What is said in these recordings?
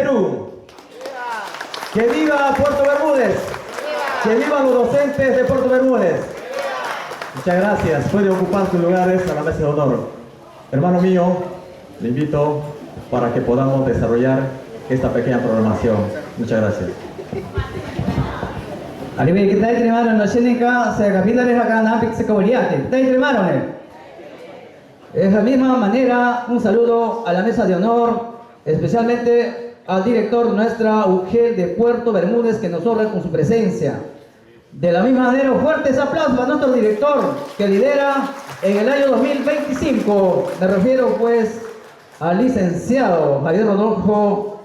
Perú! ¡Que viva Puerto Bermúdez! ¡Que vivan los docentes de Puerto Bermúdez! Muchas gracias. Puede ocupar sus lugares a la mesa de honor. Hermano mío, le invito para que podamos desarrollar esta pequeña programación. Muchas gracias. Arriba que está hermano no Shenika se capitales acá en Apex se cobriate. Está hermano. De la misma manera, un saludo a la mesa de honor, especialmente al director nuestra UGEL de Puerto Bermúdez que nos honra con su presencia. De la misma manera, fuertes aplausos a nuestro director que lidera en el año 2025. Me refiero pues al licenciado Javier Rodolfo,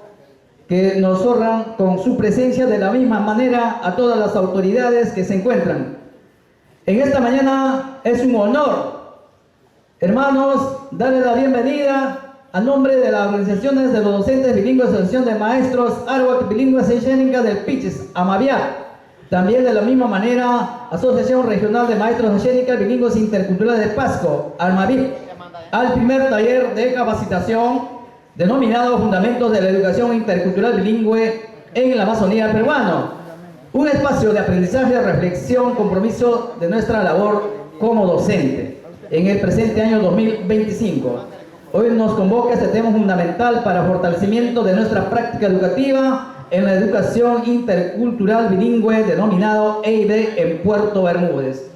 que nos honran con su presencia, de la misma manera a todas las autoridades que se encuentran. En esta mañana es un honor, hermanos, darle la bienvenida a nombre de las organizaciones de los docentes bilingües, Asociación de Maestros Arawak Bilingües Escénica del Piches, Amabiat. También de la misma manera, Asociación Regional de Maestros Escénicas Bilingües Interculturales de Pasco, Almavip, al primer taller de capacitación denominado Fundamentos de la Educación Intercultural Bilingüe en la Amazonía peruana. Un espacio de aprendizaje, reflexión, compromiso de nuestra labor como docente en el presente año 2025. Hoy nos convoca este tema fundamental para fortalecimiento de nuestra práctica educativa en la educación intercultural bilingüe denominado EIB en Puerto Bermúdez.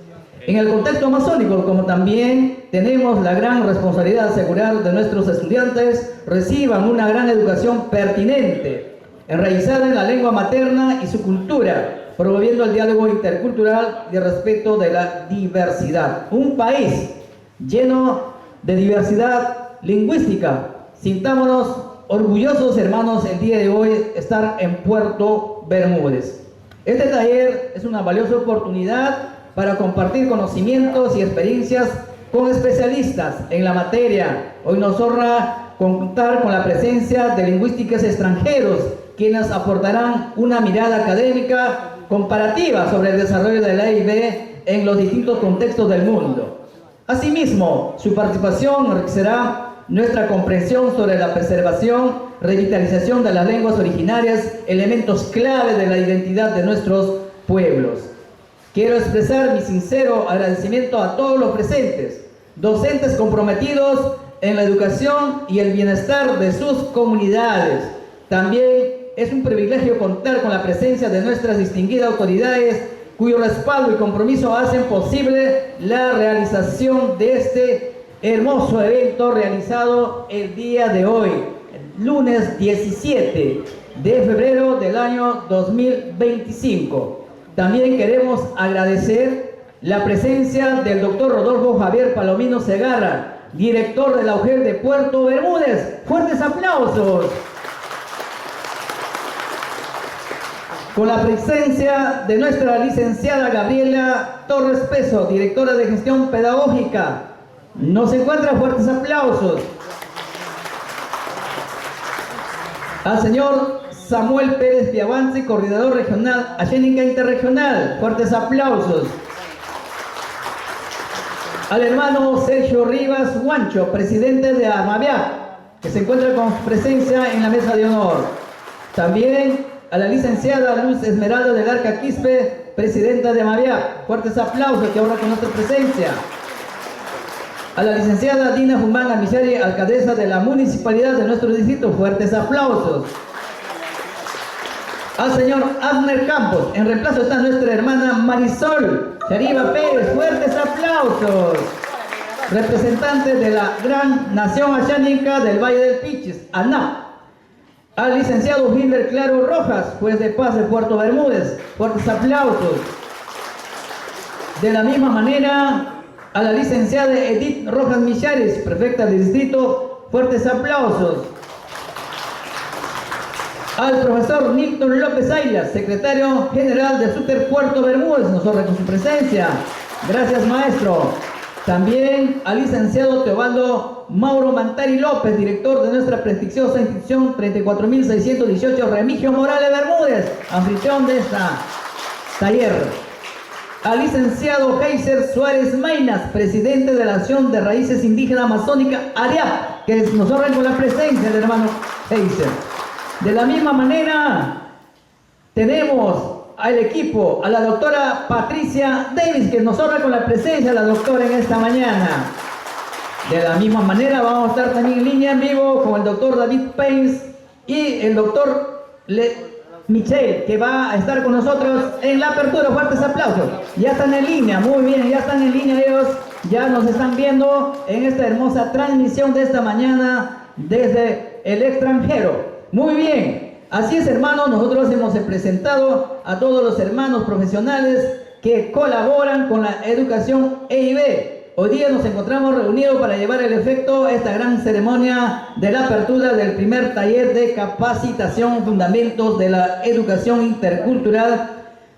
En el contexto amazónico, como también tenemos la gran responsabilidad de asegurar que nuestros estudiantes reciban una gran educación pertinente, enraizada en la lengua materna y su cultura, promoviendo el diálogo intercultural y el respeto de la diversidad. Un país lleno de diversidad lingüística. Sintámonos orgullosos, hermanos, el día de hoy estar en Puerto Bermúdez. Este taller es una valiosa oportunidad para compartir conocimientos y experiencias con especialistas en la materia. Hoy nos honra contar con la presencia de lingüísticos extranjeros, quienes aportarán una mirada académica comparativa sobre el desarrollo de la EIB en los distintos contextos del mundo. Asimismo, su participación enriquecerá nuestra comprensión sobre la preservación, revitalización de las lenguas originarias, elementos clave de la identidad de nuestros pueblos. Quiero expresar mi sincero agradecimiento a todos los presentes, docentes comprometidos en la educación y el bienestar de sus comunidades. También es un privilegio contar con la presencia de nuestras distinguidas autoridades, cuyo respaldo y compromiso hacen posible la realización de este hermoso evento realizado el día de hoy, lunes 17 de febrero del año 2025. También queremos agradecer la presencia del doctor Rodolfo Javier Palomino Segarra, director de la UGEL de Puerto Bermúdez. ¡Fuertes aplausos! Con la presencia de nuestra licenciada Gabriela Torres Peso, directora de Gestión Pedagógica. Nos encuentra fuertes aplausos. Al señor Samuel Pérez Piavance, coordinador regional Ascénica Interregional. Fuertes aplausos. Al hermano Sergio Rivas Huancho, presidente de Amabiat, que se encuentra con presencia en la mesa de honor. También a la licenciada Luz Esmeralda del Arca Quispe, presidenta de Amabiat. Fuertes aplausos, que honra con nuestra presencia. A la licenciada Dina Humán Almizari, alcaldesa de la municipalidad de nuestro distrito. Fuertes aplausos. Al señor Abner Campos, en reemplazo está nuestra hermana Marisol Chariba Pérez. Fuertes aplausos. Representante de la gran nación ashánica del Valle del Piches, ANAP. Al licenciado Gilbert Claro Rojas, juez de paz de Puerto Bermúdez. Fuertes aplausos. De la misma manera, a la licenciada Edith Rojas Michares, prefecta del distrito. Fuertes aplausos. Al profesor Nilton López Aylas, secretario general de SUTER Puerto Bermúdez, nos honra con su presencia. Gracias, maestro. También al licenciado Teobaldo Mauro Mantari López, director de nuestra prestigiosa institución 34.618 Remigio Morales Bermúdez, anfitrión de esta taller. Al licenciado Heiser Suárez Maynas, presidente de la Acción de Raíces Indígenas Amazónica AREAP, que nos honra con la presencia del hermano Heiser. De la misma manera, tenemos al equipo, a la doctora Patricia Davis, que nos honra con la presencia de la doctora en esta mañana. De la misma manera, vamos a estar también en línea en vivo con el doctor David Pains y el doctor Michel, que va a estar con nosotros en la apertura. Fuertes aplausos. Ya están en línea, muy bien, ya están en línea ellos, ya nos están viendo en esta hermosa transmisión de esta mañana desde el extranjero. Muy bien, así es, hermanos, nosotros hemos presentado a todos los hermanos profesionales que colaboran con la educación EIB. Hoy día nos encontramos reunidos para llevar el efecto esta gran ceremonia de la apertura del primer taller de capacitación Fundamentos de la Educación Intercultural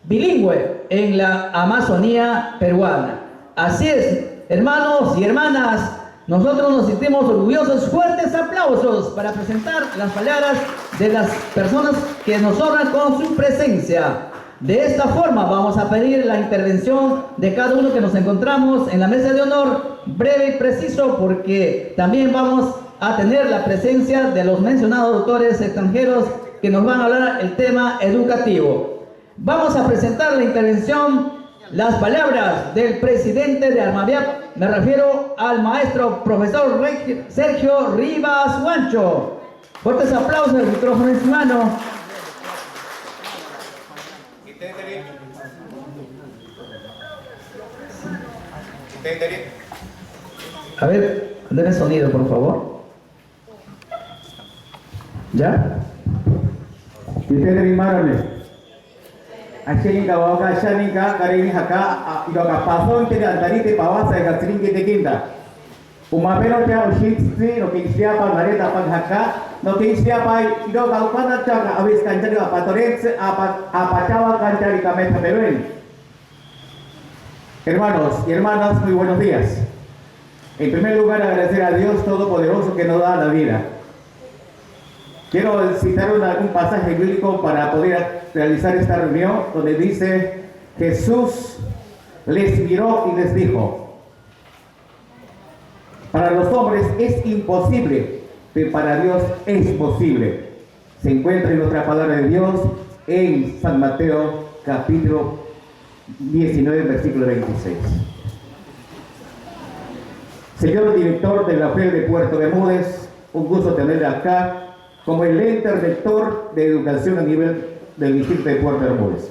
Bilingüe en la Amazonía peruana. Así es, hermanos y hermanas, nosotros nos sentimos orgullosos. Fuertes aplausos para presentar las palabras de las personas que nos honran con su presencia. De esta forma vamos a pedir la intervención de cada uno que nos encontramos en la mesa de honor, breve y preciso, porque también vamos a tener la presencia de los mencionados doctores extranjeros que nos van a hablar el tema educativo. Vamos a presentar la intervención, las palabras del presidente de Almaviap, me refiero al maestro profesor Sergio Rivas Huancho. Fuertes aplausos, el micrófono en su mano. A ver, denle sonido, por favor. ¿Ya? Asheninga waka ashaninga karini haka idoka pason te antarite pawasa ga tringe te kinda. Umapeno te ushitsi no que siapa mareta pag haka no que siapa idoka upana chaka avis kanchari apatorense apachawa kanchari kameta peruen. Hermanos y hermanas, muy buenos días. En primer lugar, agradecer a Dios Todopoderoso que nos da la vida. Quiero citar un pasaje bíblico para poder realizar esta reunión, donde dice: Jesús les miró y les dijo: para los hombres es imposible, pero para Dios es posible. Se encuentra en nuestra palabra de Dios en San Mateo capítulo 19, versículo 26. Señor director de la FED de Puerto Bermúdez, un gusto tenerle acá como el ente rector de educación a nivel del distrito de Puerto Bermúdez.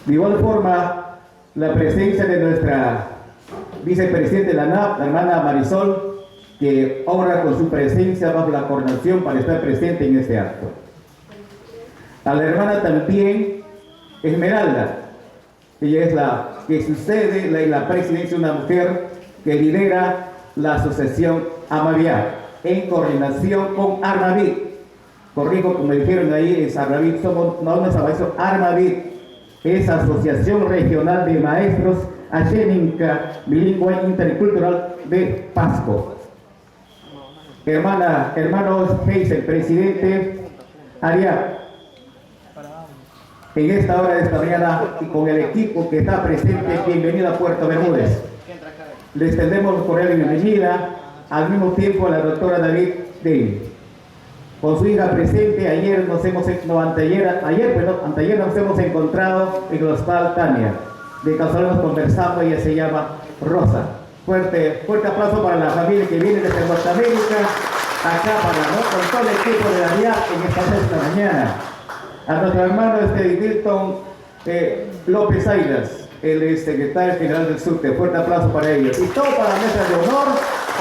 De igual forma, la presencia de nuestra vicepresidenta de la ANAP, la hermana Marisol, que honra con su presencia bajo la coordinación para estar presente en este acto. A la hermana también Esmeralda, ella es la que sucede en la presidencia, una mujer que lidera la asociación Amaviap en coordinación con Armavit. Corrijo, como me dijeron ahí, es Armavit, no es Armavit, es Asociación Regional de Maestros Asheninka Bilingüe Intercultural de Pasco. Hermanos Heisel, presidente Ariap, en esta hora de esta mañana y con el equipo que está presente, bienvenido a Puerto Bermúdez. Les tendremos cordial bienvenida, al mismo tiempo a la doctora David Davis. Con su hija presente, anteayer nos hemos encontrado en el Hospital Tania. De casualidad nos conversamos, ella se llama Rosa. Fuerte aplauso para la familia que viene desde Norteamérica, acá con todo el equipo de la DIA en esta mañana. A nuestro hermano Milton López Ailas, él es secretario general del SUTE. Fuerte aplauso para ellos. Y todo para la mesa de honor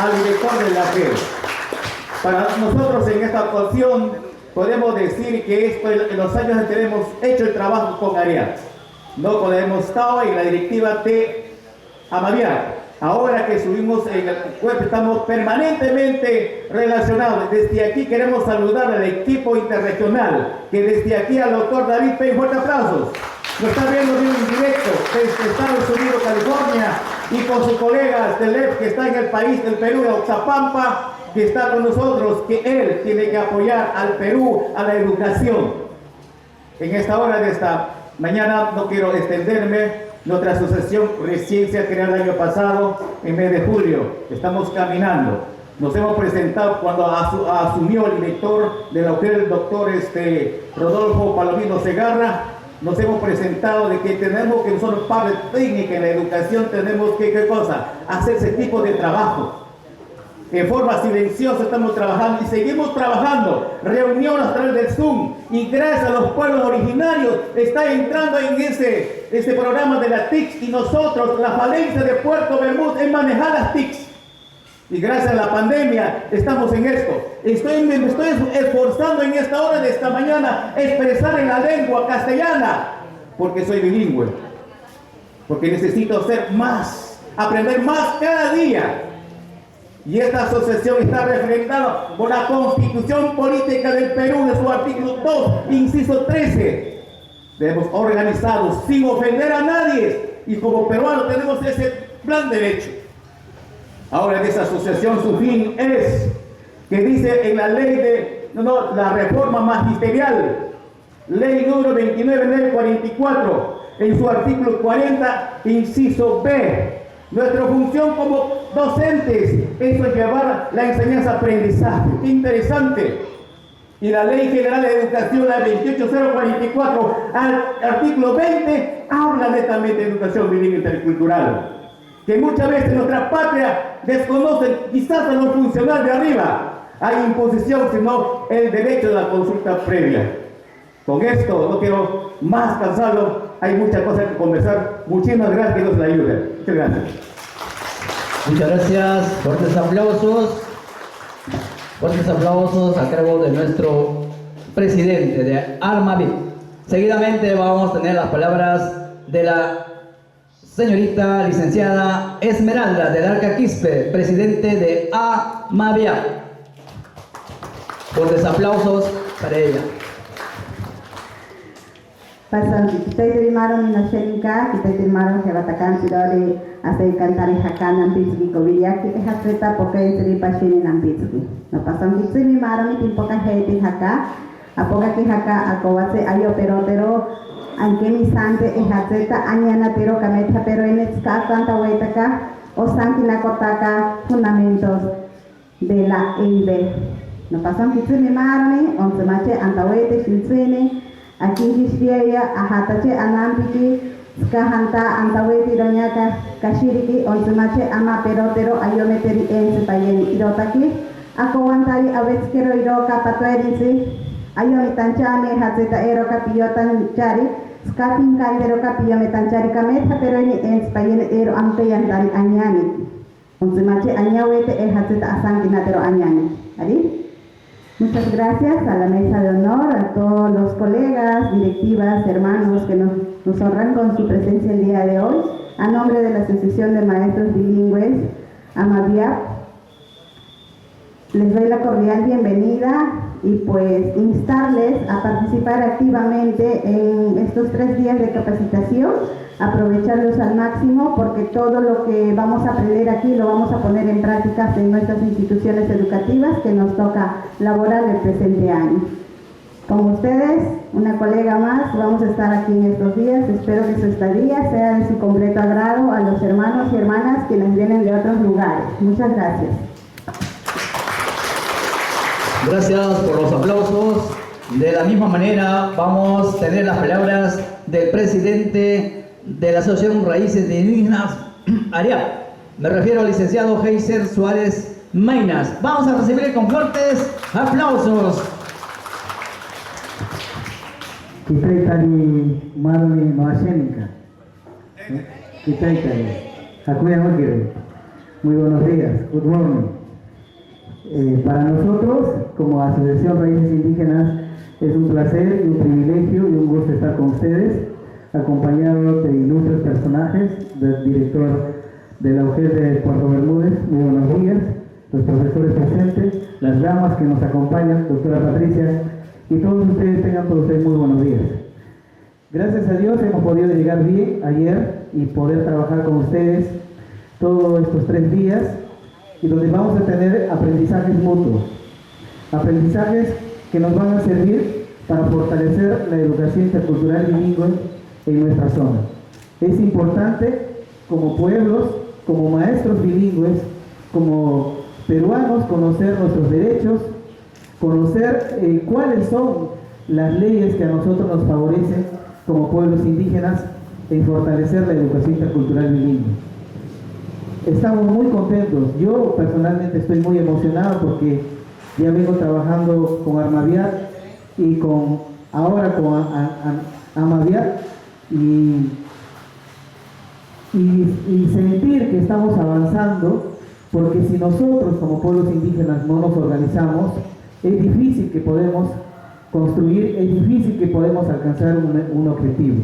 al director de la FED. Para nosotros en esta ocasión podemos decir que en los años anteriores hemos hecho el trabajo con Ariap, no cuando hemos estado en la directiva de Amaviap. Ahora que subimos en el cuerpo, estamos permanentemente relacionados. Desde aquí queremos saludar al equipo interregional, que desde aquí al doctor David Payne, fuerte aplausos. Nos está viendo bien en directo desde Estados Unidos, California, y con sus colegas del EP que está en el país del Perú, de Oxapampa, que está con nosotros, que él tiene que apoyar al Perú, a la educación. En esta hora de esta mañana no quiero extenderme. Nuestra asociación recién se ha creado el año pasado, en mes de julio. Estamos caminando. Nos hemos presentado cuando asumió el director de la UGEL, el doctor Rodolfo Palomino Segarra. Nos hemos presentado de que tenemos que nosotros, parte técnica en la educación, tenemos que, ¿qué cosa? Hacer ese tipo de trabajo. En forma silenciosa estamos trabajando y seguimos trabajando. Reuniones a través del Zoom. Y gracias a los pueblos originarios está entrando en ese programa de la TICS. Y nosotros, la falencia de Puerto Bermúdez es manejar las TICS. Y gracias a la pandemia estamos en esto. Me estoy esforzando en esta hora de esta mañana expresar en la lengua castellana. Porque soy bilingüe. Porque necesito ser más, aprender más cada día. Y esta asociación está refrendada por la Constitución Política del Perú, de su artículo 2, inciso 13. Debemos organizarnos sin ofender a nadie. Y como peruanos tenemos ese plan derecho. Ahora, en esa asociación su fin es, que dice en la ley la reforma magisterial, ley número 29 del 44, en su artículo 40, inciso B. Nuestra función como docentes, eso es llevar la enseñanza-aprendizaje. ¡Qué interesante! Y la Ley General de Educación, la 28044, artículo 20, habla netamente de educación bilingüe intercultural. Que muchas veces nuestra patria desconoce, quizás a los funcionarios de arriba, hay imposición, sino el derecho de la consulta previa. Con esto no quiero más cansarlo, hay muchas cosas que conversar. Muchísimas gracias, que Dios le ayude. Muchas gracias. Muchas gracias, fuertes aplausos a cargo de nuestro presidente de ARMAVIP. Seguidamente vamos a tener las palabras de la señorita licenciada Esmeralda del Arca Quispe, presidente de AMAVIAP. Fuertes aplausos para ella. Pasan kita terimaron ina shenka, kita terimaron hebatakan sidori asai kantari hakanan pitsuki koviya kita hasreta poka entri pasini nan pitsuki. No pasan kita terimaron itin poka heiti haka, apoka ki haka akowase ayo pero anke misante hasreta anyana pero kametha pero enetska kanta waitaka o sanki nakotaka fundamentos de la EIB. No pasan kita terimaron onse mache antawete shintsene aquí historia ahatache anampiki skahanta antaweti donya kashiriki onsumache ama perotero ayometeri en payen irotaki ako wantari avetskero iroka patwairisi ayomitanchane hatzeta eroka piyotan chari skatin kandero kapiyometan chari kametha pero en payen ero ampeyantari anyani onsumache anyawete hatzeta asankinatero anyani ari. Muchas gracias a la mesa de honor, a todos los colegas, directivas, hermanos que nos honran con su presencia el día de hoy. A nombre de la Asociación de Maestros Bilingües, AMAVIAP, les doy la cordial bienvenida y pues instarles a participar activamente en estos 3 días de capacitación, aprovecharlos al máximo porque todo lo que vamos a aprender aquí lo vamos a poner en prácticas en nuestras instituciones educativas que nos toca laborar el presente año. Como ustedes, una colega más, vamos a estar aquí en estos días. Espero que su estadía sea de su completo agrado a los hermanos y hermanas quienes vienen de otros lugares. Muchas gracias. Gracias por los aplausos. De la misma manera vamos a tener las palabras del presidente de la Asociación Raíces de Indígenas ARIAP. Me refiero al licenciado Heiser Suárez Mainas. Vamos a recibir con fuertes aplausos. Kitaitari Marumi Noashenika. Kitaitari. Hakuya Mokire. Muy buenos días. Good morning. Para nosotros, como Asociación Raíces Indígenas, es un placer y un privilegio y un gusto estar con ustedes, acompañado de ilustres personajes, del director de la UGEL de Puerto Bermúdez, muy buenos días, los profesores presentes, las damas que nos acompañan, doctora Patricia, y todos ustedes tengan por ustedes muy buenos días. Gracias a Dios hemos podido llegar bien ayer y poder trabajar con ustedes todos estos 3 días, y donde vamos a tener aprendizajes mutuos, aprendizajes que nos van a servir para fortalecer la educación intercultural bilingüe en nuestra zona. Es importante como pueblos, como maestros bilingües, como peruanos conocer nuestros derechos, conocer cuáles son las leyes que a nosotros nos favorecen como pueblos indígenas en fortalecer la educación intercultural bilingüe. Estamos muy contentos. Yo personalmente estoy muy emocionado porque ya vengo trabajando con Armaviat y ahora con Amaviat y sentir que estamos avanzando, porque si nosotros como pueblos indígenas no nos organizamos, es difícil que podemos construir, es difícil que podemos alcanzar un objetivo.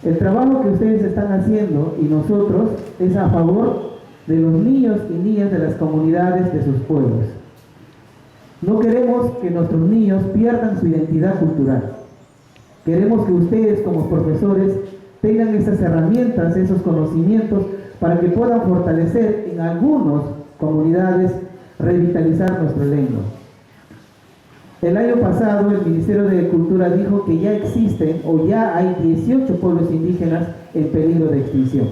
El trabajo que ustedes están haciendo y nosotros es a favor de los niños y niñas de las comunidades de sus pueblos. No queremos que nuestros niños pierdan su identidad cultural. Queremos que ustedes como profesores tengan esas herramientas, esos conocimientos para que puedan fortalecer en algunas comunidades, revitalizar nuestra lengua. El año pasado el Ministerio de Cultura dijo que ya existen o ya hay 18 pueblos indígenas en peligro de extinción.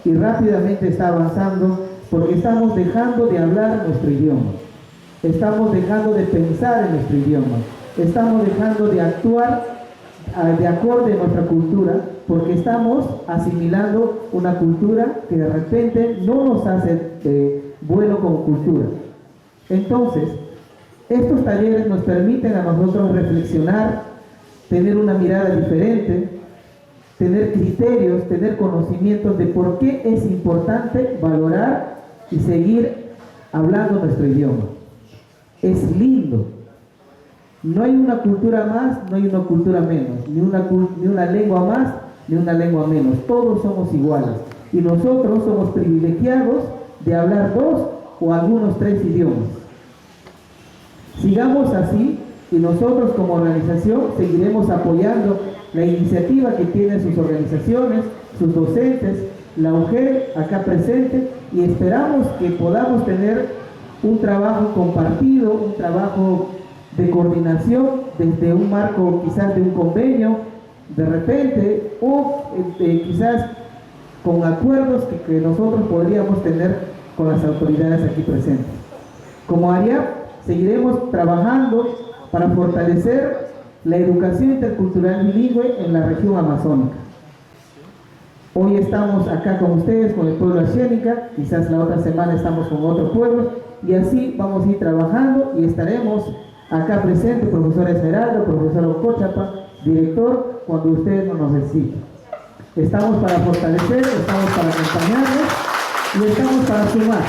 Y rápidamente está avanzando porque estamos dejando de hablar nuestro idioma. Estamos dejando de pensar en nuestro idioma. Estamos dejando de actuar de acuerdo a nuestra cultura porque estamos asimilando una cultura que de repente no nos hace bueno como cultura. Entonces, estos talleres nos permiten a nosotros reflexionar, tener una mirada diferente, tener criterios, tener conocimientos de por qué es importante valorar y seguir hablando nuestro idioma. Es lindo. No hay una cultura más, no hay una cultura menos, ni una lengua más, ni una lengua menos. Todos somos iguales. Y nosotros somos privilegiados de hablar 2 o algunos 3 idiomas. Sigamos así y nosotros como organización seguiremos apoyando la iniciativa que tienen sus organizaciones, sus docentes, la UGEL acá presente y esperamos que podamos tener un trabajo compartido, un trabajo de coordinación desde un marco quizás de un convenio de repente o quizás con acuerdos que nosotros podríamos tener con las autoridades aquí presentes. Como ARIAP seguiremos trabajando para fortalecer la educación intercultural bilingüe en la región amazónica. Hoy estamos acá con ustedes, con el pueblo Ashénica, quizás la otra semana estamos con otro pueblo, y así vamos a ir trabajando y estaremos acá presentes, profesor Esmeralda, profesor Ocochapa, director, cuando ustedes nos necesiten. Estamos para fortalecer, estamos para acompañarlos y estamos para sumar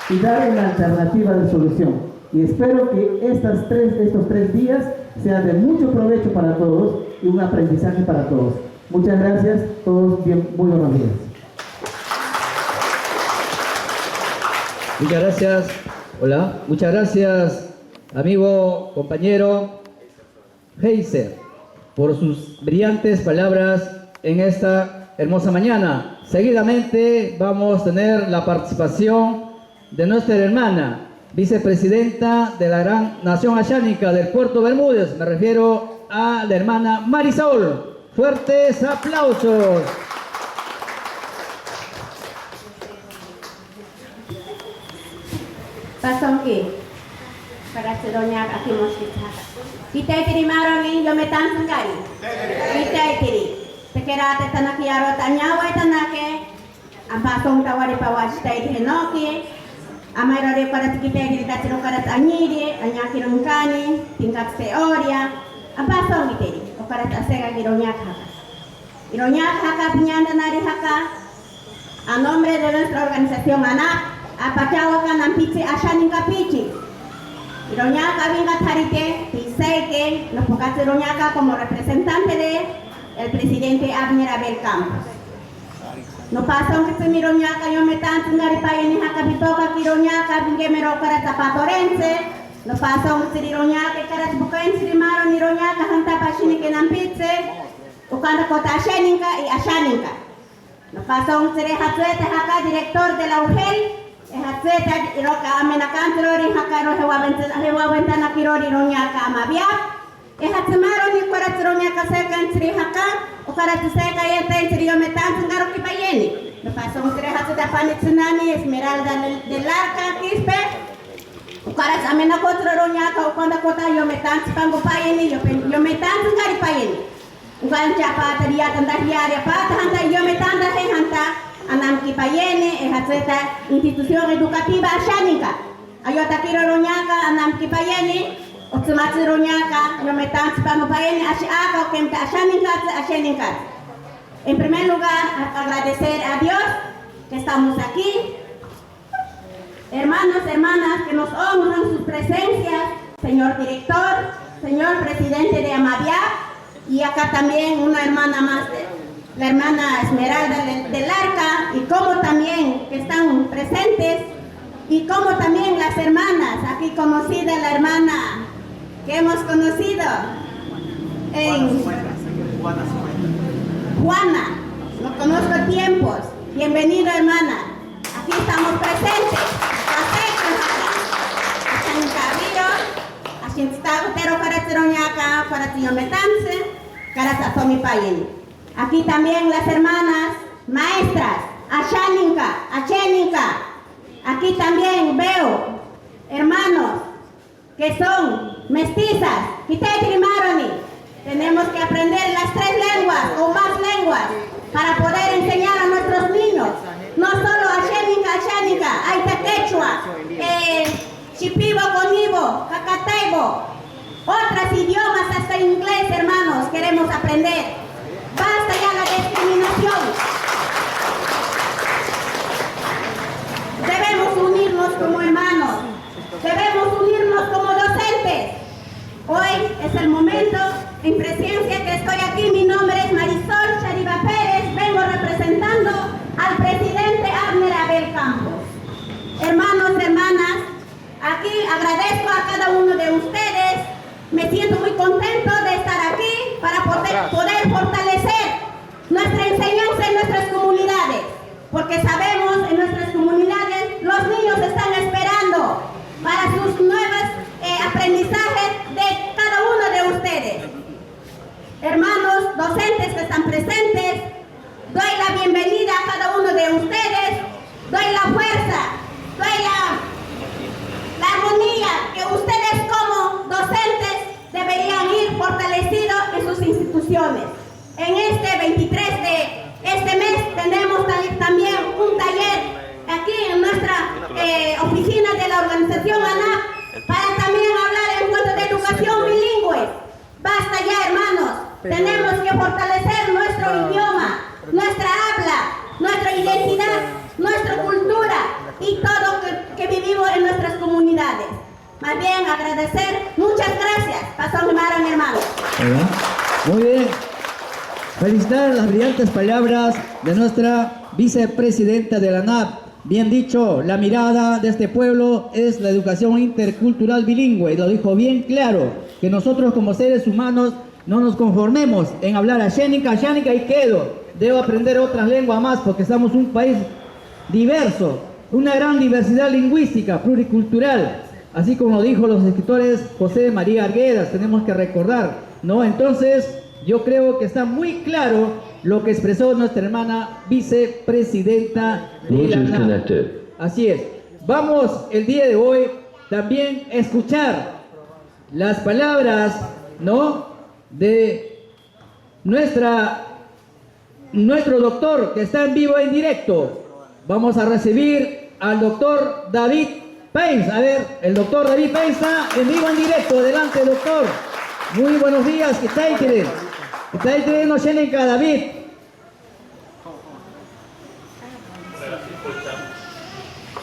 y dar una alternativa de solución. Y espero que estos 3 días sean de mucho provecho para todos y un aprendizaje para todos. Muchas gracias, todos bien, muy buenos días. Muchas gracias. Hola. Muchas gracias, amigo, compañero Heiser, por sus brillantes palabras en esta hermosa mañana. Seguidamente vamos a tener la participación de nuestra hermana, vicepresidenta de la gran nación ashánica del Puerto Bermúdez. Me refiero a la hermana Marisol. Fuertes aplausos. Pasongki para seronya aki mosita. Kita tiri maroni yo metan sangari. Kita tiri. Tekerate tanaki aro tanyawa tanake. Ampasong tawari pawas tai henoki. Amairare para kita tiri tatiro para anyiri, anyaki rumkani, tingkat teoria. Ampasong tiri. Para tasega gironya haka. Gironya haka pinyanda nari haka. A nombre de nuestra organización ANAP, Apachawakan Ampichi Ashaninka Pichi. Iroñaca venga Tarite, Piseque, nos pongas Iroñaca como representante de el presidente Abner Abel Campos. No pasa que se miroñaca, yo me tanto en Garipay en Jacapitoca, Iroñaca, Vingemero para Zapatorense. No pasa que se Iroñaca, Caras Bucaense, Maro, Iroñaca, Hantapashini, que Nampice, Ucanda Cota Ashaninka y Ashaninka. No pasa que se Hatsuete Haka, director de la UGEL. Hatsueta iroka amenakantrori hakaro hewa ventana kirori roñaka amabia. Hatsumaro ni koratroñaka sekan tri haka, o karatseka yenta tri yometan ngaro kipayeni. Me pasó un trejazo de pan tsunami, Esmeralda del Arca, Quispe. Para examinar contra Roñaca, cuando kota yo me tanto pango payeni, yo me tanto cari payeni. Ukan chapa dia tanda hiaria pata hanta yo me tanda hanta anam ki payeni ehatseta institución educativa ashanika. Ayota kiro Roñaca anam ki payeni, otsumatsu Roñaca, yo me tanto pango payeni ashaka o kemta ashanika. En primer lugar, agradecer a Dios que estamos aquí. Hermanos, hermanas, que nos honran sus presencias, señor director, señor presidente de Amavia, y acá también una hermana más, la hermana Esmeralda del Arca, y como también que están presentes, y como también las hermanas, aquí conocida la hermana que hemos conocido en Juana, no conozco tiempos, bienvenida hermana, aquí estamos presentes. Aquí también las hermanas maestras, Acheninka. Aquí también veo hermanos que son mestizas, tenemos que aprender las 3 lenguas o más lenguas para poder enseñar a nuestros niños. No solo Acheninka, Aita Quechua, Shipibo, Conibo, Cacataibo, otros idiomas hasta inglés, hermanos, queremos aprender. Basta ya la discriminación. Debemos unirnos como hermanos, debemos unirnos como docentes. Hoy es el momento, en presencia que estoy aquí, mi nombre es Marisol Chariba Pérez, vengo representando al presidente Abner Abel Campos. Hermanos, hermanas, aquí agradezco a cada uno de ustedes, me siento muy contento de estar aquí para poder fortalecer nuestra enseñanza en nuestras comunidades, porque sabemos en nuestras comunidades los niños están esperando para sus nuevos aprendizajes de cada uno de ustedes. Hermanos docentes que están presentes, doy la bienvenida a cada uno de ustedes, doy la fuerza, doy la armonía que ustedes como docentes deberían ir fortalecidos en sus instituciones. En este 23 de este mes tenemos también un taller aquí en nuestra oficina de la organización ANAP para también hablar en cuanto de educación bilingüe. Basta ya, hermanos, tenemos que fortalecer nuestro idioma, nuestra habla, nuestra identidad, nuestra cultura y todo que vivimos en nuestras comunidades. Más bien agradecer, muchas gracias. Pasó mi hermano. Muy bien. Felicitar las brillantes palabras de nuestra vicepresidenta de la ANAP. Bien dicho, la mirada de este pueblo es la educación intercultural bilingüe. Y lo dijo bien claro, que nosotros como seres humanos no nos conformemos en hablar Acheninka y quedo. Debo aprender otras lenguas más porque estamos un país diverso, una gran diversidad lingüística, pluricultural. Así como dijo los escritores José María Arguedas, tenemos que recordar, ¿no? Entonces, yo creo que está muy claro lo que expresó nuestra hermana vicepresidenta de la ANAP. Así es. Vamos el día de hoy también a escuchar las palabras, ¿no?, de nuestro doctor que está en vivo en directo. Vamos a recibir al doctor David Paynes. A ver, el doctor David Paynes está en vivo en directo. Adelante, doctor. Muy buenos días. ¿Qué tal? ¿Qué tal? No tienen cada David.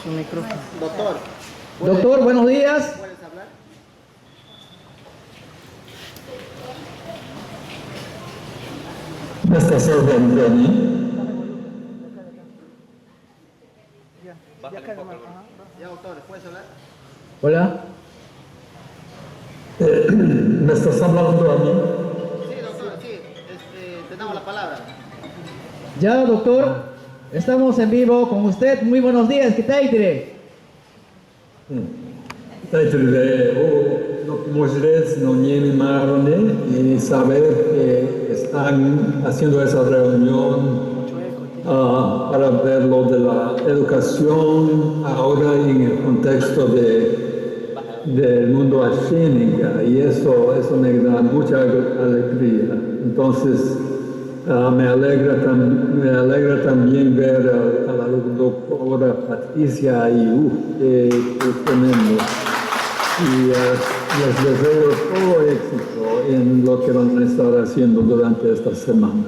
Su micrófono. Doctor, buenos días. ¿Me estás oyendo a mí? Hola. ¿Me estás hablando a mí? Sí, doctor, sí. Te damos la palabra. Ya, doctor. Estamos en vivo con usted. Muy buenos días. ¿Qué tal? Mujeres no tienen marrone y saber que están haciendo esa reunión para ver lo de la educación ahora en el contexto del mundo ascénica, y eso me da mucha alegría. Entonces, me alegra también ver a la doctora Patricia ahí, que es tremendo. Y les deseo todo éxito en lo que van a estar haciendo durante esta semana.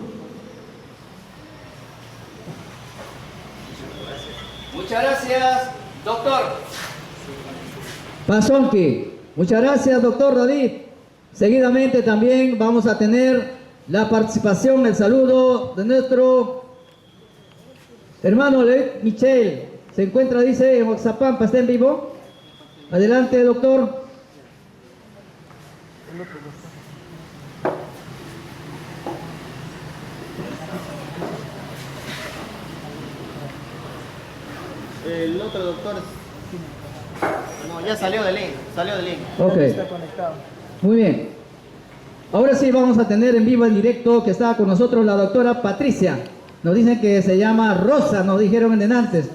Muchas gracias, doctor. Pasonki. Muchas gracias, doctor David. Seguidamente también vamos a tener la participación, el saludo de nuestro hermano Michel. Se encuentra, dice, en Oaxapampa, está en vivo. Adelante, doctor. El otro doctor, no, ya salió del link, Ok. Está conectado. Muy bien. Ahora sí vamos a tener en vivo, en directo, que está con nosotros la doctora Patricia. Nos dicen que se llama Rosa, nos dijeron en antes.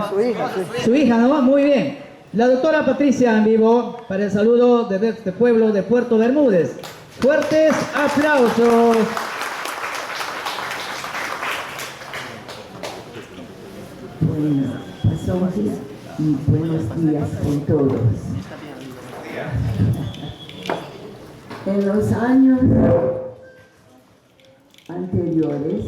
Su hija. Su hija, ¿no? Muy bien. La doctora Patricia en vivo para el saludo de este pueblo de Puerto Bermúdez. Fuertes aplausos. Bueno, Pasonki, y buenos días con todos. En los años anteriores,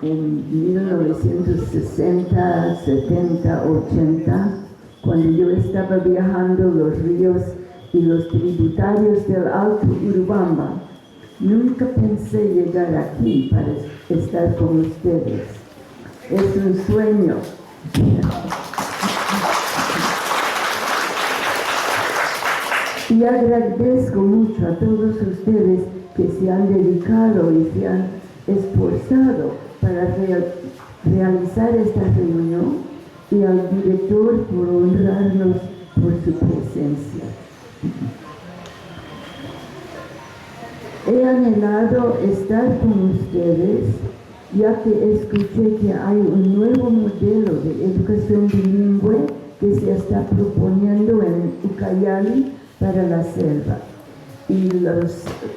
en 1960, 70, 80, cuando yo estaba viajando los ríos y los tributarios del Alto Urubamba, nunca pensé llegar aquí para estar con ustedes. Es un sueño. Y agradezco mucho a todos ustedes que se han dedicado y se han esforzado para realizar esta reunión, y al director por honrarnos por su presencia. He anhelado estar con ustedes, ya que escuché que hay un nuevo modelo de educación bilingüe que se está proponiendo en Ucayali para la selva. Y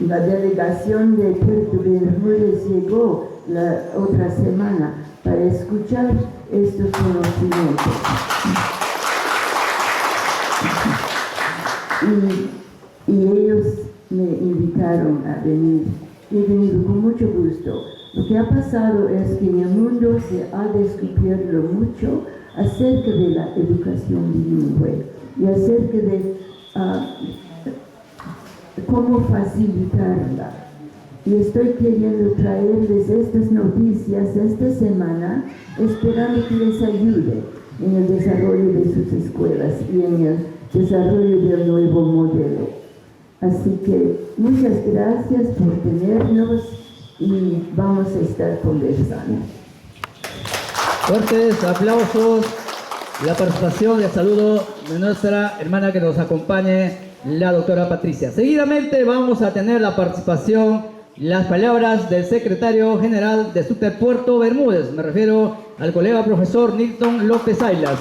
la delegación de Puerto Bermúdez llegó la otra semana para escuchar estos conocimientos. Y ellos me invitaron a venir. He venido con mucho gusto. Lo que ha pasado es que en el mundo se ha descubierto mucho acerca de la educación bilingüe y acerca de cómo facilitarla. Y estoy queriendo traerles estas noticias esta semana, esperando que les ayude en el desarrollo de sus escuelas y en el desarrollo del nuevo modelo. Así que muchas gracias por tenernos y vamos a estar conversando. Fuertes aplausos. La participación y el saludo de nuestra hermana que nos acompañe, la doctora Patricia. Seguidamente vamos a tener la participación, las palabras del secretario general de SUTE Puerto Bermúdez. Me refiero al colega profesor Nilton López Aylas.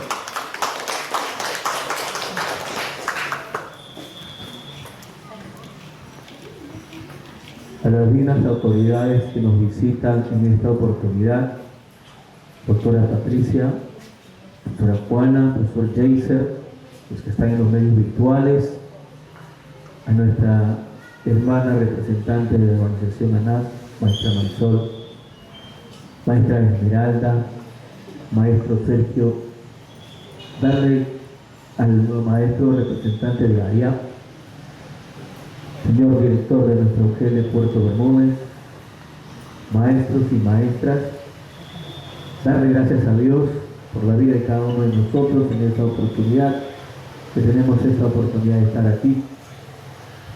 A las dignas autoridades que nos visitan en esta oportunidad, doctora Patricia, doctora Juana, profesor Jaiser, los que están en los medios virtuales, a nuestra hermana representante de la organización ANAD, maestra Marisol, maestra Esmeralda, maestro Sergio, darle al maestro representante de ARIA, señor director de nuestro UGEL de Puerto Bermúdez, maestros y maestras, darle gracias a Dios por la vida de cada uno de nosotros en esta oportunidad, que tenemos esta oportunidad de estar aquí.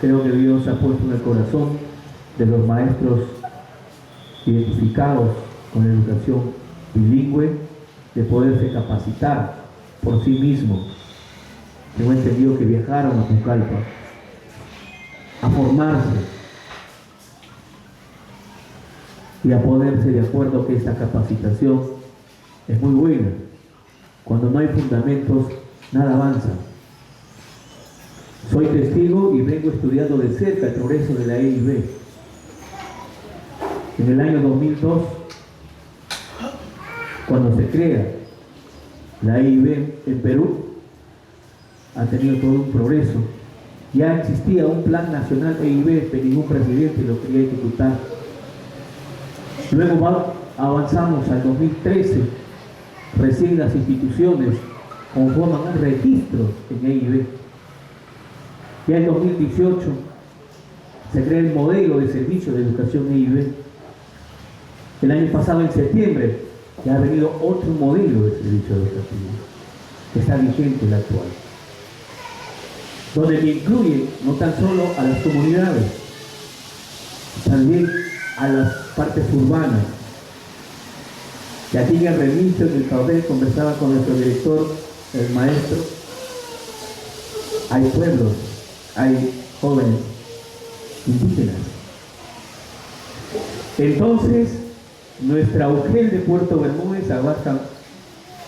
Creo que Dios ha puesto en el corazón de los maestros identificados con la educación bilingüe de poderse capacitar por sí mismos. Tengo entendido que viajaron a Pucallpa a formarse. y a ponerse de acuerdo que esta capacitación es muy buena. Cuando no hay fundamentos, nada avanza. Soy testigo y vengo estudiando de cerca el progreso de la EIB. En el año 2002, cuando se crea la EIB en Perú, ha tenido todo un progreso. Ya existía un plan nacional EIB, pero ningún presidente lo quería ejecutar. Luego avanzamos al 2013, recién las instituciones conforman un registro en EIB. Ya en 2018 se crea el modelo de servicio de educación EIB. El año pasado, en septiembre, ya ha venido otro modelo de servicio educativo, que está vigente el actual, donde incluye no tan solo a las comunidades, también a las partes urbanas. Y aquí en el reinicio del Caudel conversaba con nuestro director, el maestro. Hay pueblos, hay jóvenes indígenas. Entonces, nuestra UGEL de Puerto Bermúdez abarca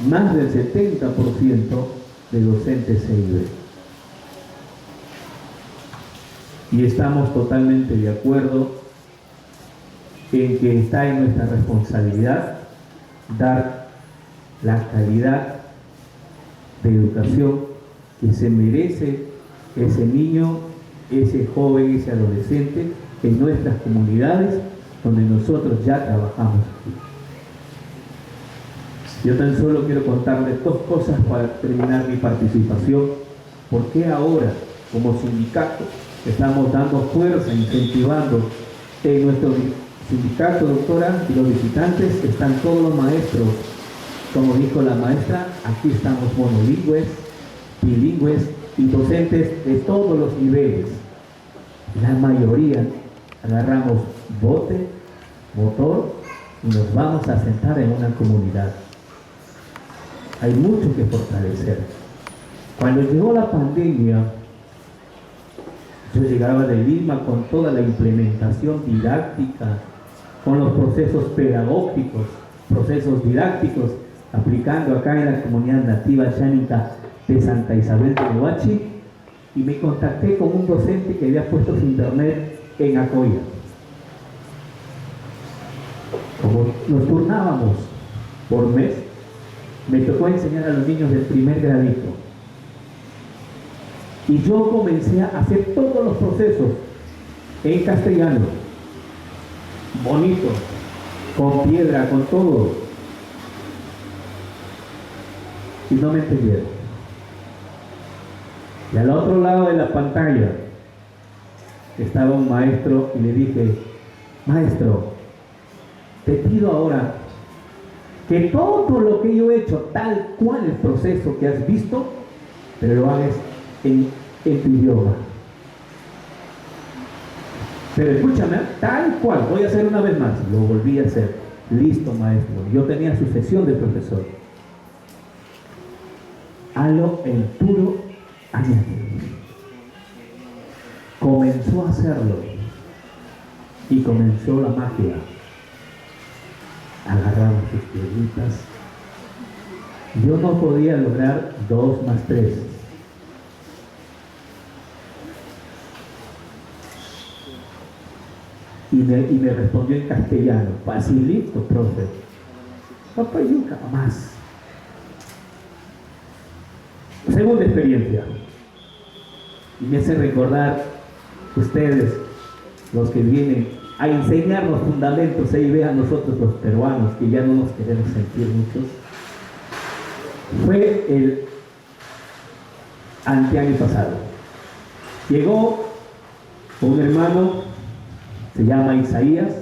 más del 70% de docentes EIB. Y estamos totalmente de acuerdo en que está en nuestra responsabilidad dar la calidad de educación que se merece ese niño, ese joven, ese adolescente en nuestras comunidades donde nosotros ya trabajamos aquí. Yo tan solo quiero contarles dos cosas para terminar mi participación. ¿Por qué ahora, como sindicato, estamos dando fuerza, incentivando en nuestro sindicato, doctora, y los visitantes? Están todos los maestros, como dijo la maestra, aquí estamos monolingües, bilingües y docentes de todos los niveles. La mayoría agarramos bote, motor y nos vamos a sentar en una comunidad. Hay mucho que fortalecer. Cuando llegó la pandemia, yo llegaba de Lima con toda la implementación didáctica, con los procesos pedagógicos, procesos didácticos, aplicando acá en la comunidad nativa chánica de Santa Isabel de Huachi, y me contacté con un docente que había puesto su internet en Acoya. Como nos turnábamos por mes, me tocó enseñar a los niños del primer gradito. Y yo comencé a hacer todos los procesos en castellano, bonito, con piedra, con todo. Y no me entendieron. Y al otro lado de la pantalla estaba un maestro y le dije: maestro, te pido ahora que todo lo que yo he hecho, tal cual el proceso que has visto, pero lo hagas en tu idioma. Pero escúchame, tal cual, voy a hacer una vez más. Lo volví a hacer. Listo, maestro. Yo tenía su sesión de profesor. Halo el puro añadir. Comenzó a hacerlo. Y comenzó la magia. Agarraba sus piedritas. Yo no podía lograr 2 más 3. Y me respondió en castellano: facilito, profe. Papá, nunca más. Segunda experiencia. Y me hace recordar ustedes, los que vienen a enseñarnos fundamentos, ahí ve a nosotros los peruanos, que ya no nos queremos sentir muchos. Fue el anteaño pasado. Llegó un hermano, se llama Isaías,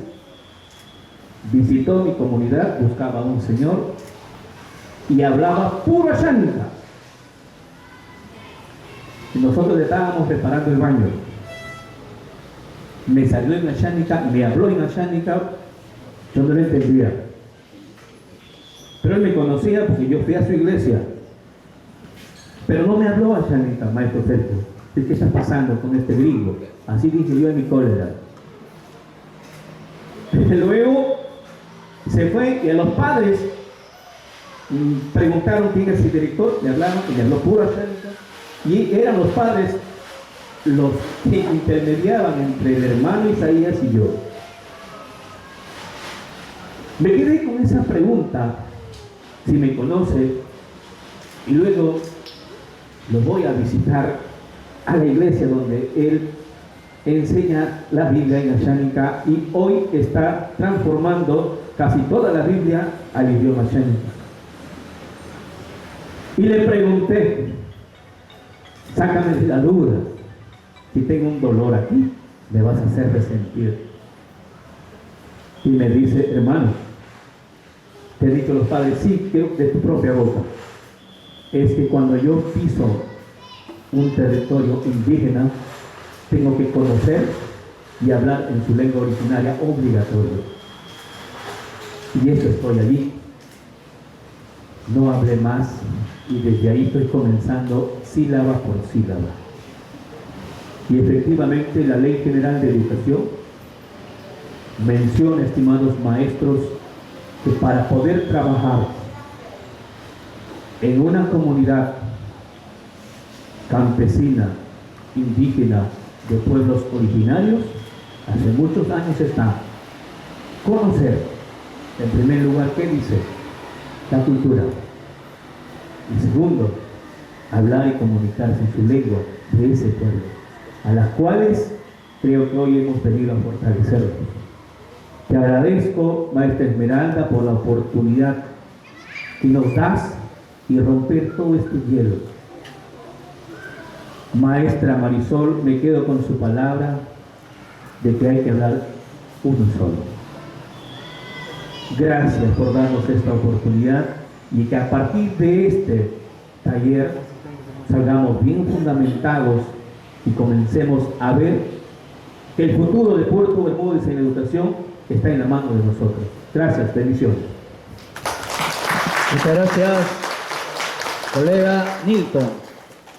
visitó mi comunidad, buscaba a un señor y hablaba pura chánica. Y nosotros le estábamos preparando el baño. Me salió en la chánica, me habló en la chánica, yo no lo entendía. Pero él me conocía porque yo fui a su iglesia. Pero no me habló a chánica, maestro Sergio. ¿Qué está pasando con este gringo? Así dije yo en mi cólera. Desde luego Se fue y a los padres preguntaron quién es el director, le hablaron, y le habló pura técnica, y eran los padres los que intermediaban entre el hermano Isaías y yo. Me quedé con esa pregunta, si me conoce, y luego lo voy a visitar a la iglesia donde él enseña la Biblia en Ashaninka, y hoy está transformando casi toda la Biblia al idioma Ashaninka. Y le pregunté, sácame de la duda, si tengo un dolor aquí, me vas a hacer resentir. Y me dice, hermano, te han dicho los padres, sí, de tu propia boca, es que cuando yo piso un territorio indígena, tengo que conocer y hablar en su lengua originaria obligatorio. Y eso estoy allí. No hablé más y desde ahí estoy comenzando sílaba por sílaba. Y efectivamente la Ley General de Educación menciona, estimados maestros, que para poder trabajar en una comunidad campesina, indígena, de pueblos originarios, hace muchos años está conocer, en primer lugar, ¿qué dice? La cultura. Y segundo, hablar y comunicarse en su lengua de ese pueblo, a las cuales creo que hoy hemos venido a fortalecerlos. Te agradezco, Maestra Esmeralda, por la oportunidad que nos das y romper todo este hielo. Maestra Marisol, me quedo con su palabra de que hay que hablar uno solo. Gracias por darnos esta oportunidad y que a partir de este taller salgamos bien fundamentados y comencemos a ver que el futuro de Puerto Bermúdez en educación está en la mano de nosotros. Gracias, bendiciones. Muchas gracias, colega Nilton,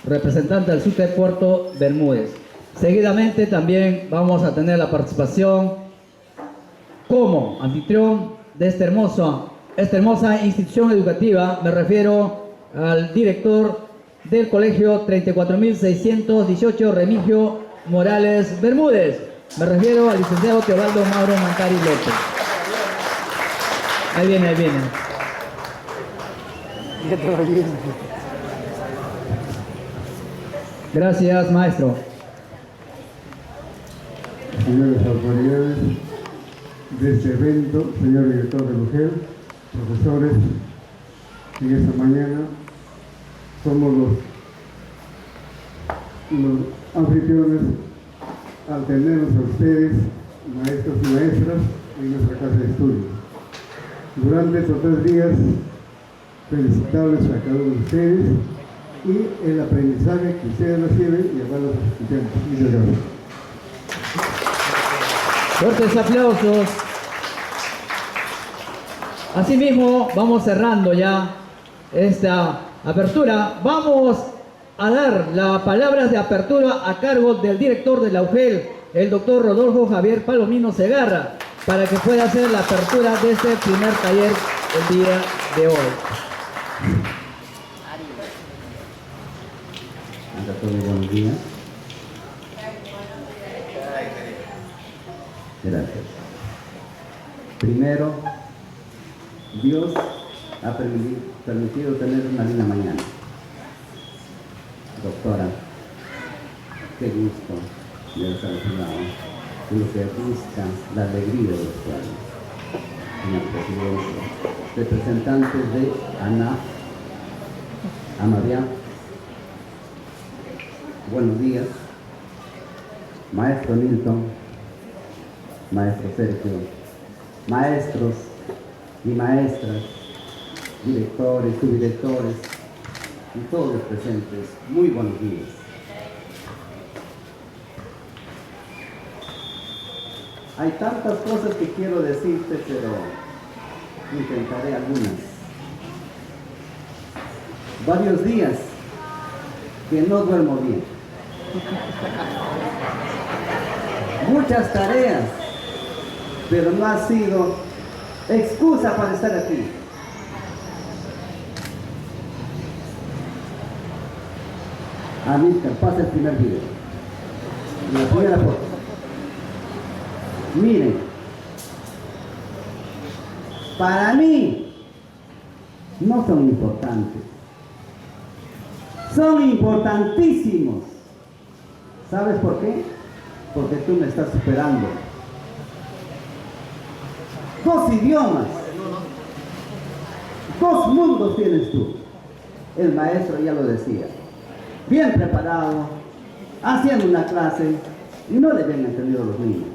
representante del SUTE Puerto Bermúdez. Seguidamente también vamos a tener la participación como anfitrión de esta hermosa institución educativa. Me refiero al director del colegio 34.618 Remigio Morales Bermúdez. Me refiero al licenciado Teobaldo Mauro Mantari López. Ahí viene, ahí viene. Gracias, maestro. Señores autoridades de este evento, señor director de UGEL, profesores, en esta mañana somos los anfitriones al tenernos a ustedes, maestros y maestras, en nuestra casa de estudio. Durante estos 3 días, felicitarles a cada uno de ustedes y el aprendizaje que ustedes reciben y a los estudiantes. Muchas gracias. Fuertes aplausos. Asimismo, vamos cerrando ya esta apertura. Vamos a dar las palabras de apertura a cargo del director de la UGEL, el doctor Rodolfo Javier Palomino Segarra, para que pueda hacer la apertura de este primer taller el día de hoy. A todos, buenos días. Gracias. Primero, Dios ha permitido tener una linda mañana. Doctora, qué gusto de estar a su lado, en lo que busca la alegría de los pueblos. Señor presidente, representantes de ANAF, Amadia, buenos días. Maestro Nilton, maestro Sergio, maestros y maestras, directores, subdirectores y todos los presentes, muy buenos días. Hay tantas cosas que quiero decirte, pero intentaré algunas. Varios días que no duermo bien. Muchas tareas, pero no ha sido excusa para estar aquí. Amílcar, pasa el primer video. La primera foto. Miren, para mí no son importantes. Son importantísimos. ¿Sabes por qué? Porque tú me estás superando. 2 idiomas. 2 mundos tienes tú. El maestro ya lo decía. Bien preparado, haciendo una clase, y no le habían entendido los niños.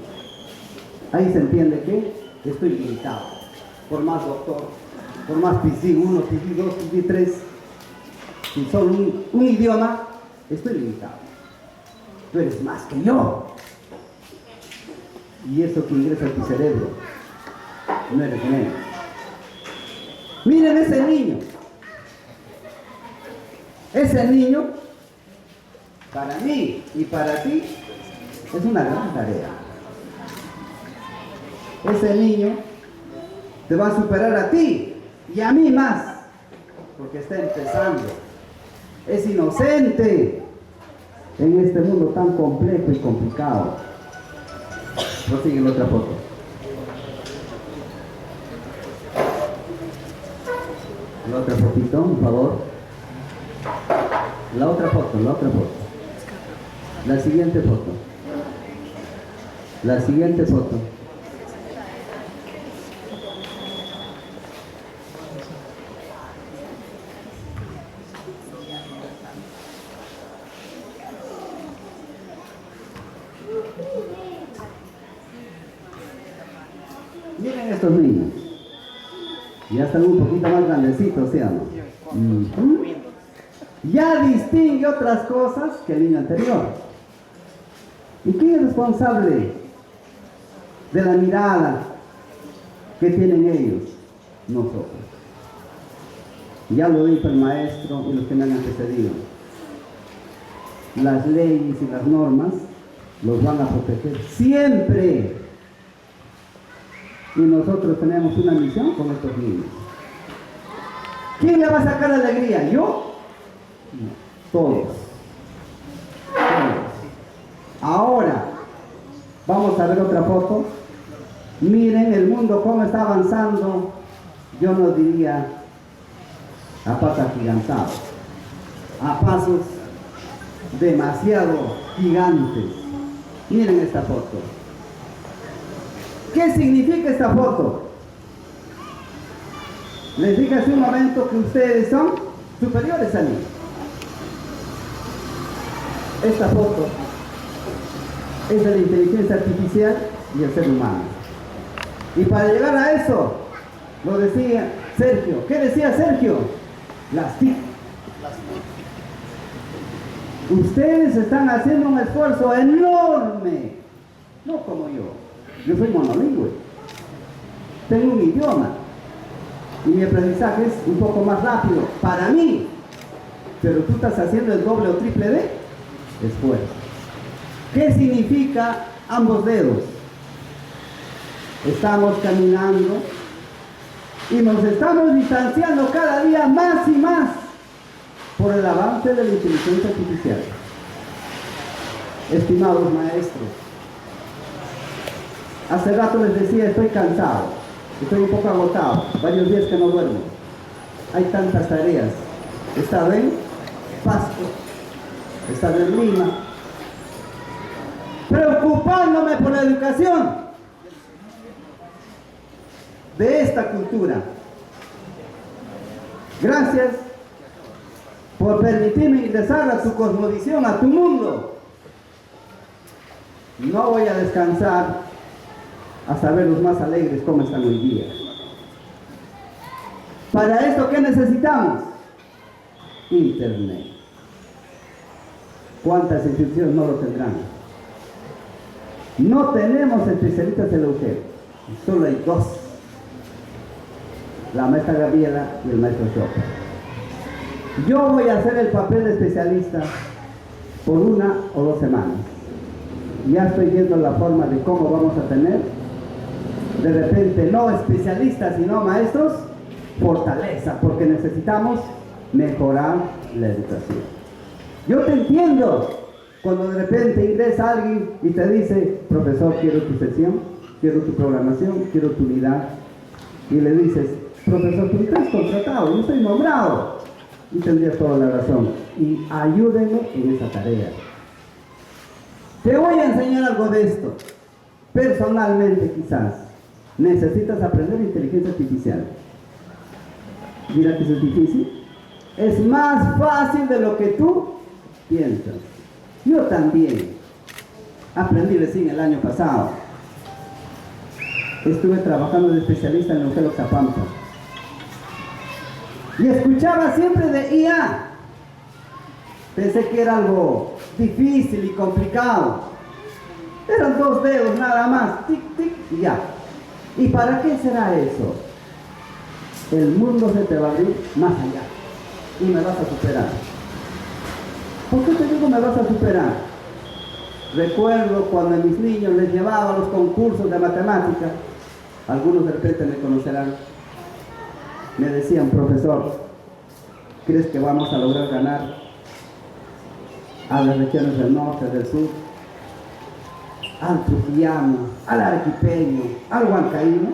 Ahí se entiende que estoy limitado. Por más doctor, por más PC1, PC2, PC3, si solo un idioma, estoy limitado. Tú eres más que yo. Y eso que ingresa a tu cerebro, no eres menos. Miren ese niño. Ese niño, para mí y para ti, es una gran tarea. Ese niño te va a superar a ti y a mí más, porque está empezando. Es inocente en este mundo tan complejo y complicado. Prosigue la otra foto. La otra fotito, por favor. La otra foto, la otra foto. La siguiente foto. La siguiente foto. Miren estos niños. Ya están un poquito más grandecitos, ¿sí o no? Ya distingue otras cosas que el niño anterior. ¿Y quién es responsable de la mirada que tienen ellos? Nosotros. Ya lo dijo el maestro y los que me han antecedido. Las leyes y las normas los van a proteger siempre. Y nosotros tenemos una misión con estos niños. ¿Quién le va a sacar alegría? ¿Yo? No, todos. Ahora, vamos a ver otra foto. Miren el mundo cómo está avanzando. Yo no diría a pasos agigantados, a pasos demasiado gigantes. Miren esta foto. ¿Qué significa esta foto? Les dije hace un momento que ustedes son superiores a mí. Esta foto es de la inteligencia artificial y el ser humano. Y para llegar a eso, lo decía Sergio. ¿Qué decía Sergio? Las TIC. Ustedes están haciendo un esfuerzo enorme. No como yo. Yo soy monolingüe. Tengo un idioma. Y mi aprendizaje es un poco más rápido para mí. Pero tú estás haciendo el doble o triple de esfuerzo. ¿Qué significa ambos dedos? Estamos caminando y nos estamos distanciando cada día más y más por el avance de la inteligencia artificial. Estimados maestros, hace rato les decía, estoy cansado, estoy un poco agotado, varios días que no duermo. Hay tantas tareas. He estado en Pasto, he estado en Lima, preocupándome por la educación de esta cultura. Gracias por permitirme ingresar a tu cosmovisión, a tu mundo. No voy a descansar hasta verlos más alegres como están hoy día. Para esto, ¿qué necesitamos? Internet. ¿Cuántas instituciones no lo tendrán? No tenemos especialistas en euskera, solo hay 2. La maestra Gabriela y el maestro Chopa. Yo voy a hacer el papel de especialista por 1 o 2 semanas. Ya estoy viendo la forma de cómo vamos a tener de repente no especialistas sino maestros, fortaleza, porque necesitamos mejorar la educación. Yo te entiendo cuando de repente ingresa alguien y te dice, profesor, quiero tu sección, quiero tu programación, quiero tu unidad, y le dices, profesor, tú estás contratado, yo estoy nombrado, y tendrías toda la razón, y ayúdenme en esa tarea. Te voy a enseñar algo de esto. Personalmente quizás necesitas aprender inteligencia artificial. Mira que eso es difícil. Es más fácil de lo que tú piensas. Yo también aprendí recién el año pasado. Estuve trabajando de especialista en el Hotel Oxapampa. Y escuchaba siempre de IA. Pensé que era algo difícil y complicado. Eran 2 dedos nada más, tic, tic, y ya. ¿Y para qué será eso? El mundo se te va a abrir más allá y me vas a superar. ¿Por qué te digo me vas a superar? Recuerdo cuando a mis niños les llevaba a los concursos de matemática, algunos de repente me conocerán, me decían, profesor, ¿crees que vamos a lograr ganar a las regiones del norte, del sur, al trujillano, al arequipeño, al huancaíno?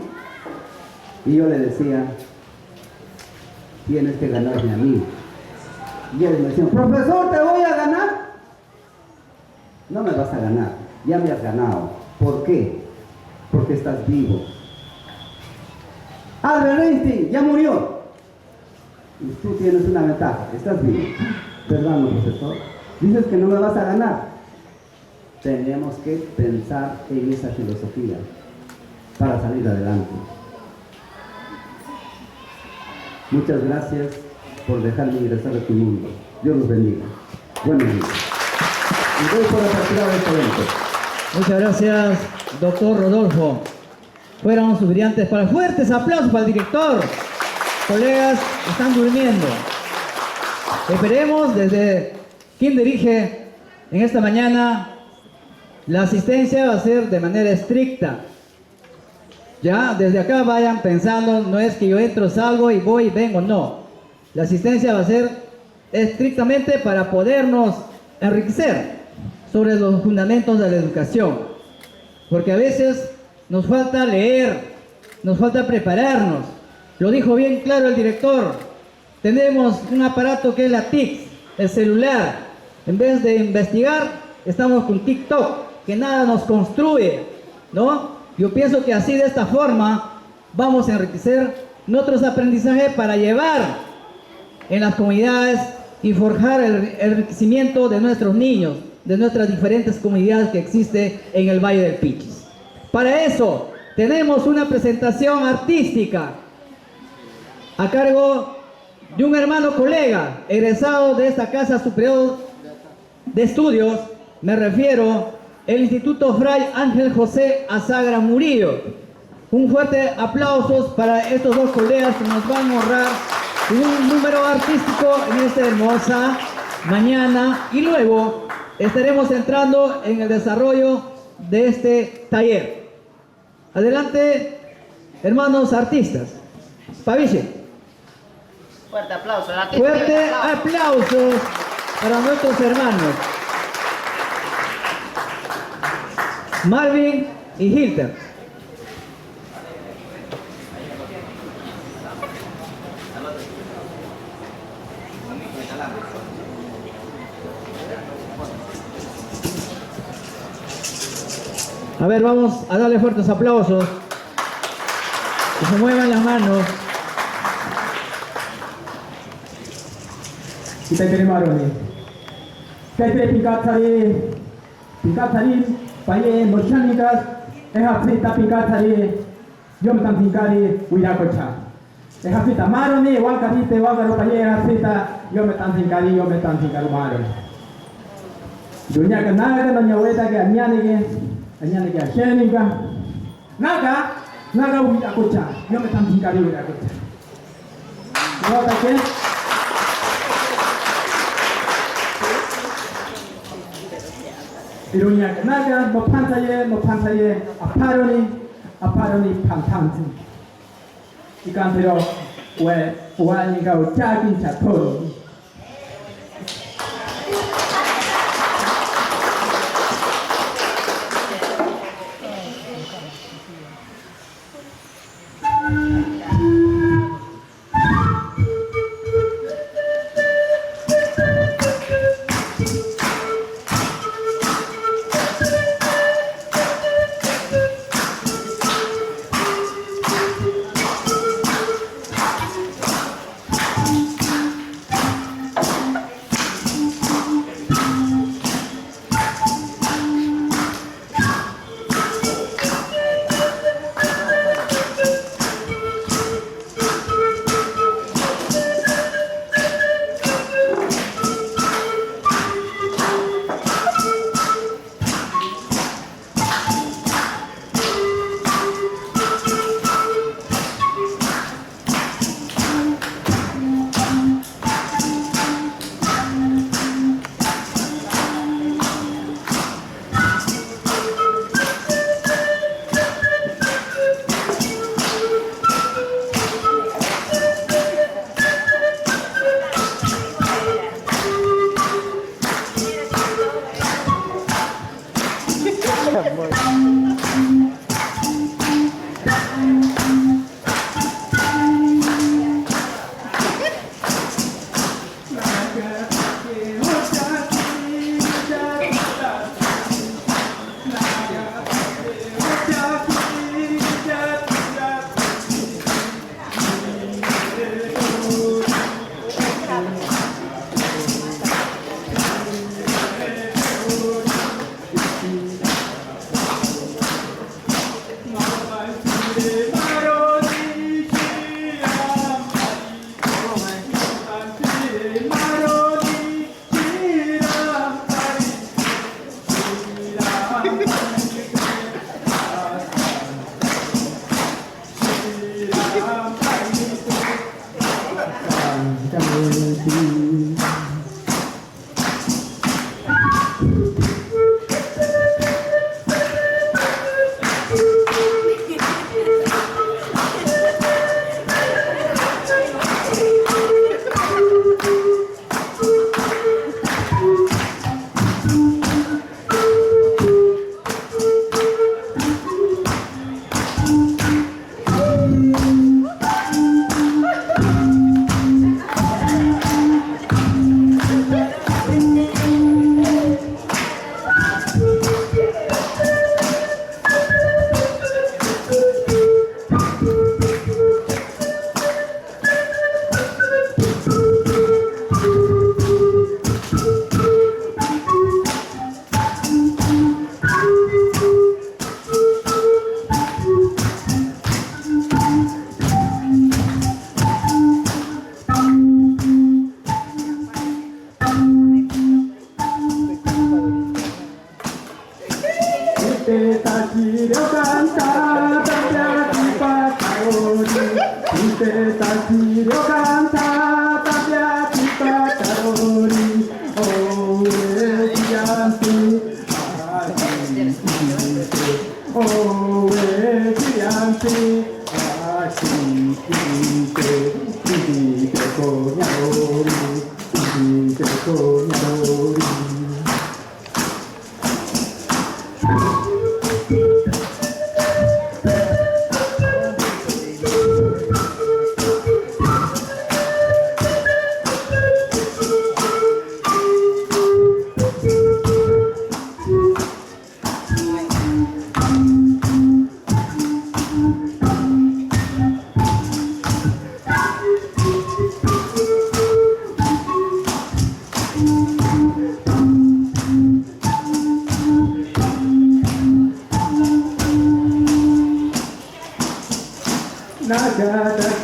Y yo le decía, tienes que ganarme a mí. Y ellos me decían, profesor, ¿te voy a ganar? No me vas a ganar, ya me has ganado. ¿Por qué? Porque estás vivo. Albert Einstein ya murió. Y tú tienes una ventaja, estás vivo. Perdón, profesor. Dices que no me vas a ganar. Tenemos que pensar en esa filosofía para salir adelante. Muchas gracias por dejarme ingresar a tu mundo. Dios los bendiga. Buenos días. Y doy por apertura de este evento. Muchas gracias, doctor Rodolfo. Fueron sus brillantes para fuertes aplausos para el director. Colegas, están durmiendo. Esperemos desde quien dirige en esta mañana. La asistencia va a ser de manera estricta. Ya, desde acá vayan pensando, no es que yo entro, salgo y voy y vengo, no. La asistencia va a ser estrictamente para podernos enriquecer sobre los fundamentos de la educación. Porque a veces nos falta leer, nos falta prepararnos. Lo dijo bien claro el director. Tenemos un aparato que es la TIC, el celular. En vez de investigar, estamos con TikTok, que nada nos construye, ¿no? Yo pienso que así, de esta forma, vamos a enriquecer nuestros aprendizajes para llevar en las comunidades y forjar el enriquecimiento de nuestros niños, de nuestras diferentes comunidades que existen en el Valle del Pichis. Para eso, tenemos una presentación artística a cargo de un hermano colega, egresado de esta Casa Superior de Estudios, me refiero el Instituto Fray Ángel José Azagra Murillo. Un fuerte aplauso para estos dos colegas que nos van a honrar un número artístico en esta hermosa mañana, y luego estaremos entrando en el desarrollo de este taller. Adelante, hermanos artistas. Paviche. Fuerte aplauso. Fuerte aplausos para nuestros hermanos Marvin y Hilter. A ver, vamos a darle fuertes aplausos. Que se muevan las manos. Kita termaroni. Kita tingkat paye moshanikas Afrita pinkatari yom tantinkari wirakocha. Afrita maroni wakarite wagaro paye Afrita yom tantinkari maroni. Dunia kenaga nanya weta ke anyane ke asheninga. Naga wirakocha yom tantinkari wirakocha. Wata ke Irunya kenaga mopansaye aparoni 아파로니 팡탕지 이간테로 왜 오아니가 짜기 자토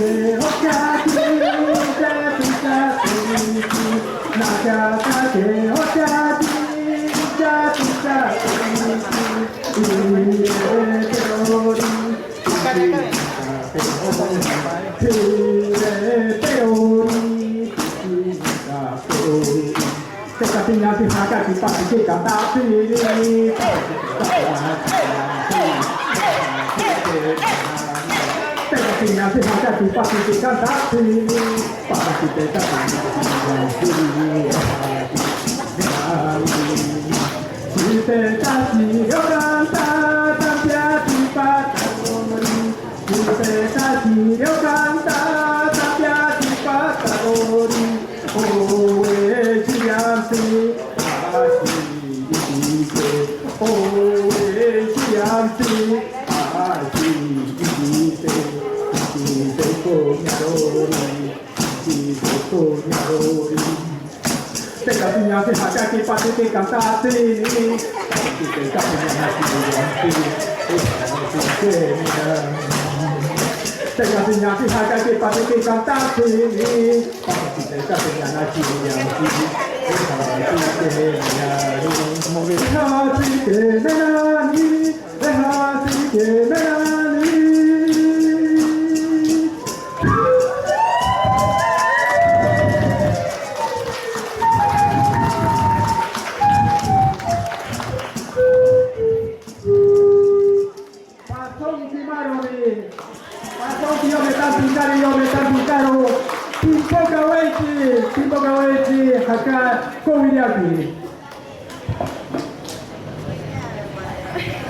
Te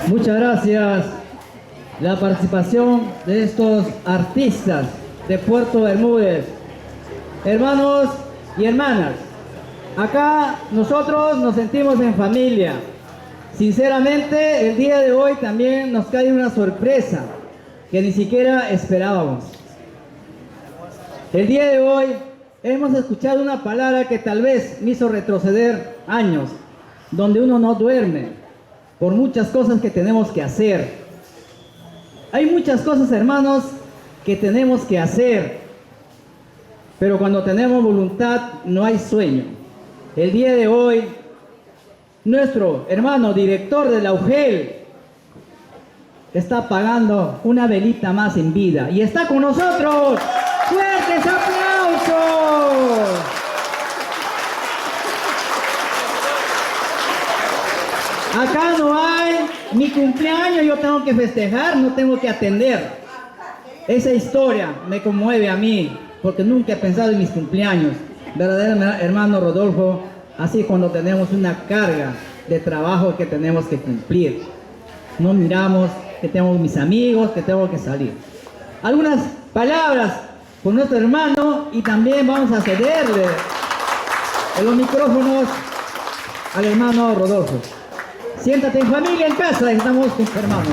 Muchas gracias. La participación de estos artistas de Puerto Bermúdez. Hermanos y hermanas, acá nosotros nos sentimos en familia. Sinceramente, el día de hoy también nos cae una sorpresa que ni siquiera esperábamos. El día de hoy hemos escuchado una palabra que tal vez me hizo retroceder años, donde uno no duerme por muchas cosas que tenemos que hacer. Hay muchas cosas, hermanos, que tenemos que hacer, pero cuando tenemos voluntad no hay sueño. El día de hoy, nuestro hermano director de la UGEL está apagando una velita más en vida y está con nosotros. ¡Fuertes aplausos! Acá no hay mi cumpleaños, yo tengo que festejar, no tengo que atender. Esa historia me conmueve a mí, porque nunca he pensado en mis cumpleaños. ¿Verdad, hermano Rodolfo? Así cuando tenemos una carga de trabajo que tenemos que cumplir. No miramos que tengo mis amigos, que tengo que salir. Algunas palabras con nuestro hermano y también vamos a cederle en los micrófonos al hermano Rodolfo. Siéntate en familia en casa, estamos con tu hermano.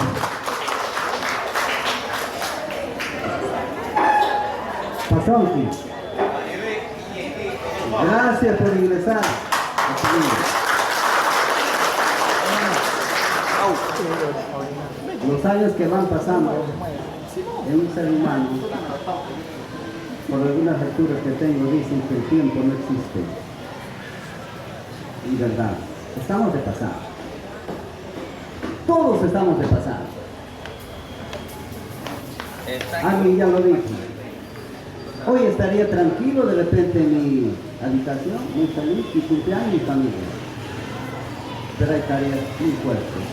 Pasonki. Gracias por ingresar. Los años que van pasando en un ser humano, por algunas lecturas que tengo, dicen que el tiempo no existe. Y verdad, estamos de pasar. Todos estamos de pasar. Alguien ya lo dijo. Hoy estaría tranquilo de repente en mi habitación, muy feliz, mi cumpleaños, mi familia. Pero hay tareas muy fuertes.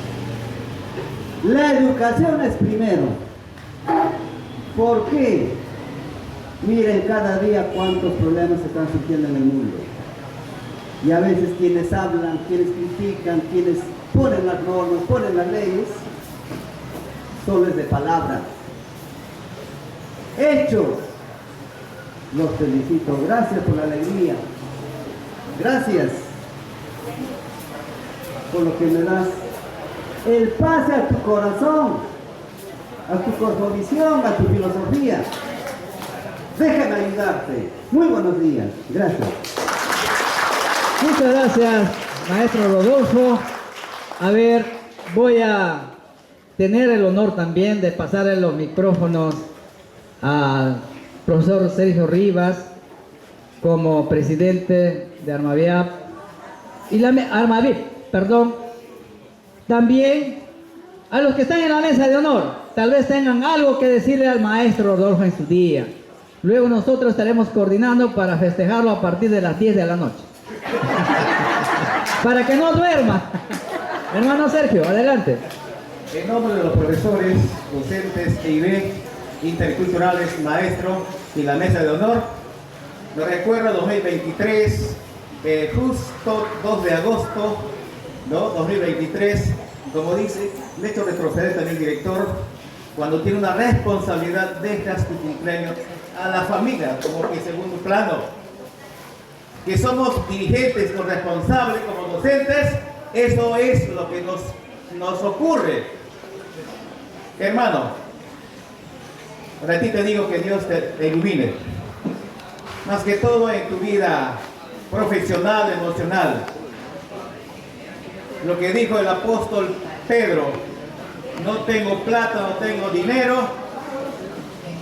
La educación es primero. ¿Por qué? Miren cada día cuántos problemas se están surgiendo en el mundo. Y a veces quienes hablan, quienes critican, quienes ponen las normas, ponen las leyes, solo es de palabra. Hechos. Los felicito. Gracias por la alegría. Gracias por lo que me das. El pase a tu corazón, a tu cosmovisión, a tu filosofía. Déjame ayudarte. Muy buenos días. Gracias. Muchas gracias, maestro Rodolfo. A ver, voy a tener el honor también de pasarle los micrófonos al profesor Sergio Rivas como presidente de Armaviap y Armavip, perdón. También a los que están en la mesa de honor, tal vez tengan algo que decirle al maestro Rodolfo en su día. Luego nosotros estaremos coordinando para festejarlo a partir de las 10 de la noche. Para que no duerma. Hermano Sergio, adelante. En nombre de los profesores, docentes, EIB, interculturales, maestros y la mesa de honor, nos recuerda 2023, justo 2 de agosto, ¿no? 2023, como dice, le he hecho retroceder también el director, cuando tiene una responsabilidad, dejas tu cumpleaños a la familia, como que segundo plano. Que somos dirigentes, corresponsables como docentes, eso es lo que nos ocurre. Hermano, para ti te digo que Dios te ilumine, más que todo en tu vida profesional, emocional. Lo que dijo el apóstol Pedro, no tengo plata, no tengo dinero,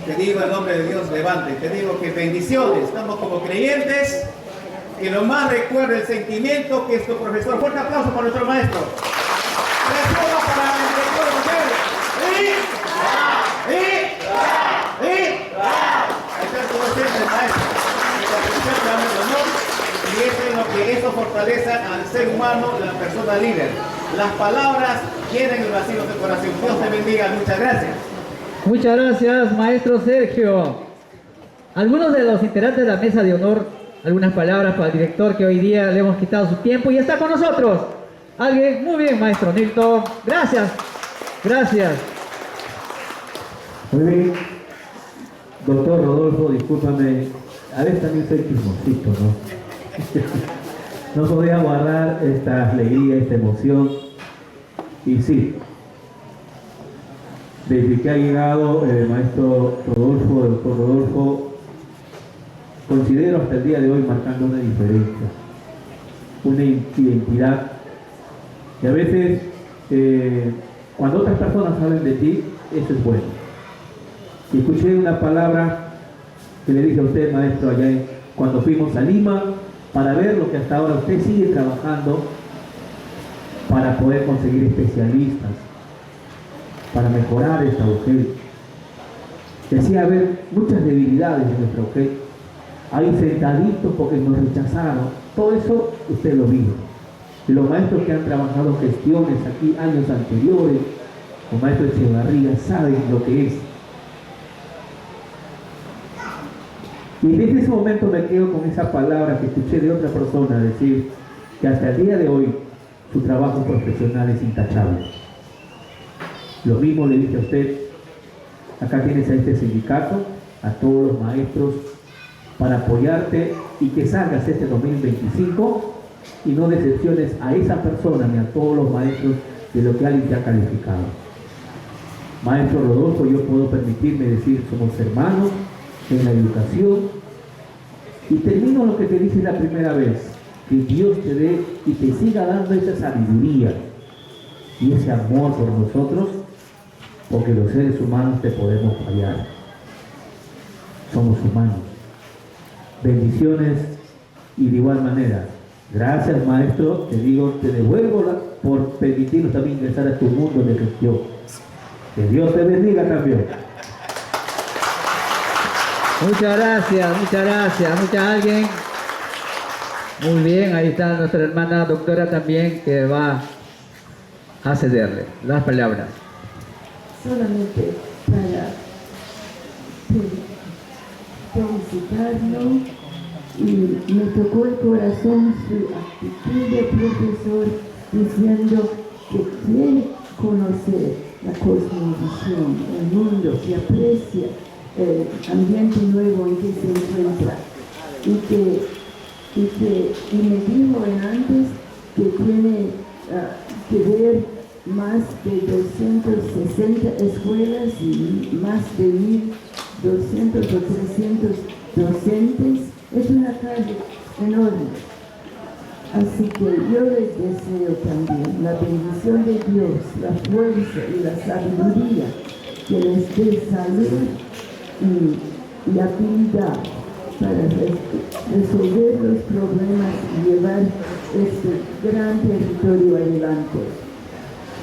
te digo en nombre de Dios, levante, te digo que bendiciones, estamos como creyentes, que lo más recuerda el sentimiento que es tu profesor. Fuerte aplauso para nuestro maestro. Responda para el director y eso es lo que eso fortalece al ser humano, la persona líder. Las palabras llenan el vacío de corazón. Dios te bendiga. Muchas gracias. Muchas gracias, maestro Sergio. Algunos de los integrantes de la mesa de honor, algunas palabras para el director que hoy día le hemos quitado su tiempo y está con nosotros. Alguien, muy bien, maestro Nilton. Gracias. Gracias. Muy bien. Doctor Rodolfo, discúlpame, a veces también soy chismosito, ¿no? No podía guardar esta alegría, esta emoción. Y sí, desde que ha llegado el maestro Rodolfo, el doctor Rodolfo, considero hasta el día de hoy marcando una diferencia, una identidad. Y a veces, cuando otras personas hablan de ti, eso es bueno. Y escuché una palabra que le dije a usted, maestro, allá cuando fuimos a Lima, para ver lo que hasta ahora usted sigue trabajando para poder conseguir especialistas, para mejorar esta UGEL. Decía haber muchas debilidades en nuestra UGEL, ahí sentaditos porque nos rechazaron, todo eso usted lo vio. Y los maestros que han trabajado gestiones aquí años anteriores, los maestros de Echevarría, saben lo que es. Y desde ese momento me quedo con esa palabra que escuché de otra persona decir que hasta el día de hoy su trabajo profesional es intachable. Lo mismo le dije a usted, acá tienes a este sindicato, a todos los maestros, para apoyarte y que salgas este 2025 y no decepciones a esa persona ni a todos los maestros de lo que alguien te ha calificado. Maestro Rodolfo, yo puedo permitirme decir, somos hermanos en la educación, y termino lo que te dije la primera vez, que Dios te dé y te siga dando esa sabiduría y ese amor por nosotros, porque los seres humanos te podemos fallar, somos humanos. Bendiciones, y de igual manera, gracias maestro, te digo, te devuelvo por permitirnos también ingresar a tu mundo de gestión. Que Dios te bendiga también. Muchas gracias, muchas gracias. ¿Alguien? Muy bien, ahí está nuestra hermana doctora también que va a cederle las palabras. Solamente para felicitarlo, y me tocó el corazón su actitud de profesor diciendo que quiere conocer la cosmovisión, el mundo, que aprecia el ambiente nuevo en que se encuentra y me dijo antes que tiene que ver más de 260 escuelas y más de 1.200 o 300 docentes. Es una calle enorme. Así que yo les deseo también la bendición de Dios, la fuerza y la sabiduría, que les dé salud y habilidad para resolver los problemas y llevar este gran territorio adelante.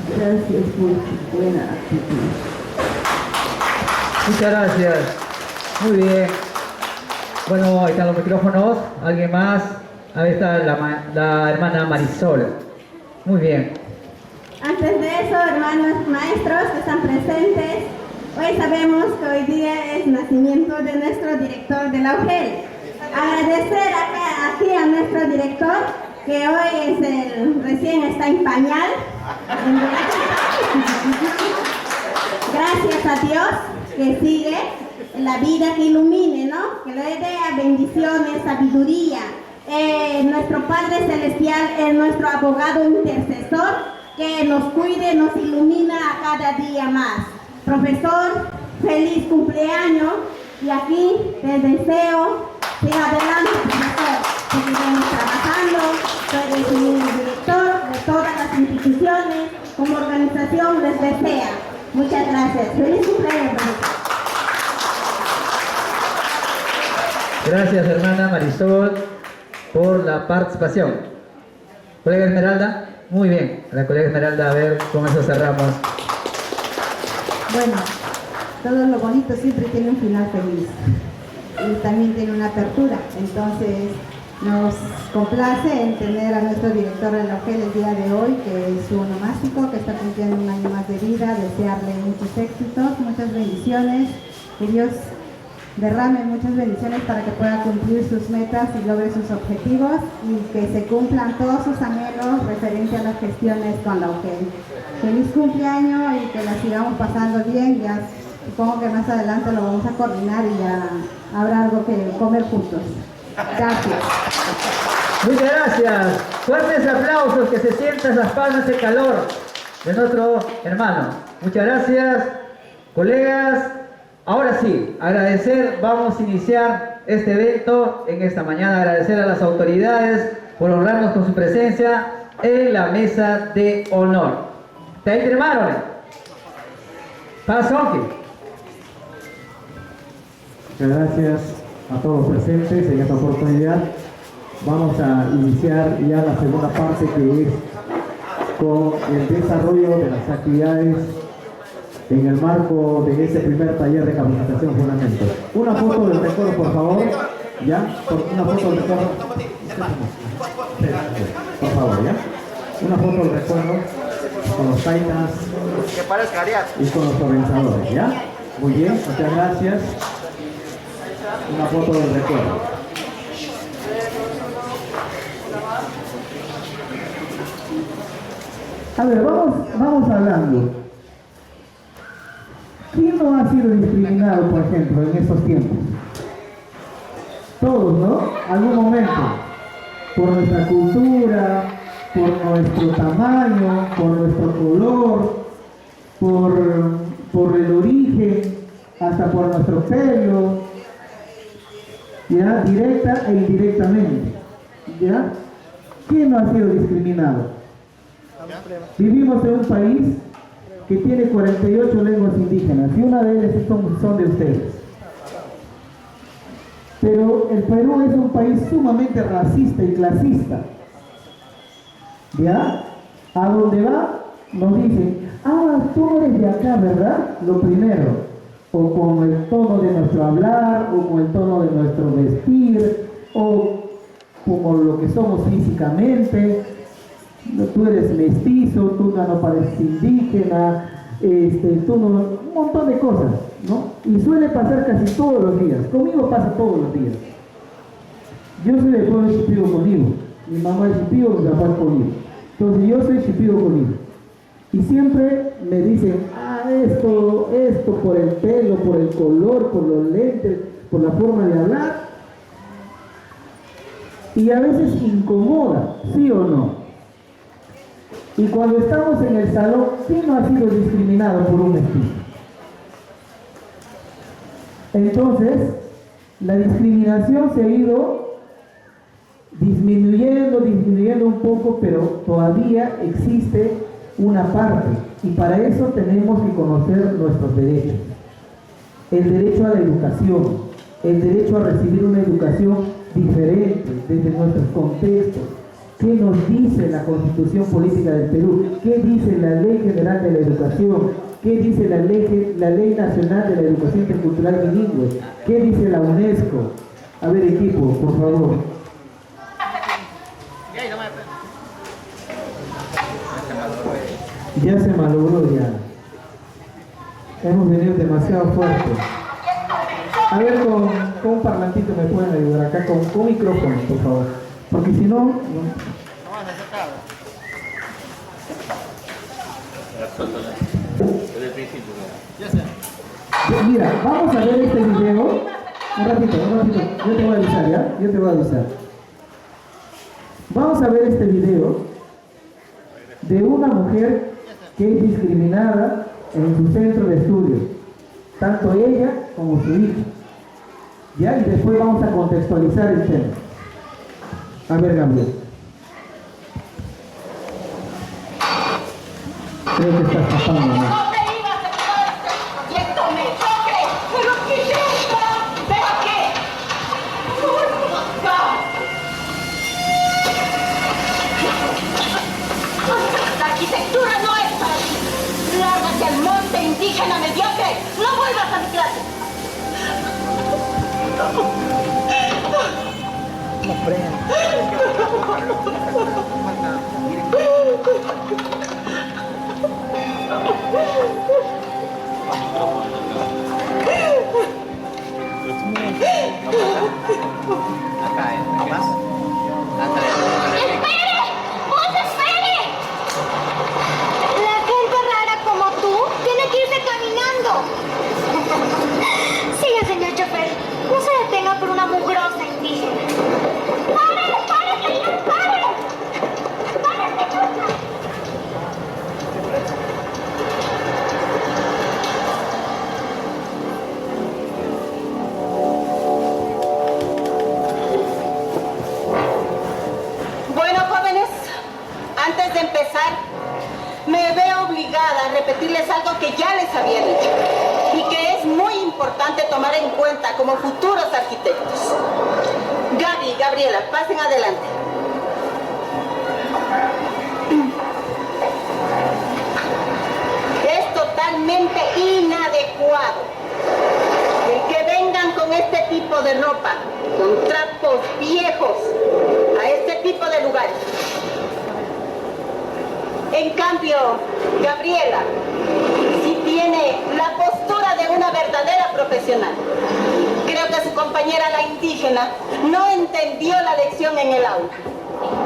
Gracias por su buena actitud. Muchas gracias. Muy bien. Bueno, ahí están los micrófonos. ¿Alguien más? Ahí está la hermana Marisol. Muy bien. Antes Antes de eso, hermanos maestros que están presentes, hoy sabemos que hoy día es nacimiento de nuestro director de la UGEL. Agradecer aquí a nuestro director, que hoy es recién está en pañal. Gracias a Dios que sigue la vida, que ilumine, ¿no? Que le dé bendiciones, sabiduría. Nuestro Padre Celestial es nuestro abogado intercesor, que nos cuide, nos ilumina a cada día más. Profesor, feliz cumpleaños, y aquí te deseo, siga adelante, profesor, seguiremos trabajando. Soy el director de todas las instituciones, como organización les desea. Muchas gracias. Feliz cumpleaños, profesor. Gracias, hermana Marisol, por la participación. Colega Esmeralda, muy bien. La colega Esmeralda, a ver, con eso cerramos. Bueno, todo lo bonito siempre tiene un final feliz y también tiene una apertura. Entonces, nos complace en tener a nuestro director de la UGEL el día de hoy, que es un onomástico, que está cumpliendo un año más de vida. Desearle muchos éxitos, muchas bendiciones, que Dios derrame muchas bendiciones para que pueda cumplir sus metas y logre sus objetivos, y que se cumplan todos sus anhelos referente a las gestiones con la UGEL. Feliz cumpleaños y que la sigamos pasando bien. Ya supongo que más adelante lo vamos a coordinar y ya habrá algo que comer juntos. Gracias. Muchas gracias. Fuertes aplausos, que se sientan esas palmas de calor de nuestro hermano. Muchas gracias, colegas. Ahora sí, agradecer, vamos a iniciar este evento en esta mañana. Agradecer a las autoridades por honrarnos con su presencia en la mesa de honor. ¿Te firmaron? Pasó. Muchas gracias a todos los presentes en esta oportunidad. Vamos a iniciar ya la segunda parte, que es con el desarrollo de las actividades en el marco de este primer taller de capacitación fundamental. Una foto del recuerdo, por favor. ¿Ya? Una foto del recuerdo. Por favor, ¿ya? Una foto del recuerdo con los taitas y con los organizadores, ¿ya? Muy bien, muchas gracias. Una foto del recuerdo. A ver, vamos hablando. ¿Quién no ha sido discriminado, por ejemplo, en estos tiempos? Todos, ¿no? Algún momento. Por nuestra cultura, por nuestro tamaño, por nuestro color, por el origen, hasta por nuestro pelo, ¿ya? Directa e indirectamente, ¿ya? ¿Quién no ha sido discriminado? Vivimos en un país que tiene 48 lenguas indígenas, y una de ellas son de ustedes. Pero el Perú es un país sumamente racista y clasista, ¿ya? A donde va, nos dicen, tú no eres de acá, ¿verdad? Lo primero, o con el tono de nuestro hablar, o con el tono de nuestro vestir, o como lo que somos físicamente. Tú eres mestizo, tú no pareces indígena, tú no, un montón de cosas, ¿no? Y suele pasar casi todos los días. Conmigo pasa todos los días. Yo soy del pueblo de Shipibo Conibo. Mi mamá es Shipibo, mi papá es Conibo. Entonces yo soy Shipibo Conibo. Y siempre me dicen, esto por el pelo, por el color, por los lentes, por la forma de hablar. Y a veces incomoda, ¿sí o no? Y cuando estamos en el salón, ¿quién no ha sido discriminado por un mestizo? Entonces, la discriminación se ha ido disminuyendo un poco, pero todavía existe una parte, y para eso tenemos que conocer nuestros derechos. El derecho a la educación, el derecho a recibir una educación diferente desde nuestros contextos. ¿Qué nos dice la Constitución Política del Perú? ¿Qué dice la Ley General de la Educación? ¿Qué dice la Ley Nacional de la Educación Intercultural Bilingüe? ¿Qué dice la UNESCO? A ver, equipo, por favor. Ya se malogró ya. Hemos venido demasiado fuerte. A ver, con un parlantito me pueden ayudar acá, con micrófono, por favor. Porque si no... Mira, vamos a ver este video. Un ratito. Yo te voy a avisar, ¿ya? Yo te voy a avisar. Vamos a ver este video de una mujer que es discriminada en su centro de estudio, tanto ella como su hija. ¿Ya? Y después vamos a contextualizar el tema. A ver, Gabriel. Creo que estás pasando, ¿no? Arquitectura no es para ti. Lárgate al monte, indígena mediocre. No vuelvas a mi clase. No frean. Siga, señor chofer. No se detenga por una mugrosa indígena. ¡Párale, señor! ¡Párale! ¡Párale, chucha! Bueno, jóvenes, antes de empezar, me veo obligada a repetirles algo que ya les había dicho y que es muy importante tomar en cuenta como futuros arquitectos. Gaby y Gabriela, pasen adelante. Es totalmente inadecuado el que vengan con este tipo de ropa, con trapos viejos, a este tipo de lugares. En cambio, Gabriela sí tiene la postura de una verdadera profesional. Creo que su compañera, la indígena, no entendió la lección en el aula.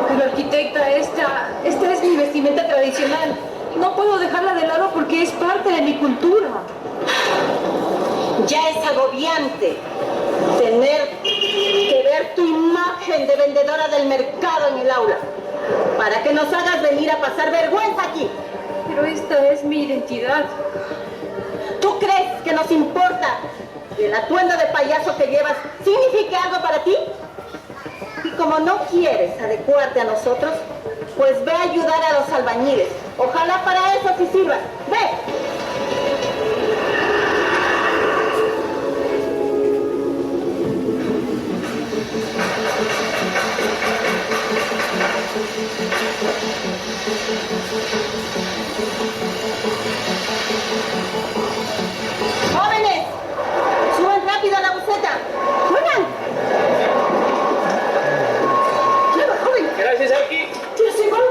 Pero arquitecta, esta es mi vestimenta tradicional. No puedo dejarla de lado porque es parte de mi cultura. Ya es agobiante tener que ver tu imagen de vendedora del mercado en el aula, para que nos hagas venir a pasar vergüenza aquí. Pero esta es mi identidad. ¿Tú crees que nos importa que el atuendo de payaso que llevas signifique algo para ti? Y como no quieres adecuarte a nosotros, pues ve a ayudar a los albañiles. Ojalá para eso sí sirva. ¡Ve! ¡Jóvenes! ¡Suban rápido a la buseta! ¡Suban! ¡Lleva, joven! Gracias, Arqui. ¡Ya se van!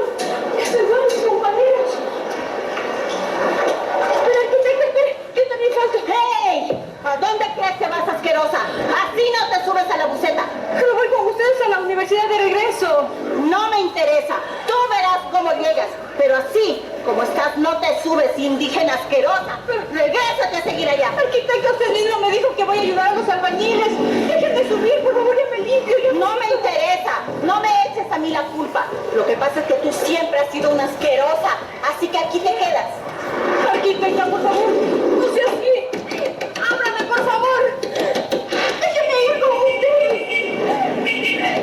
¡Ya se van mis compañeros! ¡Pero arquitecto, espere! ¡Yo también falto! ¡Hey! ¿A dónde crees que vas, asquerosa? Así no te subes a la buseta. Pero voy con ustedes a la universidad de regreso. No me interesa. Tú verás cómo llegas. Pero así, como estás, no te subes, indígena asquerosa. Regrésate a seguir allá. Arquitecta, usted mismo me dijo que voy a ayudar a los albañiles. Déjenme subir, por favor, ya me limpio. No me interesa. No me eches a mí la culpa. Lo que pasa es que tú siempre has sido una asquerosa. Así que aquí te quedas. Arquitecta, por favor, no sea así. ¡Ábrame, por favor! ¡Déjeme ir con usted!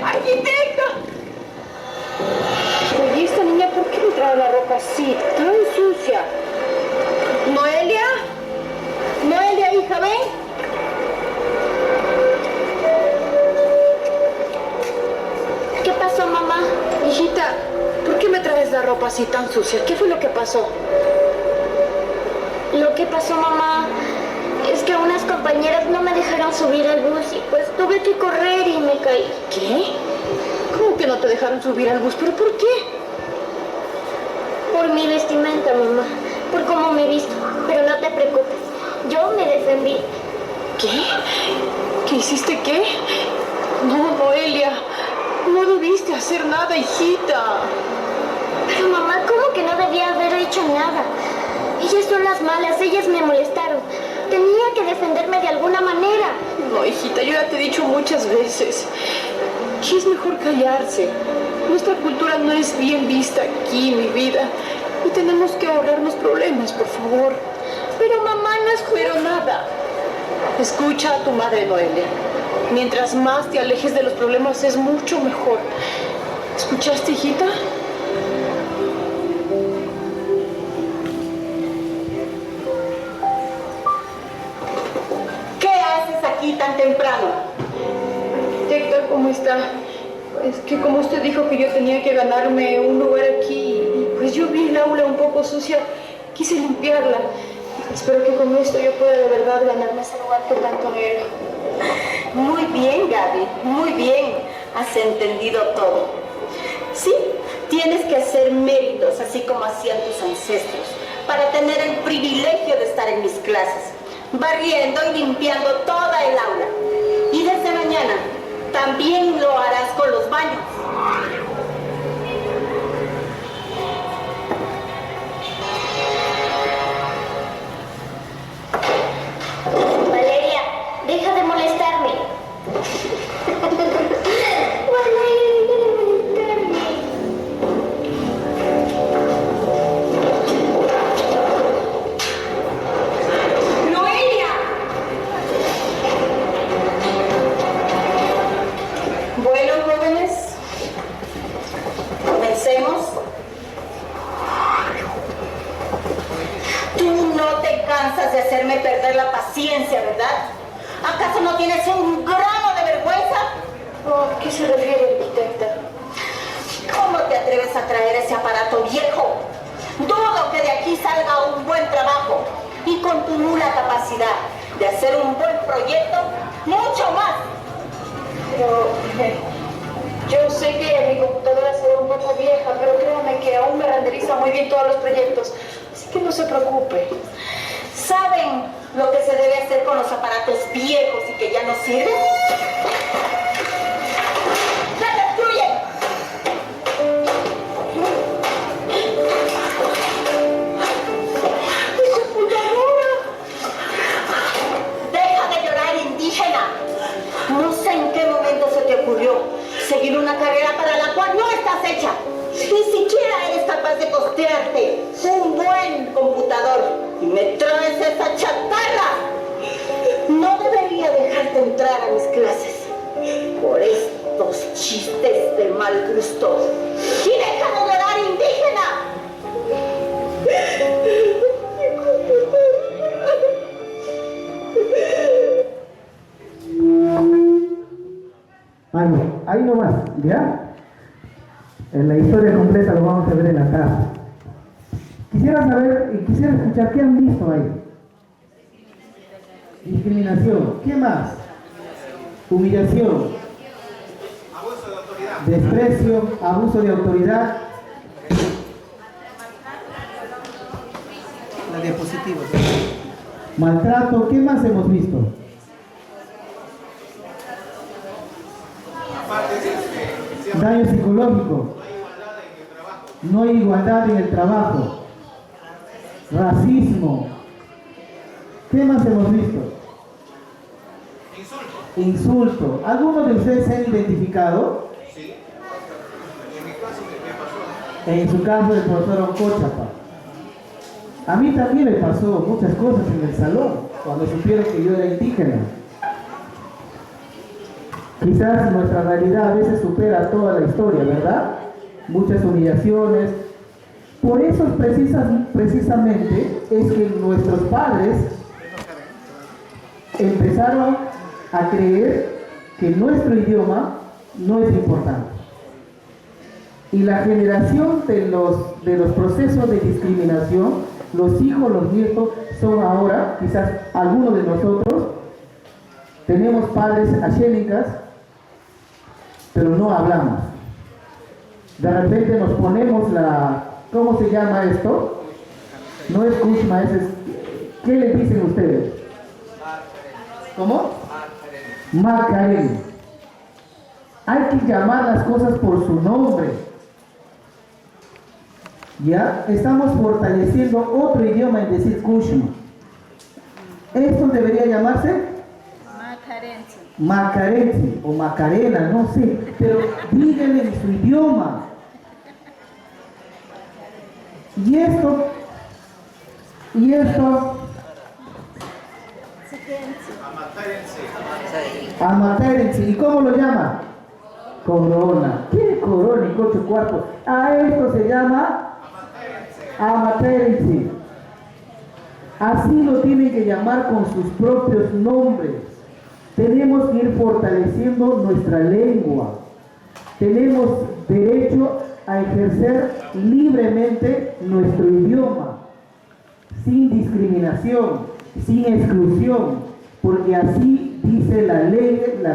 ¡Arquitecta! Oye, esta niña, ¿por qué me trae la ropa así, tan sucia? ¿Noelia? ¿Noelia, hija, ven? ¿Qué pasó, mamá? Hijita, ¿por qué me traes la ropa así tan sucia? ¿Qué fue lo que pasó? Lo que pasó, mamá, es que unas compañeras no me dejaron subir al bus y pues tuve que correr y me caí. ¿Qué? ¿Cómo que no te dejaron subir al bus? ¿Pero por qué? Por mi vestimenta, mamá, por cómo me he visto. Pero no te preocupes, yo me defendí. ¿Qué? ¿Qué hiciste qué? No, Noelia, no debiste hacer nada, hijita. Pero mamá, ¿cómo que no debía haber hecho nada? Ellas son las malas, ellas me molestaron. Tenía que defenderme de alguna manera. No, hijita, yo ya te he dicho muchas veces que es mejor callarse. Nuestra cultura no es bien vista aquí, mi vida. Y tenemos que ahorrarnos problemas, por favor. Pero mamá, no es Pero nada. Escucha a tu madre, Noelia. Mientras más te alejes de los problemas, es mucho mejor. ¿Escuchaste, hijita? ¿Qué haces aquí tan temprano? Arquitecta, ¿cómo está? Es que como usted dijo que yo tenía que ganarme un lugar aquí, y pues yo vi el aula un poco sucia, quise limpiarla. Espero que con esto yo pueda de verdad ganarme ese lugar que tanto anhelo. Muy bien, Gaby, muy bien. Has entendido todo. Sí, tienes que hacer méritos, así como hacían tus ancestros, para tener el privilegio de estar en mis clases, barriendo y limpiando toda el aula. Y desde mañana también lo harás con los baños. Valeria, deja de molestarme. ¡Noelia! Bueno, jóvenes, comencemos. Tú no te cansas de hacerme perder la paciencia, ¿verdad? ¿Acaso no tienes un grano de vergüenza? ¿A qué se refiere, arquitecta? ¿Cómo te atreves a traer ese aparato viejo? Dudo que de aquí salga un buen trabajo. Y con tu nula capacidad de hacer un buen proyecto, mucho más. Pero yo sé que mi computadora se ve un poco vieja, pero créame que aún me renderiza muy bien todos los proyectos. Así que no se preocupe. ¿Saben lo que se debe hacer con los aparatos viejos y que ya no sirven? ¡Se destruyen! ¡Mi computadora! ¡Deja de llorar, indígena! No sé en qué momento se te ocurrió seguir una carrera para la cual no estás hecha. Ni siquiera eres capaz de costearte un buen computador y me traes esa chatarra. No debería dejarte entrar a mis clases por estos chistes de mal gusto. ¡Y deja de llorar, indígena! Ahí nomás, ¿ya? En la historia completa lo vamos a ver en la tarde. Quisiera saber y quisiera escuchar qué han visto ahí. Discriminación. ¿Qué más? Humillación. Abuso de autoridad. Desprecio, abuso de autoridad. La diapositiva. Maltrato. ¿Qué más hemos visto? Daño psicológico. No hay igualdad en el trabajo. Racismo. ¿Qué más hemos visto? Insulto. ¿Algunos de ustedes se han identificado? Sí. En mi caso me pasó. En su caso del profesor Oncochapa. A mí también me pasó muchas cosas en el salón cuando supieron que yo era indígena. Quizás nuestra realidad a veces supera toda la historia, ¿verdad? Muchas humillaciones. Por eso precisamente es que nuestros padres empezaron a creer que nuestro idioma no es importante. Y la generación de los procesos de discriminación, los hijos, los nietos, son ahora, quizás algunos de nosotros, tenemos padres ashénicas, pero no hablamos. De repente nos ponemos ¿Cómo se llama esto? No es Kushma, ¿qué le dicen ustedes? ¿Cómo? Macarena. Hay que llamar las cosas por su nombre. ¿Ya? Estamos fortaleciendo otro idioma en decir Kushma. Esto debería llamarse Macarense o Macarena, no sé, pero díganle en su idioma. Y esto Amaterense. ¿Y cómo lo llama? Corona. ¿Qué corona y coche cuarto? A esto se llama Amaterense. Así lo tienen que llamar con sus propios nombres. Tenemos que ir fortaleciendo nuestra lengua. Tenemos derecho a ejercer libremente nuestro idioma, sin discriminación, sin exclusión, porque así dice las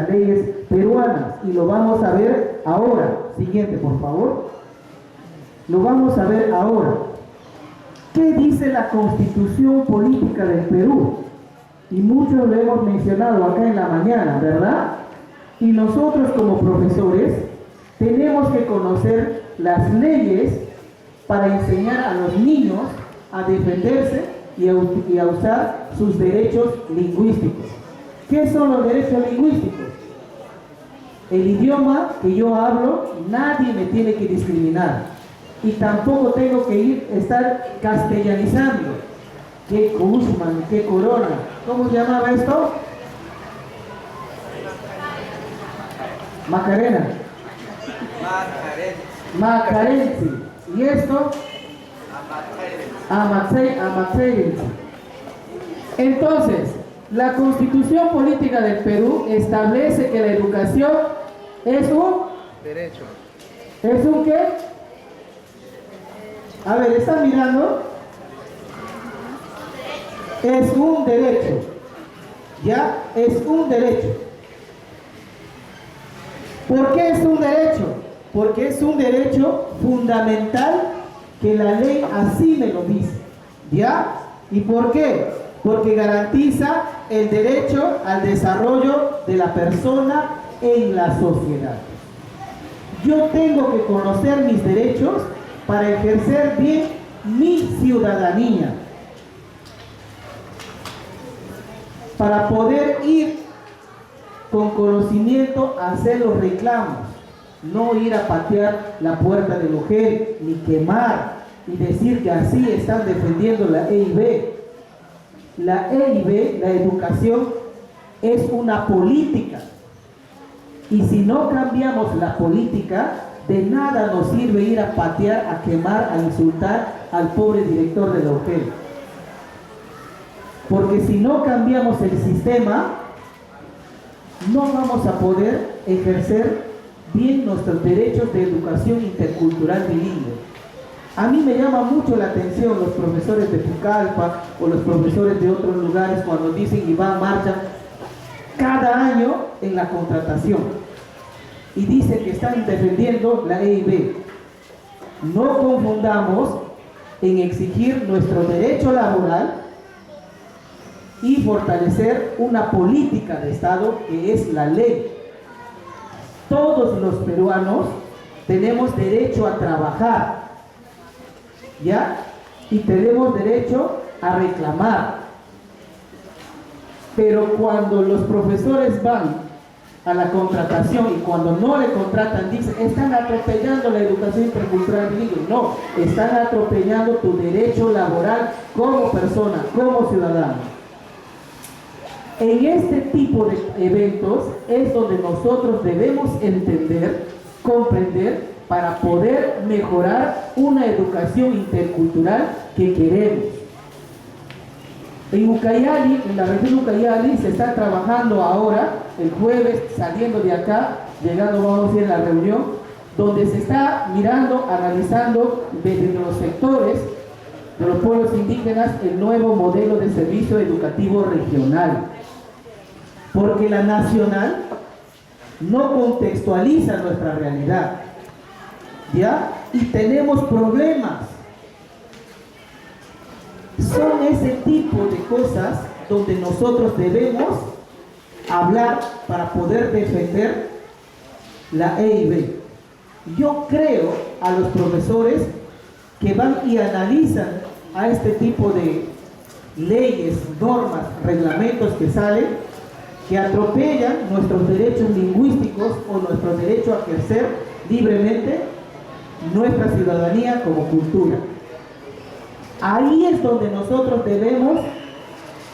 leyes peruanas, y lo vamos a ver ahora. Siguiente, por favor. Lo vamos a ver ahora. ¿Qué dice la Constitución Política del Perú? Y muchos lo hemos mencionado acá en la mañana, ¿verdad? Y nosotros como profesores tenemos que conocer las leyes para enseñar a los niños a defenderse y a usar sus derechos lingüísticos. ¿Qué son los derechos lingüísticos? El idioma que yo hablo, nadie me tiene que discriminar. Y tampoco tengo que estar castellanizando. ¿Qué Kushman? ¿Qué Corona? ¿Cómo se llamaba esto? Macarena. Macarense. ¿Y esto? Amaterense. Entonces, la Constitución Política del Perú establece que la educación es un derecho. ¿Es un qué? A ver, ¿están mirando? Es un derecho. ¿Ya? Es un derecho. ¿Por qué es un derecho? Porque es un derecho fundamental que la ley así me lo dice. ¿Ya? ¿Y por qué? Porque garantiza el derecho al desarrollo de la persona en la sociedad. Yo tengo que conocer mis derechos para ejercer bien mi ciudadanía, para poder ir con conocimiento a hacer los reclamos, no ir a patear la puerta del hotel, ni quemar, y decir que así están defendiendo la EIB. La EIB, la educación, es una política, y si no cambiamos la política, de nada nos sirve ir a patear, a quemar, a insultar al pobre director del hotel. Porque si no cambiamos el sistema, no vamos a poder ejercer bien nuestros derechos de educación intercultural bilingüe. A mí me llama mucho la atención los profesores de Pucallpa o los profesores de otros lugares cuando dicen y van, marchan cada año en la contratación y dicen que están defendiendo la EIB. No confundamos en exigir nuestro derecho laboral y fortalecer una política de Estado que es la ley. Todos los peruanos tenemos derecho a trabajar, ¿ya? Y tenemos derecho a reclamar. Pero cuando los profesores van a la contratación y cuando no le contratan, dicen, están atropellando la educación intercultural bilingüe. No, están atropellando tu derecho laboral como persona, como ciudadano. En este tipo de eventos es donde nosotros debemos entender, comprender, para poder mejorar una educación intercultural que queremos. En Ucayali, en la región Ucayali, se está trabajando ahora, el jueves, saliendo de acá, llegando, vamos a ir a la reunión, donde se está mirando, analizando desde los sectores de los pueblos indígenas el nuevo modelo de servicio educativo regional. Porque la nacional no contextualiza nuestra realidad, ¿ya? Y tenemos problemas son ese tipo de cosas donde nosotros debemos hablar para poder defender la EIB. Yo creo a los profesores que van y analizan a este tipo de leyes, normas, reglamentos que salen, que atropellan nuestros derechos lingüísticos o nuestro derecho a ejercer libremente nuestra ciudadanía como cultura. Ahí es donde nosotros debemos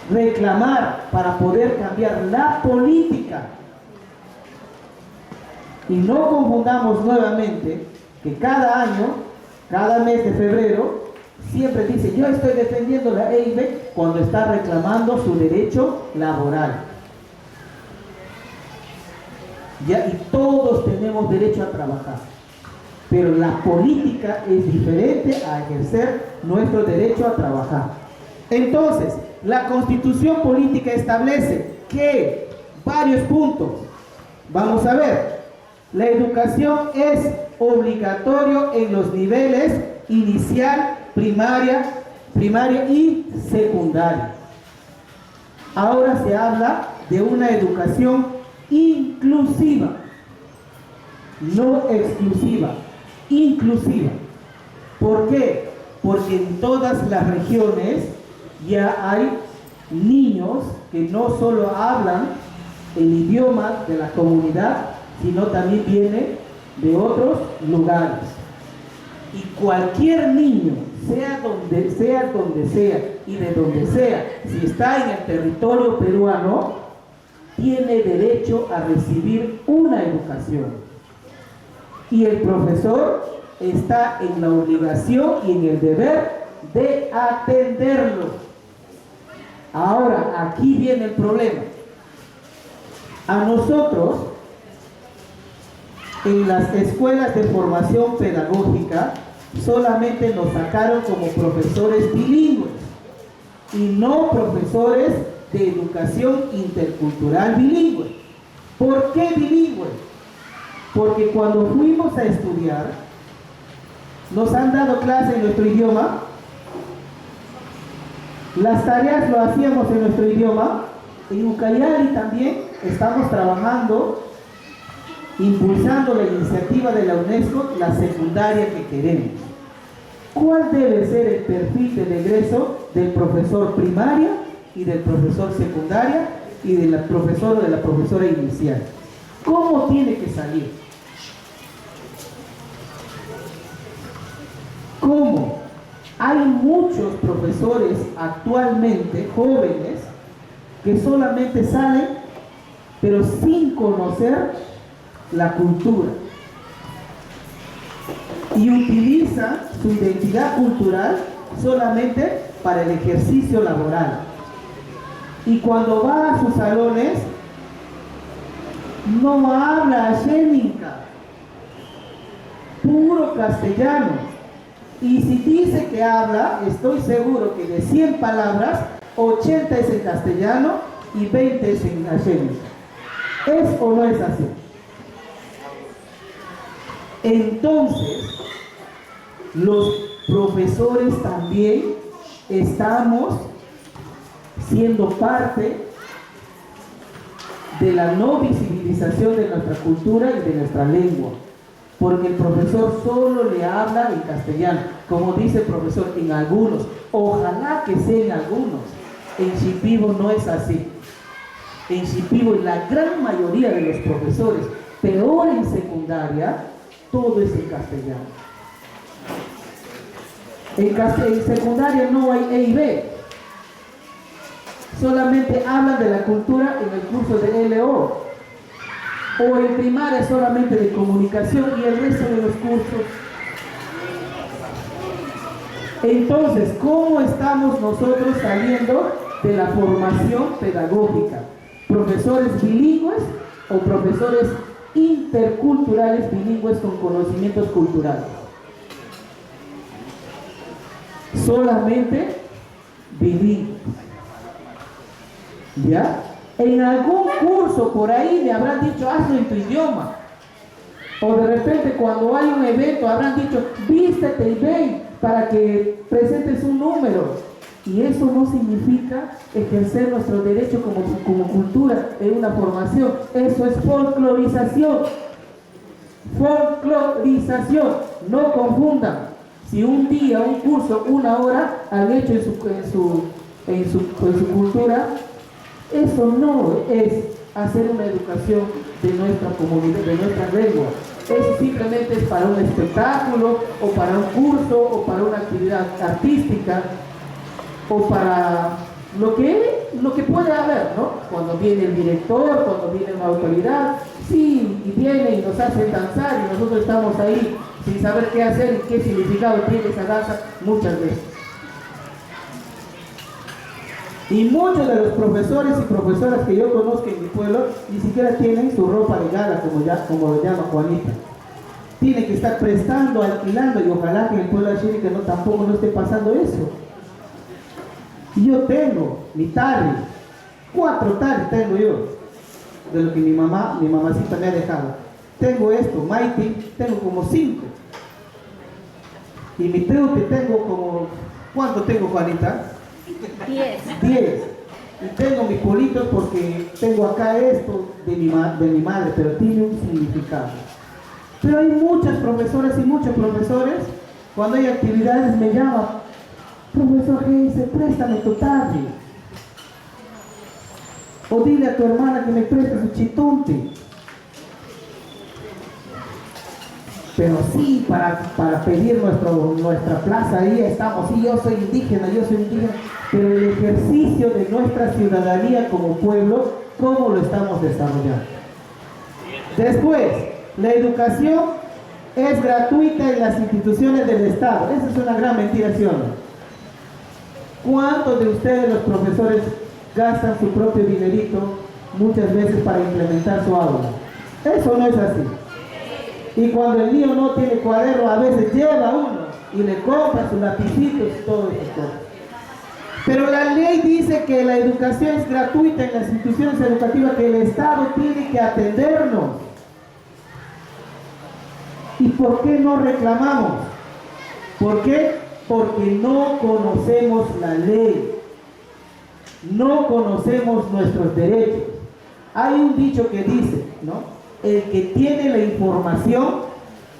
reclamar para poder cambiar la política. Y no confundamos nuevamente que cada año, cada mes de febrero, siempre dice yo estoy defendiendo la EIB cuando está reclamando su derecho laboral. Ya, y todos tenemos derecho a trabajar, pero la política es diferente a ejercer nuestro derecho a trabajar. Entonces, la Constitución política establece que varios puntos. Vamos a ver, la educación es obligatorio en los niveles inicial, primaria y secundaria. Ahora se habla de una educación inclusiva, no exclusiva, inclusiva. ¿Por qué? Porque en todas las regiones ya hay niños que no solo hablan el idioma de la comunidad, sino también vienen de otros lugares. Y cualquier niño, sea donde sea y de donde sea, si está en el territorio peruano, tiene derecho a recibir una educación. Y el profesor está en la obligación y en el deber de atenderlo. Ahora, aquí viene el problema. A nosotros, en las escuelas de formación pedagógica, solamente nos sacaron como profesores bilingües y no profesores de educación intercultural bilingüe. ¿Por qué bilingüe? Porque cuando fuimos a estudiar, nos han dado clase en nuestro idioma, las tareas lo hacíamos en nuestro idioma. En Ucayali también estamos trabajando, impulsando la iniciativa de la UNESCO, la secundaria que queremos. ¿Cuál debe ser el perfil de egreso del profesor primaria y del profesor secundaria y del profesor o de la profesora inicial? ¿Cómo tiene que salir? ¿Cómo? Hay muchos profesores actualmente, jóvenes, que solamente salen, pero sin conocer la cultura. Y utilizan su identidad cultural solamente para el ejercicio laboral. Y cuando va a sus salones, no habla xénica, puro castellano. Y si dice que habla, estoy seguro que de 100 palabras, 80 es en castellano y 20 es en xénica. ¿Es o no es así? Entonces, los profesores también estamos siendo parte de la no visibilización de nuestra cultura y de nuestra lengua, porque el profesor solo le habla en castellano, como dice el profesor, en algunos, ojalá que sea en algunos. En Shipibo no es así. En Shipibo, la gran mayoría de los profesores, peor en secundaria, todo es en castellano. En secundaria no hay EIB. Solamente hablan de la cultura en el curso de LO. O en primaria solamente de comunicación y el resto de los cursos. Entonces, ¿cómo estamos nosotros saliendo de la formación pedagógica? ¿Profesores bilingües o profesores interculturales bilingües con conocimientos culturales? Solamente bilingües. ¿Ya? En algún curso por ahí le habrán dicho, hazlo en tu idioma. O de repente cuando hay un evento habrán dicho, vístete y ven para que presentes un número. Y eso no significa ejercer nuestro derecho como cultura en una formación. Eso es folclorización. Folclorización. No confundan. Si un día, un curso, una hora han hecho en su cultura, eso no es hacer una educación de nuestra comunidad, de nuestra lengua. Eso simplemente es para un espectáculo, o para un curso, o para una actividad artística, o para lo que puede haber, ¿no? Cuando viene el director, cuando viene una autoridad, sí, y viene y nos hacen danzar y nosotros estamos ahí sin saber qué hacer y qué significado tiene esa danza muchas veces. Y muchos de los profesores y profesoras que yo conozco en mi pueblo ni siquiera tienen su ropa de gala, como lo llama Juanita. Tiene que estar prestando, alquilando, y ojalá que en el pueblo de Xínica tampoco no esté pasando eso. Y yo tengo mi tari, 4 tari tengo yo, de lo que mi mamacita me ha dejado. Tengo esto, Maiti, tengo como 5. Y mi teute tengo como, ¿cuánto tengo, Juanita? 10. Y tengo mis politos porque tengo acá esto de mi madre, pero tiene un significado. Pero hay muchas profesoras y muchos profesores, cuando hay actividades me llaman: profesor Geise, préstame tu tarde. O dile a tu hermana que me preste su chitonte. Pero sí, para pedir nuestra plaza, ahí estamos. Sí, yo soy indígena. Pero el ejercicio de nuestra ciudadanía como pueblo, ¿cómo lo estamos desarrollando? Después, la educación es gratuita en las instituciones del Estado. Esa es una gran mentira, ¿sí o no? ¿Cuántos de ustedes, los profesores, gastan su propio dinerito muchas veces para implementar su aula? Eso no es así. Y cuando el niño no tiene cuaderno, a veces lleva uno y le compra sus lapicitos y todo eso. Pero la ley dice que la educación es gratuita en las instituciones educativas, que el Estado tiene que atendernos. ¿Y por qué no reclamamos? ¿Por qué? Porque no conocemos la ley, no conocemos nuestros derechos. Hay un dicho que dice, ¿no? El que tiene la información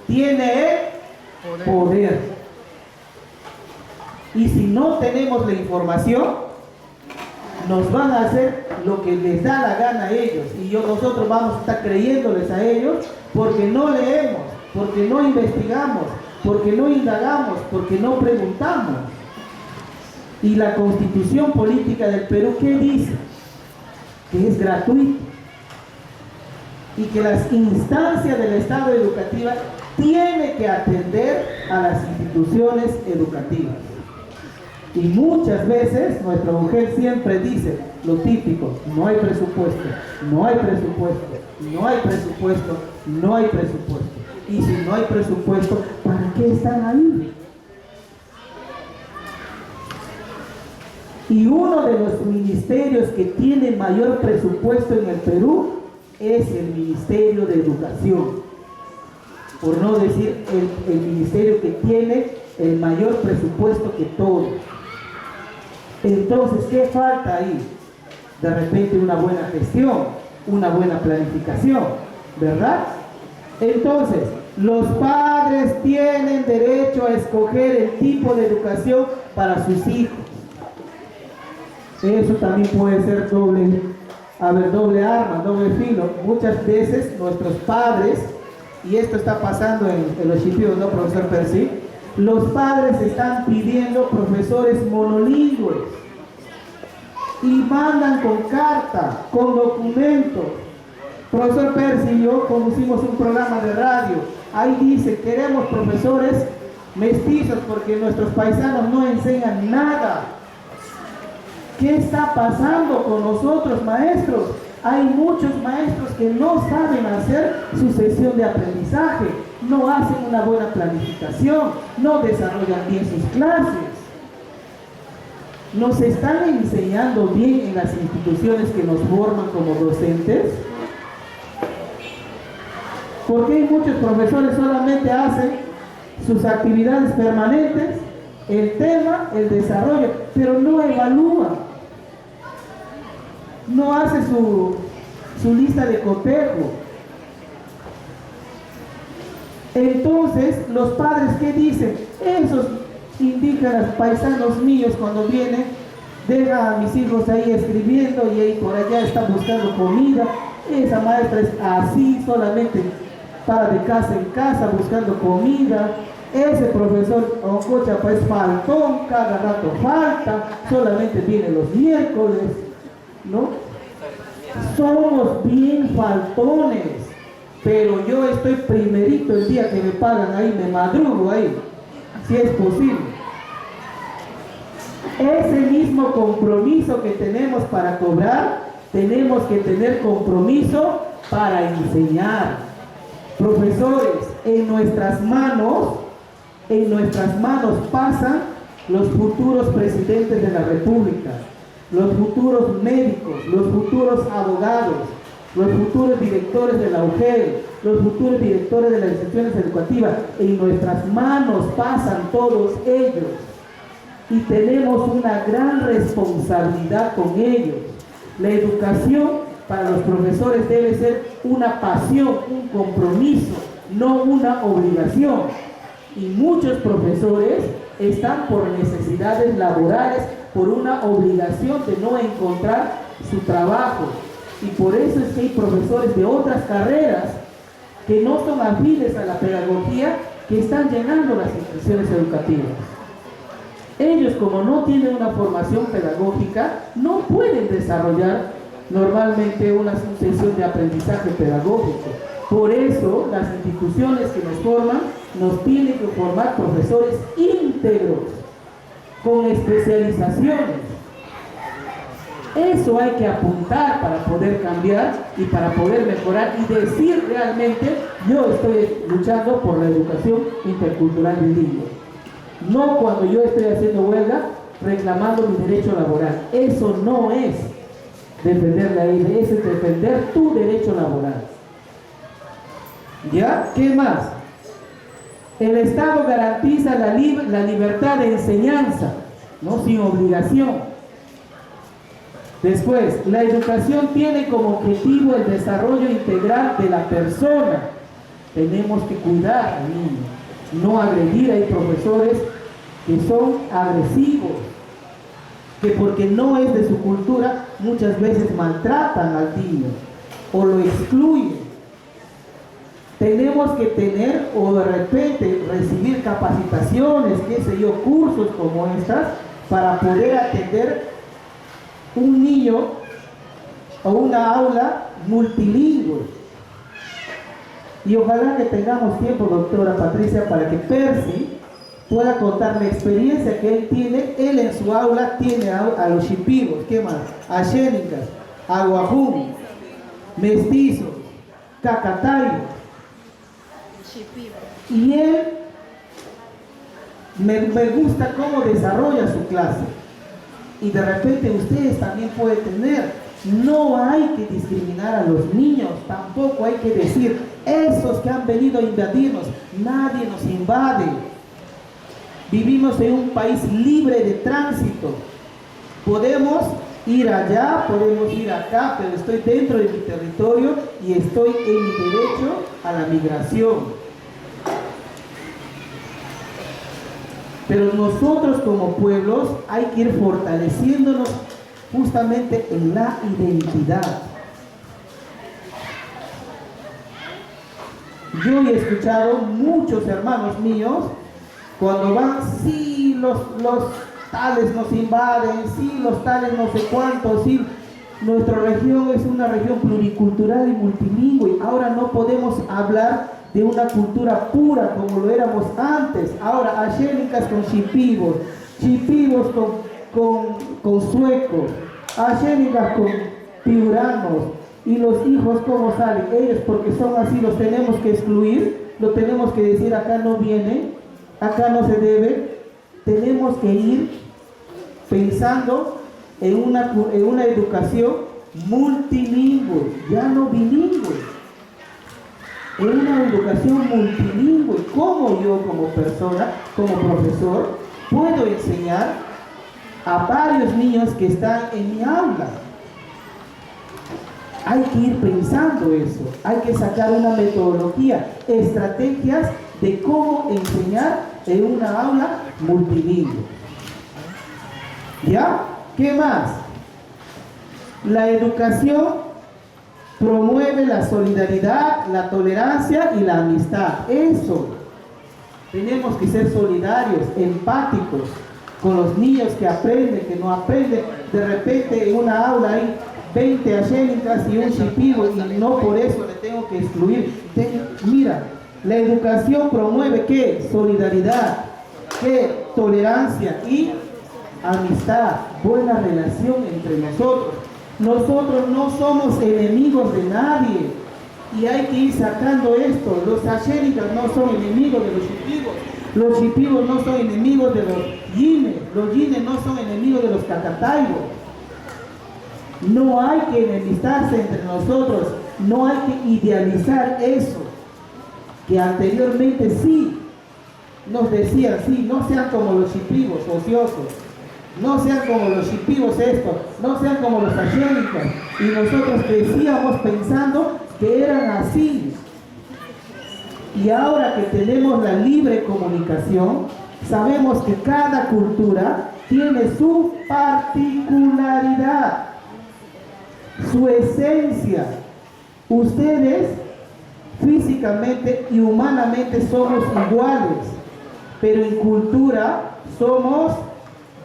tiene el poder. Y si no tenemos la información, nos van a hacer lo que les da la gana a ellos. Y nosotros vamos a estar creyéndoles a ellos porque no leemos, porque no investigamos, porque no indagamos, porque no preguntamos. Y la Constitución Política del Perú, ¿qué dice? Que es gratuito. Y que las instancias del Estado educativo tienen que atender a las instituciones educativas. Y muchas veces nuestra mujer siempre dice lo típico: no hay presupuesto, no hay presupuesto, no hay presupuesto, no hay presupuesto. Y si no hay presupuesto, ¿para qué están ahí? Y uno de los ministerios que tiene mayor presupuesto en el Perú es el Ministerio de Educación, por no decir el ministerio que tiene el mayor presupuesto que todos. Entonces, ¿qué falta ahí? De repente una buena gestión, una buena planificación, ¿verdad? Entonces, los padres tienen derecho a escoger el tipo de educación para sus hijos. Eso también puede ser doble arma, doble filo. Muchas veces nuestros padres, y esto está pasando en los chipios, ¿no, profesor Percy? Los padres están pidiendo profesores monolingües y mandan con carta, con documentos. Profesor Percy y yo conducimos un programa de radio. Ahí dice: queremos profesores mestizos porque nuestros paisanos no enseñan nada. ¿Qué está pasando con nosotros, maestros? Hay muchos maestros que no saben hacer su sesión de aprendizaje, no hacen una buena planificación, no desarrollan bien sus clases. ¿Nos están enseñando bien en las instituciones que nos forman como docentes? Porque hay muchos profesores solamente hacen sus actividades permanentes el tema, el desarrollo, pero no evalúa. No hace su lista de cotejo. Entonces, los padres, ¿qué dicen? Esos indígenas paisanos míos, cuando vienen, dejan a mis hijos ahí escribiendo y ahí por allá están buscando comida. Esa maestra es así, solamente para de casa en casa buscando comida. Ese profesor Oncochapa es faltón, cada rato falta, solamente viene los miércoles, ¿no? Somos bien faltones, pero yo estoy primerito el día que me pagan ahí, me madrugo ahí, si es posible. Ese mismo compromiso que tenemos para cobrar, tenemos que tener compromiso para enseñar. Profesores, en nuestras manos pasan los futuros presidentes de la República, los futuros médicos, los futuros abogados, los futuros directores de la UGEL, los futuros directores de las instituciones educativas. En nuestras manos pasan todos ellos y tenemos una gran responsabilidad con ellos. La educación para los profesores debe ser una pasión, un compromiso, no una obligación. Y muchos profesores están por necesidades laborales, por una obligación de no encontrar su trabajo. Y por eso es que hay profesores de otras carreras que no son afines a la pedagogía, que están llenando las instituciones educativas. Ellos, como no tienen una formación pedagógica, no pueden desarrollar normalmente una sesión de aprendizaje pedagógico. Por eso, las instituciones que nos forman, nos tienen que formar profesores íntegros, con especializaciones. Eso hay que apuntar para poder cambiar y para poder mejorar y decir realmente, yo estoy luchando por la educación intercultural bilingüe. No cuando yo estoy haciendo huelga, reclamando mi derecho laboral. Eso no es defender la ley, eso es defender tu derecho laboral. ¿Ya? ¿Qué más? El Estado garantiza la libertad de enseñanza, ¿no? Sin obligación. Después, la educación tiene como objetivo el desarrollo integral de la persona. Tenemos que cuidar al niño, no agredir. Hay profesores que son agresivos, que porque no es de su cultura, muchas veces maltratan al niño o lo excluyen. Tenemos que tener o de repente recibir capacitaciones, qué sé yo, cursos como estas, para poder atender un niño o una aula multilingüe. Y ojalá que tengamos tiempo, doctora Patricia, para que Percy pueda contar la experiencia que él tiene. Él en su aula tiene a los shipibos, ¿qué más? A xénicas, a guajum, mestizos, cacatayos. Y él me gusta cómo desarrolla su clase. Y de repente ustedes también pueden tener. No hay que discriminar a los niños, tampoco hay que decir, esos que han venido a invadirnos, nadie nos invade. Vivimos en un país libre de tránsito. Podemos ir allá, podemos ir acá, pero estoy dentro de mi territorio y estoy en mi derecho a la migración. Pero nosotros como pueblos hay que ir fortaleciéndonos justamente en la identidad. Yo he escuchado muchos hermanos míos cuando van, sí, los tales nos invaden, sí, los tales no sé cuántos, sí, nuestra región es una región pluricultural y multilingüe. Ahora no podemos hablar de una cultura pura como lo éramos antes. Ahora, axénicas con chipivos, chipivos con suecos, axénicas con piuranos. Y los hijos, ¿cómo salen? Ellos, porque son así, los tenemos que excluir, lo tenemos que decir, acá no viene, acá no se debe. Tenemos que ir pensando en una educación multilingüe, ya no bilingüe. En una educación multilingüe, como yo como persona, como profesor, puedo enseñar a varios niños que están en mi aula? Hay que ir pensando eso, hay que sacar una metodología, estrategias de cómo enseñar en una aula multilingüe. ¿Ya? ¿Qué más? La educación promueve la solidaridad, la tolerancia y la amistad. Eso. Tenemos que ser solidarios, empáticos con los niños que aprenden, que no aprenden. De repente en una aula hay 20 ayénicas y un shipibo y no por eso le tengo que excluir. Mira, la educación promueve ¿qué? Solidaridad, ¿qué? Tolerancia y amistad, buena relación entre nosotros. Nosotros no somos enemigos de nadie y hay que ir sacando esto. Los ayénicas no son enemigos de los shipibos, los shipibos no son enemigos de los yines no son enemigos de los cacataibos. No hay que enemistarse entre nosotros, no hay que idealizar eso, que anteriormente sí nos decían, sí, no sean como los shipibos ociosos, no sean como los shipibos estos, no sean como los ayénicas, y nosotros crecíamos pensando que eran así. Y ahora que tenemos la libre comunicación, sabemos que cada cultura tiene su particularidad, su esencia. Ustedes físicamente y humanamente somos iguales, pero en cultura somos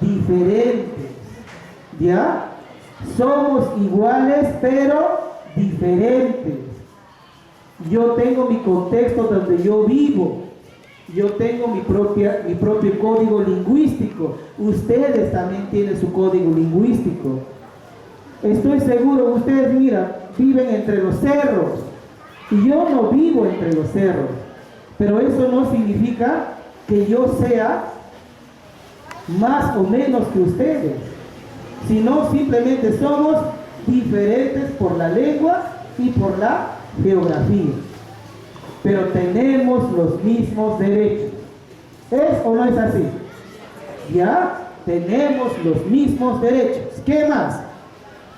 diferentes. ¿Ya? Somos iguales pero diferentes. Yo tengo mi contexto donde yo vivo. Yo tengo mi propio código lingüístico. Ustedes también tienen su código lingüístico. Estoy seguro, ustedes mira, viven entre los cerros. Y yo no vivo entre los cerros. Pero eso no significa que yo sea más o menos que ustedes. Sino simplemente somos diferentes por la lengua y por la geografía. Pero tenemos los mismos derechos. ¿Es o no es así? Ya tenemos los mismos derechos. ¿Qué más?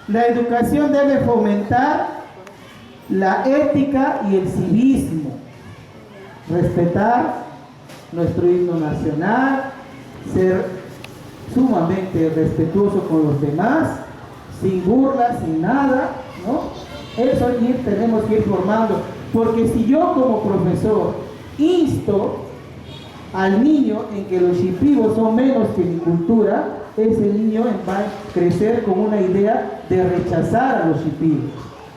La educación debe fomentar la ética y el civismo. Respetar nuestro himno nacional, ser sumamente respetuoso con los demás, sin burlas, sin nada, ¿no? Eso tenemos que ir formando, porque si yo como profesor insto al niño en que los shipibos son menos que mi cultura, ese niño va a crecer con una idea de rechazar a los shipibos,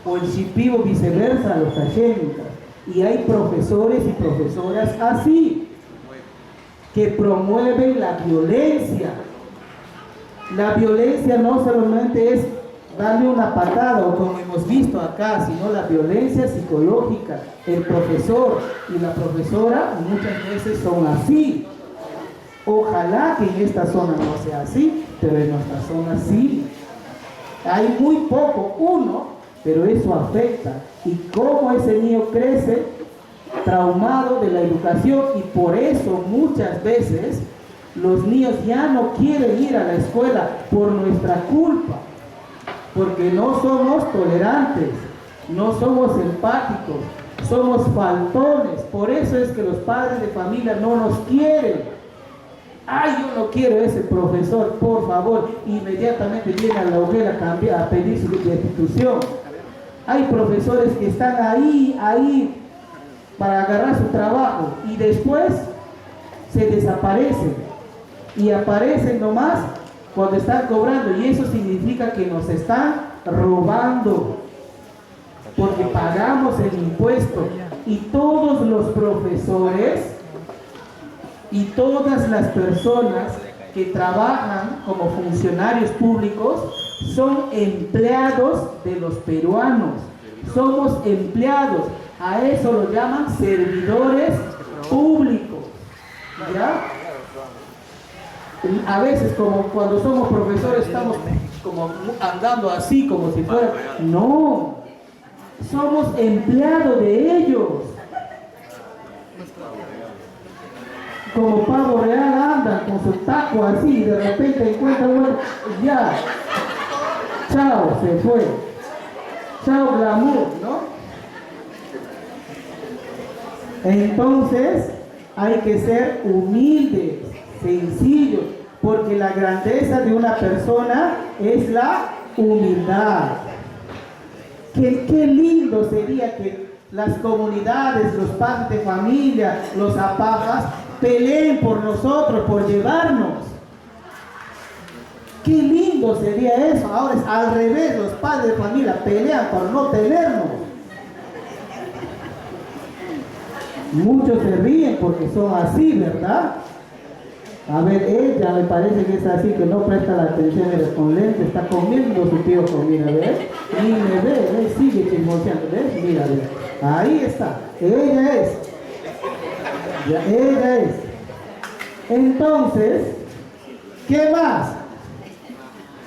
o el shipibo viceversa a los ayénicas. Y hay profesores y profesoras así, que promueven la violencia. La violencia no solamente es darle una patada, o como hemos visto acá, sino la violencia psicológica. El profesor y la profesora muchas veces son así. Ojalá que en esta zona no sea así, pero en nuestra zona sí. Hay muy poco, pero eso afecta. Y cómo ese niño crece traumado de la educación, y por eso muchas veces los niños ya no quieren ir a la escuela por nuestra culpa, porque no somos tolerantes, no somos empáticos, somos faltones. Por eso es que los padres de familia no nos quieren. Ay, yo no quiero ese profesor, por favor, inmediatamente viene a la hoguera a pedir su destitución. Hay profesores que están ahí para agarrar su trabajo y después se desaparecen y aparecen nomás cuando están cobrando, y eso significa que nos están robando, porque pagamos el impuesto. Y todos los profesores y todas las personas que trabajan como funcionarios públicos son empleados de los peruanos. Somos empleados. A eso lo llaman servidores públicos. ¿Ya? A veces, como cuando somos profesores, estamos como andando así, como si fuera. No, somos empleados de ellos. Como pavo real, andan con su taco así y de repente encuentran uno, ya, chao, se fue. Chao glamour, ¿no? Entonces hay que ser humildes, sencillos, porque la grandeza de una persona es la humildad. Qué lindo sería que las comunidades, los padres de familia, los apajas, peleen por nosotros, por llevarnos. Qué lindo sería eso. Ahora es al revés, los padres de familia pelean por no tenernos. Muchos se ríen porque son así, ¿verdad? A ver, ella me parece que es así, que no presta la atención, con lentes, está comiendo su tío comida, ¿ves? Ni me ve, sigue chismoseando, ¿ves? Mira, ¿ves? Ahí está, ella es. Ya, ella es. Entonces, ¿qué más?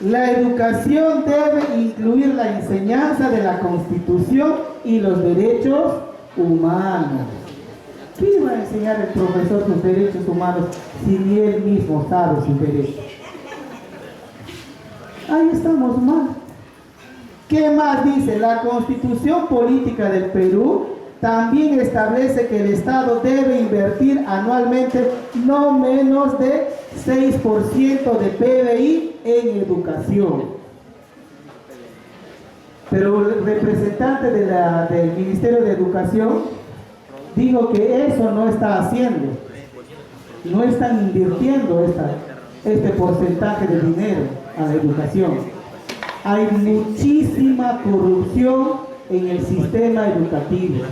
La educación debe incluir la enseñanza de la Constitución y los derechos humanos. ¿Qué va a enseñar el profesor sus derechos humanos si ni él mismo sabe sus derechos? Ahí estamos mal. ¿Qué más dice? La Constitución Política del Perú también establece que el Estado debe invertir anualmente no menos de 6% de PBI en educación. Pero el representante del Ministerio de Educación dijo que eso no está haciendo, no están invirtiendo este porcentaje de dinero a la educación. Hay muchísima corrupción en el sistema educativo,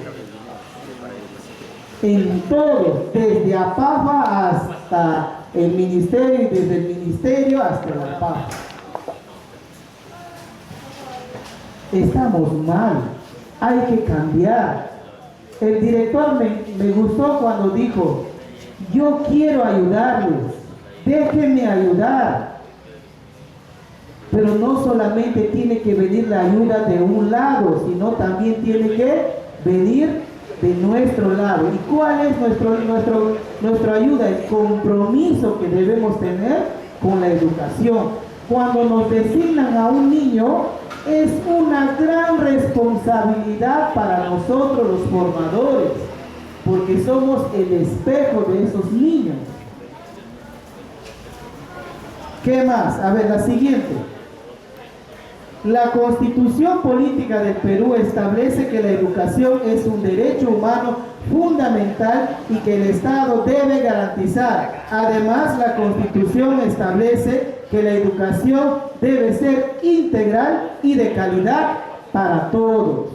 en todo, desde APAFA hasta el ministerio y desde el ministerio hasta la APAFA. Estamos mal, hay que cambiar. El director me gustó cuando dijo, yo quiero ayudarles, déjenme ayudar. Pero no solamente tiene que venir la ayuda de un lado, sino también tiene que venir de nuestro lado. ¿Y cuál es nuestra ayuda? El compromiso que debemos tener con la educación. Cuando nos designan a un niño, es una gran responsabilidad para nosotros los formadores, porque somos el espejo de esos niños. ¿Qué más? A ver, la siguiente. La Constitución Política del Perú establece que la educación es un derecho humano fundamental y que el Estado debe garantizar. Además, la Constitución establece que la educación debe ser integral y de calidad para todos.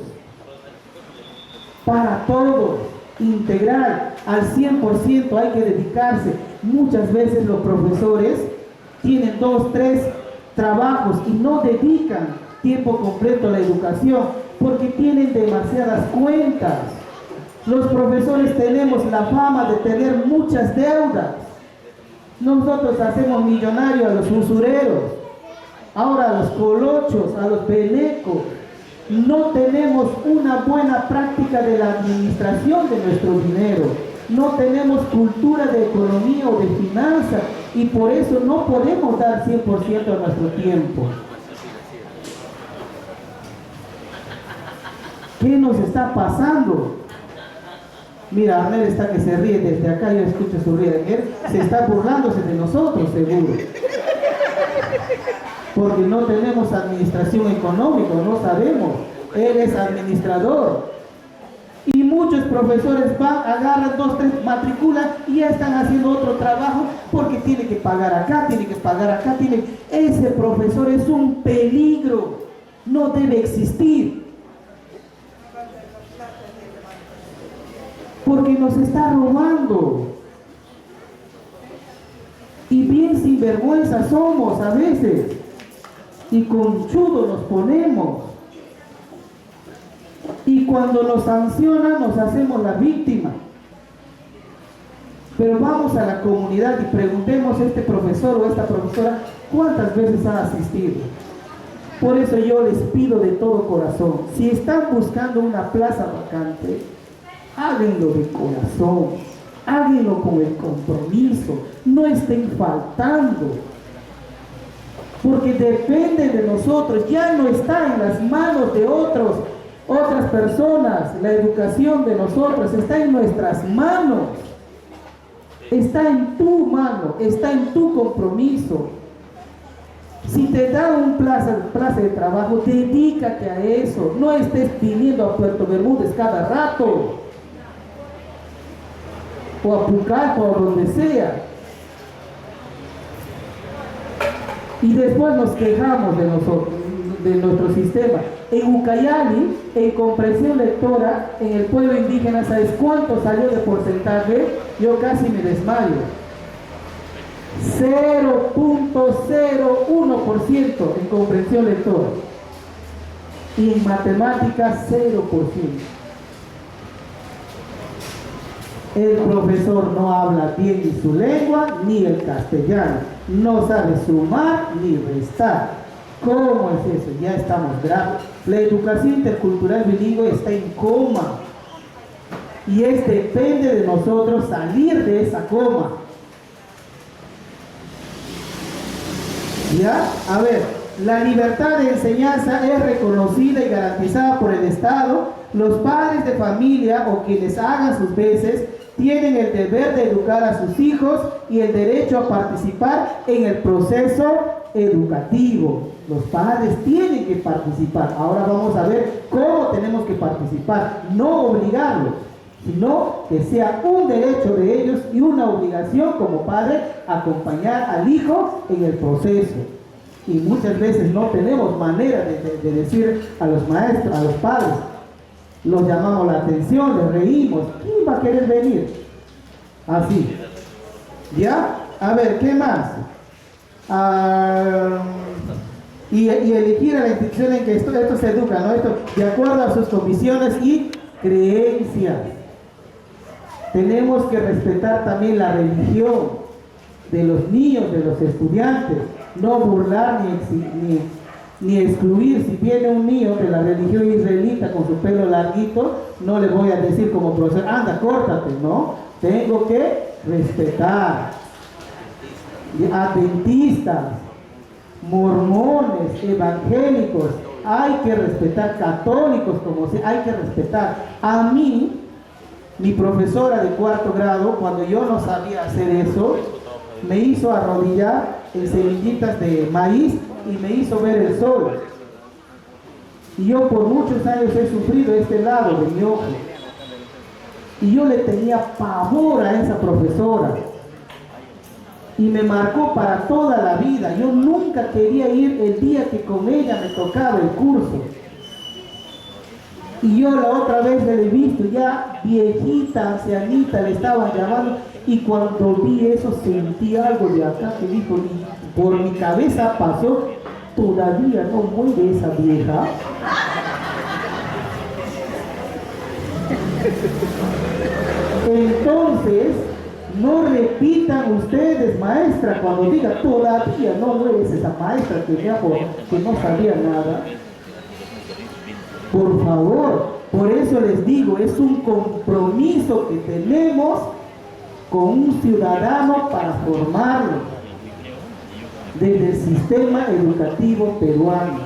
Para todos, integral, al 100% hay que dedicarse. Muchas veces los profesores tienen 2, 3 trabajos y no dedican tiempo completo a la educación porque tienen demasiadas cuentas. Los profesores tenemos la fama de tener muchas deudas. Nosotros hacemos millonarios a los usureros, ahora a los colochos, a los belecos. No tenemos una buena práctica de la administración de nuestro dinero. No tenemos cultura de economía o de finanzas y por eso no podemos dar 100% a nuestro tiempo. ¿Qué nos está pasando? Mira, Arnel está que se ríe desde acá, yo escucho su río. Él se está burlándose de nosotros, seguro. Porque no tenemos administración económica, no sabemos. Él es administrador. Y muchos profesores van, agarran 2, 3, matriculan y ya están haciendo otro trabajo porque tiene que pagar acá, tiene que pagar acá. Ese profesor es un peligro, no debe existir. Porque nos está robando. Y bien sinvergüenza somos a veces. Y conchudos nos ponemos. Y cuando nos sancionan nos hacemos la víctima. Pero vamos a la comunidad y preguntemos a este profesor o a esta profesora cuántas veces ha asistido. Por eso yo les pido de todo corazón, si están buscando una plaza vacante, háganlo de corazón, háganlo con el compromiso, no estén faltando, porque depende de nosotros, ya no está en las manos de otras personas, la educación de nosotros está en nuestras manos, está en tu mano, está en tu compromiso. Si te dan un plaza de trabajo, dedícate a eso, no estés viniendo a Puerto Bermúdez cada rato, o a Pucallpa o donde sea, y después nos quejamos de nosotros, de nuestro sistema. En Ucayali, en comprensión lectora, en el pueblo indígena, ¿sabes cuánto salió de porcentaje? Yo casi me desmayo. 0.01% en comprensión lectora, y en matemáticas 0%. El profesor no habla bien ni su lengua ni el castellano, no sabe sumar ni restar. ¿Cómo es eso? Ya estamos graves. La educación intercultural bilingüe está en coma, y depende de nosotros salir de esa coma. ¿Ya? A ver, la libertad de enseñanza es reconocida y garantizada por el Estado. Los padres de familia o quienes hagan sus veces tienen el deber de educar a sus hijos y el derecho a participar en el proceso educativo. Los padres tienen que participar. Ahora vamos a ver cómo tenemos que participar, no obligarlos, sino que sea un derecho de ellos y una obligación como padre acompañar al hijo en el proceso. Y muchas veces no tenemos manera de decir a los maestros, a los padres, los llamamos la atención, les reímos. ¿Quién va a querer venir? Así. ¿Ya? A ver, ¿qué más? Y elegir a la institución en que esto se educa, ¿no? Esto de acuerdo a sus convicciones y creencias. Tenemos que respetar también la religión de los niños, de los estudiantes, no burlar ni excluir. Si viene un niño de la religión israelita con su pelo larguito, no le voy a decir como profesor, anda, córtate, no, tengo que respetar. Adventistas, mormones, evangélicos, hay que respetar, católicos, como sea, hay que respetar. A mí, mi profesora de 4º grado, cuando yo no sabía hacer eso, me hizo arrodillar en semillitas de maíz y me hizo ver el sol. Y yo por muchos años he sufrido este lado de mi ojo. Y yo le tenía pavor a esa profesora. Y me marcó para toda la vida. Yo nunca quería ir el día que con ella me tocaba el curso. Y yo la otra vez le he visto ya viejita, ancianita, le estaban llamando, y cuando vi eso sentí algo de acá que dijo, por mi cabeza pasó, todavía no muere esa vieja. Entonces, no repitan ustedes, maestra, cuando diga todavía no mueres esa maestra que no sabía nada. Por favor, por eso les digo, es un compromiso que tenemos con un ciudadano para formarlo desde el sistema educativo peruano.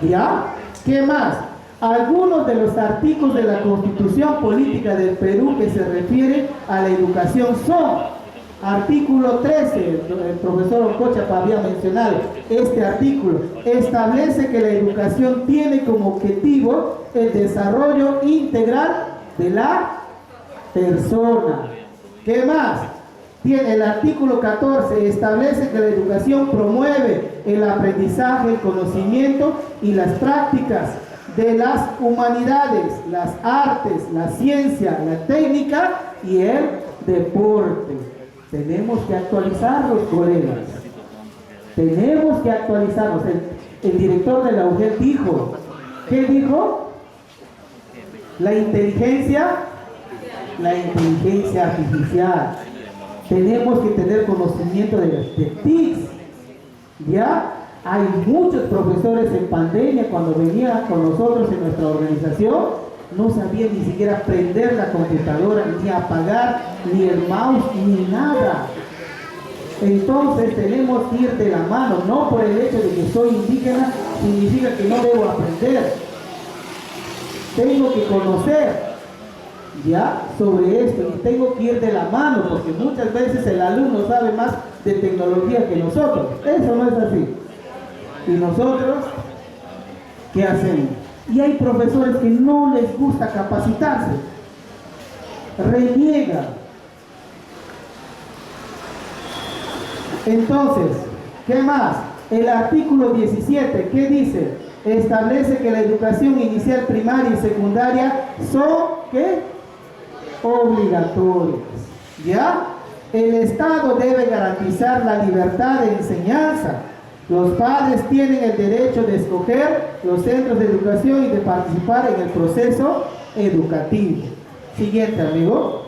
¿Ya? ¿Qué más? Algunos de los artículos de la Constitución Política del Perú que se refieren a la educación son: artículo 13, el profesor Ococha había mencionado este artículo, establece que la educación tiene como objetivo el desarrollo integral de la persona. ¿Qué más? Tiene el artículo 14, establece que la educación promueve el aprendizaje, el conocimiento y las prácticas de las humanidades, las artes, la ciencia, la técnica y el deporte. Tenemos que actualizarlos, colegas. Tenemos que actualizarnos. El director de la UGEL dijo, ¿qué dijo? La inteligencia artificial. Tenemos que tener conocimiento de TICs. ¿Ya? Hay muchos profesores en pandemia, cuando venían con nosotros en nuestra organización, no sabía ni siquiera prender la computadora, ni apagar, ni el mouse, ni nada. Entonces tenemos que ir de la mano, no por el hecho de que soy indígena, significa que no debo aprender. Tengo que conocer ya sobre esto y tengo que ir de la mano, porque muchas veces el alumno sabe más de tecnología que nosotros. Eso no es así. ¿Y nosotros qué hacemos? Y hay profesores que no les gusta capacitarse, reniegan. Entonces, ¿qué más? El artículo 17, ¿qué dice? Establece que la educación inicial, primaria y secundaria son, ¿qué? Obligatorias. ¿Ya? El Estado debe garantizar la libertad de enseñanza. Los padres tienen el derecho de escoger los centros de educación y de participar en el proceso educativo. Siguiente, amigo.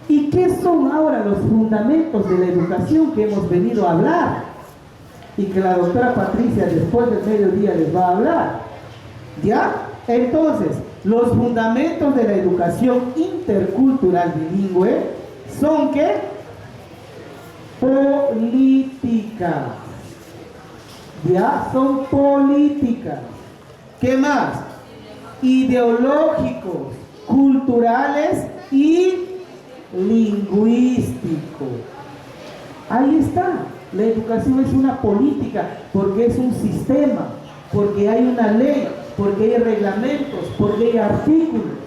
¿Y qué son ahora los fundamentos de la educación que hemos venido a hablar? Y que la doctora Patricia después del mediodía les va a hablar. ¿Ya? Entonces, los fundamentos de la educación intercultural bilingüe son ¿qué? Políticas. ¿Ya? Son políticas. ¿Qué más? Ideológicos, culturales y lingüísticos. Ahí está. La educación es una política porque es un sistema, porque hay una ley, porque hay reglamentos, porque hay artículos.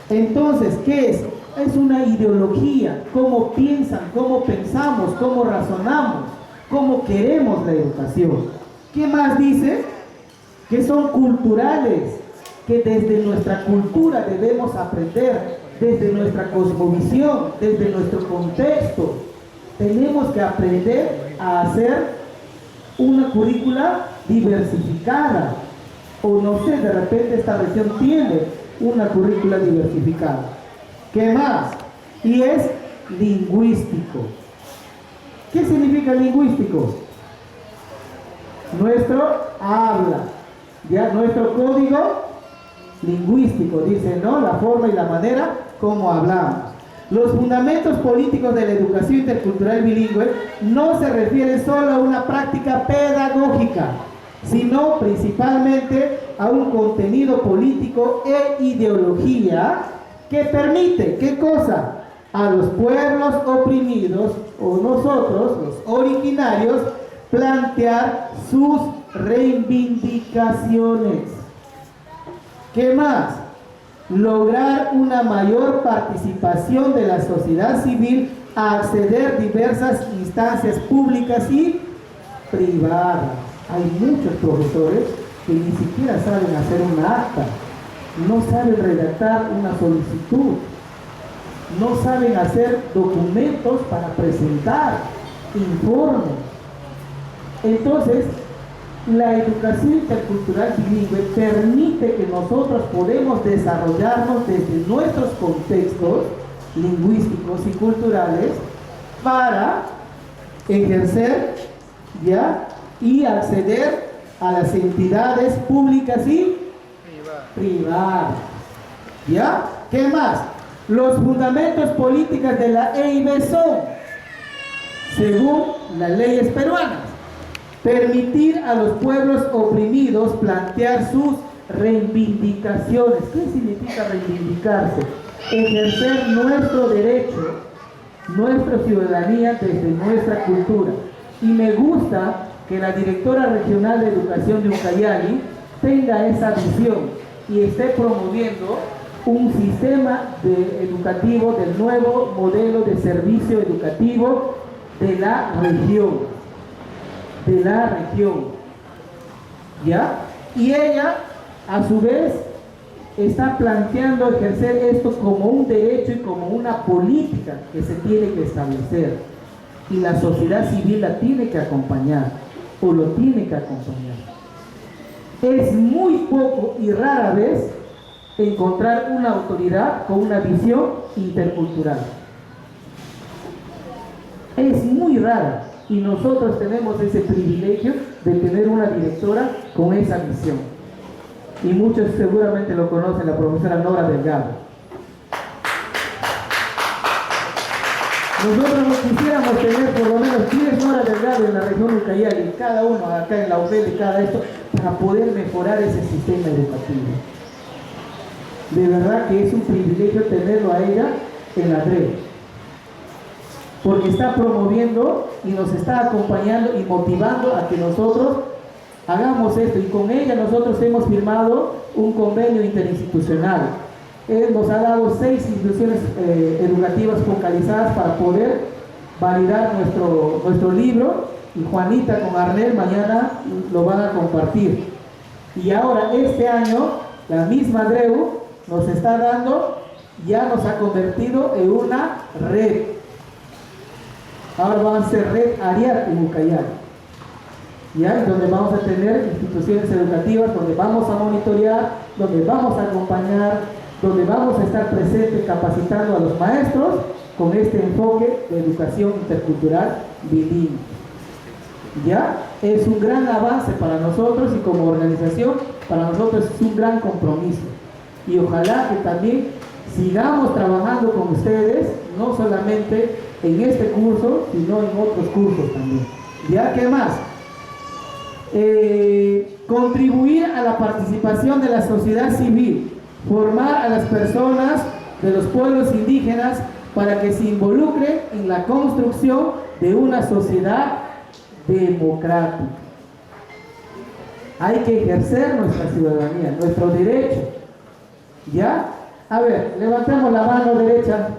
Entonces, ¿qué es? Es una ideología. ¿Cómo piensan? ¿Cómo pensamos? ¿Cómo razonamos? ¿Cómo queremos la educación? ¿Qué más dice? Que son culturales, que desde nuestra cultura debemos aprender, desde nuestra cosmovisión, desde nuestro contexto. Tenemos que aprender a hacer una currícula diversificada. O no sé, de repente esta región tiene una currícula diversificada. ¿Qué más? Y es lingüístico. ¿Qué significa lingüístico? Nuestro habla, ya nuestro código lingüístico, dice, ¿no? La forma y la manera como hablamos. Los fundamentos políticos de la educación intercultural bilingüe no se refieren solo a una práctica pedagógica, sino principalmente a un contenido político e ideología que permite, ¿qué cosa? A los pueblos oprimidos, o nosotros, los originarios, plantear sus reivindicaciones. ¿Qué más? Lograr una mayor participación de la sociedad civil a acceder a diversas instancias públicas y privadas. Hay muchos profesores que ni siquiera saben hacer una acta, no saben redactar una solicitud, no saben hacer documentos para presentar informes. Entonces, la educación intercultural bilingüe permite que nosotros podemos desarrollarnos desde nuestros contextos lingüísticos y culturales para ejercer, ¿ya? Y acceder a las entidades públicas y privadas. ¿Ya? ¿Qué más? Los fundamentos políticos de la EIB son, según las leyes peruanas, permitir a los pueblos oprimidos plantear sus reivindicaciones. ¿Qué significa reivindicarse? Ejercer nuestro derecho, nuestra ciudadanía desde nuestra cultura. Y me gusta que la directora regional de educación de Ucayali tenga esa visión y esté promoviendo un sistema educativo del nuevo modelo de servicio educativo de la región. ¿Ya? Y ella, a su vez, está planteando ejercer esto como un derecho y como una política que se tiene que establecer. Y la sociedad civil la tiene que acompañar, o lo tiene que acompañar. Es muy poco y rara vez encontrar una autoridad con una visión intercultural. Es muy rara. Y nosotros tenemos ese privilegio de tener una directora con esa visión. y muchos seguramente lo conocen, la profesora Nora Delgado. Nosotros quisiéramos tener por lo menos 10 Nora Delgado en la región Ucayali, cada uno acá en la UBEL y cada esto, para poder mejorar ese sistema educativo. De verdad que es un privilegio tenerlo a ella en la DRE, porque está promoviendo y nos está acompañando y motivando a que nosotros hagamos esto, y con ella nosotros hemos firmado un convenio interinstitucional. Él nos ha dado 6 instituciones educativas focalizadas para poder validar nuestro libro, y Juanita con Arnel mañana lo van a compartir. Y ahora este año la misma DREU nos está dando, ya nos ha convertido en una red. Ahora vamos a ser red ARIAT en Ucayali, ¿ya? Donde vamos a tener instituciones educativas, donde vamos a monitorear, donde vamos a acompañar, donde vamos a estar presentes capacitando a los maestros con este enfoque de educación intercultural bilingüe. ¿Ya? Es un gran avance para nosotros, y como organización para nosotros es un gran compromiso, y ojalá que también sigamos trabajando con ustedes, no solamente en este curso, sino en otros cursos también. ¿Ya? ¿Qué más? Contribuir a la participación de la sociedad civil, formar a las personas de los pueblos indígenas para que se involucren en la construcción de una sociedad democrática. Hay que ejercer nuestra ciudadanía, nuestro derecho. ¿Ya? A ver, levantemos la mano derecha.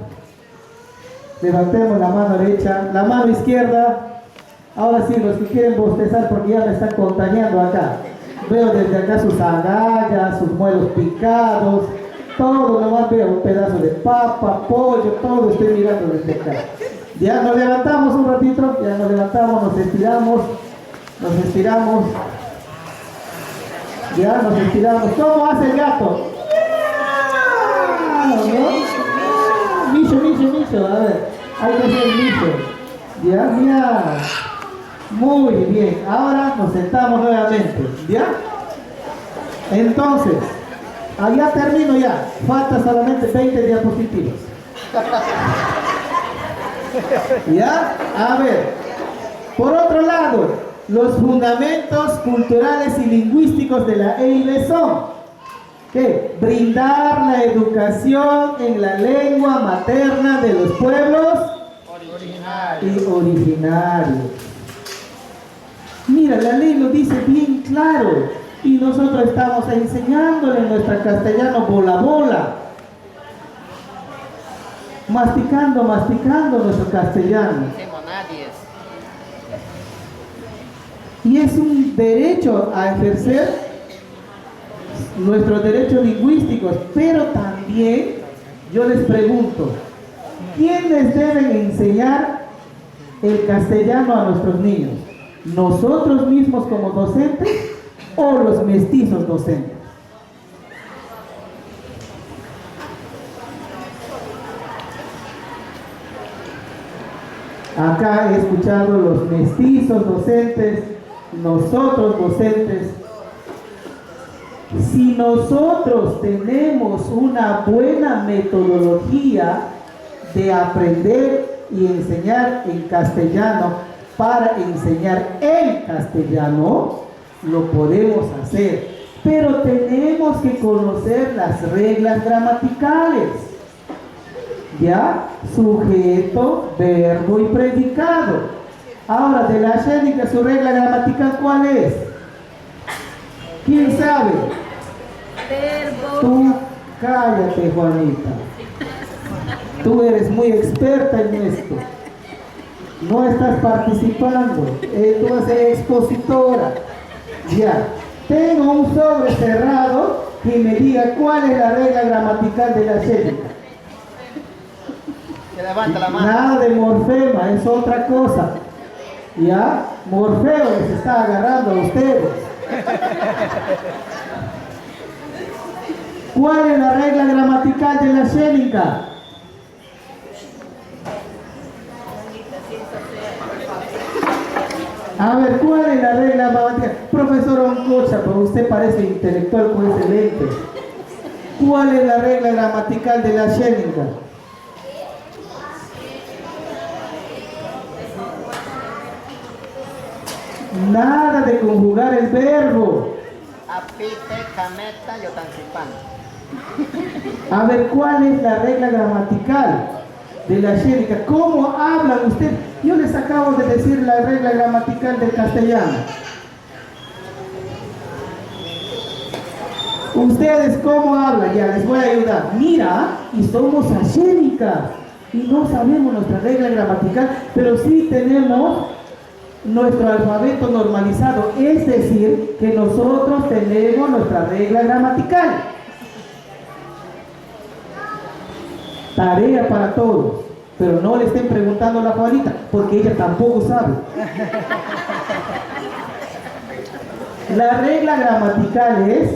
Levantemos la mano derecha. La mano izquierda. Ahora sí, los que quieren bostezar, porque ya me están contagiando acá. Veo desde acá sus agallas, sus muelos picados, todo lo más veo, un pedazo de papa, pollo, todo estoy mirando desde acá. Ya nos levantamos un ratito, ya nos levantamos, nos estiramos, ya nos estiramos. ¿Cómo hace el gato? ¿No? Micho, a ver, hay que hacer micho. Ya, mira. Muy bien, ahora nos sentamos nuevamente, ¿ya? Entonces, allá termino ya, falta solamente 20 diapositivas. ¿Ya? A ver, por otro lado, los fundamentos culturales y lingüísticos de la EILE son, ¿qué? Brindar la educación en la lengua materna de los pueblos originarios. Mira, la ley lo dice bien claro, y nosotros estamos enseñándole nuestra castellano bola, masticando nuestro castellano. Y es un derecho a ejercer nuestros derechos lingüísticos, pero también yo les pregunto, ¿quiénes deben enseñar el castellano a nuestros niños? ¿Nosotros mismos como docentes o los mestizos docentes? Acá he escuchado los mestizos docentes, nosotros docentes. Si nosotros tenemos una buena metodología de aprender y enseñar en castellano, para enseñar el castellano, lo podemos hacer, pero tenemos que conocer las reglas gramaticales, ¿ya? Sujeto, verbo y predicado. Ahora, de la xénica, su regla gramatical, ¿cuál es? ¿Quién sabe? Verbo. Tú cállate, Juanita. Tú eres muy experta en esto. No estás participando, tú vas a ser expositora. Ya, tengo un sobre cerrado que me diga cuál es la regla gramatical de la xénica. Que levanta la mano. Nada de morfema, es otra cosa. Ya, Morfeo les está agarrando a ustedes. ¿Cuál es la regla gramatical de la xénica? A ver, ¿cuál es la regla gramatical? Profesor Oncocha, pero usted parece intelectual con ese lente. ¿Cuál es la regla gramatical de la Xénica? Nada de conjugar el verbo. Apite, cameta, yotancipan. A ver, ¿cuál es la regla gramatical de la Xénica? ¿Cómo hablan ustedes? Yo les acabo de decir la regla gramatical del castellano. ¿Ustedes cómo hablan? Ya les voy a ayudar. Mira, y somos axénicas y no sabemos nuestra regla gramatical, pero sí tenemos nuestro alfabeto normalizado, es decir, que nosotros tenemos nuestra regla gramatical. Tarea para todos, pero no le estén preguntando a la Juanita, porque ella tampoco sabe. La regla gramatical es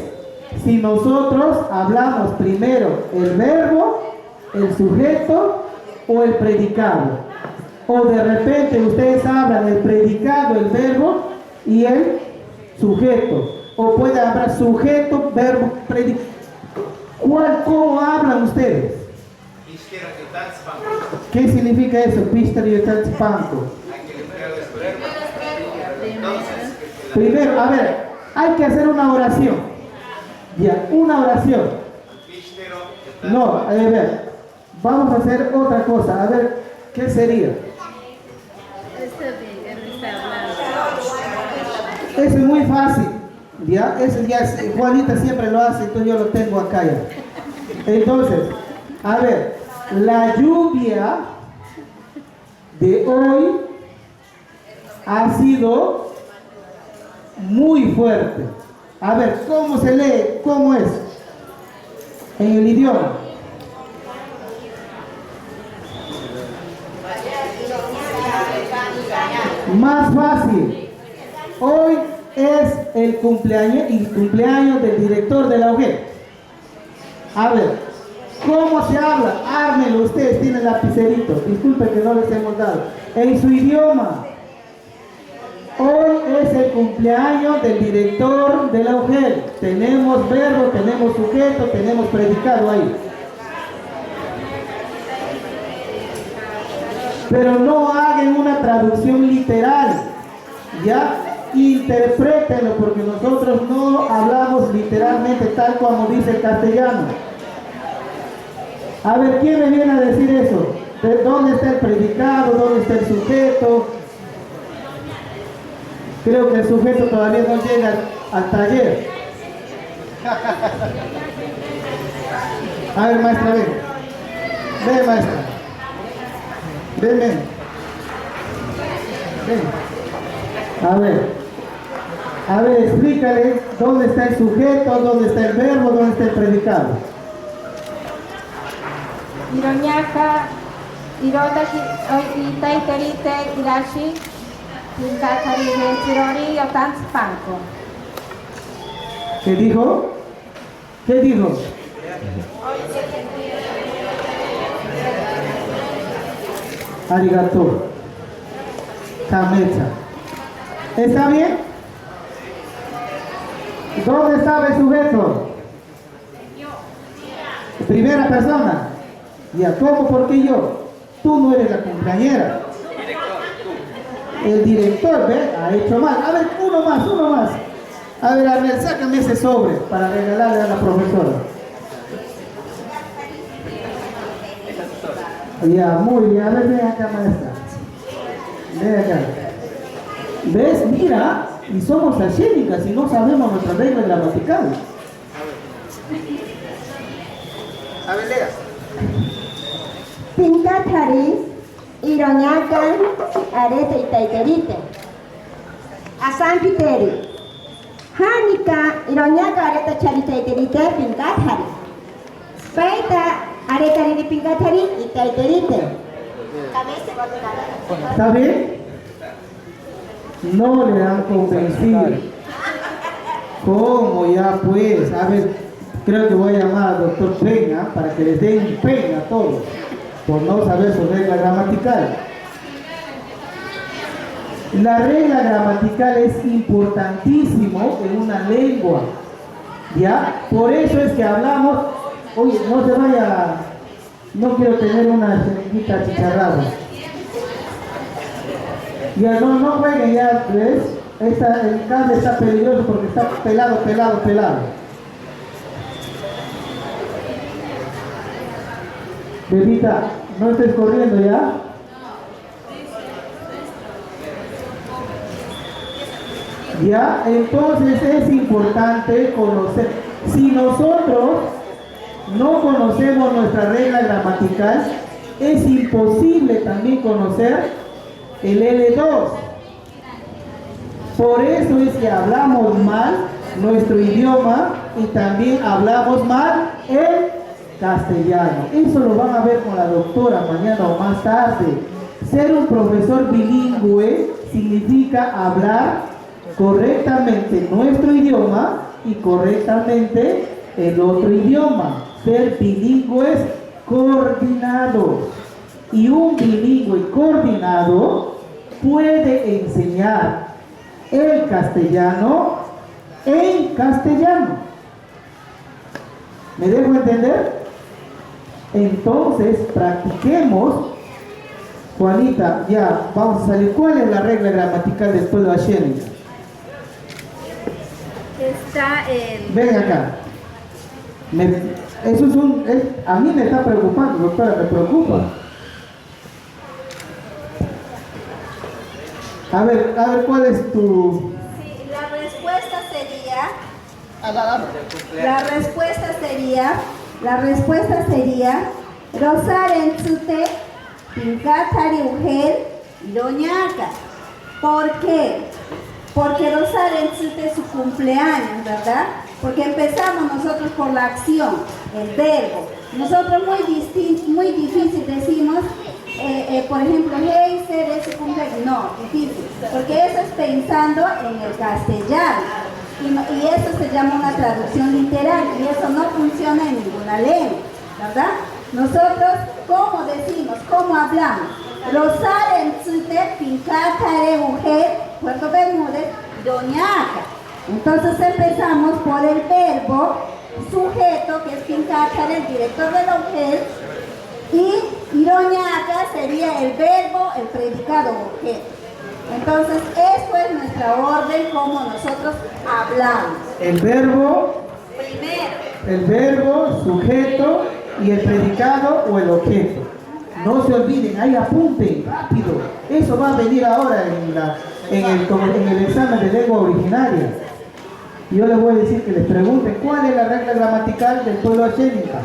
si nosotros hablamos primero el verbo, el sujeto o el predicado. O de repente ustedes hablan el predicado, el verbo y el sujeto. O puede hablar sujeto, verbo, predicado. ¿Cómo hablan ustedes? ¿Qué significa eso? Primero, a ver, hay que hacer una oración. Ya, una oración. No, a ver, vamos a hacer otra cosa. A ver, ¿qué sería? Eso es muy fácil. Ya, eso ya es, Juanita siempre lo hace, entonces yo lo tengo acá ya. Entonces, a ver, la lluvia de hoy ha sido muy fuerte. A ver, ¿cómo se lee? ¿Cómo es? En el idioma. Más fácil. Hoy es el cumpleaños del director de la UGEL. A ver, ¿cómo se habla? Ármenlo, ustedes tienen lapicerito. Disculpen que no les hemos dado. En su idioma. Hoy es el cumpleaños del director de la UGEL. Tenemos verbo, tenemos sujeto, tenemos predicado ahí. Pero no hagan una traducción literal. Ya, interprétenlo, porque nosotros no hablamos literalmente tal como dice el castellano. A ver, ¿quién me viene a decir eso? ¿De dónde está el predicado? ¿Dónde está el sujeto? Creo que el sujeto todavía no llega al taller. A ver, maestra, ven. Ven, maestra. Ven, ven. Ven. A ver, explícale dónde está el sujeto, dónde está el verbo, dónde está el predicado. Iroñaka, Irodaki, Itaiterite, Irashi, Pinkatari, Tirori, Otanspanko. ¿Qué dijo? ¿Qué dijo? Arigato. Kamecha. ¿Está bien? ¿Dónde estaba el sujeto? Primera persona. ¿Ya cómo? ¿Por qué yo? Tú no eres la cumpleañera. El director, ¿ve? Ha hecho mal. A ver, uno más. A ver, Arnel, sácame ese sobre para regalarle a la profesora. Ya, muy bien. A ver, ven acá, maestra. Ven acá. ¿Ves? Mira, y somos axénicas y no sabemos nuestra regla gramatical. A ver, lea. Pinkatari, Iroñakan, Arete Itaiterite. Asampiteri. Hanika, Iroñaka, Areta Charitaiterite, Pinkatari. Paita, Areta Pinkatari, Itaiterite. ¿Está bien? No le han convencido. ¿Cómo ya pues? A ver, creo que voy a llamar al doctor Peña para que les den pena a todos por no saber su regla gramatical. La regla gramatical es importantísimo en una lengua, ¿ya? Por eso es que hablamos, oye, no se vaya, no quiero tener una cerquita chicharrada. Ya no jueguen ya, ¿ves? El cable está peligroso porque está pelado. Bebita, no estés corriendo ya. Ya, entonces es importante conocer. Si nosotros no conocemos nuestra regla gramatical, es imposible también conocer el L2. Por eso es que hablamos mal nuestro idioma y también hablamos mal el castellano. Eso lo van a ver con la doctora mañana o más tarde. Ser un profesor bilingüe significa hablar correctamente nuestro idioma y correctamente el otro idioma. Ser bilingües coordinados. Y un bilingüe coordinado puede enseñar el castellano en castellano. ¿Me dejo entender? Entonces, practiquemos. Juanita, ya, vamos a salir. ¿Cuál es la regla gramatical después de la Shenning? Está en... Ven acá. Eso a mí me está preocupando, doctora, me preocupa. A ver, ¿cuál es tu...? Sí, la respuesta sería Rosaren Tsute Pinkatari Ugel Doñaca. ¿Por qué? Porque Rosaren Tsute es su cumpleaños, ¿verdad? Porque empezamos nosotros por la acción, el verbo. Nosotros muy difícil decimos, por ejemplo, Heiser es su cumpleaños. No, difícil, porque eso es pensando en el castellano. Y eso se llama una traducción literal, y eso no funciona en ninguna lengua, ¿verdad? Nosotros, ¿cómo decimos? ¿Cómo hablamos? Rosaren Tsute Pinkatare Mujer, Puerto Bermúdez, Doñaca. Entonces empezamos por el verbo sujeto, que es Pinkatare, el director de la mujer, y Doñaca sería el verbo, el predicado objeto. Entonces, esto es nuestra orden, como nosotros hablamos. El verbo, primero, el verbo, sujeto y el predicado o el objeto. No se olviden, ahí apunten rápido. Eso va a venir ahora en el examen de lengua originaria. Yo les voy a decir que les pregunten cuál es la regla gramatical del pueblo achénica.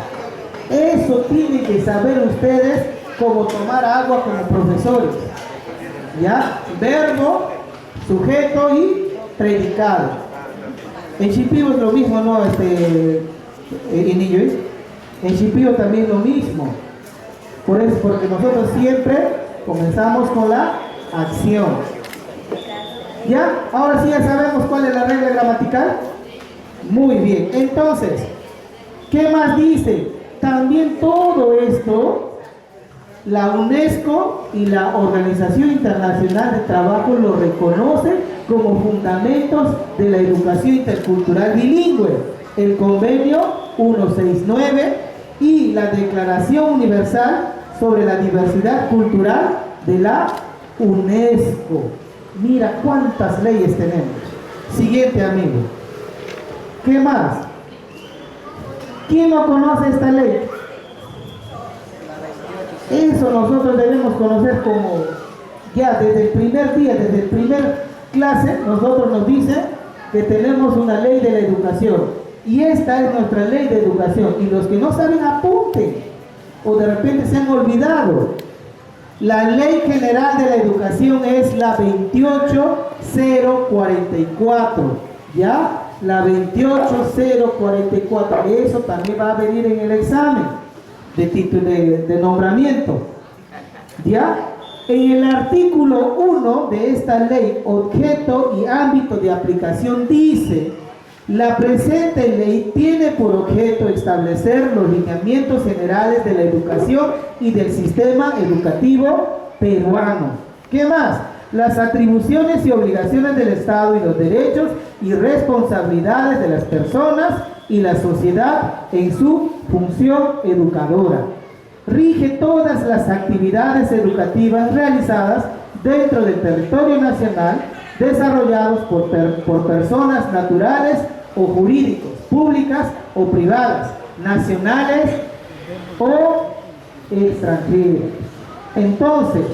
Eso tienen que saber ustedes como tomar agua como profesores. ¿Ya? Verbo, sujeto y predicado. En Chipío es lo mismo, ¿no? En Chipío también lo mismo. Por eso, porque nosotros siempre comenzamos con la acción. ¿Ya? Ahora sí ya sabemos cuál es la regla gramatical. Muy bien. Entonces, ¿qué más dice? También todo esto, la UNESCO y la Organización Internacional de Trabajo lo reconocen como fundamentos de la educación intercultural bilingüe. El Convenio 169 y la Declaración Universal sobre la Diversidad Cultural de la UNESCO. Mira cuántas leyes tenemos. Siguiente, amigo. ¿Qué más? ¿Quién no conoce esta ley? Eso nosotros debemos conocer como ya desde el primer día, desde el primer clase, nosotros nos dicen que tenemos una ley de la educación. Y esta es nuestra ley de educación. Y los que no saben, apunten. O de repente se han olvidado. La ley general de la educación es la 28044. ¿Ya? La 28044. Eso también va a venir en el examen de título de nombramiento. ¿Ya? En el artículo 1 de esta ley, objeto y ámbito de aplicación, dice: la presente ley tiene por objeto establecer los lineamientos generales de la educación y del sistema educativo peruano. ¿Qué más? las atribuciones y obligaciones del Estado y los derechos y responsabilidades de las personas y la sociedad en su función educadora. Rige todas las actividades educativas realizadas dentro del territorio nacional, desarrollados por personas naturales o jurídicos, públicas o privadas, nacionales o extranjeras. Entonces,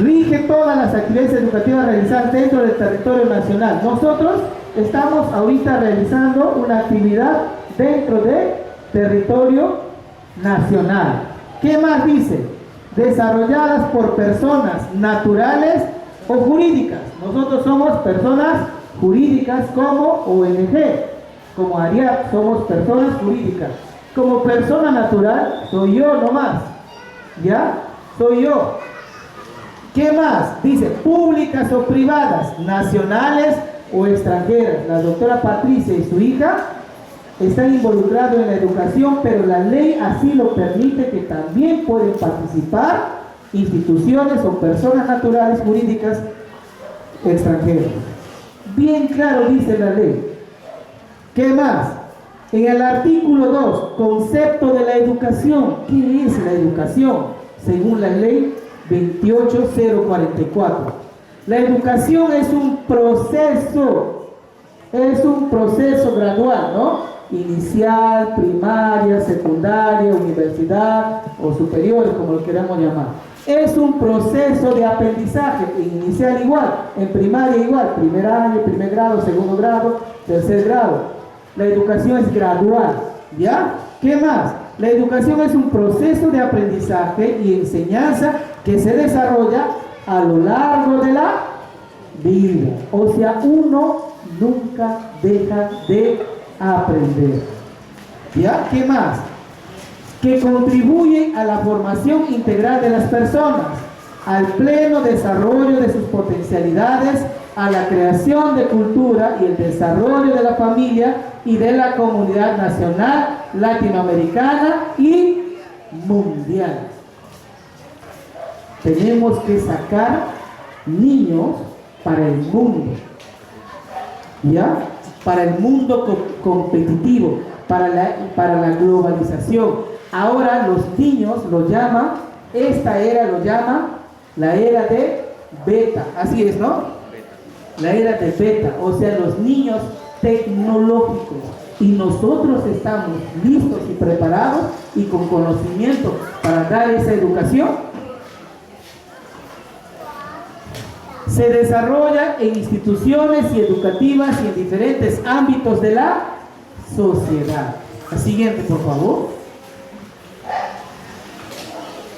rige todas las actividades educativas realizadas dentro del territorio nacional. Nosotros estamos ahorita realizando una actividad dentro del territorio nacional. ¿Qué más dice? Desarrolladas por personas naturales o jurídicas. Nosotros somos personas jurídicas como ONG, como ARIAP, somos personas jurídicas. Como persona natural, soy yo nomás, ¿ya? Soy yo. ¿Qué más? Dice, públicas o privadas, nacionales o extranjeras. La doctora Patricia y su hija están involucrados en la educación, pero la ley así lo permite, que también pueden participar instituciones o personas naturales jurídicas extranjeras. Bien claro dice la ley. ¿Qué más? En el artículo 2, concepto de la educación. ¿Qué es la educación? Según la ley 28044. La educación es un proceso gradual, ¿no? Inicial, primaria, secundaria, universidad o superior, como lo queramos llamar. Es un proceso de aprendizaje, inicial igual, en primaria igual, primer año, primer grado, segundo grado, tercer grado. La educación es gradual, ¿ya? ¿Qué más? La educación es un proceso de aprendizaje y enseñanza que se desarrolla a lo largo de la vida. O sea, uno nunca deja de aprender. ¿Ya? ¿Qué más? Que contribuye a la formación integral de las personas, al pleno desarrollo de sus potencialidades, a la creación de cultura y el desarrollo de la familia y de la comunidad nacional, latinoamericana y mundial. Tenemos que sacar niños para el mundo, ¿ya? Para el mundo competitivo, para la globalización. Ahora los niños lo llaman, esta era lo llaman la era de beta, así es, ¿no? La era de beta, o sea, los niños tecnológicos. Y nosotros estamos listos y preparados y con conocimiento para dar esa educación. Se desarrolla en instituciones y educativas y en diferentes ámbitos de la sociedad. La siguiente, por favor.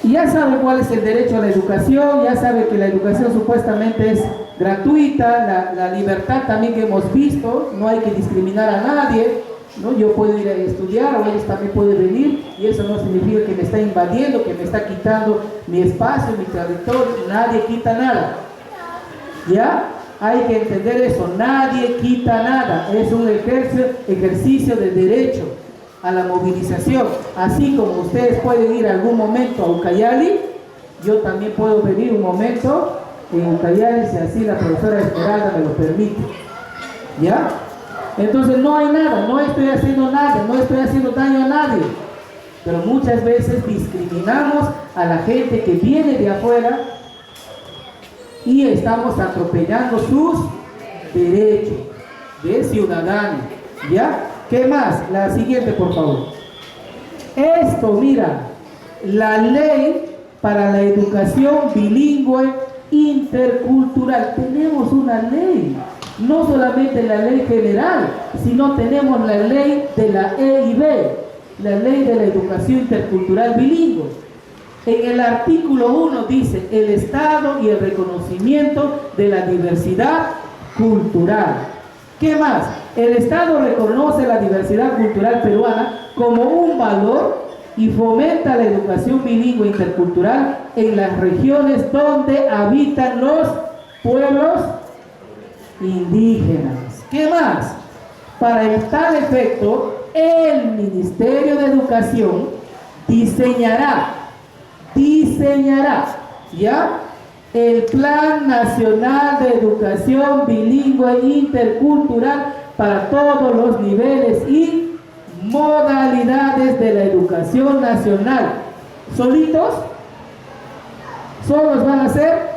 Y ya sabe cuál es el derecho a la educación, ya sabe que la educación supuestamente es gratuita, la libertad también que hemos visto, no hay que discriminar a nadie, ¿no? Yo puedo ir a estudiar o ellos también pueden venir y eso no significa que me está invadiendo, que me está quitando mi espacio, mi territorio, nadie quita nada. ¿Ya? Hay que entender eso, nadie quita nada, es un ejercicio de derecho a la movilización. Así como ustedes pueden ir algún momento a Ucayali, yo también puedo venir un momento en Ucayali si así la profesora Esmeralda me lo permite. ¿Ya? Entonces no hay nada, no estoy haciendo nada, no estoy haciendo daño a nadie. Pero muchas veces discriminamos a la gente que viene de afuera y estamos atropellando sus derechos de ciudadano. ¿Ya? ¿Qué más? La siguiente, por favor. Esto, mira, la ley para la educación bilingüe intercultural. Tenemos una ley, no solamente la ley general, sino tenemos la ley de la EIB, la ley de la educación intercultural bilingüe. En el artículo 1 dice el Estado y el reconocimiento de la diversidad cultural. ¿Qué más? El Estado reconoce la diversidad cultural peruana como un valor y fomenta la educación bilingüe intercultural en las regiones donde habitan los pueblos indígenas. ¿Qué más? Para tal efecto, el Ministerio de Educación diseñará, ¿ya? el Plan Nacional de Educación Bilingüe Intercultural para todos los niveles y modalidades de la educación nacional. ¿Solitos? Solos van a ser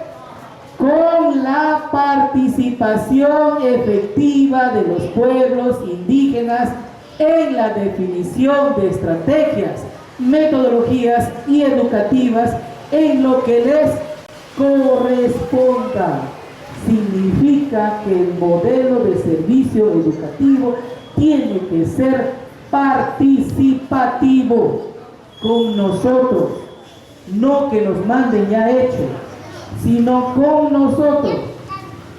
con la participación efectiva de los pueblos indígenas en la definición de estrategias, metodologías y educativas en lo que les corresponda. Significa que el modelo de servicio educativo tiene que ser participativo con nosotros, no que nos manden ya hecho, sino con nosotros,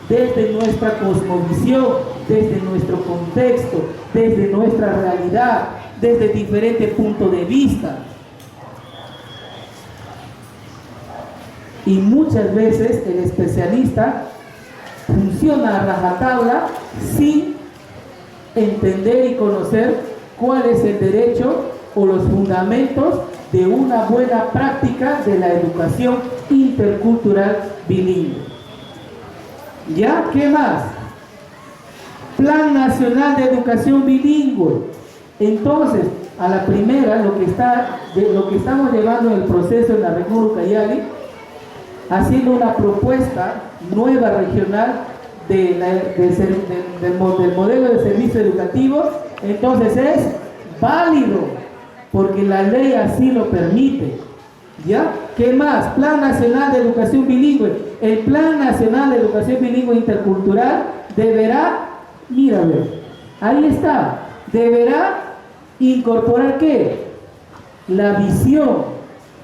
desde nuestra cosmovisión, desde nuestro contexto, desde nuestra realidad, desde diferentes puntos de vista. Y muchas veces el especialista funciona a rajatabla sin entender y conocer cuál es el derecho o los fundamentos de una buena práctica de la educación intercultural bilingüe. ¿Ya? ¿Qué más? Plan Nacional de Educación Bilingüe. Entonces, a la primera, lo que estamos llevando en el proceso en la región Ucayali, haciendo una propuesta nueva regional del modelo de servicio educativo, entonces es válido, porque la ley así lo permite. ¿Ya? ¿Qué más? Plan Nacional de Educación Bilingüe. El Plan Nacional de Educación Bilingüe Intercultural deberá, mira, ahí está, deberá incorporar ¿qué? La visión,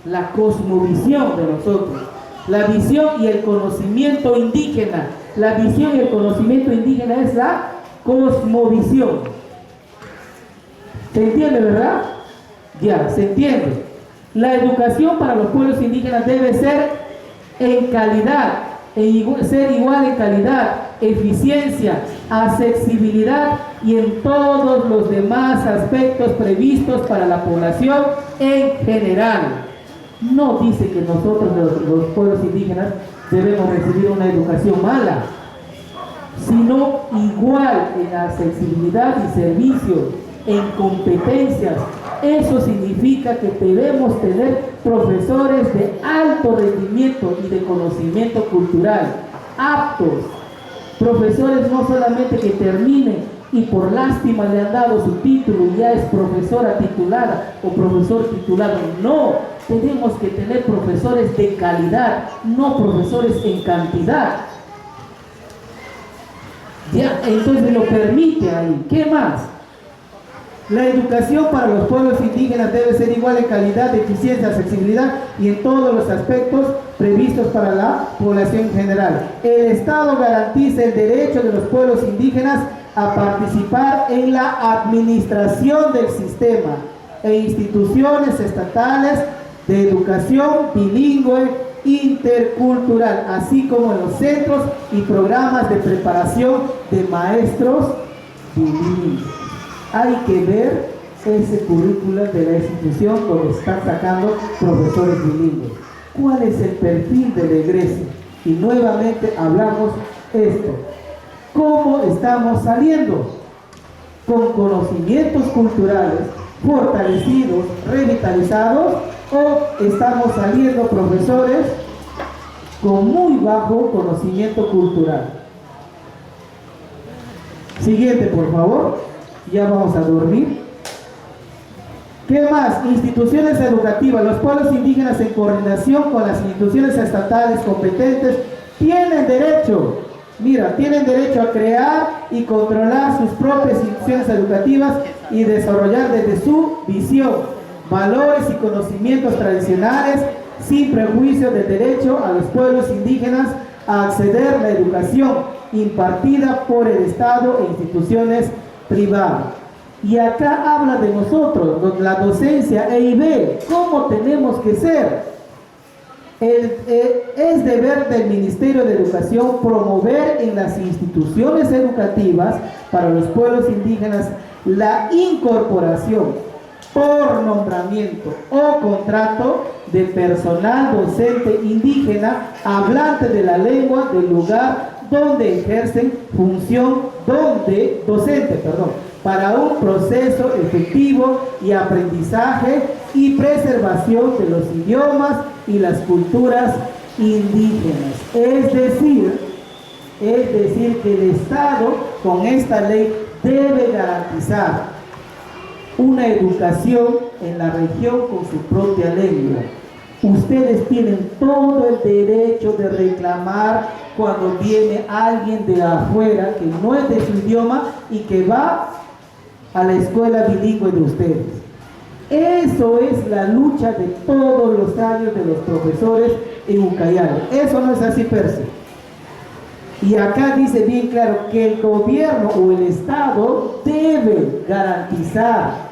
la cosmovisión de nosotros, la visión y el conocimiento indígena. La visión y el conocimiento indígena es la cosmovisión. ¿Se entiende, verdad? Ya, se entiende. La educación para los pueblos indígenas debe ser en calidad, ser igual en calidad, eficiencia, accesibilidad y en todos los demás aspectos previstos para la población en general. No dice que nosotros los pueblos indígenas debemos recibir una educación mala, sino igual en accesibilidad y servicio, en competencias. Eso significa que debemos tener profesores de alto rendimiento y de conocimiento cultural, aptos, profesores no solamente que terminen y por lástima le han dado su título y ya es profesora titulada o profesor titulado. No, tenemos que tener profesores de calidad, no profesores en cantidad. Ya, entonces lo permite ahí. ¿Qué más? La educación para los pueblos indígenas debe ser igual en calidad, eficiencia, accesibilidad y en todos los aspectos previstos para la población en general. El Estado garantiza el derecho de los pueblos indígenas a participar en la administración del sistema e instituciones estatales de educación bilingüe intercultural, así como en los centros y programas de preparación de maestros bilingües. Hay que ver ese currículo de la institución donde están sacando profesores bilingües. ¿Cuál es el perfil del egreso? Y nuevamente hablamos esto. ¿Cómo estamos saliendo? ¿Con conocimientos culturales fortalecidos, revitalizados? ¿O estamos saliendo profesores con muy bajo conocimiento cultural? Siguiente, por favor. Ya vamos a dormir. ¿Qué más? Instituciones educativas. Los pueblos indígenas en coordinación con las instituciones estatales competentes tienen derecho, tienen derecho a crear y controlar sus propias instituciones educativas y desarrollar desde su visión, valores y conocimientos tradicionales sin prejuicio del derecho a los pueblos indígenas a acceder a la educación impartida por el Estado e instituciones privadas. Y acá habla de nosotros, la docencia EIB, cómo tenemos que ser. Es deber del Ministerio de Educación promover en las instituciones educativas para los pueblos indígenas la incorporación, por nombramiento o contrato de personal docente indígena hablante de la lengua del lugar donde ejercen función docente, para un proceso efectivo y aprendizaje y preservación de los idiomas y las culturas indígenas. Es decir que el Estado con esta ley debe garantizar una educación en la región con su propia lengua. Ustedes tienen todo el derecho de reclamar cuando viene alguien de afuera que no es de su idioma y que va a la escuela bilingüe de ustedes. Eso es la lucha de todos los años de los profesores en Ucayali. Eso no es así, Percy. Y acá dice bien claro que el gobierno o el Estado debe garantizar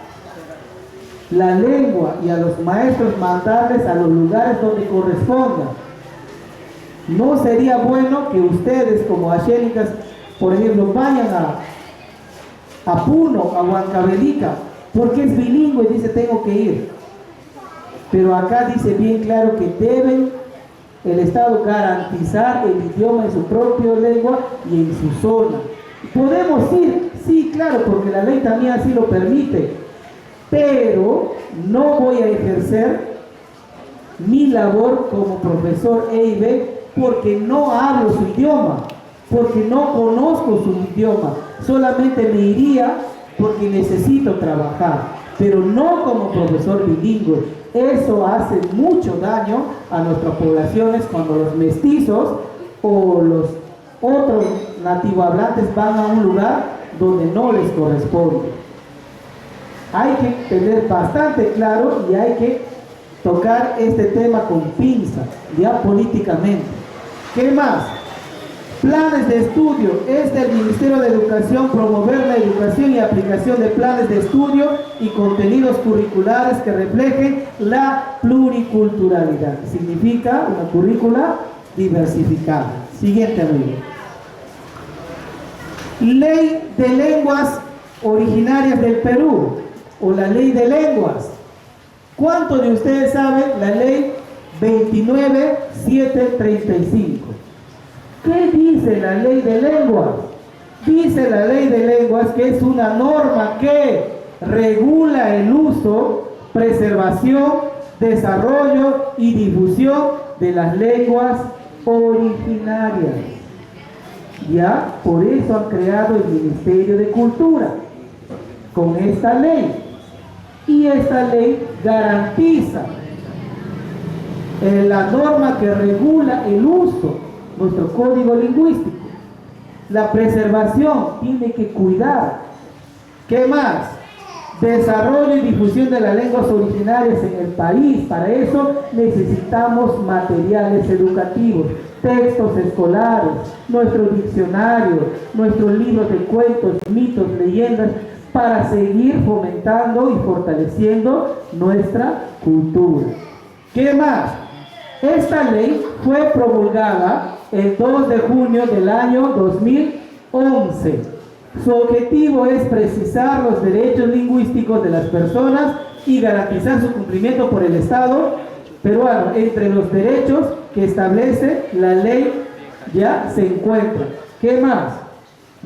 la lengua y a los maestros mandarles a los lugares donde corresponda. No sería bueno que ustedes como axénicas, por ejemplo, vayan a Puno, a Huancavelica, porque es bilingüe, dice tengo que ir. Pero acá dice bien claro que deben el Estado garantizar el idioma en su propia lengua y en su zona. ¿Podemos ir? Sí, claro, porque la ley también así lo permite. Pero no voy a ejercer mi labor como profesor EIB porque no hablo su idioma, porque no conozco su idioma. Solamente me iría porque necesito trabajar, pero no como profesor bilingüe. Eso hace mucho daño a nuestras poblaciones cuando los mestizos o los otros nativohablantes van a un lugar donde no les corresponde. Hay que tener bastante claro y hay que tocar este tema con pinza, ya políticamente. ¿Qué más? Planes de estudio. Es del Ministerio de Educación promover la educación y aplicación de planes de estudio y contenidos curriculares que reflejen la pluriculturalidad. Significa una currícula diversificada. Siguiente, amigo. Ley de lenguas originarias del Perú, o la ley de lenguas. ¿Cuántos de ustedes saben la ley 29735? ¿Qué dice la ley de lenguas? Dice la ley de lenguas que es una norma que regula el uso, preservación, desarrollo y difusión de las lenguas originarias. Ya, por eso han creado el Ministerio de Cultura con esta ley. Y esta ley garantiza la norma que regula el uso, nuestro código lingüístico. La preservación tiene que cuidar. ¿Qué más? Desarrollo y difusión de las lenguas originarias en el país. Para eso necesitamos materiales educativos, textos escolares, nuestro diccionario, nuestros libros de cuentos, mitos, leyendas, para seguir fomentando y fortaleciendo nuestra cultura. ¿Qué más? Esta ley fue promulgada el 2 de junio del año 2011. Su objetivo es precisar los derechos lingüísticos de las personas y garantizar su cumplimiento por el Estado peruano. Entre los derechos que establece la ley ya se encuentra. ¿Qué más?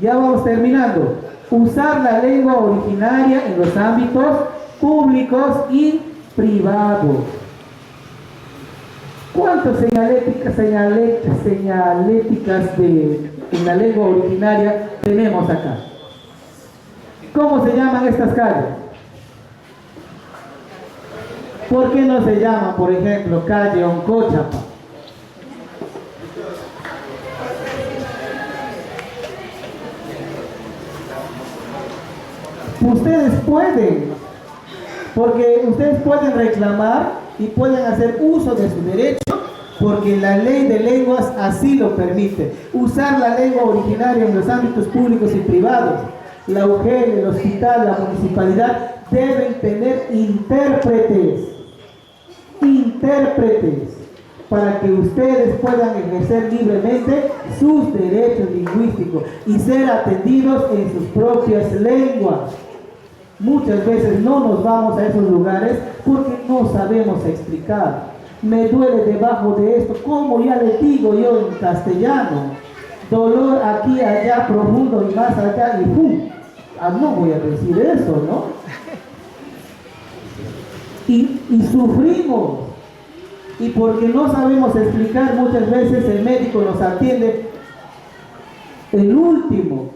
Ya vamos terminando. Usar la lengua originaria en los ámbitos públicos y privados. ¿Cuántas señaléticas en la lengua originaria tenemos acá? ¿Cómo se llaman estas calles? ¿Por qué no se llama, por ejemplo, calle Oncochapa? Ustedes pueden, porque ustedes pueden reclamar y pueden hacer uso de su derecho, porque la ley de lenguas así lo permite. Usar la lengua originaria en los ámbitos públicos y privados. La UGEL, el hospital, la municipalidad deben tener intérpretes para que ustedes puedan ejercer libremente sus derechos lingüísticos y ser atendidos en sus propias lenguas. Muchas veces no nos vamos a esos lugares porque no sabemos explicar. Me duele debajo de esto, como ya les digo yo en castellano, dolor aquí, allá, profundo y más allá, y ¡pum! No voy a decir eso, ¿no? Y sufrimos, y porque no sabemos explicar, muchas veces el médico nos atiende el último,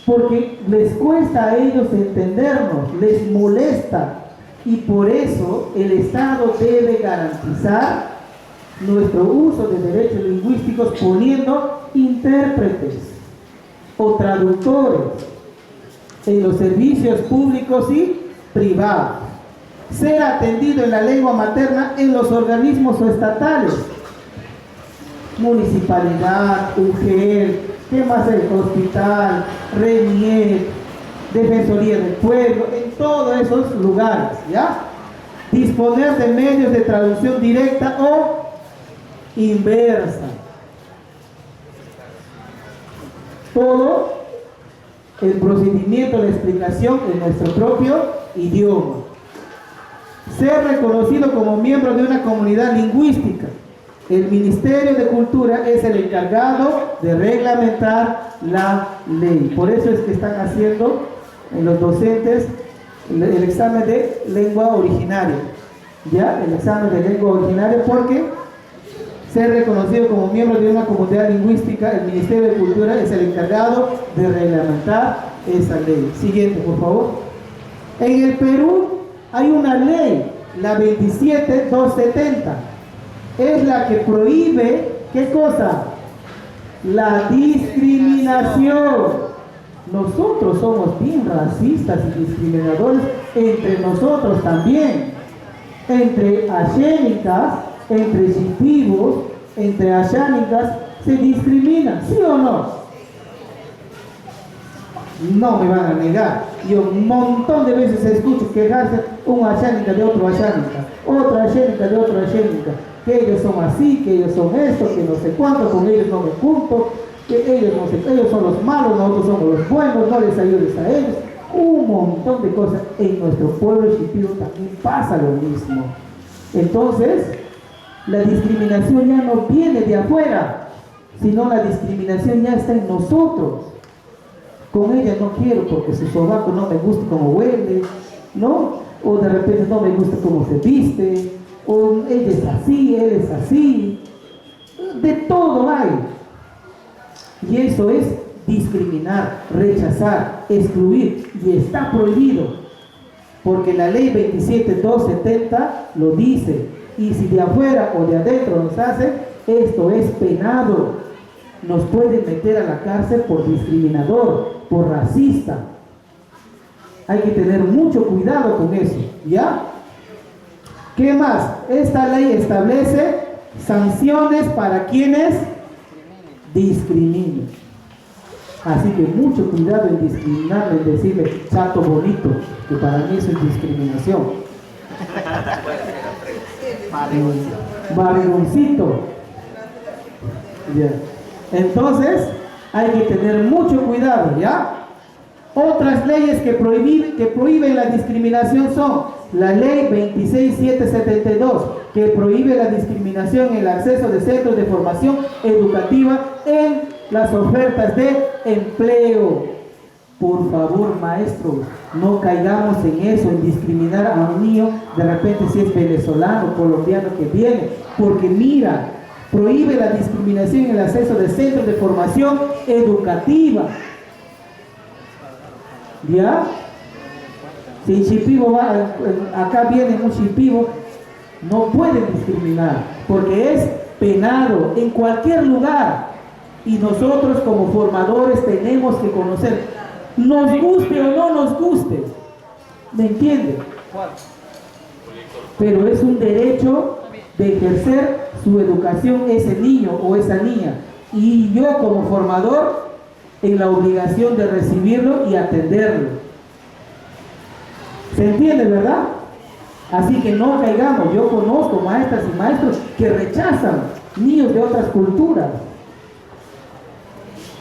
porque les cuesta a ellos entendernos, les molesta, y por eso el Estado debe garantizar nuestro uso de derechos lingüísticos poniendo intérpretes o traductores en los servicios públicos y privados. Ser atendido en la lengua materna en los organismos estatales, municipalidad, UGEL, ¿qué más es? Hospital, RENIEC, Defensoría del Pueblo, en todos esos lugares, ¿ya? Disponer de medios de traducción directa o inversa. Todo el procedimiento de explicación en nuestro propio idioma. Ser reconocido como miembro de una comunidad lingüística. El Ministerio de Cultura es el encargado de reglamentar la ley. Por eso es que están haciendo en los docentes el examen de lengua originaria. ¿Ya? El examen de lengua originaria, porque ser reconocido como miembro de una comunidad lingüística, el Ministerio de Cultura es el encargado de reglamentar esa ley. Siguiente, por favor. En el Perú hay una ley, la 27270. Es la que prohíbe, ¿qué cosa? La discriminación. Nosotros somos bien racistas y discriminadores entre nosotros también. Entre ayénicas, entre shipibos, entre ayánicas, se discriminan, ¿sí o no? No me van a negar. Yo un montón de veces escucho quejarse un ayánica de otro ayánica, otra ayénica de otra ayénica, que ellos son así, que ellos son esto, que no sé cuánto, con ellos no me junto, que ellos no sé, ellos son los malos, nosotros somos los buenos, no les ayudes a ellos. Un montón de cosas. En nuestro pueblo shipibo también pasa lo mismo. Entonces, la discriminación ya no viene de afuera, sino la discriminación ya está en nosotros. Con ella no quiero porque su sobaco no me gusta cómo huele, ¿no? O de repente no me gusta cómo se viste, o ella es así, él es así. De todo hay. Y eso es discriminar, rechazar, excluir, y está prohibido, porque la ley 27270 lo dice. Y si de afuera o de adentro nos hacen, esto es penado. Nos pueden meter a la cárcel por discriminador, por racista. Hay que tener mucho cuidado con eso, ¿ya? ¿Qué más? Esta ley establece sanciones para quienes discriminen. Así que mucho cuidado en discriminar, en decirle chato bonito, que para mí eso es discriminación. Barrigoncito. Ya. Entonces, hay que tener mucho cuidado, ¿ya? Otras leyes que prohíben la discriminación son la ley 26772, que prohíbe la discriminación en el acceso de centros de formación educativa en las ofertas de empleo. Por favor, maestros, no caigamos en eso, en discriminar a un niño, de repente si es venezolano, colombiano que viene, porque mira, prohíbe la discriminación en el acceso de centros de formación educativa. ¿Ya? Si shipibo va, acá viene un shipibo, no pueden discriminar, porque es penado en cualquier lugar. Y nosotros como formadores tenemos que conocer, nos guste o no nos guste, ¿me entiende? Pero es un derecho de ejercer su educación ese niño o esa niña, y yo como formador en la obligación de recibirlo y atenderlo. ¿Se entiende, verdad? Así que no caigamos. Yo conozco maestras y maestros que rechazan niños de otras culturas.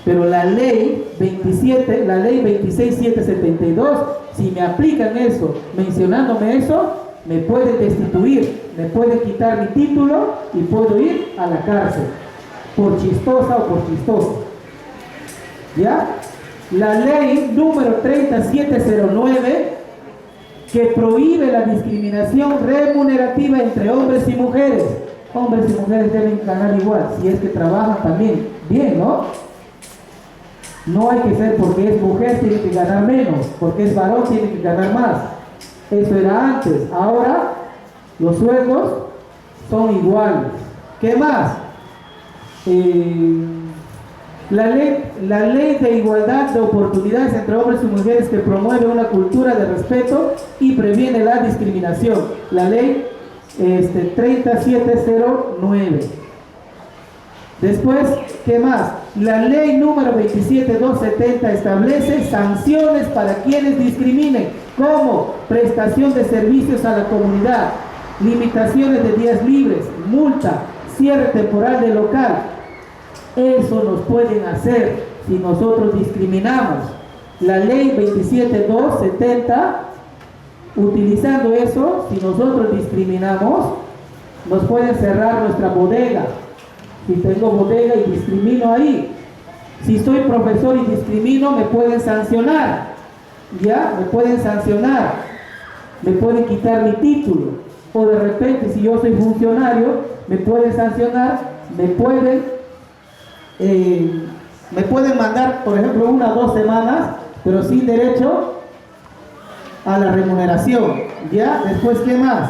Pero la ley 26772, si me aplican eso, mencionándome eso, me pueden destituir, me pueden quitar mi título y puedo ir a la cárcel, por chistosa o por chistoso. ¿Ya? La ley número 3709, que prohíbe la discriminación remunerativa entre hombres y mujeres. Hombres y mujeres deben ganar igual, si es que trabajan también bien, ¿no? No hay que ser porque es mujer tiene que ganar menos, porque es varón tiene que ganar más. Eso era antes. Ahora los sueldos son iguales. ¿Qué más? La ley de igualdad de oportunidades entre hombres y mujeres, que promueve una cultura de respeto y previene la discriminación. La ley 3709. Después, ¿qué más? La ley número 27270 establece sanciones para quienes discriminen, como prestación de servicios a la comunidad, limitaciones de días libres, multa, cierre temporal de local. Eso nos pueden hacer si nosotros discriminamos. La ley 27270, utilizando eso, si nosotros discriminamos, nos pueden cerrar nuestra bodega. Si tengo bodega y discrimino ahí, si soy profesor y discrimino, me pueden sancionar. ¿Ya? Me pueden sancionar, me pueden quitar mi título, o de repente si yo soy funcionario, me pueden sancionar, me pueden mandar, por ejemplo, 1 o 2 semanas, pero sin derecho a la remuneración. ¿Ya? Después, ¿qué más?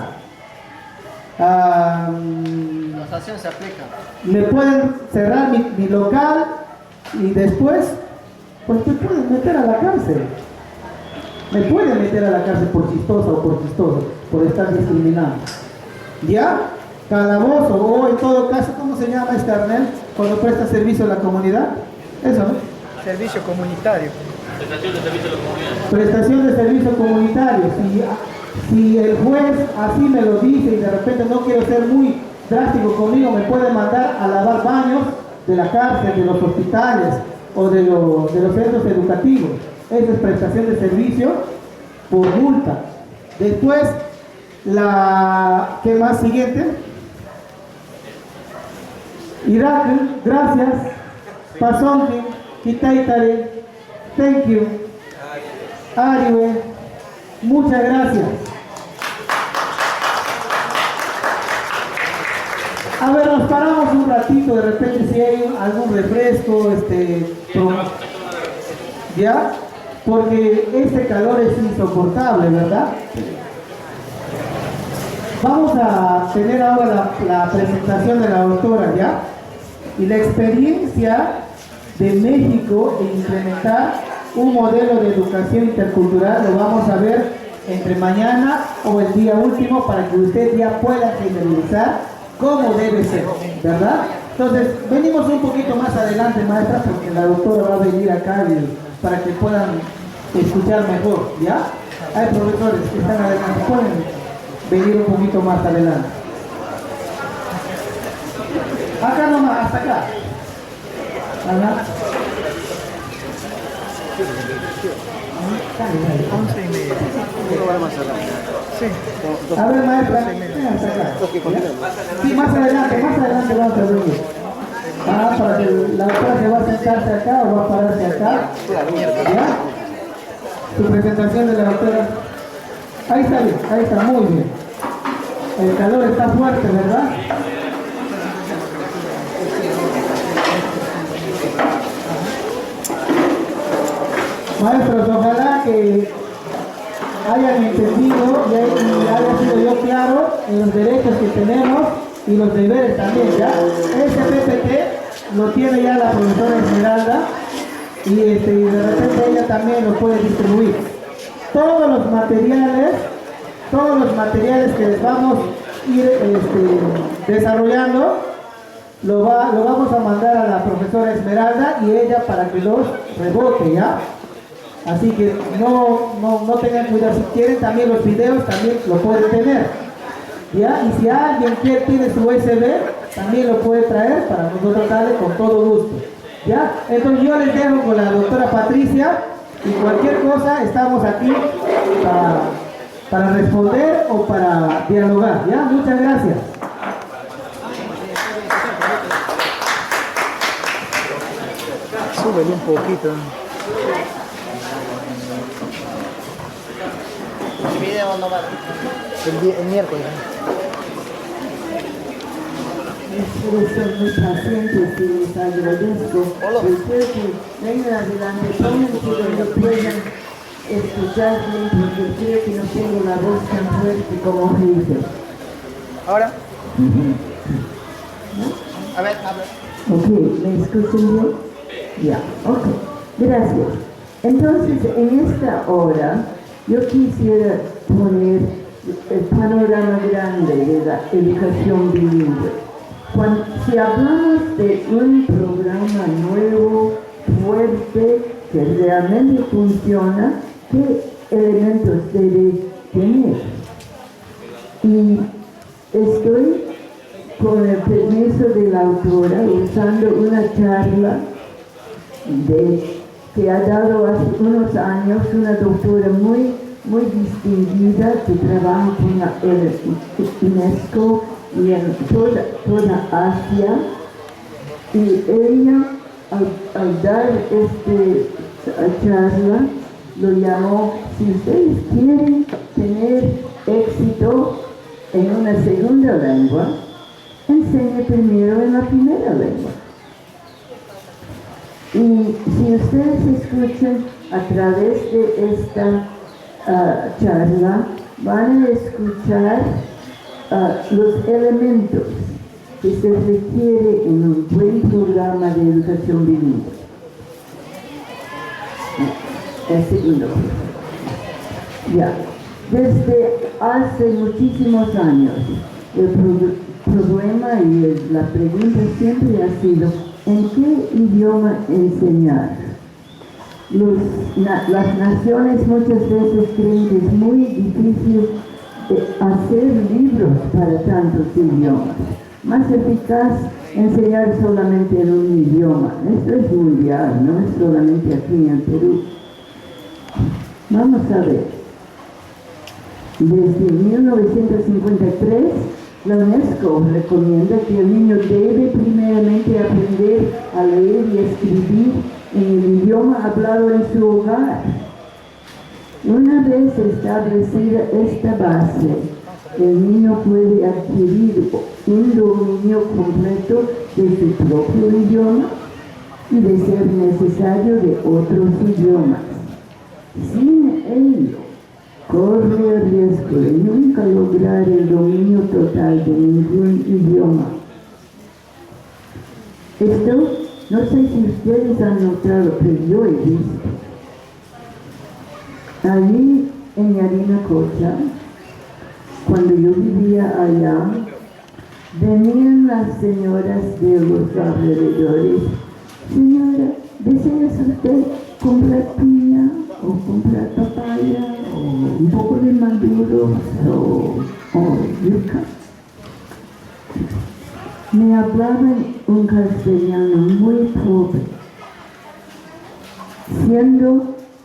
La sanción se aplica. Me pueden cerrar mi local y después, pues me pueden meter a la cárcel. Me pueden meter a la cárcel por chistosa o por chistoso, por estar discriminando. ¿Ya? Calabozo, o en todo caso, ¿cómo se llama este Arnel? Cuando presta servicio a la comunidad. Eso, ¿no? Servicio comunitario. Prestación de servicio a la comunidad. Prestación de servicio comunitario. Si el juez así me lo dice y de repente no quiero ser muy drástico conmigo, me puede mandar a lavar baños de la cárcel, de los hospitales o de los centros educativos. Esa es prestación de servicio por multa. Después, ¿qué más? Siguiente. Irak, gracias. Pasonki, Kitaitare, thank you. Ariwe, muchas gracias. A ver, nos paramos un ratito, de repente si hay algún refresco, ¿ya? Porque este calor es insoportable, ¿verdad? Vamos a tener ahora la presentación de la doctora, ¿ya? Y la experiencia de México en implementar un modelo de educación intercultural lo vamos a ver entre mañana o el día último para que usted ya pueda generalizar cómo debe ser, ¿verdad? Entonces, venimos un poquito más adelante, maestra, porque la doctora va a venir acá para que puedan escuchar mejor, ¿ya? Hay profesores que están adelante, pueden venir un poquito más adelante. Acá nomás, hasta acá. ¿Verdad? 11:30. A ver, maestra, hasta acá. Sí, más adelante vamos a venir. Para que la doctora se va a sentarse acá o va a pararse acá. ¿Ya? Su presentación de la doctora. Ahí está bien, ahí está, muy bien. El calor está fuerte, ¿verdad? Maestros, ojalá que hayan entendido y haya sido yo claro en los derechos que tenemos y los deberes también, ¿ya? Este PPT lo tiene ya la profesora Esmeralda y de repente ella también lo puede distribuir. Todos los materiales que les vamos a ir desarrollando lo vamos a mandar a la profesora Esmeralda y ella para que los rebote, ¿ya? Así que no tengan cuidado. Si quieren también los videos, también lo pueden tener, ¿ya? Y si alguien tiene su USB, también lo puede traer para nosotros darle con todo gusto. ¿Ya? Entonces yo les dejo con la doctora Patricia y cualquier cosa estamos aquí para responder o para dialogar. ¿Ya? Muchas gracias. Súbele un poquito. El video no va. El miércoles. Espero ser muy pacientes y les agradezco el que vengan adelante, pónganse donde puedan escucharme, porque creo que no tengo la voz tan fuerte como dice. ¿Ahora? ¿No? A ver, habla. Ok, ¿me escuchan bien? Ya, ok, gracias. Entonces, en esta hora, yo quisiera poner el panorama grande de la educación bilingüe. Si hablamos de un programa nuevo, fuerte, que realmente funciona, ¿qué elementos debe tener? Y estoy, con el permiso de la autora, usando una charla que ha dado hace unos años una doctora muy distinguida que trabaja con la UNESCO y en toda Asia, y ella al dar esta charla lo llamó: si ustedes quieren tener éxito en una segunda lengua, enseñe primero en la primera lengua. Y si ustedes escuchan a través de esta charla, van a escuchar los elementos que se requiere en un buen programa de educación bilingüe. El segundo. Ya. Desde hace muchísimos años, el problema y la pregunta siempre ha sido: ¿en qué idioma enseñar? Las naciones muchas veces creen que es muy difícil hacer libros para tantos idiomas. Más eficaz enseñar solamente en un idioma. Esto es mundial, no es solamente aquí en Perú. Vamos a ver. Desde 1953, la UNESCO recomienda que el niño debe primeramente aprender a leer y escribir en el idioma hablado en su hogar. Una vez establecida esta base, el niño puede adquirir un dominio completo de su propio idioma y, de ser necesario, de otros idiomas. Sin ello, corre el riesgo de nunca lograr el dominio total de ningún idioma. Esto, no sé si ustedes han notado, pero yo he visto. Allí en Yarinacocha, cuando yo vivía allá, venían las señoras de los alrededores: señora, ¿desea usted comprar piña o comprar papaya o un poco de maduros o yuca? Me hablaban un castellano muy pobre,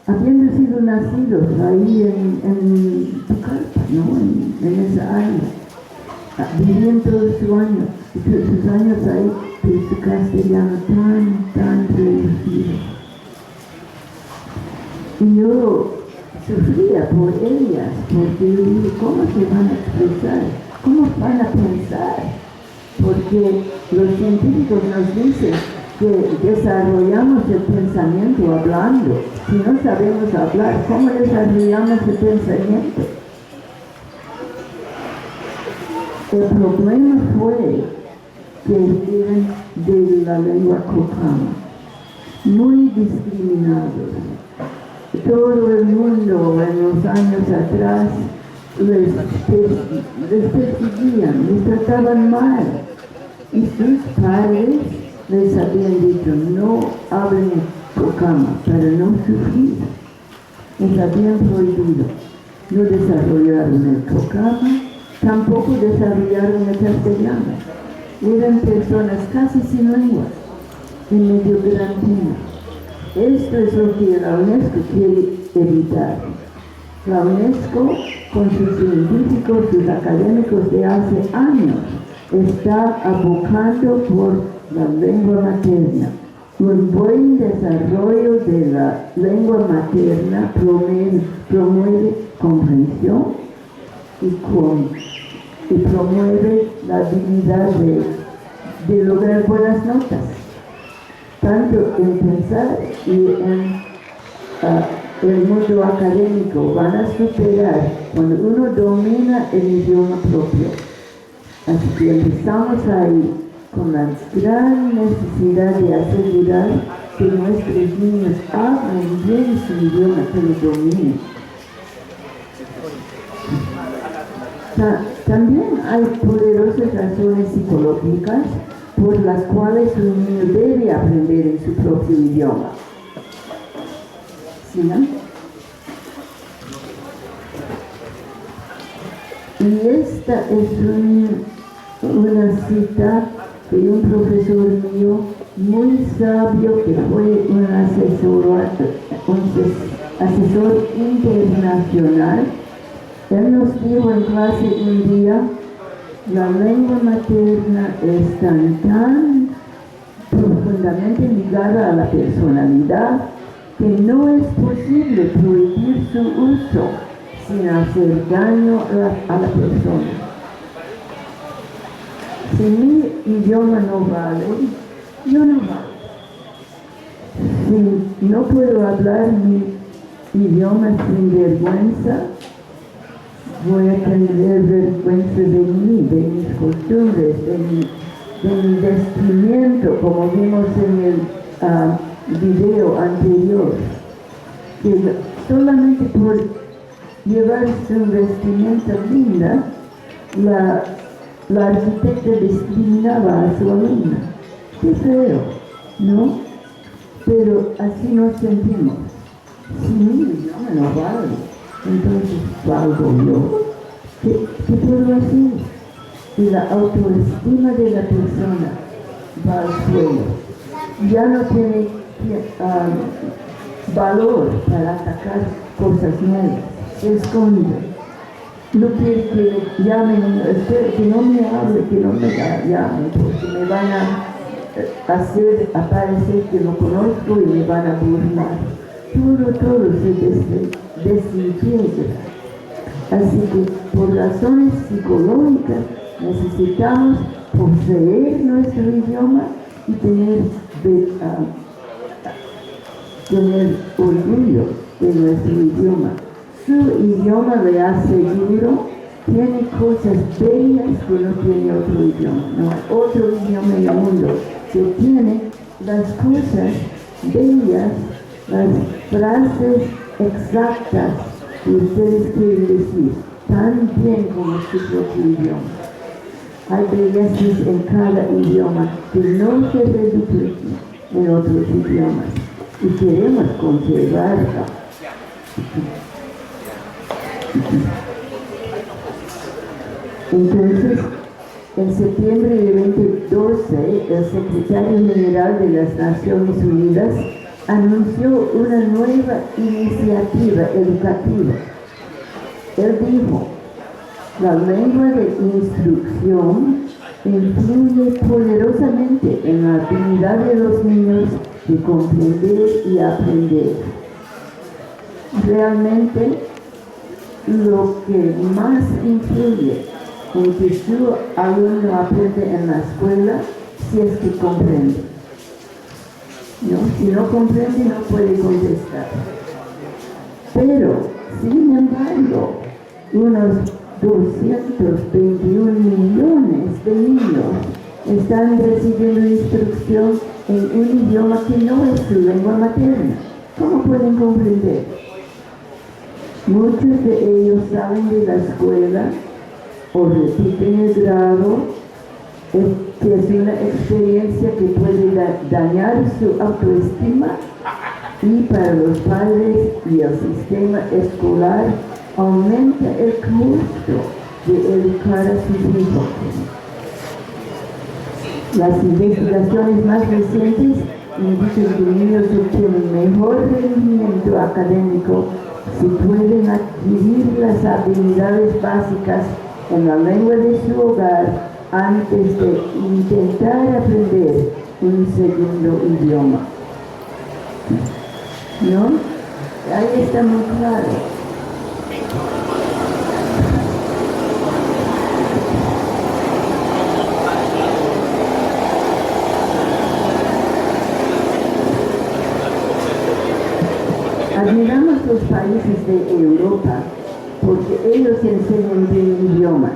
habiendo sido nacidos ahí en Pucallpa, ¿no? en esa área, vivían todos sus años ahí, pero su castellano tan reducido. Y yo sufría por ellas, porque yo dije: ¿cómo se van a expresar? ¿Cómo van a pensar? Porque los científicos nos dicen que desarrollamos el pensamiento hablando. Si no sabemos hablar, ¿cómo desarrollamos el pensamiento? El problema fue que eran de la lengua cocama, muy discriminados. Todo el mundo en los años atrás les perseguían, les trataban mal. Y sus padres les habían dicho: no hablen cocama para no sufrir. Les habían prohibido. No desarrollaron el cocama, tampoco desarrollaron el castellano. Eran personas casi sin lengua. en medio grandino. Esto es lo que la UNESCO quiere evitar. La UNESCO, con sus científicos, sus académicos de hace años, está abocando por la lengua materna. Un buen desarrollo de la lengua materna promueve comprensión y promueve la habilidad de lograr buenas notas, tanto en pensar y en el mundo académico. Van a superar cuando uno domina el idioma propio. Así que empezamos ahí con la gran necesidad de asegurar que nuestros niños hablen bien su idioma, que lo dominen. También hay poderosas razones psicológicas por las cuales un niño debe aprender en su propio idioma. ¿Sí, no? Y esta es una cita de un profesor mío muy sabio que fue un asesor internacional. Él nos dijo en clase un día: la lengua materna está tan profundamente ligada a la personalidad que no es posible prohibir su uso sin hacer daño a la persona. Si mi idioma no vale, yo no valgo. Si no puedo hablar mi idioma sin vergüenza, voy a tener vergüenza de mí, de mis costumbres, de mi vestimiento, como vimos en el video anterior. Que solamente por llevar su vestimenta linda, la arquitecta discriminaba a su alumna. Qué feo, ¿no? Pero así nos sentimos. Si mi idioma no vale, entonces valgo yo. ¿Qué puedo hacer? Y la autoestima de la persona va al suelo. Ya no tiene valor para atacar cosas nuevas. Se esconde. No quiere que le llamen, espero que no me hable, que no me llamen, porque me van a hacer aparecer que lo conozco y me van a burlar. Todo se desintegra. Así que por razones psicológicas necesitamos poseer nuestro idioma y tener orgullo de nuestro idioma. Su idioma, le aseguro, tiene cosas bellas que no tiene otro idioma. No hay otro idioma en el mundo que tiene las cosas bellas, las frases exactas que ustedes quieren decir, tan bien como su propio idioma. Hay bellezas en cada idioma que no se reduplican en otros idiomas y queremos conservarla. Entonces, en septiembre de 2012, el secretario general de las Naciones Unidas anunció una nueva iniciativa educativa. Él dijo: la lengua de instrucción influye poderosamente en la habilidad de los niños de comprender y aprender. Realmente, lo que más influye en que su alumno aprende en la escuela, si es que comprende. ¿No? Si no comprende, no puede contestar. Pero, sin embargo, unos 221 millones de niños están recibiendo instrucción en un idioma que no es su lengua materna. ¿Cómo pueden comprender? Muchos de ellos salen de la escuela o repiten el grado, que es una experiencia que puede dañar su autoestima, y para los padres y el sistema escolar aumenta el costo de educar a sus hijos. Las investigaciones más recientes indican que niños obtienen mejor rendimiento académico si pueden adquirir las habilidades básicas en la lengua de su hogar antes de intentar aprender un segundo idioma. ¿No? Ahí está muy claro. Admiramos los países de Europa porque ellos enseñan bien idiomas.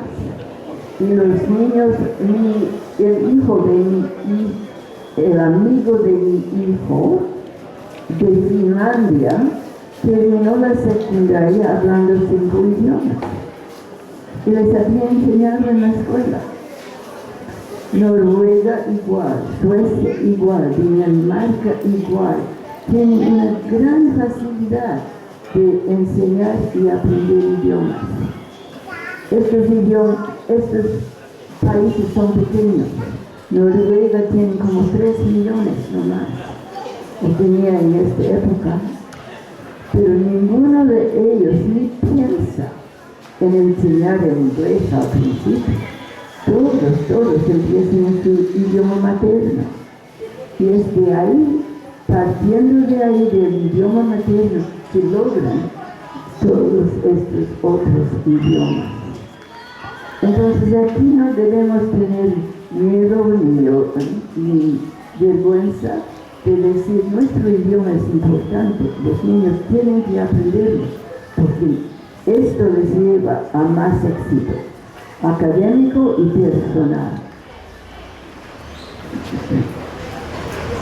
Y los niños, el hijo de el amigo de mi hijo de Finlandia terminó la secundaria hablando 5 idiomas. Y les había enseñado en la escuela. Noruega igual, Suecia igual, Dinamarca igual. Tienen una gran facilidad de enseñar y aprender idiomas. Estos países son pequeños. Noruega tiene como 3 millones nomás, o tenía en esta época, pero ninguno de ellos ni piensa en enseñar el inglés al principio. Todos empiezan en su idioma materno. Y es de ahí, partiendo de ahí del idioma materno, que logran todos estos otros idiomas. Entonces aquí no debemos tener miedo ni vergüenza de decir nuestro idioma es importante, los niños tienen que aprenderlo, porque esto les lleva a más éxito académico y personal.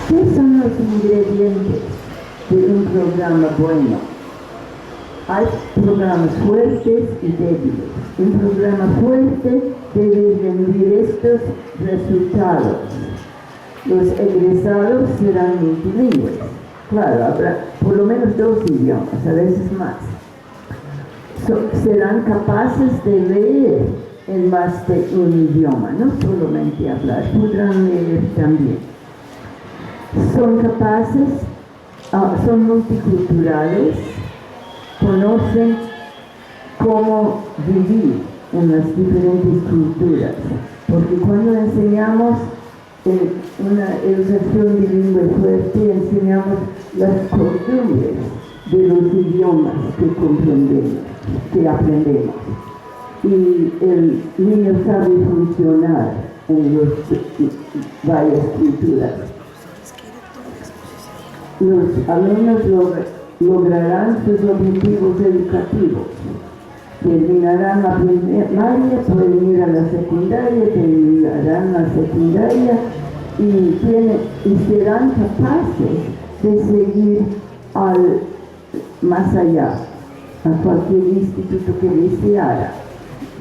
¿Qué son los ingredientes de un programa bueno? Hay programas fuertes y débiles. Un programa fuerte debe rendir estos resultados. Los egresados serán multilingües. Claro, habrá por lo menos 2 idiomas, a veces más. Serán capaces de leer en más de un idioma, no solamente hablar, podrán leer también. Son capaces, son multiculturales, conocen cómo vivir en las diferentes culturas, porque cuando enseñamos una educación bilingüe fuerte, enseñamos las costumbres de los idiomas que comprendemos, que aprendemos. Y el niño sabe funcionar en varias culturas. Los alumnos lograrán sus objetivos educativos. Terminarán la primaria, pueden ir a la secundaria, terminarán la secundaria y serán capaces de seguir más allá, a cualquier instituto que deseara,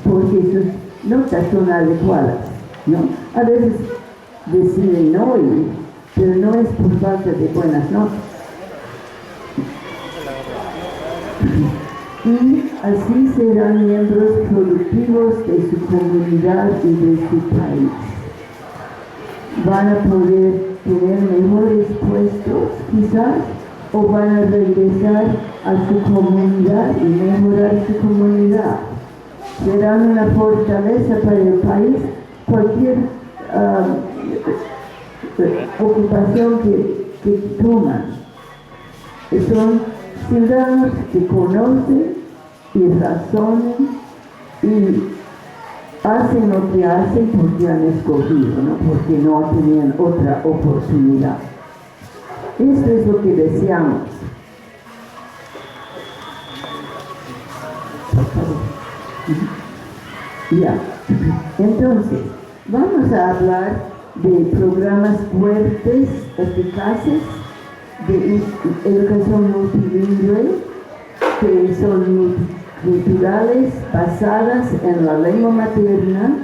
porque sus notas son adecuadas, ¿no? A veces deciden no ir, pero no es por falta de buenas notas. Y así serán miembros productivos de su comunidad y de su país. Van a poder tener mejores puestos, quizás, o van a regresar a su comunidad y mejorar su comunidad. Serán una fortaleza para el país, cualquier ocupación que toman. Son ciudadanos que conocen y razonan y hacen lo que hacen porque han escogido, ¿no? Porque no tenían otra oportunidad. Esto es lo que deseamos. Ya. Entonces, vamos a hablar de programas fuertes, eficaces, de educación multilingüe, que son multiculturales, basadas en la lengua materna.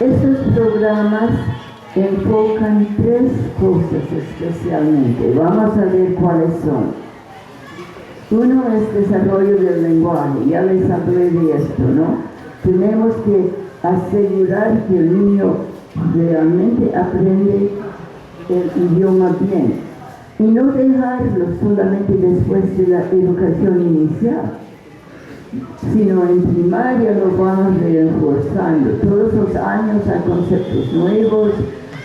Estos programas enfocan 3 cosas especialmente. Vamos a ver cuáles son. Uno es desarrollo del lenguaje, ya les hablé de esto, ¿no? Tenemos que asegurar que el niño realmente aprende el idioma bien y no dejarlo solamente después de la educación inicial, sino en primaria lo vamos reforzando. Todos los años hay conceptos nuevos,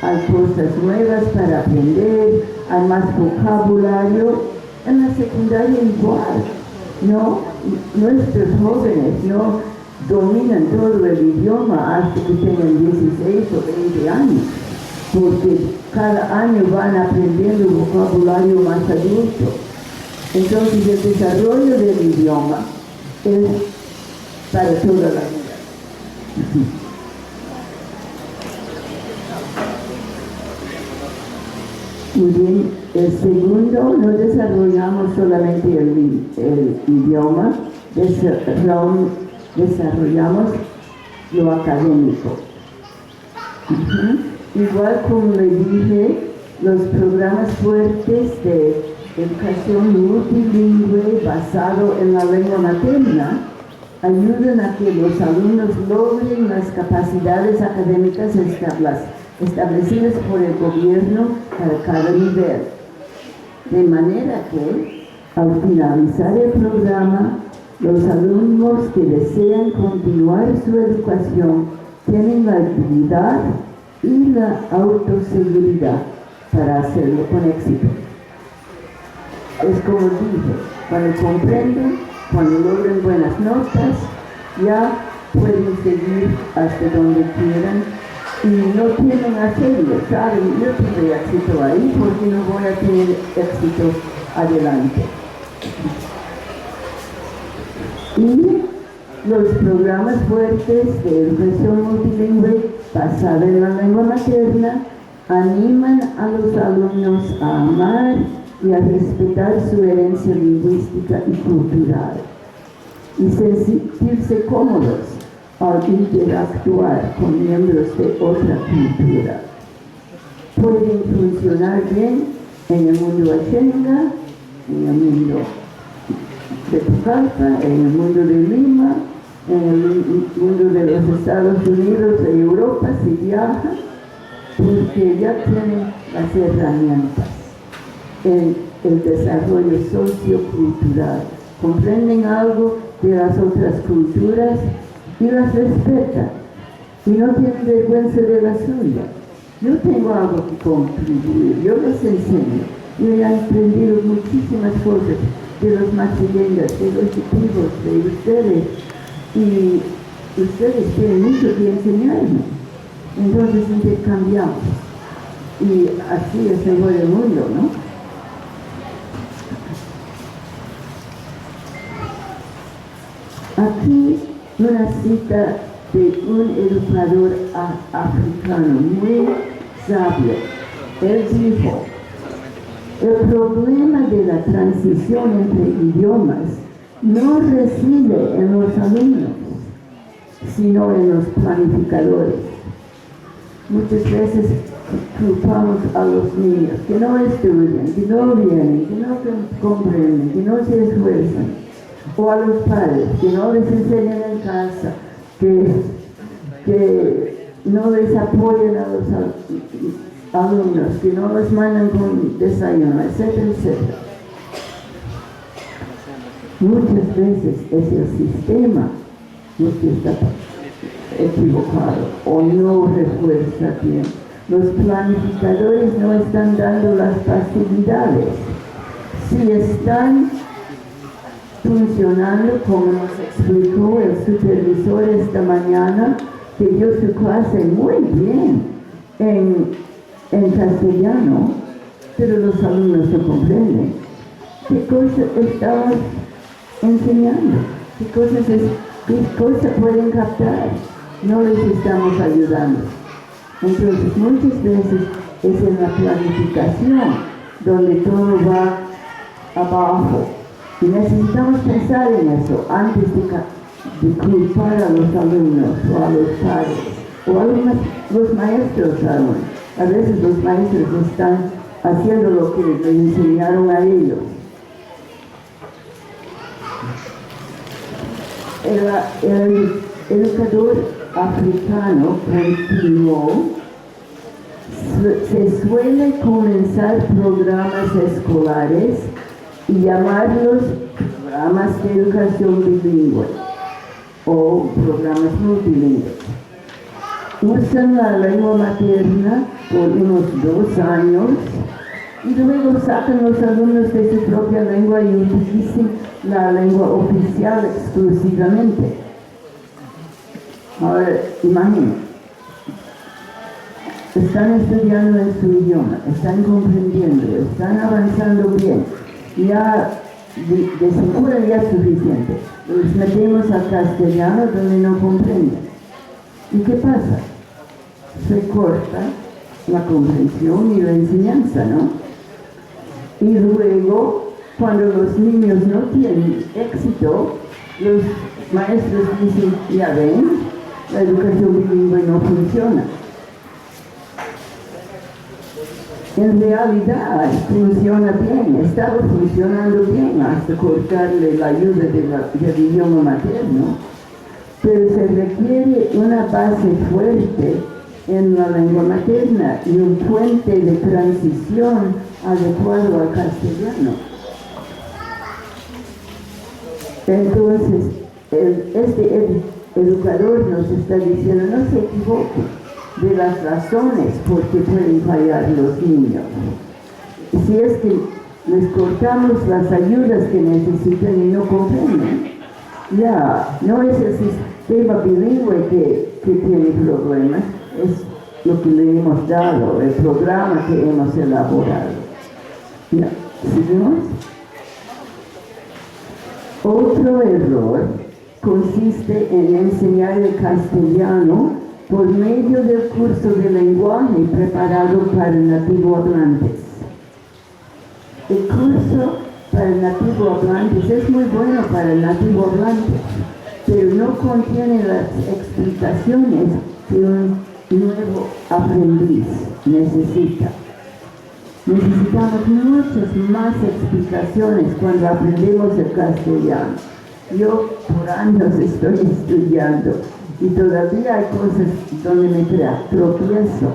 hay cosas nuevas para aprender, hay más vocabulario. En la secundaria igual, ¿no? Nuestros jóvenes no dominan todo el idioma hasta que tengan 16 o 20 años, porque cada año van aprendiendo vocabulario más adulto. Entonces el desarrollo del idioma es para toda la vida. Muy bien, el segundo, no desarrollamos solamente el idioma, desarrollamos lo académico. Igual como le dije, los programas fuertes de educación multilingüe basado en la lengua materna ayudan a que los alumnos logren las capacidades académicas establecidas por el gobierno para cada nivel. De manera que, al finalizar el programa, los alumnos que desean continuar su educación tienen la habilidad y la autoseguridad para hacerlo con éxito. Es como dije, cuando comprenden, cuando logran buenas notas, ya pueden seguir hasta donde quieran y no tienen hacerlo, saben, yo tuve éxito ahí porque no voy a tener éxito adelante. Y los programas fuertes de educación multilingüe basada en la lengua materna animan a los alumnos a amar y a respetar su herencia lingüística y cultural y sentirse cómodos al interactuar con miembros de otra cultura. Pueden funcionar bien en el mundo Ashenga, en el mundo de Pucallpa, en el mundo de Lima, en el mundo de los Estados Unidos, de Europa, si viajan, porque ya tienen las herramientas en el desarrollo sociocultural. Comprenden algo de las otras culturas y las respetan y no tienen vergüenza de la suya. Yo tengo algo que contribuir, yo les enseño. Yo he aprendido muchísimas cosas de los machilengas, de los chicos, de ustedes, y ustedes tienen mucho que enseñarme. Entonces intercambiamos y así es mejor el mundo, ¿no? Aquí una cita de un educador africano muy sabio. Él dijo: el problema de la transición entre idiomas no reside en los alumnos, sino en los planificadores. Muchas veces culpamos a los niños que no estudian, que no vienen, que no comprenden, que no se esfuerzan, o a los padres que no les enseñan en casa, que no les apoyan a los alumnos, que no los mandan con desayuno, etcétera, etcétera. Muchas veces es el sistema lo que está equivocado o no refuerza bien. Los planificadores no están dando las facilidades. Si están funcionando como nos explicó el supervisor esta mañana, que dio su clase muy bien en castellano, pero los alumnos no comprenden. ¿Qué cosa estamos enseñando? ¿Qué cosa pueden captar? No les estamos ayudando. Entonces muchas veces es en la planificación donde todo va abajo. Y necesitamos pensar en eso antes de culpar a los alumnos o a los padres o a los maestros aún. A veces los maestros están haciendo lo que les enseñaron a ellos. El educador africano continuó se suele comenzar programas escolares y llamarlos programas de educación bilingüe o programas multilingües. Usan la lengua materna por unos 2 años y luego sacan los alumnos de su propia lengua y utilizan la lengua oficial exclusivamente. Ahora, imaginen, están estudiando en su idioma, están comprendiendo, están avanzando bien, ya de seguro ya es suficiente. Los metemos al castellano donde no comprenden. ¿Y qué pasa? Se corta la comprensión y la enseñanza, ¿no? Y luego, cuando los niños no tienen éxito, los maestros dicen, ya ven, la educación bilingüe no funciona. En realidad funciona bien, estaba funcionando bien hasta cortarle la ayuda del idioma materno, pero se requiere una base fuerte en la lengua materna y un puente de transición adecuado al castellano. Entonces, este educador nos está diciendo, no se equivoque de las razones por que pueden fallar los niños. Si es que les cortamos las ayudas que necesitan y no comprenden, ya, no es el sistema bilingüe que tiene problemas, es lo que le hemos dado, el programa que hemos elaborado. Ya, ¿seguimos? Otro error consiste en enseñar el castellano por medio del curso de lenguaje preparado para nativo hablantes. El curso para nativo hablantes es muy bueno para nativo hablantes, pero no contiene las explicaciones que un nuevo aprendiz necesita. Necesitamos muchas más explicaciones cuando aprendemos el castellano. Yo por años estoy estudiando y todavía hay cosas donde me tropiezo,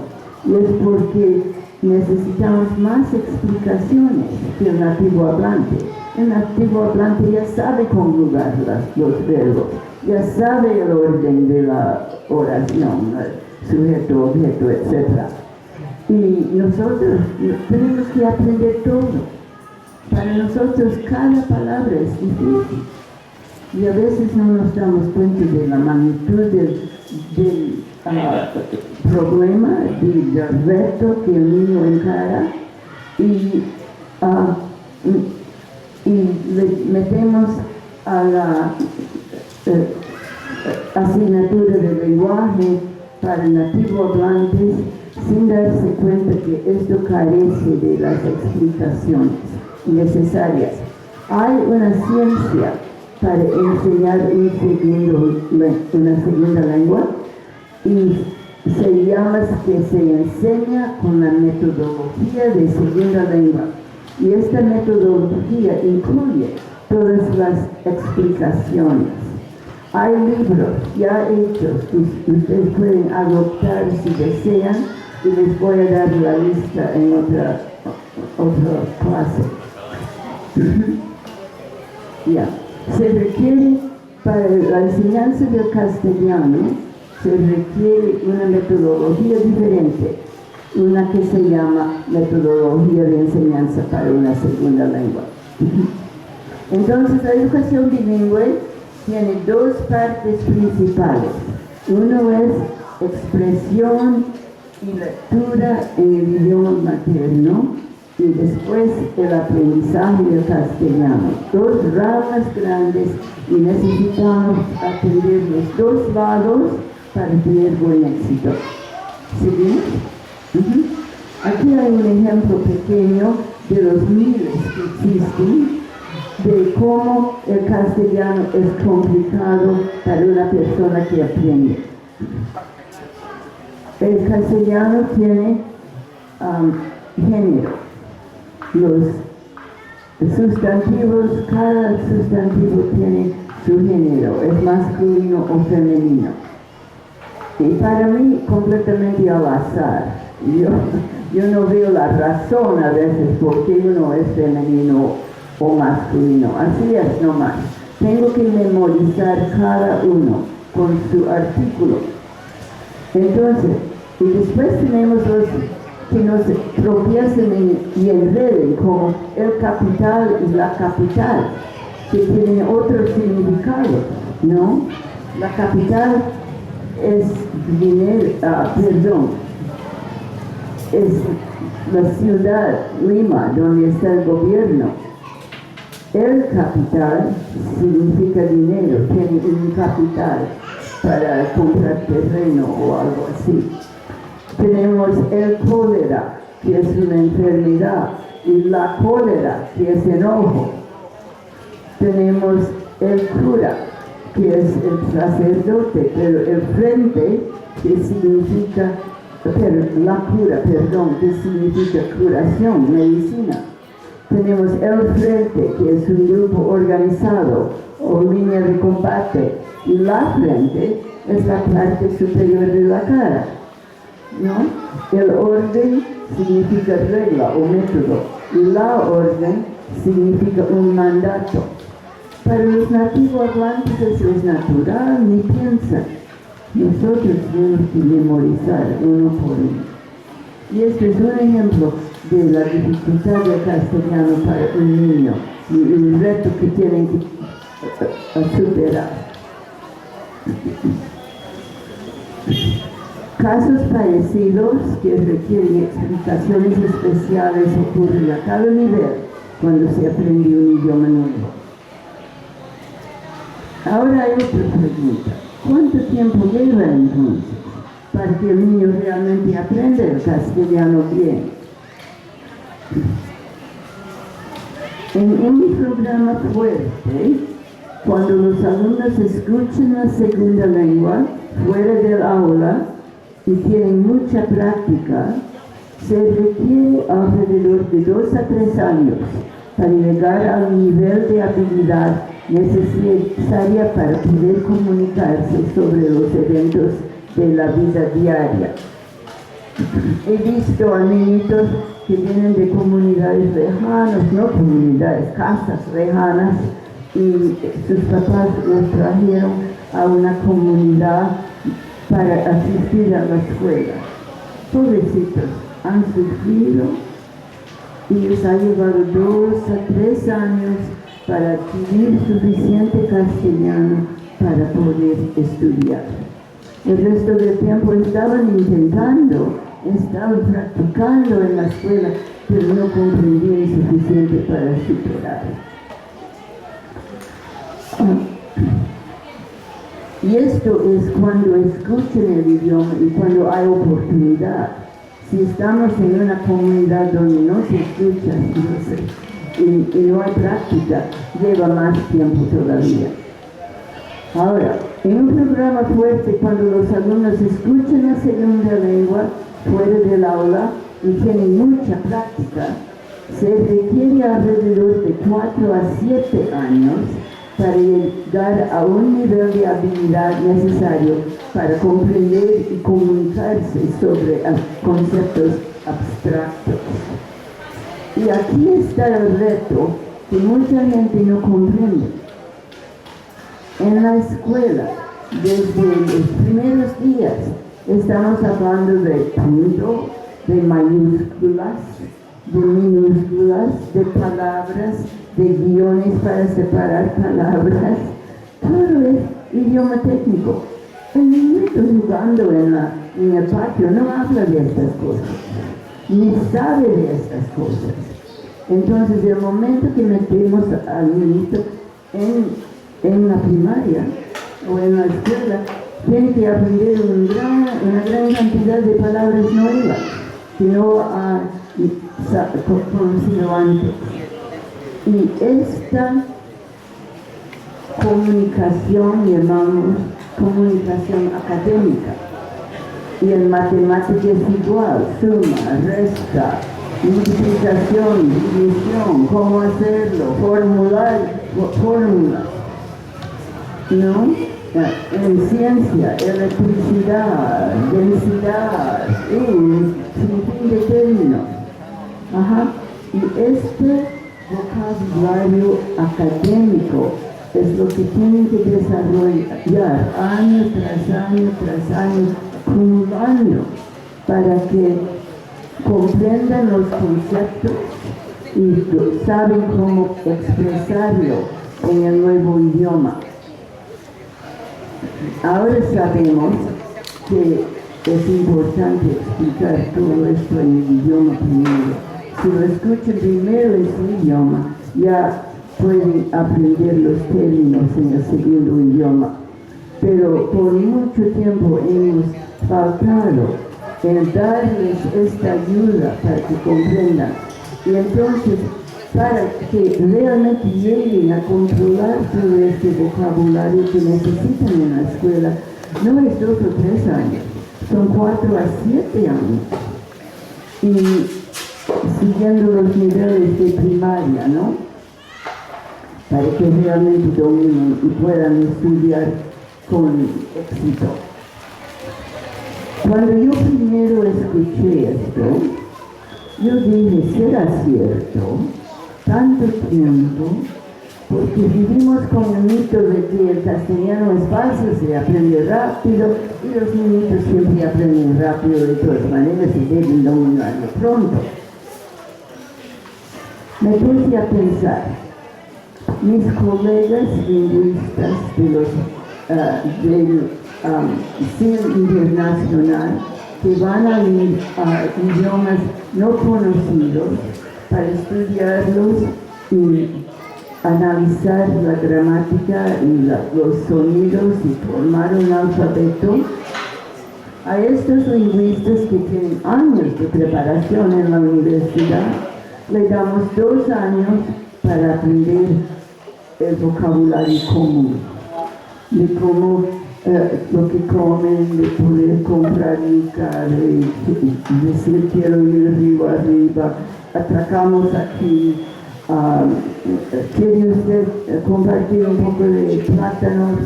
y es porque necesitamos más explicaciones que el nativo hablante. El nativo hablante ya sabe conjugar los verbos, ya sabe el orden de la oración, sujeto, objeto, etc. Y nosotros tenemos que aprender todo. Para nosotros cada palabra es difícil. Y a veces no nos damos cuenta de la magnitud del problema, del reto que el niño encara, y le metemos a la asignatura de lenguaje para nativo hablantes sin darse cuenta que esto carece de las explicaciones necesarias. Hay una ciencia para enseñar una segunda lengua, y se llama que se enseña con la metodología de segunda lengua. Y esta metodología incluye todas las explicaciones. Hay libros ya hechos que ustedes pueden adoptar si desean, y les voy a dar la lista en otra clase. Ya. Se requiere, para la enseñanza del castellano, se requiere una metodología diferente, una que se llama metodología de enseñanza para una segunda lengua. Entonces, la educación bilingüe tiene 2 partes principales. Uno es expresión y lectura en el idioma materno, y después el aprendizaje del castellano. 2 ramas grandes, y necesitamos aprender los 2 lados para tener buen éxito. ¿Sí? Aquí hay un ejemplo pequeño de los miles que existen, de cómo el castellano es complicado para una persona que aprende. El castellano tiene género. Los sustantivos, cada sustantivo tiene su género, es masculino o femenino. Y para mí, completamente al azar. Yo yo no veo la razón a veces por qué uno es femenino o masculino. Así es nomás. Tengo que memorizar cada uno con su artículo. Entonces, y después tenemos los que nos tropiezan y enreden, como el capital y la capital, que tienen otro significado, ¿no? La capital es dinero, es la ciudad, Lima, donde está el gobierno. El capital significa dinero, tiene un capital para comprar terreno o algo así. Tenemos el cólera, que es una enfermedad, y la cólera, que es enojo. Tenemos el cura, que es el sacerdote, pero el frente, que significa, la cura, perdón, que significa curación, medicina. Tenemos el frente, que es un grupo organizado o línea de combate, y la frente es la parte superior de la cara, ¿no? El orden significa regla o método, y la orden significa un mandato. Para los nativos hablantes eso es natural, ni piensan. Nosotros tenemos que memorizar uno por uno. Y este es un ejemplo de la dificultad del castellano para un niño y el reto que tienen que superar. Casos parecidos que requieren explicaciones especiales ocurren a cada nivel cuando se aprende un idioma nuevo. Ahora hay otra pregunta. ¿Cuánto tiempo lleva entonces para que el niño realmente aprenda el castellano bien? En mi programa fuerte, cuando los alumnos escuchan la segunda lengua fuera del aula y tienen mucha práctica, se requiere alrededor de 2 a 3 años para llegar al nivel de habilidad necesaria para poder comunicarse sobre los eventos de la vida diaria. He visto a niñitos que vienen de comunidades lejanas, no comunidades, casas lejanas, y sus papás los trajeron a una comunidad para asistir a la escuela. Pobrecitos, han sufrido y les ha llevado 2 a 3 años para adquirir suficiente castellano para poder estudiar. El resto del tiempo estaban intentando, estaban practicando en la escuela, pero no comprendían suficiente para superar. Y esto es cuando escuchan el idioma y cuando hay oportunidad. Si estamos en una comunidad donde no se escucha, y no hay práctica, lleva más tiempo todavía. Ahora, en un programa fuerte, cuando los alumnos escuchan la segunda lengua fuera del aula y tienen mucha práctica, se requiere alrededor de 4 a 7 años para llegar a un nivel de habilidad necesario para comprender y comunicarse sobre conceptos abstractos. Y aquí está el reto que mucha gente no comprende. En la escuela, desde los primeros días, estamos hablando de punto, de mayúsculas, de minúsculas, de palabras, de guiones para separar palabras. Todo es idioma técnico. El niño jugando en el patio no habla de estas cosas, ni sabe de estas cosas. Entonces, el momento que metemos al niño en la primaria o en la escuela, tiene que aprender una gran cantidad de palabras nuevas que no ha conocido antes. Y esta comunicación, llamamos comunicación académica, y en matemática es igual, suma, resta, multiplicación, división, cómo hacerlo, formular fórmulas, ¿no? en ciencia, electricidad, densidad, sin fin de términos. Ajá. Y este vocabulario académico es lo que tienen que desarrollar año tras año, acumulando, para que comprendan los conceptos y saben cómo expresarlo en el nuevo idioma. Ahora sabemos que es importante explicar todo esto en el idioma primero. Si lo escuchan primero en su idioma, ya pueden aprender los términos en el segundo idioma. Pero por mucho tiempo hemos faltado en darles esta ayuda para que comprendan. Y entonces, para que realmente lleguen a controlar todo este vocabulario que necesitan en la escuela, no es 2 o 3 años, son 4 a 7 años. Y siguiendo los niveles de primaria, ¿no? Para que realmente dominen y puedan estudiar con éxito. Cuando yo primero escuché esto, yo dije, ¿será cierto? Tanto tiempo, porque vivimos con el mito de que el castellano es fácil, se aprende rápido, y los niños siempre aprenden rápido de todas maneras y deben dominarlo pronto. Me puse a pensar, mis colegas lingüistas de los del CIL internacional que van a ir a idiomas no conocidos para estudiarlos y analizar la gramática y los sonidos y formar un alfabeto. A estos lingüistas que tienen años de preparación en la universidad, le damos 2 años para aprender el vocabulario común, de cómo lo que comen, de poder comprar yuca, de decir quiero ir río arriba, atracamos aquí, quiere usted compartir un poco de plátanos,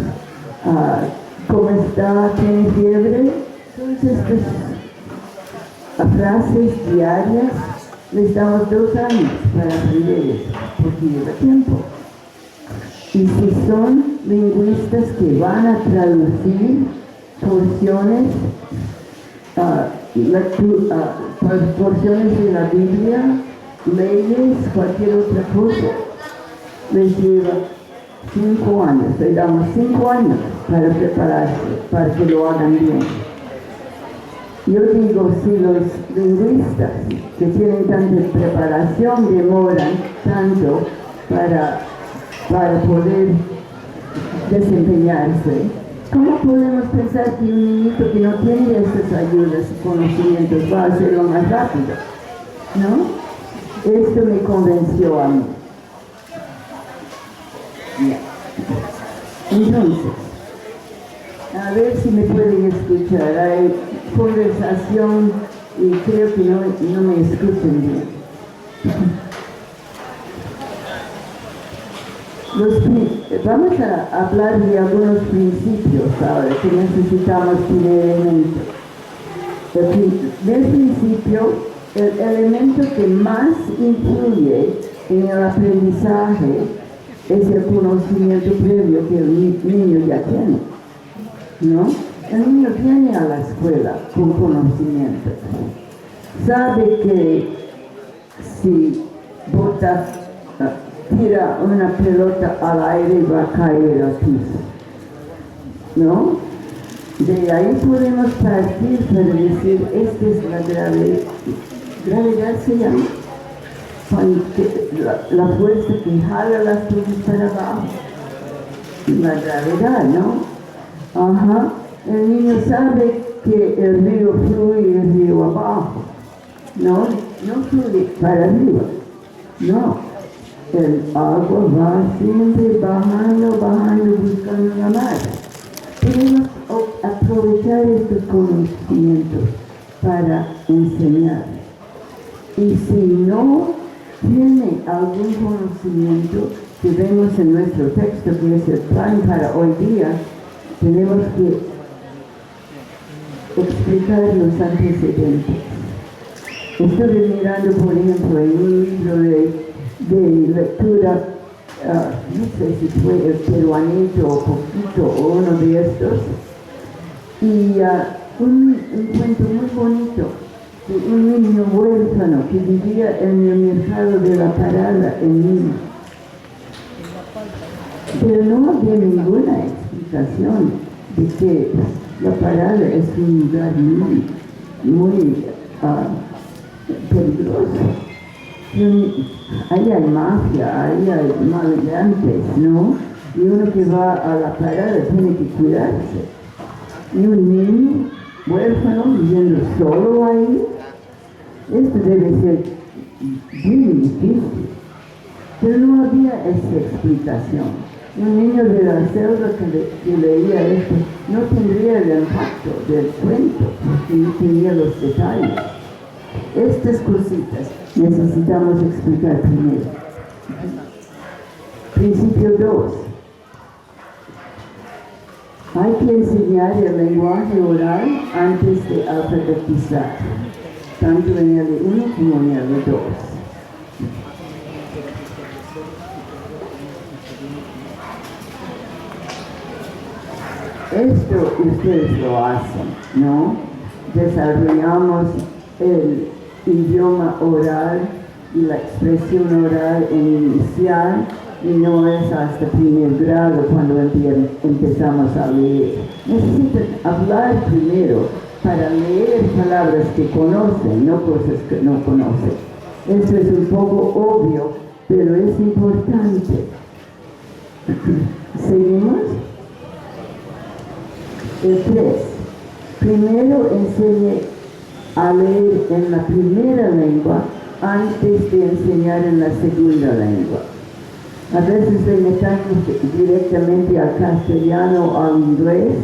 ¿cómo está? ¿Tiene fiebre? Entonces, pues, frases diarias, les damos 2 años para aprender eso, porque lleva tiempo. Y si son lingüistas que van a traducir porciones, porciones de la Biblia, leyes, cualquier otra cosa, les lleva 5 años, le damos 5 años para prepararse, para que lo hagan bien. Yo digo, si los lingüistas que tienen tanta preparación demoran tanto para poder desempeñarse, ¿cómo podemos pensar que un niñito que no tiene estas ayudas y conocimientos va a hacerlo más rápido? ¿No? Esto me convenció a mí. Entonces, a ver si me pueden escuchar. Hay conversación y creo que no me escuchan bien. Vamos a hablar de algunos principios ahora que necesitamos tener en mente. El primer principio, el elemento que más influye en el aprendizaje es el conocimiento previo que el niño ya tiene, ¿no? El niño viene a la escuela con conocimiento. Sabe que si tira una pelota al aire y va a caer al piso, ¿no? De ahí podemos partir para decir, esta es la gravedad se llama, la fuerza que jala las cosas para abajo, la gravedad, ¿no? Ajá, el niño sabe que el río fluye el río abajo, no fluye para arriba, no. El agua va siempre bajando, buscando la mar. Tenemos que aprovechar estos conocimientos para enseñar. Y si no tiene algún conocimiento que vemos en nuestro texto, que es el plan para hoy día, tenemos que explicar los antecedentes. Estuve mirando, por ejemplo, en un libro de lectura, no sé si fue el peruanito o poquito o uno de estos, y un cuento muy bonito de un niño huérfano que vivía en el mercado de la Parada en Lima. Pero no había ninguna explicación de que la Parada es un lugar muy peligroso. Ahí hay mafia, ahí hay maleantes, ¿no? Y uno que va a la Parada tiene que cuidarse. Y un niño huérfano viviendo solo ahí, esto debe ser muy difícil. Pero no había esa explicación. Un niño de la selva que leía esto no tendría el impacto del cuento, porque no tenía los detalles. Estas cositas necesitamos explicar primero. Principio 2. Hay que enseñar el lenguaje oral antes de alfabetizar, tanto en el 1 como en el 2. Esto ustedes lo hacen, ¿no? Desarrollamos el idioma oral y la expresión oral en inicial, y no es hasta primer grado cuando empezamos a leer. Necesitan hablar primero para leer palabras que conocen, no cosas que no conocen. Esto es un poco obvio, pero es importante. ¿Seguimos? El 3. Primero enseñe a leer en la primera lengua antes de enseñar en la segunda lengua. A veces le metamos directamente al castellano o al inglés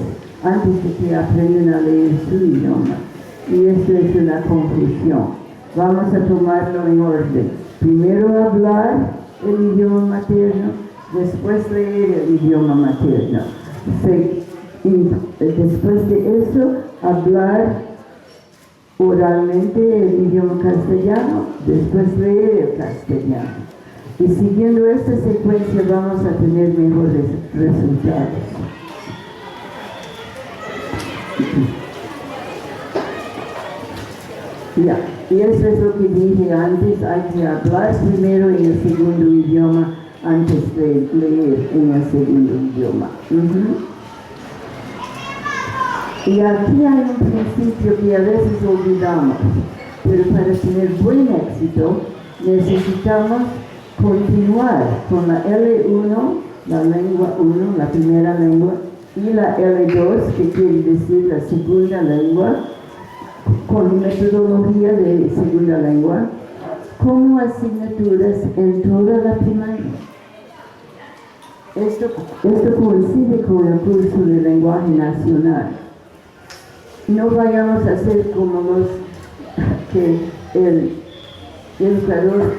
antes de que aprendan a leer su idioma. Y esto es una confusión. Vamos a tomarlo en orden. Primero hablar el idioma materno, después leer el idioma materno. Y después de eso, hablar oralmente el idioma castellano, después leer el castellano. Y siguiendo esta secuencia vamos a tener mejores resultados. Ya, y eso es lo que dije antes, hay que hablar primero en el segundo idioma antes de leer en el segundo idioma. Y aquí hay un principio que a veces olvidamos, pero para tener buen éxito necesitamos continuar con la L1, la lengua 1, la primera lengua, y la L2, que quiere decir la segunda lengua, con metodología de segunda lengua, como asignaturas en toda la primaria. Esto coincide con el curso de lenguaje nacional. No vayamos a ser como los que el educador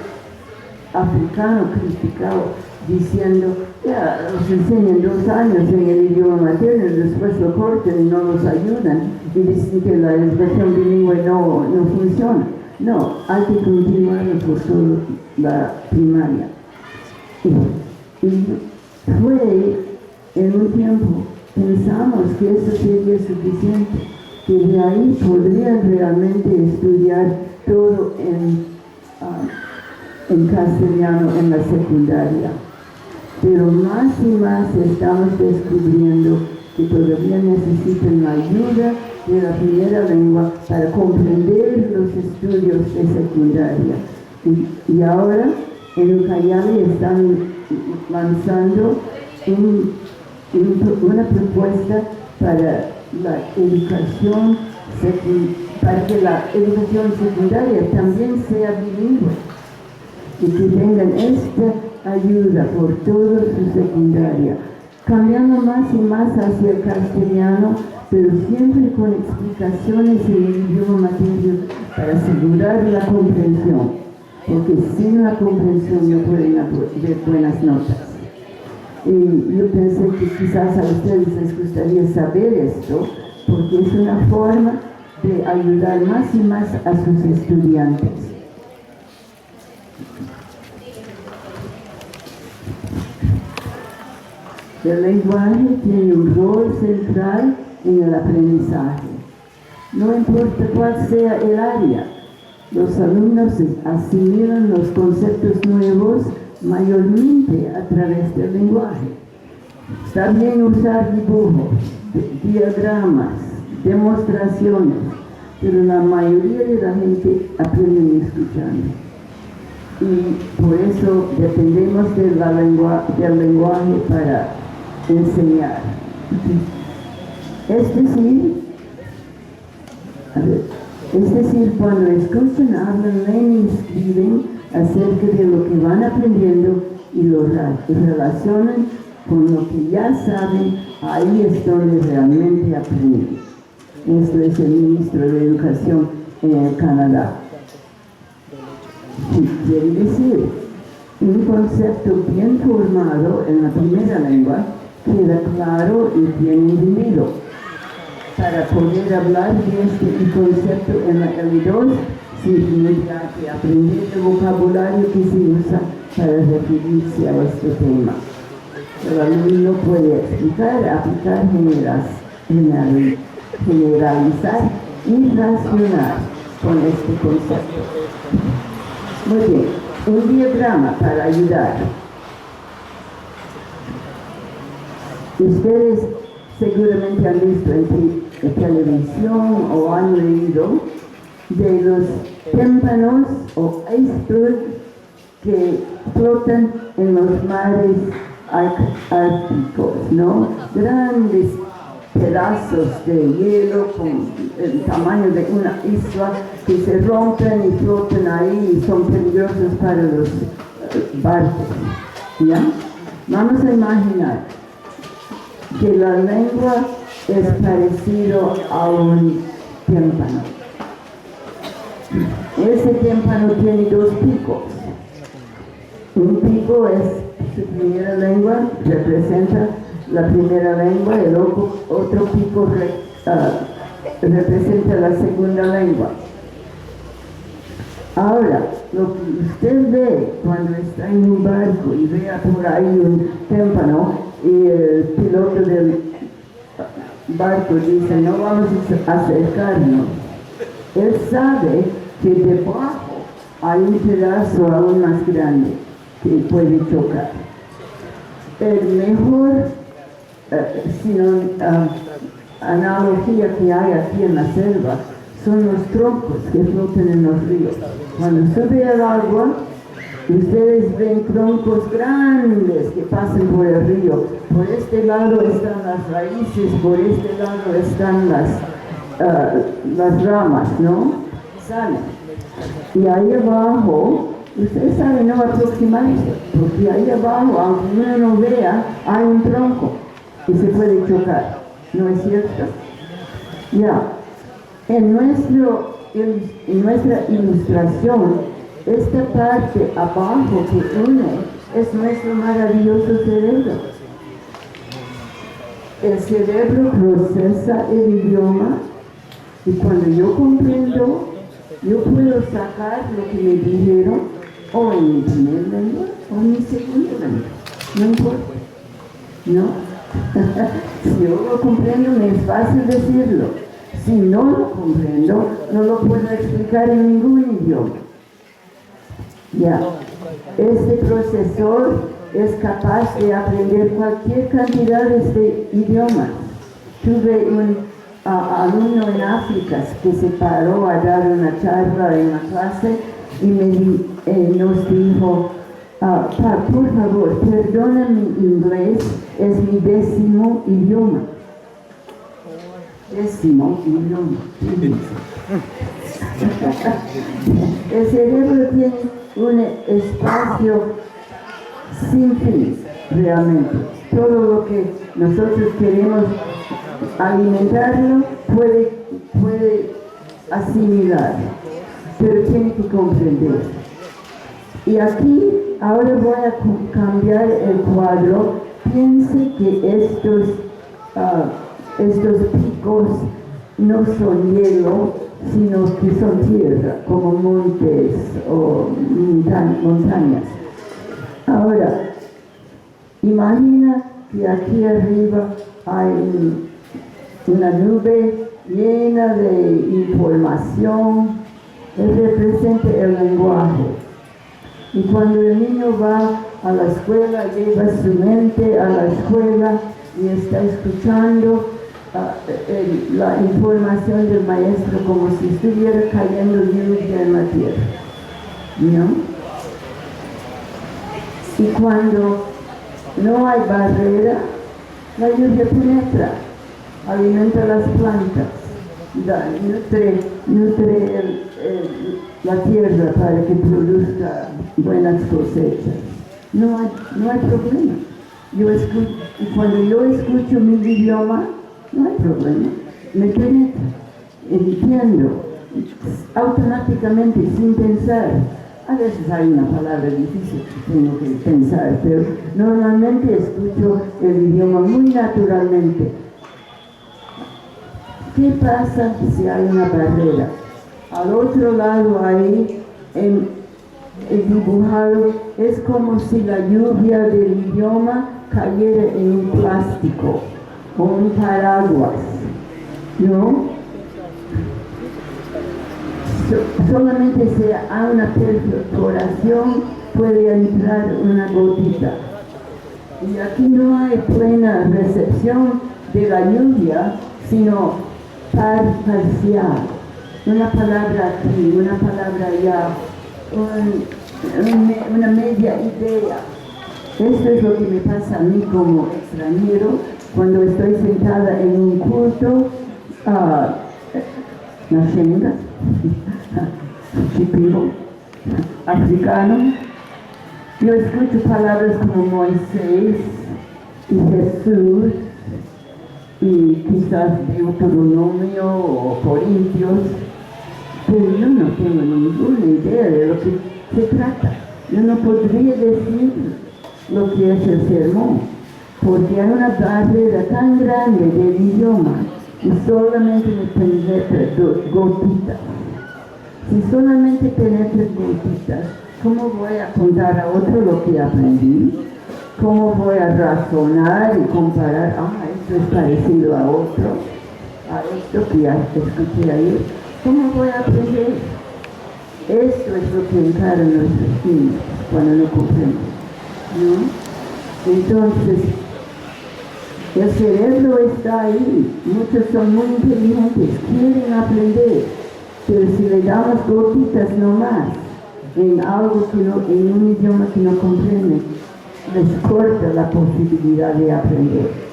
africano criticado diciendo, ya, los enseñan 2 años en el idioma materno y después lo cortan y no los ayudan y dicen que la educación bilingüe no funciona. No, hay que continuar por toda la primaria. Y fue en un tiempo, pensamos que eso sería suficiente, que de ahí podrían realmente estudiar todo en castellano en la secundaria. Pero más y más estamos descubriendo que todavía necesitan la ayuda de la primera lengua para comprender los estudios de secundaria. Y ahora en Ucayali están lanzando una propuesta para la educación para que la educación secundaria también sea bilingüe y que tengan esta ayuda por toda su secundaria, cambiando más y más hacia el castellano, pero siempre con explicaciones en el idioma materno para asegurar la comprensión, porque sin la comprensión no pueden haber buenas notas. Y yo pensé que quizás a ustedes les gustaría saber esto, porque es una forma de ayudar más y más a sus estudiantes. El lenguaje tiene un rol central en el aprendizaje. No importa cuál sea el área, los alumnos asimilan los conceptos nuevos mayormente a través del lenguaje. Está bien usar dibujos, diagramas, demostraciones, pero la mayoría de la gente aprende escuchando. Y por eso dependemos del lenguaje para enseñar. Es decir, cuando escuchan, hablan, leen y escriben acerca de lo que van aprendiendo y lo relacionan con lo que ya saben, ahí es donde realmente aprenden. Esto es el ministro de Educación en Canadá. Quiere decir, un concepto bien formado en la primera lengua queda claro y bien entendido. Para poder hablar de este concepto en la L2, significa que aprender el vocabulario que se usa para referirse a este tema. El alumno puede explicar, aplicar, generalizar y racionar con este concepto. Muy bien, un diagrama para ayudar. Ustedes seguramente han visto en televisión o han leído de los témpanos o icebergs que flotan en los mares árticos, ¿no? Grandes pedazos de hielo con el tamaño de una isla que se rompen y flotan ahí y son peligrosos para los barcos, ¿ya? Vamos a imaginar que la lengua es parecido a un témpano. Ese témpano tiene dos picos. Un pico es su primera lengua, representa la primera lengua, el otro pico representa la segunda lengua. Ahora, lo que usted ve cuando está en un barco y vea por ahí un témpano y el piloto del barco dice, no vamos a acercarnos, él sabe que debajo hay un pedazo aún más grande que puede chocar. El mejor analogía que hay aquí en la selva son los troncos que flotan en los ríos. Cuando sube el agua, ustedes ven troncos grandes que pasan por el río. Por este lado están las raíces, por este lado están las ramas, ¿no? Salen. Y ahí abajo, ustedes saben, no aproximarse, porque ahí abajo, aunque uno no vea, hay un tronco que se puede chocar, ¿no es cierto? Ya, en nuestra ilustración, esta parte abajo que une es nuestro maravilloso cerebro. El cerebro procesa el idioma y cuando yo comprendo, yo puedo sacar lo que me dijeron o en mi primer lengua o en mi segunda lengua. No importa. ¿No? Si yo lo comprendo, me es fácil decirlo. Si no lo comprendo, no lo puedo explicar en ningún idioma. Ya. Este procesor es capaz de aprender cualquier cantidad de idiomas. Tuve un alumno en África que se paró a dar una charla en la clase y nos dijo, por favor, perdona mi inglés, es mi 10º idioma. 10º idioma. El cerebro tiene un espacio sin fin, realmente. Todo lo que nosotros queremos alimentarlo puede asimilar, pero tiene que comprender. Y aquí ahora voy a cambiar el cuadro piense que estos picos no son hielo, sino que son tierra, como montes o montañas. Ahora, imagina que aquí arriba hay una nube llena de información, representa el lenguaje. Y cuando el niño va a la escuela, lleva su mente a la escuela y está escuchando la información del maestro como si estuviera cayendo lluvia en la tierra, ¿no? Y cuando no hay barrera, la lluvia penetra, alimenta las plantas, nutre la tierra para que produzca buenas cosechas. No hay problema. Y cuando yo escucho mi idioma, no hay problema. Me penetra, entiendo, automáticamente, sin pensar. A veces hay una palabra difícil que tengo que pensar, pero normalmente escucho el idioma muy naturalmente. ¿Qué pasa si hay una barrera? Al otro lado ahí, el dibujado, es como si la lluvia del idioma cayera en un plástico o un paraguas, ¿no? Solamente si hay una perforación puede entrar una gotita. Y aquí no hay plena recepción de la lluvia, sino parcial. Una palabra aquí, una palabra allá, una media idea. Esto es lo que me pasa a mí como extranjero cuando estoy sentada en un culto nacional, chipiro, africano. Yo escucho palabras como Moisés y Jesús y quizás Deuteronomio o Corintios, pero yo no tengo ninguna idea de lo que se trata. Yo no podría decir lo que es el sermón, porque hay una barrera tan grande del idioma y solamente me penetra gotitas. Si solamente penetra gotitas, ¿cómo voy a contar a otro lo que aprendí? ¿Cómo voy a razonar y comparar? Esto es parecido a otro, a esto que ya escuché ayer. ¿Cómo voy a aprender? Esto es lo que encaran nuestros niños cuando no comprenden, ¿no? Entonces, el cerebro está ahí. Muchos son muy inteligentes, quieren aprender, pero si le damos gotitas nomás en algo en un idioma que no comprenden, les corta la posibilidad de aprender.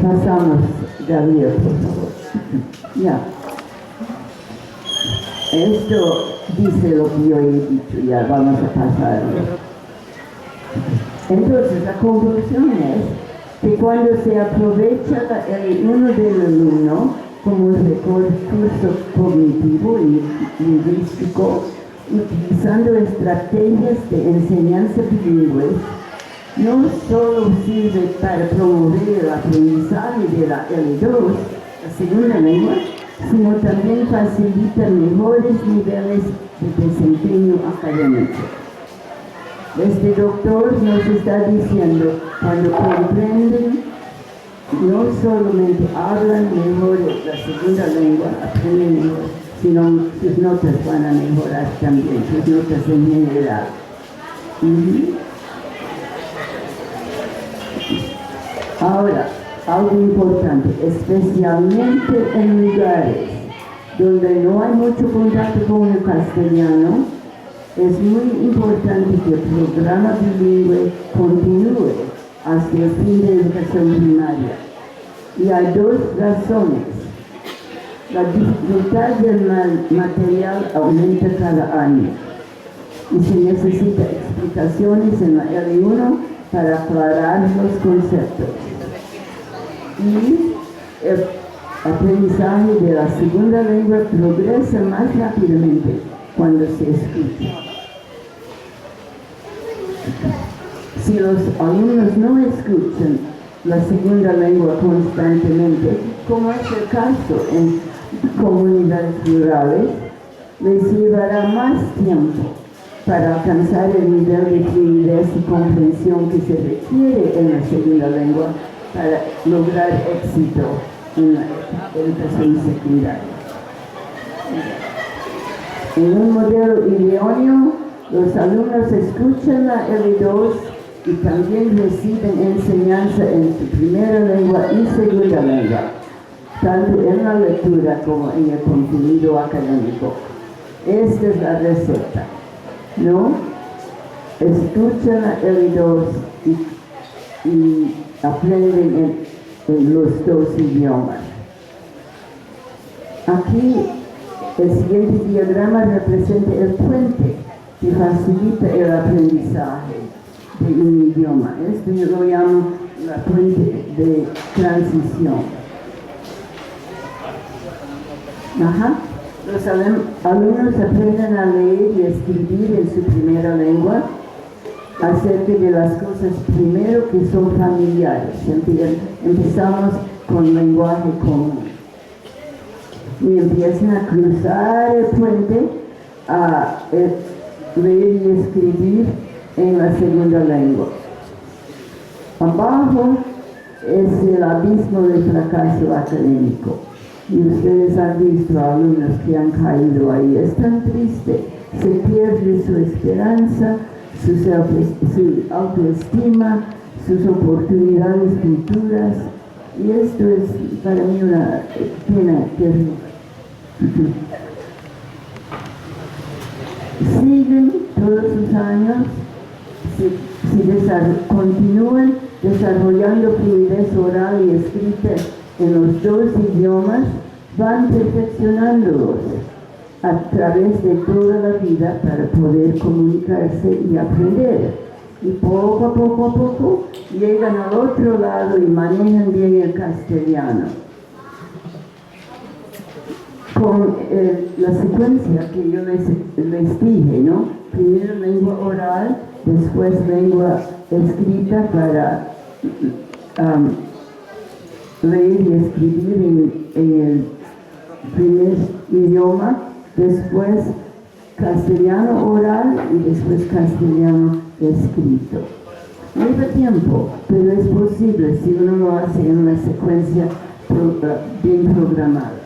Pasamos, Gabriel, por favor. Ya. Esto dice lo que yo he dicho, ya vamos a pasarlo. Entonces, la conclusión es que cuando se aprovecha el uno del alumno como un recurso cognitivo y lingüístico, utilizando estrategias de enseñanza bilingüe, no solo sirve para promover el aprendizaje de la L2, la segunda lengua, sino también facilita mejores niveles de desempeño académico. Este doctor nos está diciendo, cuando comprenden, no solamente hablan mejor la segunda lengua, aprenden mejor, sino sus notas van a mejorar también, sus notas en general. Ahora, algo importante, especialmente en lugares donde no hay mucho contacto con el castellano, es muy importante que el programa bilingüe continúe hasta el fin de educación primaria. Y hay dos razones. La dificultad del material aumenta cada año y se necesita explicaciones en la L1 para aclarar los conceptos. Y el aprendizaje de la segunda lengua progresa más rápidamente cuando se escucha. Si los alumnos no escuchan la segunda lengua constantemente, como es el caso en comunidades rurales, les llevará más tiempo para alcanzar el nivel de fluidez y comprensión que se requiere en la segunda lengua para lograr éxito en la educación secundaria. En un modelo idóneo, los alumnos escuchan la L2 y también reciben enseñanza en su primera lengua y segunda lengua, tanto en la lectura como en el contenido académico. Esta es la receta, ¿no? Escuchan la L2 y aprenden en los dos idiomas. Aquí el siguiente diagrama representa el puente que facilita el aprendizaje de un idioma. Esto yo lo llamo la puente de transición. Los alumnos aprenden a leer y escribir en su primera lengua acerca de las cosas primero que son familiares. Empezamos con lenguaje común. Y empiezan a cruzar el puente a leer y escribir en la segunda lengua. Abajo es el abismo del fracaso académico. Y ustedes han visto a alumnos que han caído ahí. Es tan triste. Se pierde su esperanza, su autoestima, sus oportunidades futuras. Y esto es para mí una pena terrible. Siguen todos sus años, continúan desarrollando fluidez oral y escrita en los dos idiomas, van perfeccionándolos a través de toda la vida para poder comunicarse y aprender. Y poco a poco llegan al otro lado y manejan bien el castellano. Con la secuencia que yo les dije, ¿no? Primero lengua oral, después lengua escrita para leer y escribir en el primer idioma, después castellano oral y después castellano escrito. Lleva tiempo, pero es posible si uno lo hace en una secuencia bien programada.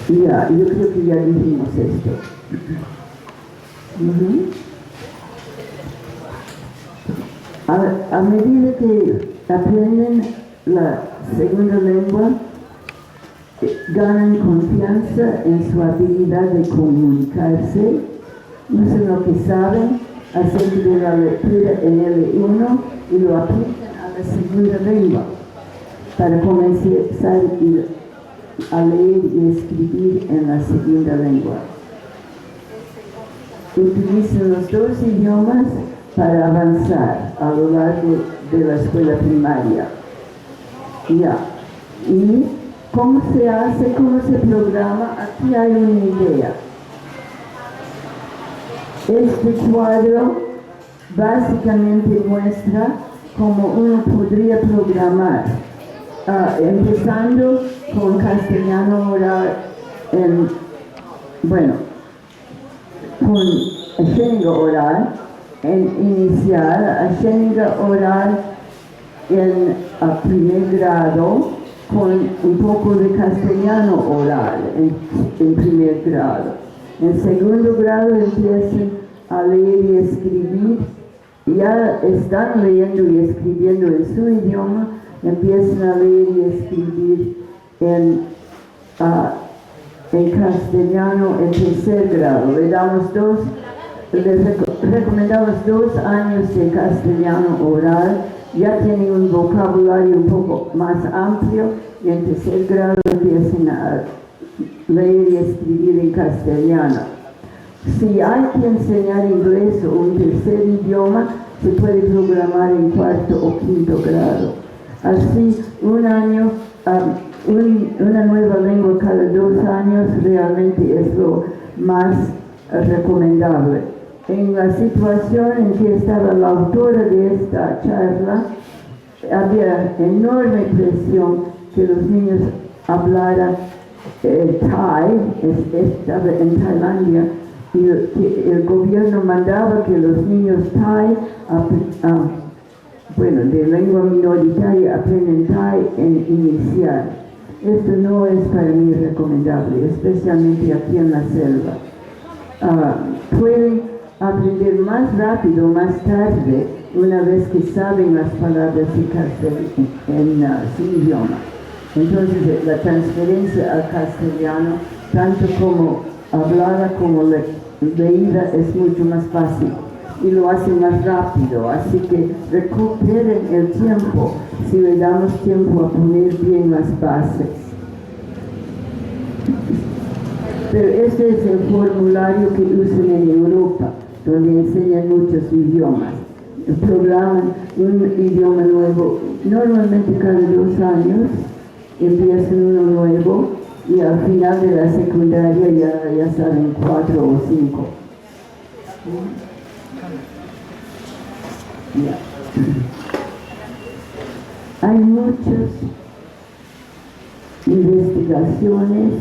Ya, yo creo que ya dijimos esto. A medida que aprenden la segunda lengua, ganan confianza en su habilidad de comunicarse, usan lo que saben acerca de la lectura en L1 y lo aplican a la segunda lengua para comenzar a leer y escribir en la segunda lengua. Utilizan los dos idiomas para avanzar a lo largo de la escuela primaria. Ya. ¿Y cómo se hace? ¿Cómo se programa? Aquí hay una idea. Este cuadro básicamente muestra cómo uno podría programar, empezando con castellano oral con Ashéninga oral, iniciar Ashéninga oral en primer grado, con un poco de castellano oral en primer grado. En segundo grado empiezan a leer y escribir, ya están leyendo y escribiendo en su idioma, empiezan a leer y escribir en castellano en tercer grado. Les recomendamos 2 años de castellano oral, ya tienen un vocabulario un poco más amplio y en tercer grado empiezan a leer y escribir en castellano. Si hay que enseñar inglés o un tercer idioma, se puede programar en 4º o 5º grado. Así, un año, una nueva lengua cada 2 años realmente es lo más recomendable. En la situación en que estaba la autora de esta charla, había enorme presión que los niños hablaran Thai, estaba en Tailandia, y que el gobierno mandaba que los niños Thai, de lengua minoritaria, aprendan Thai en inicial. Esto no es para mí recomendable, especialmente aquí en la selva. Pueden aprender más rápido, más tarde, una vez que saben las palabras en su idioma. Entonces la transferencia al castellano, tanto como hablada como leída, es mucho más fácil y lo hacen más rápido. Así que recuperen el tiempo si le damos tiempo a poner bien las bases. Pero este es el formulario que usan en Europa, donde enseñan muchos idiomas. Programan un idioma nuevo, normalmente cada 2 años empiezan uno nuevo y al final de la secundaria ya saben 4 o 5. Hay muchas investigaciones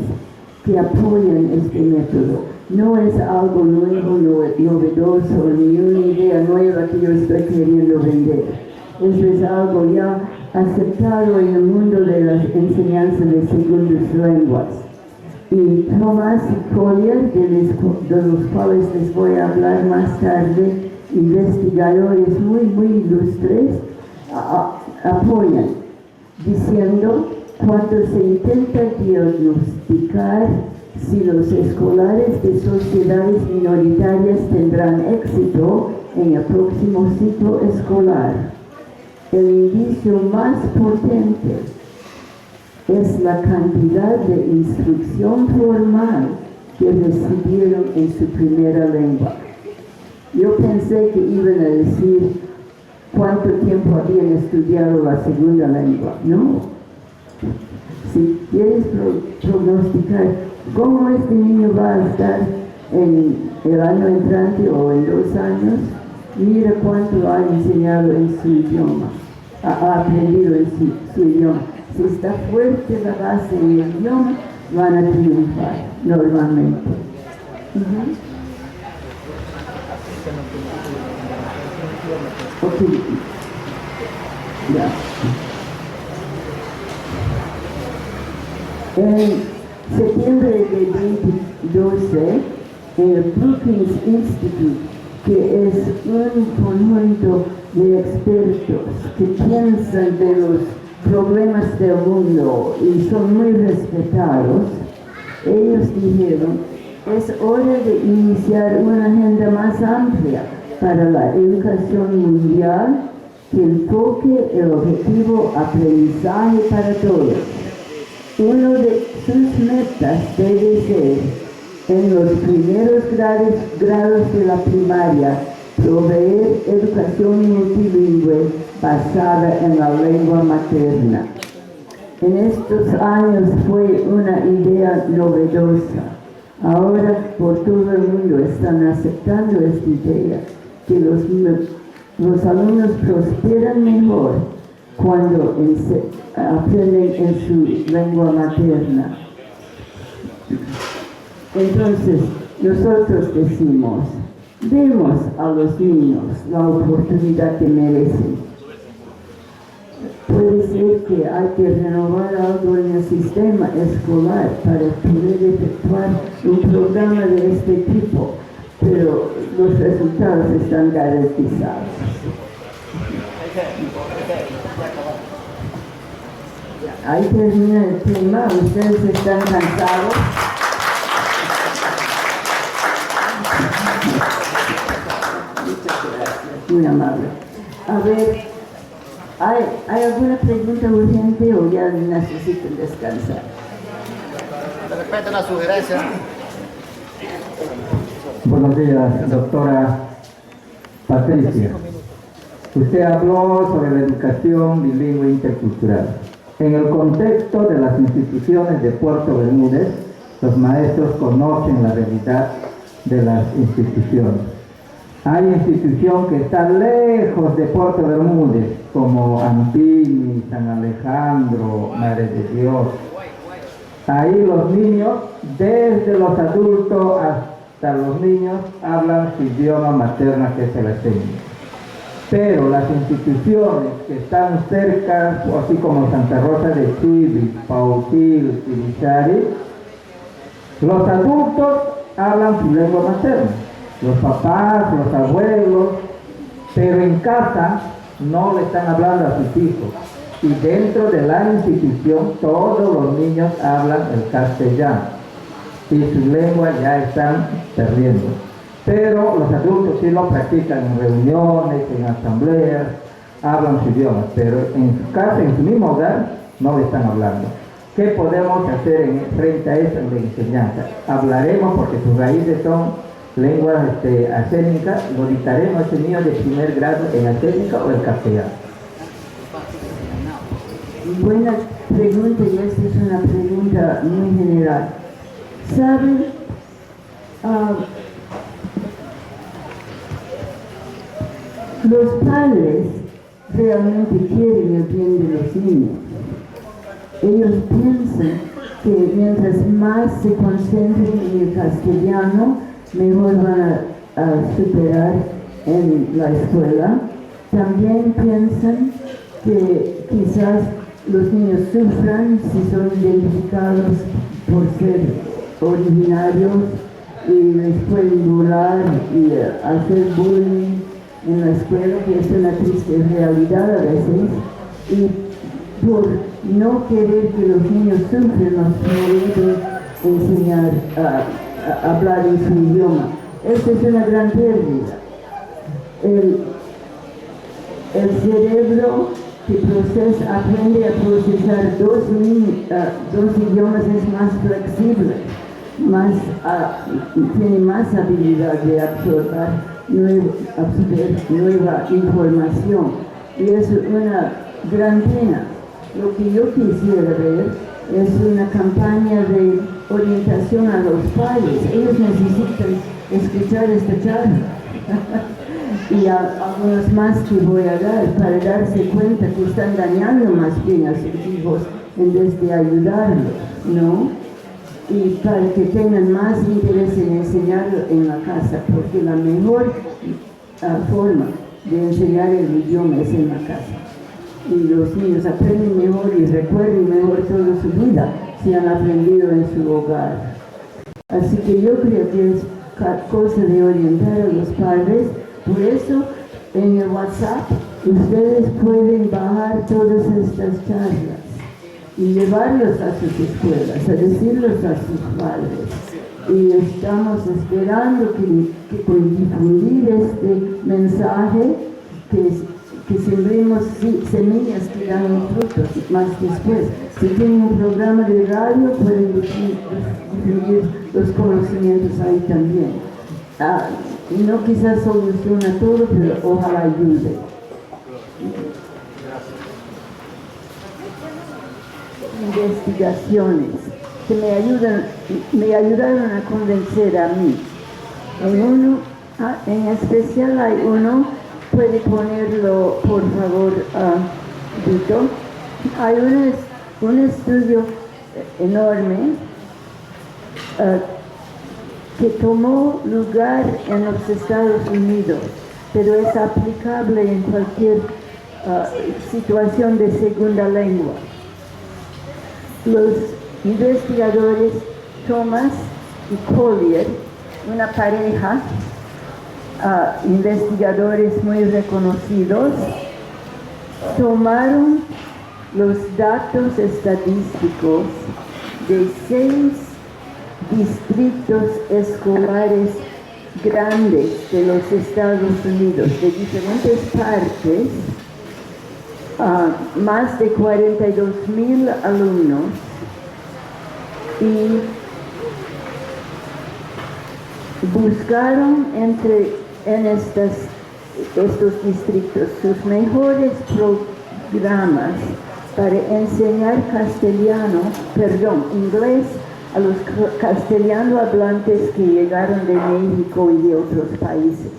que apoyan este método. No es algo nuevo, novedoso, ni una idea nueva que yo estoy queriendo vender. Eso es algo ya aceptado en el mundo de las enseñanzas de segundas lenguas. Y Thomas y Collier, de los cuales les voy a hablar más tarde, investigadores muy ilustres, apoyan, diciendo cuando se intenta diagnosticar si los escolares de sociedades minoritarias tendrán éxito en el próximo ciclo escolar, el indicio más potente es la cantidad de instrucción formal que recibieron en su primera lengua. Yo pensé que iban a decir cuánto tiempo habían estudiado la segunda lengua. No. Si quieres prognosticar cómo este niño va a estar en el año entrante o en 2 años, mira cuánto ha enseñado en su idioma, ha aprendido en su idioma. Si está fuerte la base en el idioma, van a triunfar normalmente. Ok. Ya. En septiembre de 2012, el Brookings Institute, que es un conjunto de expertos que piensan de los problemas del mundo y son muy respetados, ellos dijeron, es hora de iniciar una agenda más amplia para la educación mundial que enfoque el objetivo aprendizaje para todos. Uno de sus metas debe ser, en los primeros grados de la primaria, proveer educación multilingüe basada en la lengua materna. En estos años fue una idea novedosa. Ahora por todo el mundo están aceptando esta idea, que los alumnos prosperan mejor cuando aprenden en su lengua materna. Entonces, nosotros decimos, demos a los niños la oportunidad que merecen. Puede ser que hay que renovar algo en el sistema escolar para poder efectuar un programa de este tipo, pero los resultados están garantizados. Ahí termina el tema, ustedes están cansados. Muchas gracias, muy amable. A ver, ¿hay alguna pregunta urgente o ya necesitan descansar? De repente una sugerencia. Buenos días, doctora Patricia. Usted habló sobre la educación bilingüe intercultural. En el contexto de las instituciones de Puerto Bermúdez, los maestros conocen la realidad de las instituciones. Hay instituciones que están lejos de Puerto Bermúdez, como Ampini, San Alejandro, Madre de Dios. Ahí los niños, desde los adultos hasta los niños, hablan su idioma materno, que es el aceño. Pero las instituciones que están cerca, así como Santa Rosa de Chibi, Pauquil y Vichari, los adultos hablan su lengua materna, los papás, los abuelos, pero en casa no le están hablando a sus hijos. Y dentro de la institución todos los niños hablan el castellano y su lengua ya están perdiendo. Pero los adultos sí lo practican en reuniones, en asambleas, hablan su idioma, pero en su casa, en su mismo hogar, no le están hablando. ¿Qué podemos hacer frente a esa enseñanza? Hablaremos porque sus raíces son lenguas acénicas, lo dictaremos a ese niño de primer grado en acénica o en castellano. Buena pregunta, y esta es una pregunta muy general. ¿Saben? Los padres realmente quieren el bien de los niños. Ellos piensan que mientras más se concentren en el castellano, mejor van a superar en la escuela. También piensan que quizás los niños sufran si son identificados por ser originarios y les pueden burlar y hacer bullying en la escuela, que es una triste realidad a veces, y por no querer que los niños sufran, nos podemos enseñar a hablar en su idioma. Esta es una gran pérdida. El cerebro que aprende a procesar dos idiomas es más flexible, tiene más habilidad de absorber nueva información, y es una gran pena. Lo que yo quisiera ver es una campaña de orientación a los padres. Ellos necesitan escuchar esta charla y algunos más que voy a dar, para darse cuenta que están dañando más bien a sus hijos en vez de ayudarlos, ¿no? Y para que tengan más interés en enseñarlo en la casa, porque la mejor forma de enseñar el idioma es en la casa. Y los niños aprenden mejor y recuerden mejor toda su vida si han aprendido en su hogar. Así que yo creo que es cosa de orientar a los padres. Por eso, en el WhatsApp, ustedes pueden bajar todas estas charlas y llevarlos a sus escuelas, a decirlos a sus padres. Y estamos esperando que con difundir este mensaje, que sembremos semillas que dan frutos más después. Si tienen un programa de radio, pueden difundir los conocimientos ahí también. No quizás soluciona todo, pero ojalá ayude. Investigaciones que me ayudaron a convencer a mí. En especial hay uno, puede ponerlo por favor, Vito. Hay un estudio enorme que tomó lugar en los Estados Unidos, pero es aplicable en cualquier situación de segunda lengua. Los investigadores Thomas y Collier, una pareja, investigadores muy reconocidos, tomaron los datos estadísticos de 6 distritos escolares grandes de los Estados Unidos, de diferentes partes, más de 42,000 alumnos, y buscaron en estos distritos sus mejores programas para enseñar inglés a los castellano hablantes que llegaron de México y de otros países.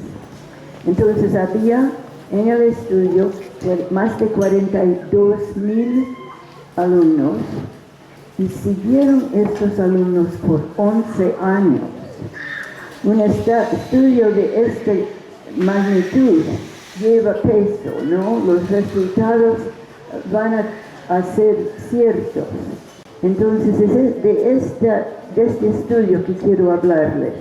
Entonces había en el estudio más de 42,000 alumnos y siguieron estos alumnos por 11 años. Un estudio de esta magnitud lleva peso, ¿no? Los resultados van a ser ciertos. Entonces es de este estudio que quiero hablarles.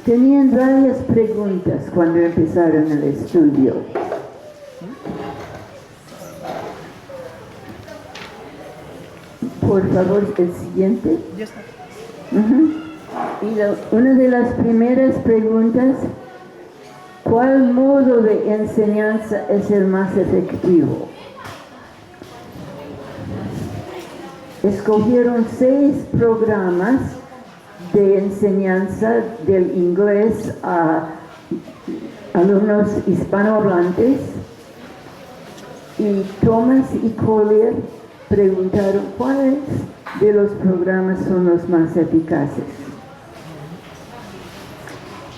Tenían varias preguntas cuando empezaron el estudio. Por favor, el siguiente. Ya está. Y una de las primeras preguntas, ¿cuál modo de enseñanza es el más efectivo? Escogieron 6 programas de enseñanza del inglés a alumnos hispanohablantes y Thomas y Collier preguntaron cuáles de los programas son los más eficaces.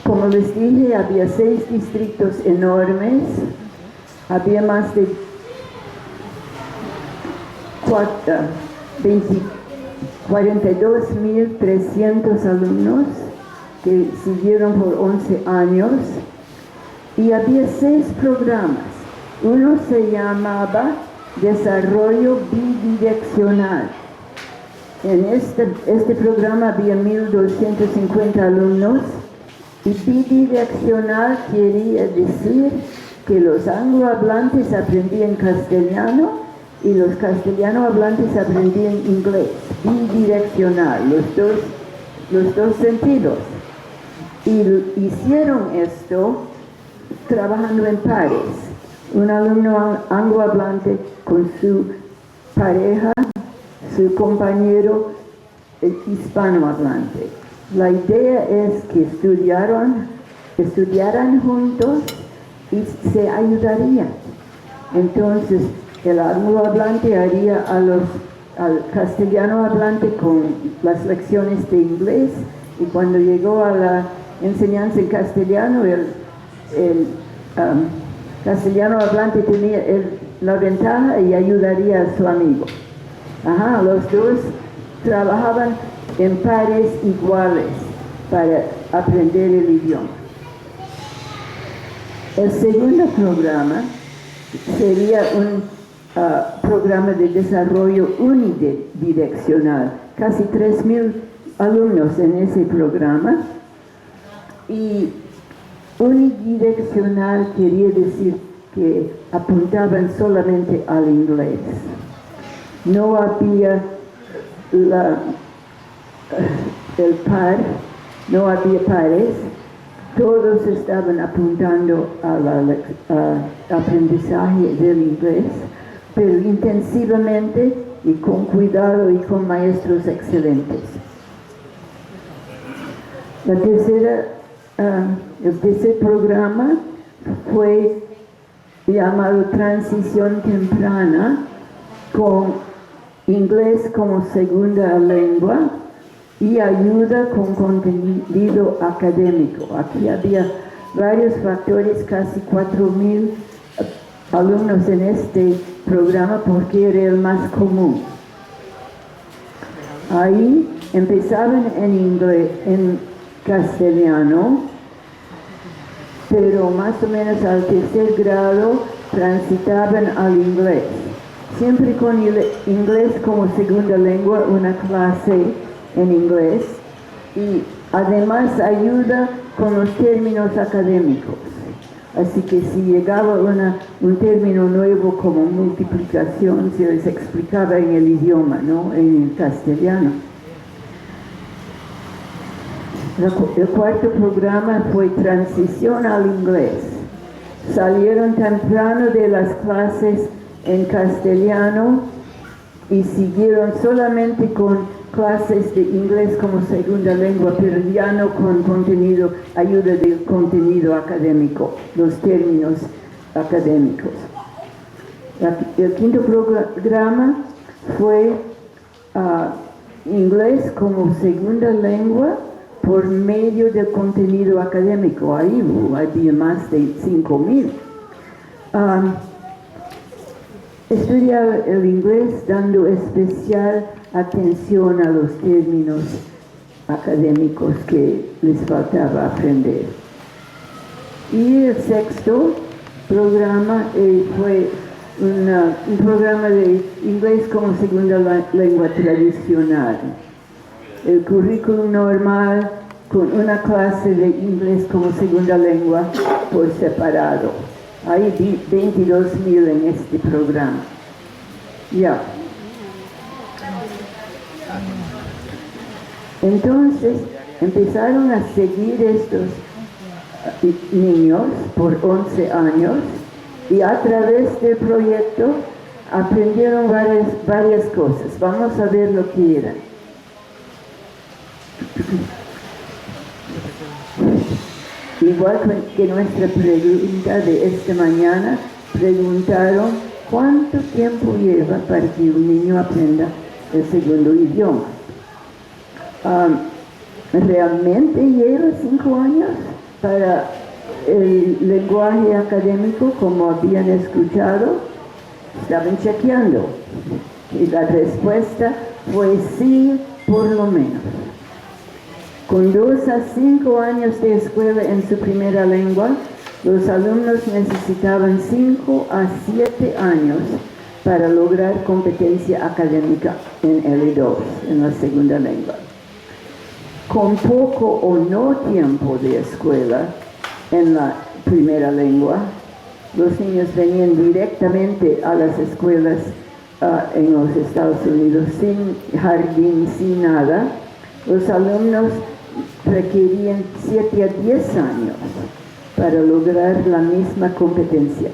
Como les dije, había 6 distritos enormes, había más de 42,300 alumnos que siguieron por 11 años y había 6 programas. Uno se llamaba Desarrollo Bidireccional. En este programa había 1,250 alumnos y bidireccional quería decir que los anglohablantes aprendían castellano y los castellano hablantes aprendían inglés. Bidireccional, los dos sentidos. Y hicieron esto trabajando en pares. Un alumno anglohablante con su pareja, su compañero hispanohablante. La idea es que estudiaran juntos y se ayudarían. Entonces, el anglohablante haría al castellano hablante con las lecciones de inglés y cuando llegó a la enseñanza en castellano, el castellano hablante tenía la ventaja y ayudaría a su amigo. Los dos trabajaban en pares iguales para aprender el idioma. El segundo programa sería un programa de desarrollo unidireccional, casi 3,000 alumnos en ese programa. Y unidireccional quería decir que apuntaban solamente al inglés. No había el par, no había pares, todos estaban apuntando al aprendizaje del inglés, pero intensivamente y con cuidado y con maestros excelentes. El tercer programa fue llamado Transición Temprana, con inglés como segunda lengua y ayuda con contenido académico. Aquí había varios factores, casi 4,000 alumnos en este programa porque era el más común. Ahí empezaban en inglés, en castellano, pero más o menos al tercer grado transitaban al inglés. Siempre con el inglés como segunda lengua, una clase en inglés y además ayuda con los términos académicos. Así que si llegaba un término nuevo como multiplicación, se les explicaba en el idioma, ¿no? En el castellano. El cuarto programa fue Transición al Inglés. Salieron temprano de las clases en castellano y siguieron solamente con clases de inglés como segunda lengua, pero ya no con contenido, ayuda del contenido académico, los términos académicos. El quinto programa fue inglés como segunda lengua por medio del contenido académico. Ahí había más de 5,000. Estudiaba el inglés dando especial atención a los términos académicos que les faltaba aprender. Y el sexto programa fue un programa de inglés como segunda lengua tradicional. El currículum normal con una clase de inglés como segunda lengua por separado. Hay 22,000 en este programa. Ya. Entonces empezaron a seguir estos niños por 11 años y a través del proyecto aprendieron varias cosas. Vamos a ver lo que eran. Igual que nuestra pregunta de esta mañana, preguntaron cuánto tiempo lleva para que un niño aprenda el segundo idioma. ¿Realmente lleva 5 años para el lenguaje académico como habían escuchado? Estaban chequeando y la respuesta fue sí, por lo menos. Con 2 a 5 años de escuela en su primera lengua, los alumnos necesitaban 5 a 7 años para lograr competencia académica en L2, en la segunda lengua. Con poco o no tiempo de escuela en la primera lengua, los niños venían directamente a las escuelas en los Estados Unidos sin jardín, sin nada. Los alumnos requerían 7 a 10 años para lograr la misma competencia.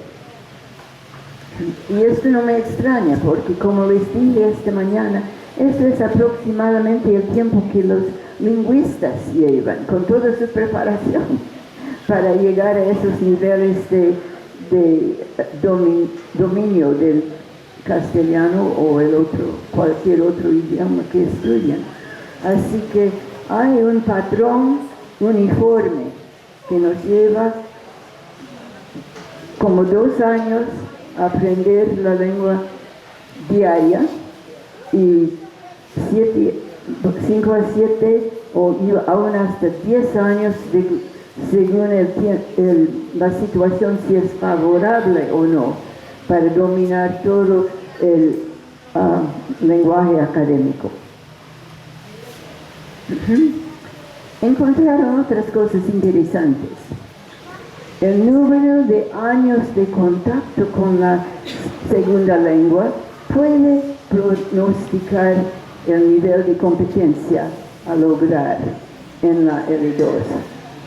Y esto no me extraña, porque como les dije esta mañana, esto es aproximadamente el tiempo que los lingüistas llevan, con toda su preparación, para llegar a esos niveles de dominio del castellano o cualquier otro idioma que estudian. Así que hay un patrón uniforme que nos lleva como 2 años a aprender la lengua diaria y 5 a 7 o aún hasta 10 años según la situación, si es favorable o no, para dominar todo el lenguaje académico. Encontraron otras cosas interesantes. El número de años de contacto con la segunda lengua puede pronosticar el nivel de competencia a lograr en la L2.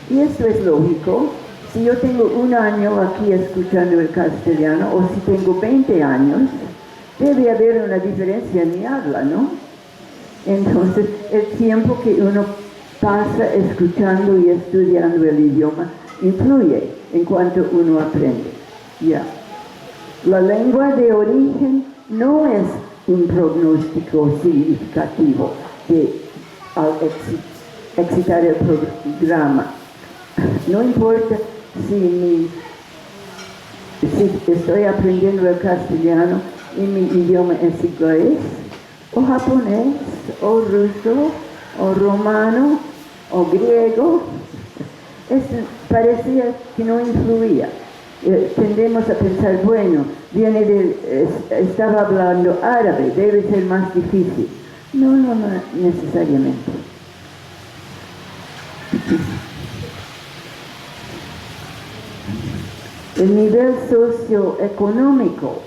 Y esto es lógico. Si yo tengo 1 año aquí escuchando el castellano, o si tengo 20 años, debe haber una diferencia en mi habla, ¿no? Entonces, el tiempo que uno pasa escuchando y estudiando el idioma influye en cuanto uno aprende. Ya. La lengua de origen no es un pronóstico significativo al excitar el programa. No importa si estoy aprendiendo el castellano y mi idioma es inglés, o japonés, o ruso, o romano, o griego. Parecía que no influía. Tendemos a pensar, bueno, estaba hablando árabe, debe ser más difícil. No necesariamente. El nivel socioeconómico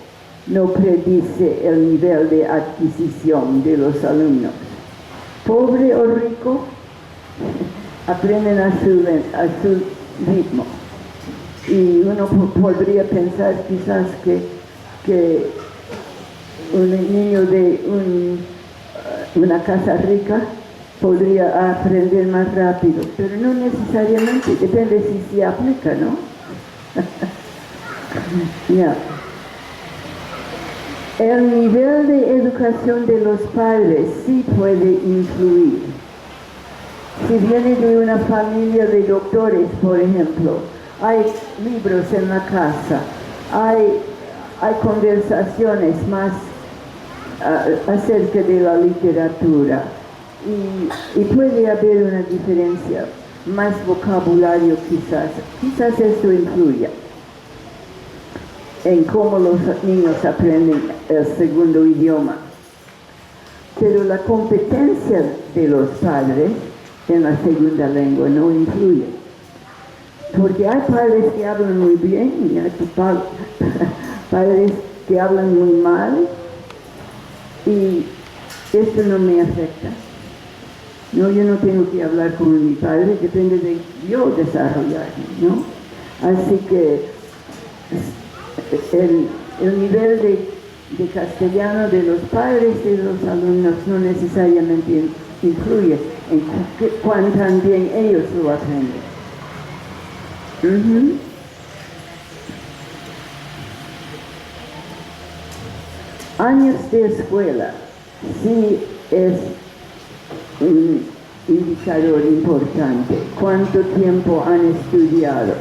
no predice el nivel de adquisición de los alumnos. Pobre o rico, aprenden a su ritmo. Y uno podría pensar quizás que un niño de una casa rica podría aprender más rápido, pero no necesariamente, depende si se aplica, ¿no? Yeah. El nivel de educación de los padres sí puede influir. Si viene de una familia de doctores, por ejemplo, hay libros en la casa, hay conversaciones más acerca de la literatura y puede haber una diferencia, más vocabulario quizás esto influya en cómo los niños aprenden el segundo idioma. Pero la competencia de los padres en la segunda lengua no influye. Porque hay padres que hablan muy bien y hay padres que hablan muy mal y esto no me afecta. No, yo no tengo que hablar con mi padre, depende de yo desarrollarme, ¿no? Así que el nivel de castellano de los padres de los alumnos no necesariamente influye en cuán tan bien ellos lo aprenden. Años de escuela sí es un indicador importante. ¿Cuánto tiempo han estudiado?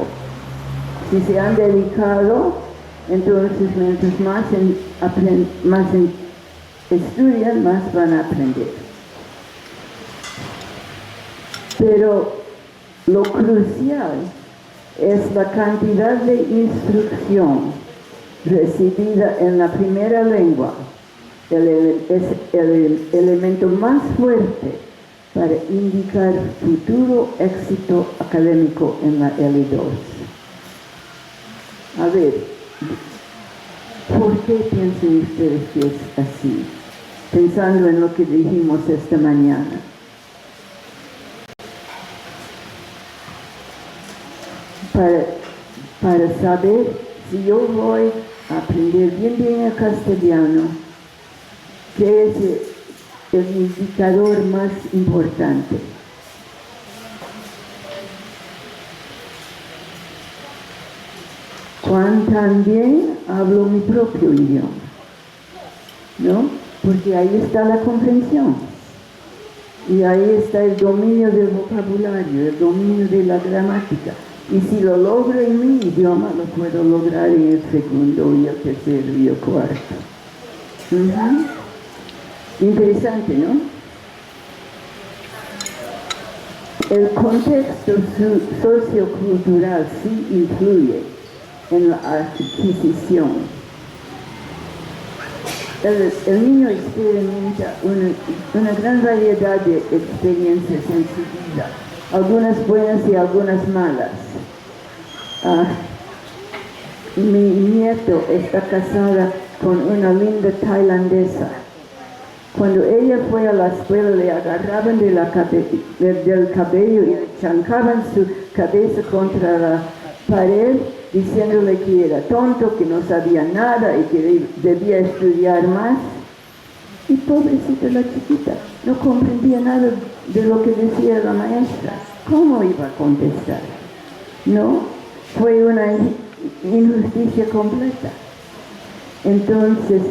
Si se han dedicado, entonces mientras más estudian, más van a aprender. Pero lo crucial es la cantidad de instrucción recibida en la primera lengua. Es el elemento más fuerte para indicar futuro éxito académico en la L2. A ver, ¿por qué piensan ustedes que es así? Pensando en lo que dijimos esta mañana. Para saber si yo voy a aprender bien el castellano, ¿qué es el indicador más importante? ¿Cuán tan bien hablo mi propio idioma? ¿No? Porque ahí está la comprensión. Y ahí está el dominio del vocabulario, el dominio de la gramática. Y si lo logro en mi idioma, lo puedo lograr en el segundo y el tercero y el cuarto. Interesante, ¿no? El contexto sociocultural sí influye en la adquisición. El niño experimenta una gran variedad de experiencias en su vida, algunas buenas y algunas malas. Mi nieto está casada con una linda tailandesa. Cuando ella fue a la escuela le agarraban del cabello y le chancaban su cabeza contra la pared diciéndole que era tonto, que no sabía nada y que debía estudiar más. Y pobrecita la chiquita, no comprendía nada de lo que decía la maestra. ¿Cómo iba a contestar? No, fue una injusticia completa. Entonces,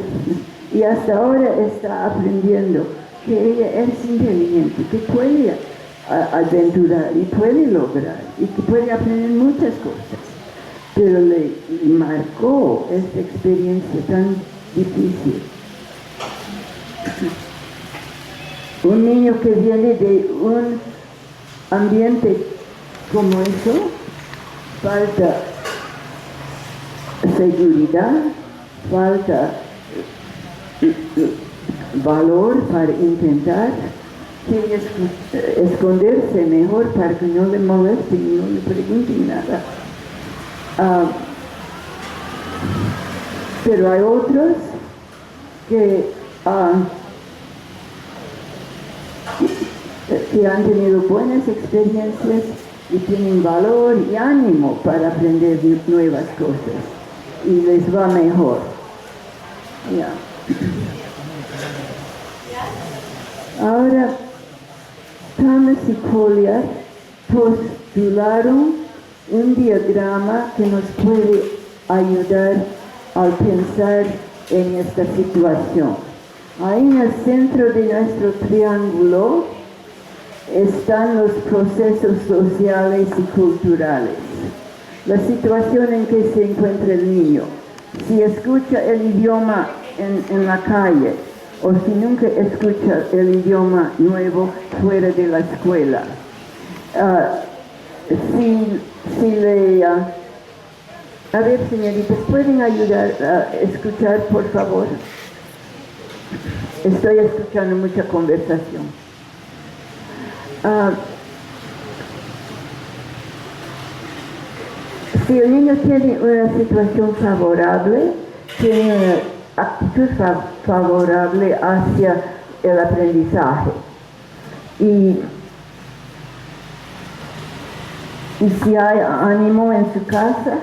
y hasta ahora está aprendiendo que ella es inteligente, que puede aventurar y puede lograr y que puede aprender muchas cosas. Pero le marcó esta experiencia tan difícil. Un niño que viene de un ambiente como eso, falta seguridad, falta valor para intentar, quiere esconderse mejor para que no le molesten y no le pregunten nada. Pero hay otros que han tenido buenas experiencias y tienen valor y ánimo para aprender nuevas cosas y les va mejor. Ahora, Thomas y Collier postularon un diagrama que nos puede ayudar al pensar en esta situación. Ahí en el centro de nuestro triángulo están los procesos sociales y culturales. La situación en que se encuentra el niño. Si escucha el idioma en la calle o si nunca escucha el idioma nuevo fuera de la escuela. A ver, señoritas, ¿pueden ayudar a escuchar, por favor? Estoy escuchando mucha conversación. Si el niño tiene una situación favorable, tiene una actitud favorable hacia el aprendizaje. Y si hay ánimo en su casa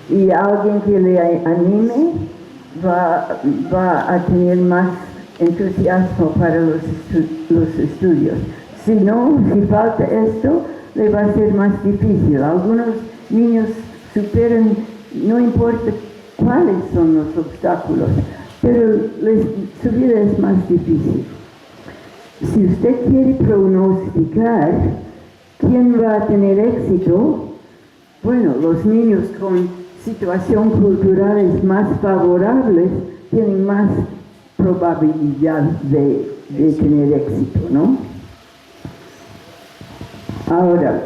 y alguien que le anime, va a tener más entusiasmo para los estudios. Si no, si falta esto, le va a ser más difícil. Algunos niños superan, no importa cuáles son los obstáculos, pero su vida es más difícil. Si usted quiere pronosticar quién va a tener éxito, bueno, los niños con situaciones culturales más favorables tienen más probabilidad de tener éxito, ¿no? Ahora,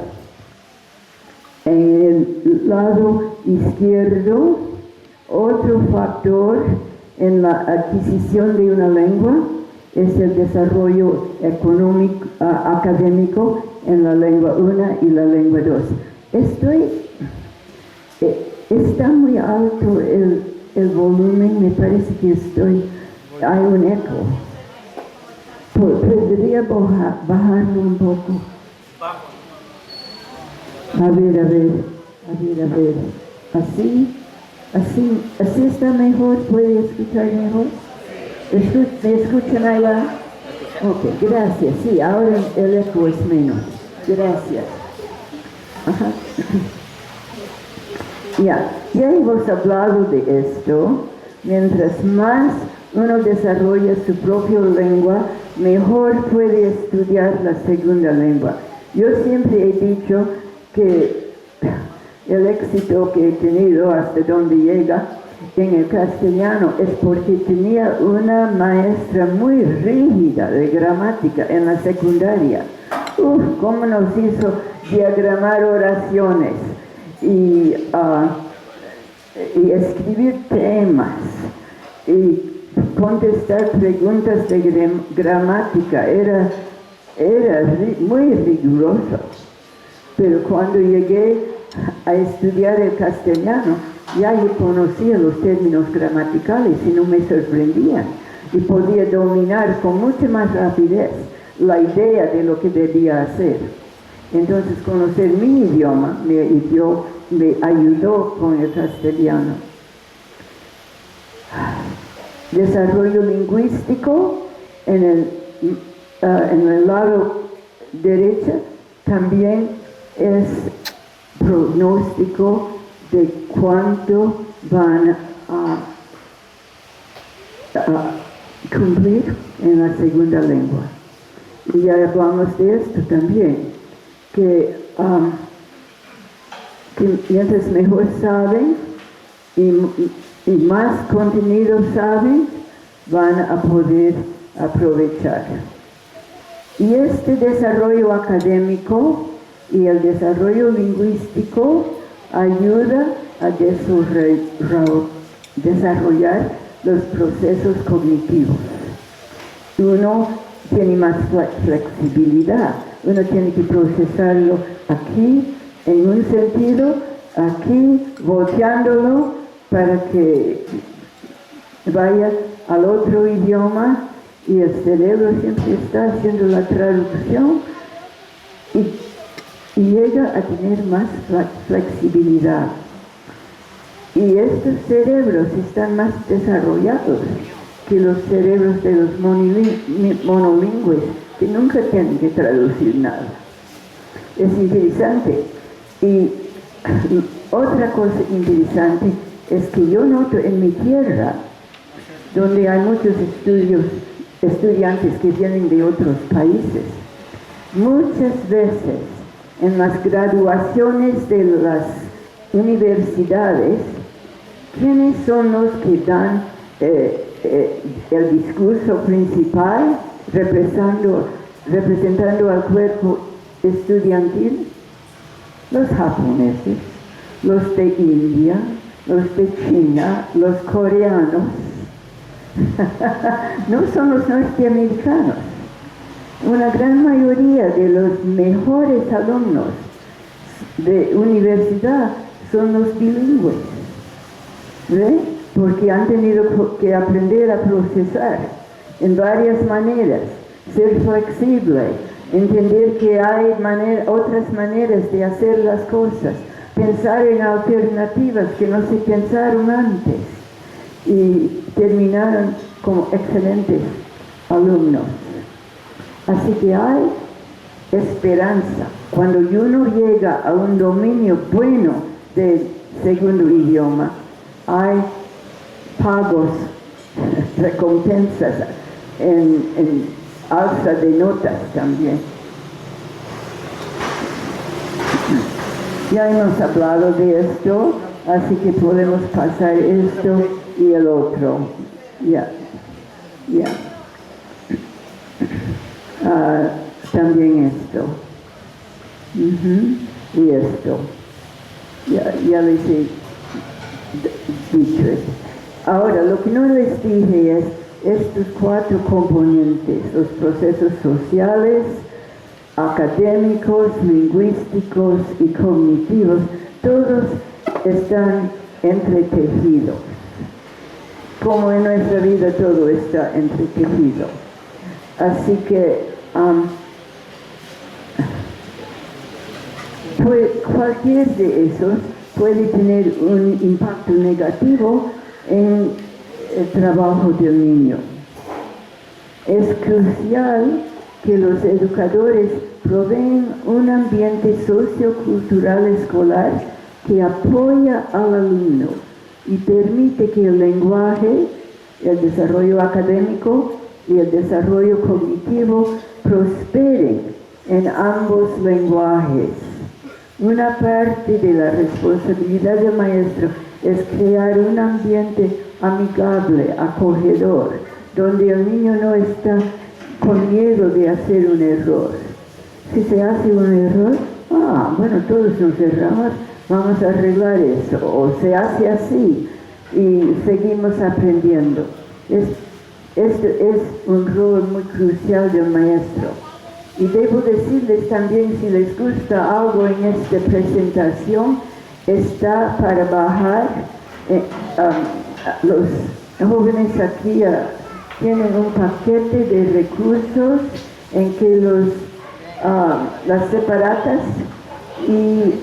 en el lado izquierdo, otro factor en la adquisición de una lengua es el desarrollo económico, académico en la lengua 1 y la lengua 2. Está muy alto el volumen, me parece que hay un eco. Podría bajarlo un poco. A ver. Así está mejor, ¿puede escuchar mejor? ¿Me escuchan allá? Ok, gracias. Sí, ahora el eco es menos. Gracias. Ajá. Ya hemos hablado de esto. Mientras más uno desarrolla su propia lengua, mejor puede estudiar la segunda lengua. Yo siempre he dicho que el éxito que he tenido hasta donde llega en el castellano es porque tenía una maestra muy rígida de gramática en la secundaria. Cómo nos hizo diagramar oraciones y escribir temas y contestar preguntas de gramática. Era muy riguroso. Pero cuando llegué a estudiar el castellano, ya yo conocía los términos gramaticales y no me sorprendían. Y podía dominar con mucha más rapidez la idea de lo que debía hacer. Entonces, conocer mi idioma me ayudó con el castellano. Desarrollo lingüístico en el lado derecho también es pronóstico de cuánto van a cumplir en la segunda lengua. Y ya hablamos de esto también, que mientras mejor saben y más contenido saben, van a poder aprovechar. Y este desarrollo académico y el desarrollo lingüístico ayuda a desarrollar los procesos cognitivos. Uno tiene más flexibilidad, uno tiene que procesarlo aquí en un sentido, aquí volteándolo para que vaya al otro idioma, y el cerebro siempre está haciendo la traducción y llega a tener más flexibilidad. Y estos cerebros están más desarrollados que los cerebros de los monolingües, que nunca tienen que traducir nada. Es interesante. Y otra cosa interesante es que yo noto en mi tierra donde hay muchos estudiantes que vienen de otros países. Muchas veces en las graduaciones de las universidades, ¿quiénes son los que dan el discurso principal representando al cuerpo estudiantil? Los japoneses, los de India, los de China, los coreanos. No son los norteamericanos. Una gran mayoría de los mejores alumnos de universidad son los bilingües, ¿ve? Porque han tenido que aprender a procesar en varias maneras, ser flexible, entender que hay otras maneras de hacer las cosas, pensar en alternativas que no se pensaron antes, y terminaron como excelentes alumnos. Así que hay esperanza. Cuando uno llega a un dominio bueno del segundo idioma, hay pagos, recompensas en alza de notas también. Ya hemos hablado de esto, así que podemos pasar esto y el otro. También esto. Y esto. Ya les he dicho. Ahora, lo que no les dije es estos 4 componentes: los procesos sociales, académicos, lingüísticos y cognitivos, todos están entretejidos. Como en nuestra vida todo está entretejido. Así que cualquier de esos puede tener un impacto negativo en el trabajo del niño. Es crucial que los educadores proveen un ambiente sociocultural escolar que apoya al alumno y permite que el lenguaje, el desarrollo académico y el desarrollo cognitivo prosperen en ambos lenguajes. Una parte de la responsabilidad del maestro es crear un ambiente amigable, acogedor, donde el niño no está con miedo de hacer un error. Si se hace un error, bueno, todos nos erramos, vamos a arreglar eso, o se hace así y seguimos aprendiendo. Este es un rol muy crucial del maestro. Y debo decirles también, si les gusta algo en esta presentación, está para bajar. Los jóvenes aquí tienen un paquete de recursos en que las separatas y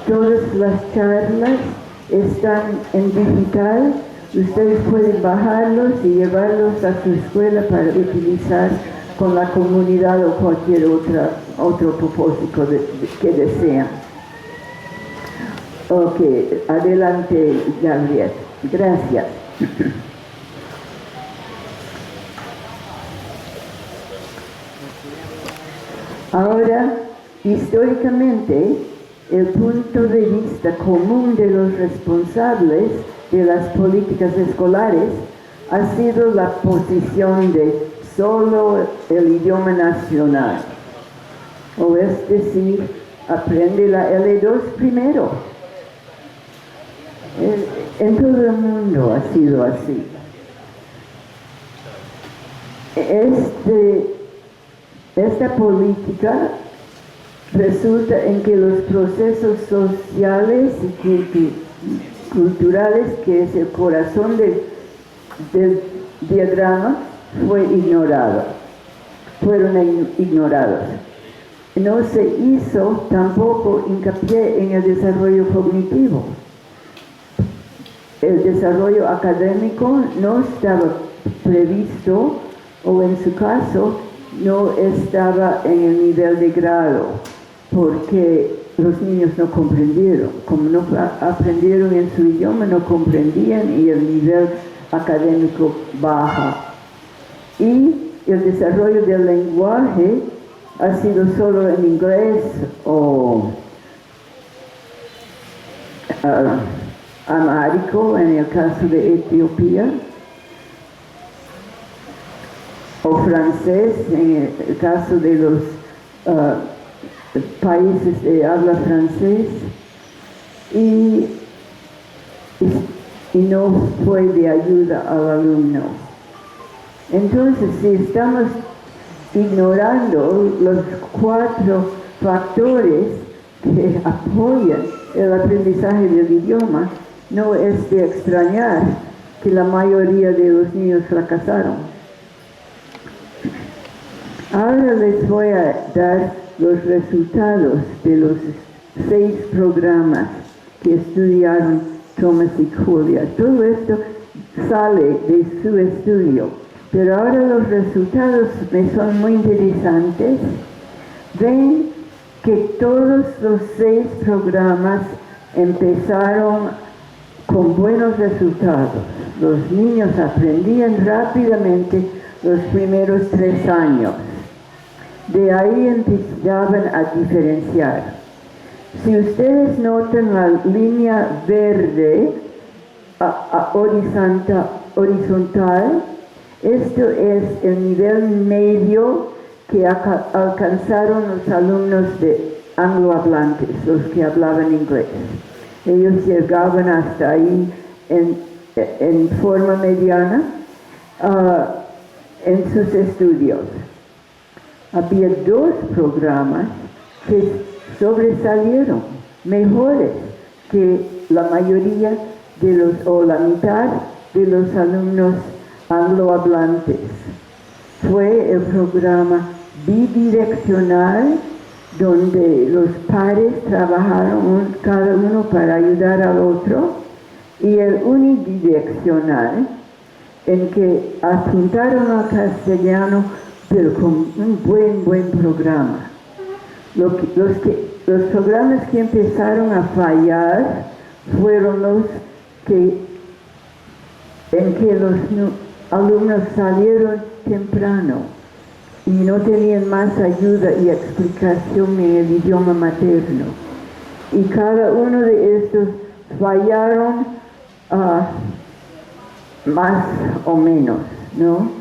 todas las charlas están en digital. Ustedes pueden bajarlos y llevarlos a su escuela para utilizar con la comunidad o cualquier otro propósito que desean. Ok, adelante, Gabriel. Gracias. Ahora, históricamente, el punto de vista común de los responsables de las políticas escolares ha sido la posición de solo el idioma nacional, o es decir, aprende la L2 primero. En todo el mundo ha sido así. Esta política resulta en que los procesos sociales y culturales, que es el corazón del diagrama, fueron ignorados. No se hizo tampoco hincapié en el desarrollo cognitivo. El desarrollo académico no estaba previsto, o en su caso no estaba en el nivel de grado, porque los niños no comprendieron. Como no aprendieron en su idioma, no comprendían, y el nivel académico baja. Y el desarrollo del lenguaje ha sido solo en inglés o amárico en el caso de Etiopía, o francés en el caso de los países de habla francés, y no fue de ayuda al alumno. Entonces, si estamos ignorando los 4 factores que apoyan el aprendizaje del idioma, no es de extrañar que la mayoría de los niños fracasaron. Ahora les voy a dar los resultados de los 6 programas que estudiaron Thomas y Julia. Todo esto sale de su estudio, pero ahora los resultados me son muy interesantes. Ven que todos los 6 programas empezaron con buenos resultados. Los niños aprendían rápidamente los primeros 3 años. De ahí empezaban a diferenciar. Si ustedes notan la línea verde horizontal, esto es el nivel medio que alcanzaron los alumnos de anglohablantes, los que hablaban inglés. Ellos llegaban hasta ahí en forma mediana en sus estudios. Había 2 programas que sobresalieron, mejores que la mayoría de los, o la mitad de los alumnos anglohablantes. Fue el programa bidireccional, donde los pares trabajaron cada uno para ayudar al otro, y el unidireccional, en que apuntaron al castellano, pero con un buen programa. Los programas que empezaron a fallar fueron los en que los alumnos salieron temprano y no tenían más ayuda y explicación en el idioma materno. Y cada uno de estos fallaron más o menos, ¿no?,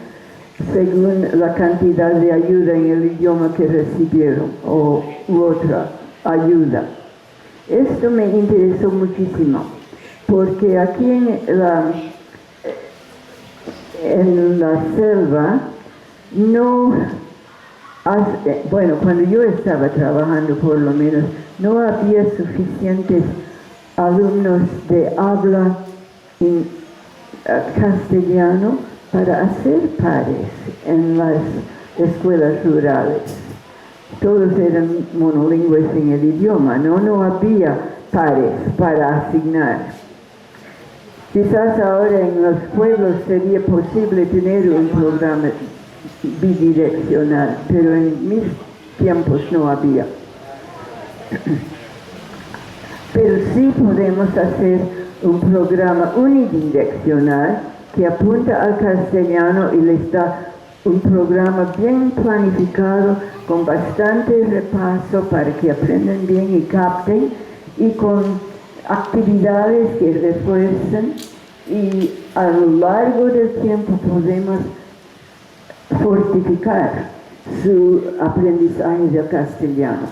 según la cantidad de ayuda en el idioma que recibieron u otra ayuda. Esto me interesó muchísimo, porque aquí en la selva cuando yo estaba trabajando, por lo menos, no había suficientes alumnos de habla en castellano para hacer pares en las escuelas rurales. Todos eran monolingües en el idioma, no había pares para asignar. Quizás ahora en los pueblos sería posible tener un programa bidireccional, pero en mis tiempos no había. Pero sí podemos hacer un programa unidireccional que apunta al castellano y les da un programa bien planificado, con bastante repaso para que aprendan bien y capten, y con actividades que refuercen, y a lo largo del tiempo podemos fortificar su aprendizaje del castellano.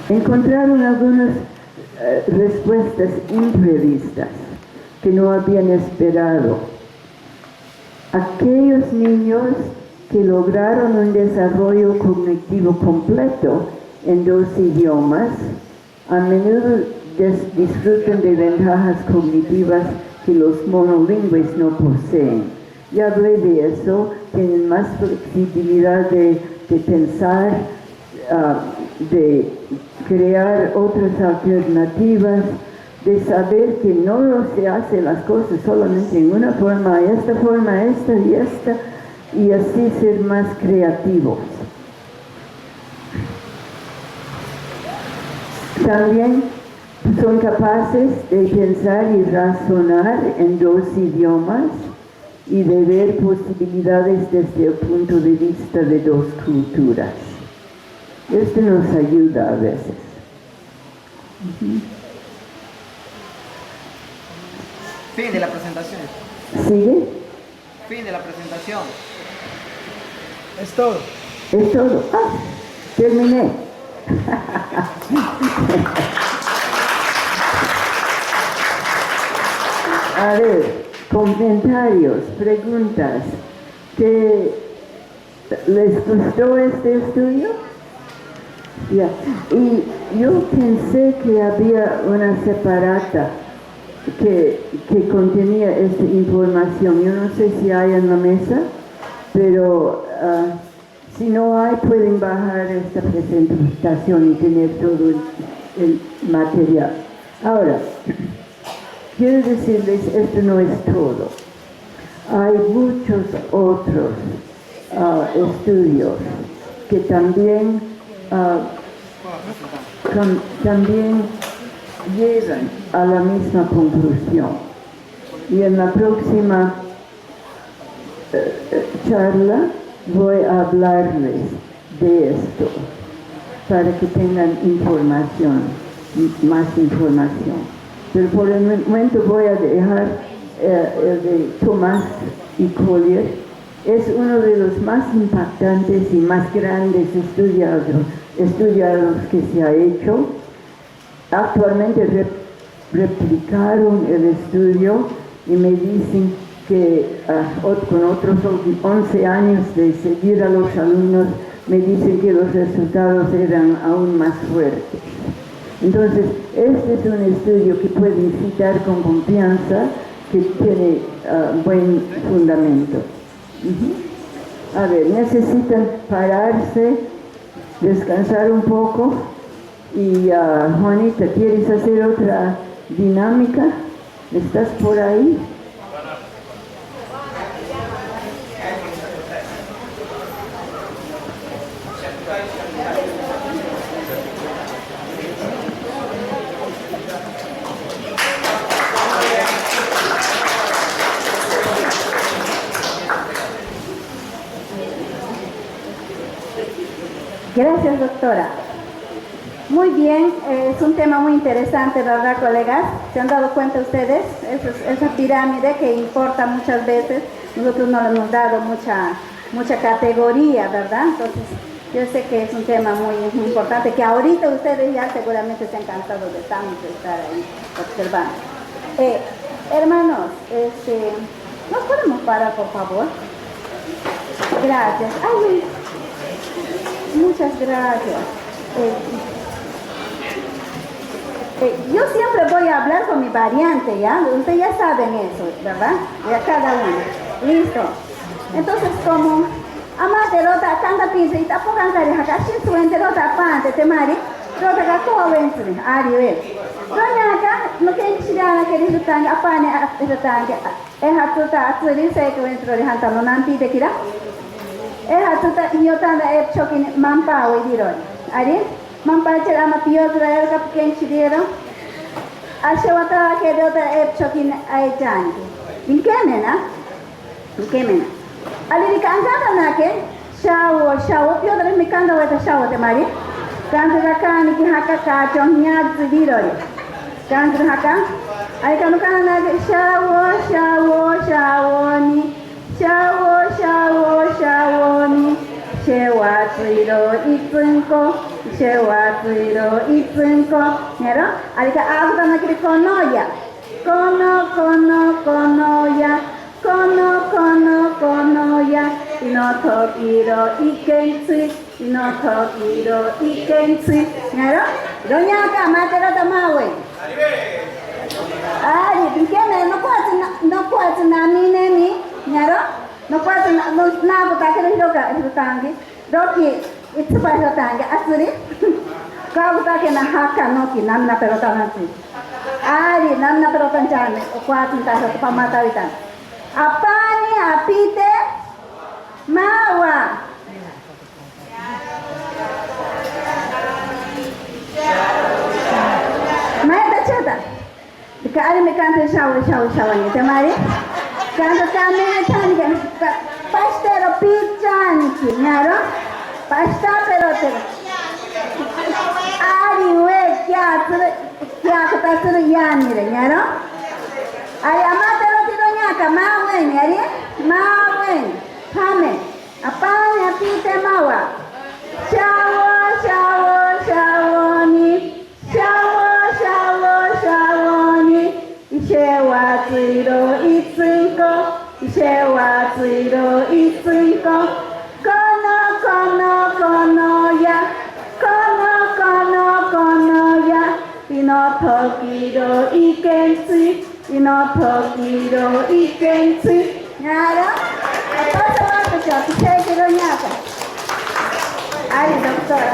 Encontraron algunas respuestas imprevistas que no habían esperado. Aquellos niños que lograron un desarrollo cognitivo completo en 2 idiomas, a menudo disfrutan de ventajas cognitivas que los monolingües no poseen. Ya hablé de eso, tienen más flexibilidad de pensar, de crear otras alternativas, de saber que no se hacen las cosas solamente en una forma, esta y esta, y así ser más creativos. También son capaces de pensar y razonar en dos idiomas y de ver posibilidades desde el punto de vista de dos culturas. Esto nos ayuda a veces. Fin de la presentación. ¿Sigue? Fin de la presentación. Es todo. Es todo. Ah, terminé. A ver, comentarios, preguntas. ¿Les gustó este estudio? Ya. Y yo pensé que había una separata que contenía esta información. Yo no sé si hay en la mesa, pero si no hay, pueden bajar esta presentación y tener todo el material. Ahora, quiero decirles, esto no es todo. Hay muchos otros estudios que también llegan a la misma conclusión. Y en la próxima charla voy a hablarles de esto para que tengan información, más información. Pero por el momento voy a dejar el de Thomas y Collier. Es uno de los más impactantes y más grandes estudiados que se ha hecho. Actualmente replicaron el estudio y me dicen que con otros 11 años de seguir a los alumnos, me dicen que los resultados eran aún más fuertes. Entonces, este es un estudio que pueden citar con confianza, que tiene buen fundamento. A ver, necesitan pararse, descansar un poco. Y Juanita, ¿quieres hacer otra dinámica? ¿Estás por ahí? Gracias, doctora. Muy bien, es un tema muy interesante, ¿verdad, colegas? ¿Se han dado cuenta ustedes? Esa pirámide que importa muchas veces, nosotros no le hemos dado mucha categoría, ¿verdad? Entonces, yo sé que es un tema muy importante, que ahorita ustedes ya seguramente se han cansado de tanto estar ahí observando. Hermanos, ¿nos podemos parar, por favor? Gracias. Ay, muchas gracias. Yo siempre voy a hablar con mi variante, ¿ya? Ustedes ya saben eso, ¿verdad? De cada uno. Listo. Entonces, como amate rota tanta pizza y tapo cantare acá, si suente rota pante, te mari, rota acá como ventri, ari ve. Doña acá, no que chirana que risultanga, apane risultanga, hatuta atsuri sei que ventro de hantano nanti de kira. Hatuta iotanda chokin mampa o diroi. Ari? Mampacer ama piotr el kapken chidero. Ashewata ke dota chokin ai jangi. Inkemena? Inkemena. Ali kangana nake shawo piotr mi kanga wata shawo te mari. Kanga kan ki haka ka chongnya diroi. Kanga haka ai kanu kana nake shawoni. Shawoni. Shewa tuiro ipunko. ¿Nero? Alika agta na kiri konoya. Konoya. Konoya. Inotokiro ikensui. ¿Nero? Doña acá, matera tamawe. Ay, ¿qué no puedo na mi? ¿Nero? No puedo na butakere hirotangi. Doki itu pada tangga asuri. Kau tak kena haka noki namna perotan nanti. Ari namna perotan jane. Kuat entah satu pamata witan. Apa ni apite mawa. Kari me canta shawa, ¿te mari? Canta también tan pastero pichani, ¿no? Pasta pelotero. Ari we kya kata yani re, ¿no? Ari amate lo tiro nyaka mawen, yari? Mawen, kame. Apanya pite mawa. Shawoni. Shawoni. Ishewa tsiro itsunko. Kono ya. Inotokiro ikensi. Nyara? Apa salah kecil? Saya kira nyata. Ari doktora.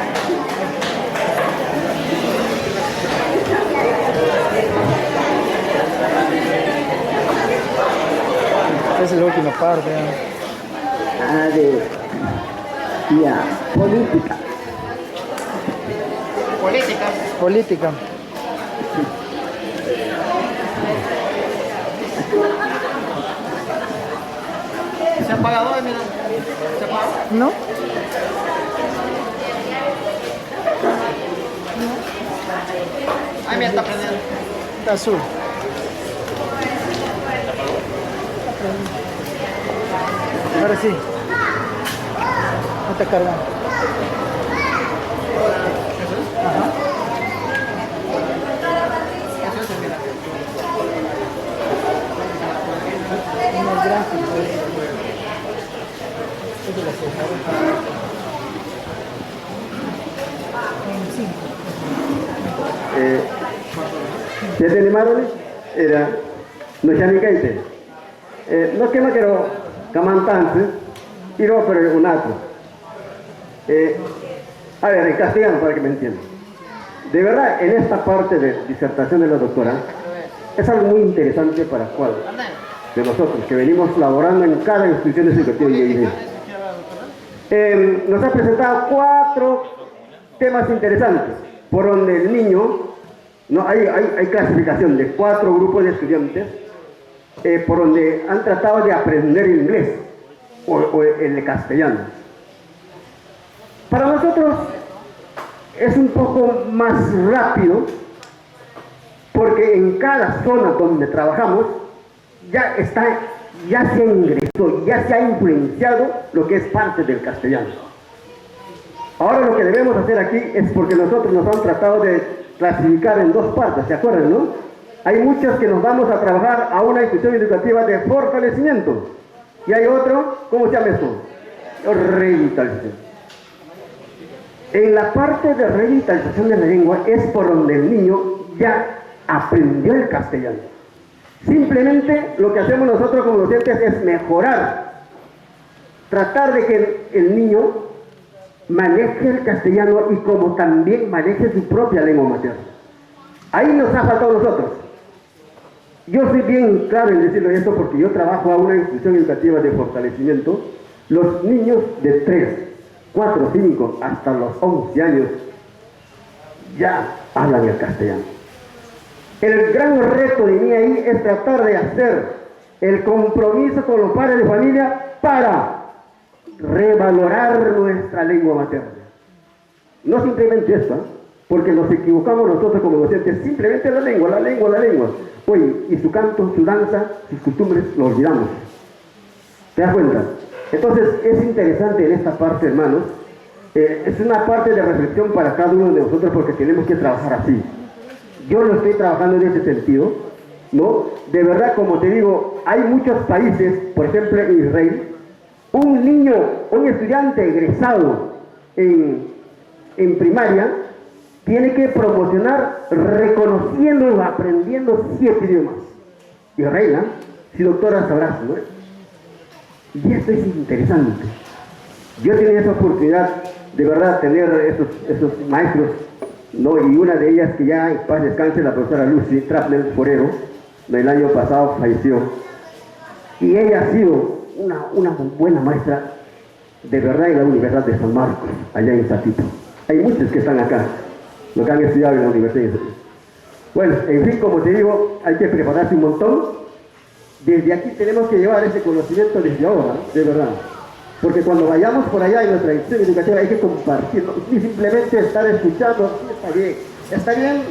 Esa es la última parte. A ver, ya, política. Política. ¿Se ha apagado, mira? ¿Se apagó? No. Ay, mira, está prendiendo. Está azul. Ahora sí. No está cargando. Ajá. Unos gráficos. ¿Ya te animaron? Era no ya ni caite. No que no quiero camantante, pero un acto. A ver, en castellano para que me entiendan. De verdad, en esta parte de disertación de la doctora, es algo muy interesante para cuál de nosotros que venimos laborando en cada institución educativa y nos ha presentado 4 temas interesantes, por donde el niño, no hay clasificación de 4 grupos de estudiantes, por donde han tratado de aprender el inglés o el castellano. Para nosotros es un poco más rápido, porque en cada zona donde trabajamos ya se ingresó, ya se ha influenciado lo que es parte del castellano. Ahora lo que debemos hacer aquí es porque nosotros nos han tratado de clasificar en 2 partes, ¿se acuerdan, no? Hay muchos que nos vamos a trabajar a una institución educativa de fortalecimiento y hay otro, ¿cómo se llama esto? Revitalización. En la parte de revitalización de la lengua es por donde el niño ya aprendió el castellano. Simplemente lo que hacemos nosotros como docentes es mejorar, tratar de que el niño maneje el castellano y como también maneje su propia lengua materna. Ahí nos ha faltado a nosotros. Yo soy bien claro en decirlo esto porque yo trabajo a una institución educativa de fortalecimiento. Los niños de 3, 4, 5 hasta los 11 años ya hablan el castellano. El gran reto de mí ahí es tratar de hacer el compromiso con los padres de familia para revalorar nuestra lengua materna. No simplemente esto, porque nos equivocamos nosotros como docentes, simplemente la lengua. Oye, y su canto, su danza, sus costumbres, lo olvidamos. ¿Te das cuenta? Entonces es interesante en esta parte, hermanos, es una parte de reflexión para cada uno de nosotros porque tenemos que trabajar así. Yo lo estoy trabajando en ese sentido, ¿no? De verdad, como te digo, hay muchos países, por ejemplo en Israel, un niño, un estudiante egresado en primaria, tiene que promocionar reconociendo o aprendiendo 7 idiomas. Israel, ¿eh? Si doctora sabrás, ¿no? Y esto es interesante. Yo tenía esa oportunidad de verdad tener esos maestros, ¿no? Y una de ellas que ya en paz descanse, la profesora Lucy Trapner Forero, el año pasado falleció. Y ella ha sido una buena maestra de verdad en la Universidad de San Marcos, allá en Satito. Hay muchos que están acá, los que han estudiado en la Universidad de Satito. Bueno, en fin, como te digo, hay que prepararse un montón. Desde aquí tenemos que llevar ese conocimiento desde ahora, de verdad. Porque cuando vayamos por allá en nuestra institución educativa hay que compartirlo. Y simplemente estar escuchando, sí, está bien. ¿Está bien?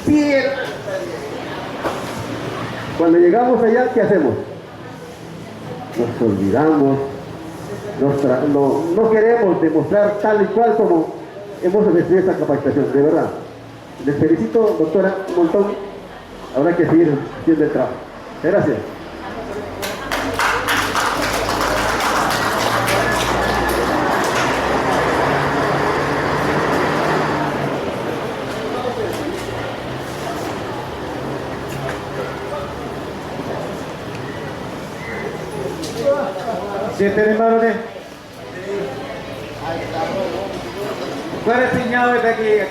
Sí, está bien. Cuando llegamos allá, ¿qué hacemos? Nos olvidamos, no queremos demostrar tal y cual como hemos recibido esta capacitación, de verdad. Les felicito, doctora, un montón. Habrá que seguir haciendo el trabajo. Gracias. Siete hermanos de Kuara sinyao ita que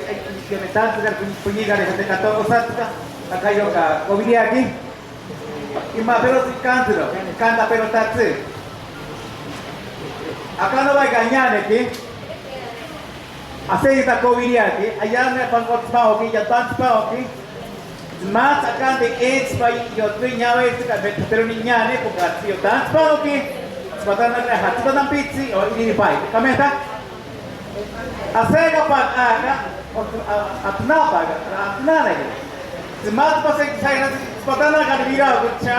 me están puñiga de cato osata acá yo acá covidia aquí y más pero canta pero tatse acá no va a engañar aquí hace esta covidia aquí allá me pan cortado aquí ya tan aquí más acá de expa yo tuñao esta pero niña ne porque así yo tan aquí sebagai hati tu nampi si oh ini baik kami tak asal apa ada atna apa atna lagi semat pasal saya nanti sebagai kan dia kerja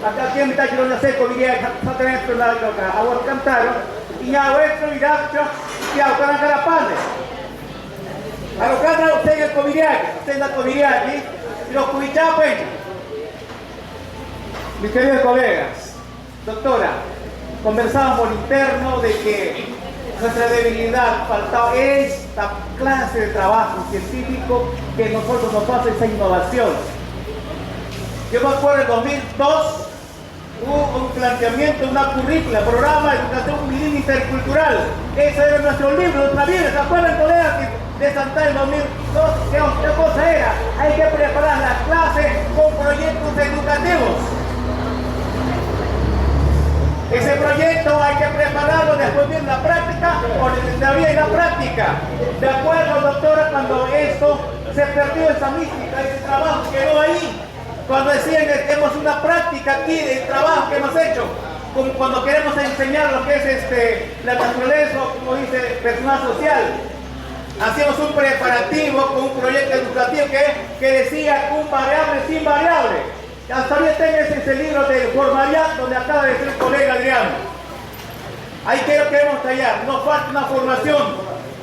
agak dia minta jual nasi kau dia satu yang sudah juga awal kantor ia awal tu dia dia orang cara apa ni kalau kada usai kau dia ni lo kuita apa mis queridos colegas doctora conversábamos por interno de que nuestra debilidad faltaba esta clase de trabajo científico que nosotros nos pasa esa innovación. Yo me acuerdo en 2002 hubo un planteamiento, una currícula, programa de educación bilingüe intercultural. Ese era nuestro libro, nuestra vida. ¿Se acuerdan, colegas, de Santa en 2002? ¿Qué cosa era? Hay que preparar las clases con proyectos educativos. Ese proyecto hay que prepararlo después de la práctica o todavía en la práctica. De acuerdo, doctora, cuando esto se perdió esa mística, ese trabajo quedó ahí. Cuando decían que tenemos una práctica aquí del trabajo que hemos hecho, como cuando queremos enseñar lo que es la naturaleza, como dice personal social, hacíamos un preparativo con un proyecto educativo que decía un variable sin variable. Hasta bien tengo ese libro de formalidad donde acaba de decir el colega Adriano. Ahí queremos tallar, nos falta una formación.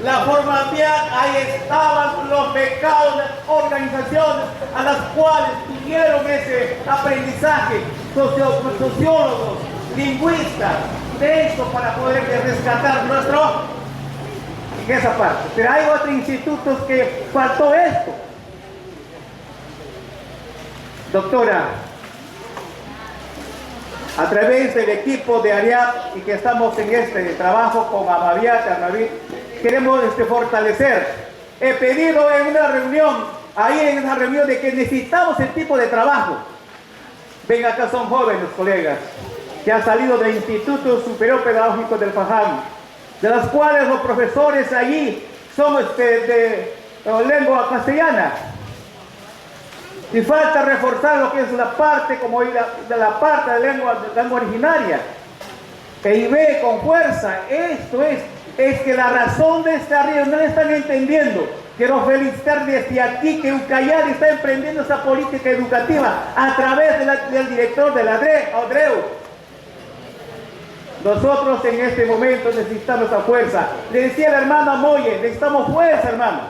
La formalidad, ahí estaban los becados, las organizaciones a las cuales tuvieron ese aprendizaje, sociólogos, lingüistas, de esto para poder rescatar nuestro en esa parte. Pero hay otros institutos que faltó esto. Doctora, a través del equipo de ARIAP y que estamos en este trabajo con Amaviat, queremos fortalecer. He pedido en una reunión, de que necesitamos el tipo de trabajo. Ven acá, son jóvenes colegas que han salido del Instituto Superior Pedagógico del Faján, de las cuales los profesores allí son de lengua castellana. Y falta reforzar lo que es la parte, como la parte de lengua originaria. Y ve con fuerza, esto es que la razón de este arriba no le están entendiendo. Quiero felicitar desde aquí que Ucayali está emprendiendo esa política educativa a través del director de la Odreu. Nosotros en este momento necesitamos esa fuerza. Le decía la hermana Moye, necesitamos fuerza, hermano.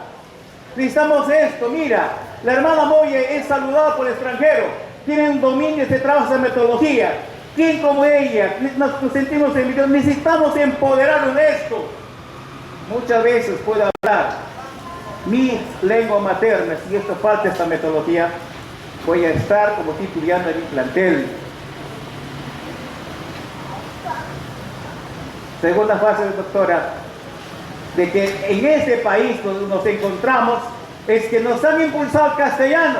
Necesitamos esto, mira. La hermana Moye es saludada por el extranjero, tiene un dominio de trabajo de metodología. ¿Quién como ella? Nos sentimos envidiosos, necesitamos empoderarnos de esto. Muchas veces puedo hablar mi lengua materna, si esto falta esta metodología, voy a estar como titulando en mi plantel. Segunda fase, doctora, de que en ese país donde nos encontramos, es que nos han impulsado el castellano.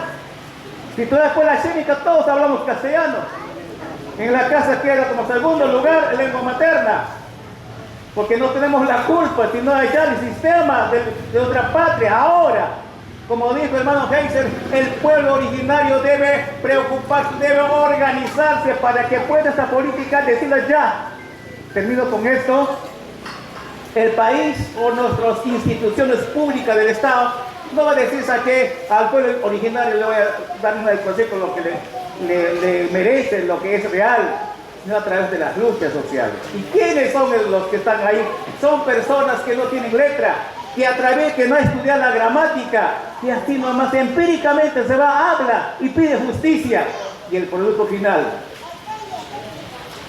Si tú después la clínica todos hablamos castellano. En la casa queda como segundo lugar lengua materna. Porque no tenemos la culpa, sino allá el sistema de otra patria ahora. Como dijo el hermano Heiser, el pueblo originario debe preocuparse, debe organizarse para que pueda esta política decirles ya. Termino con esto. El país o nuestras instituciones públicas del Estado no va a decir que al pueblo originario le voy a dar el consejo lo que le merece, lo que es real, sino a través de las luchas sociales. ¿Y quiénes son los que están ahí? Son personas que no tienen letra, que a través que no estudian la gramática, y así nomás empíricamente se va, habla y pide justicia. Y el producto final,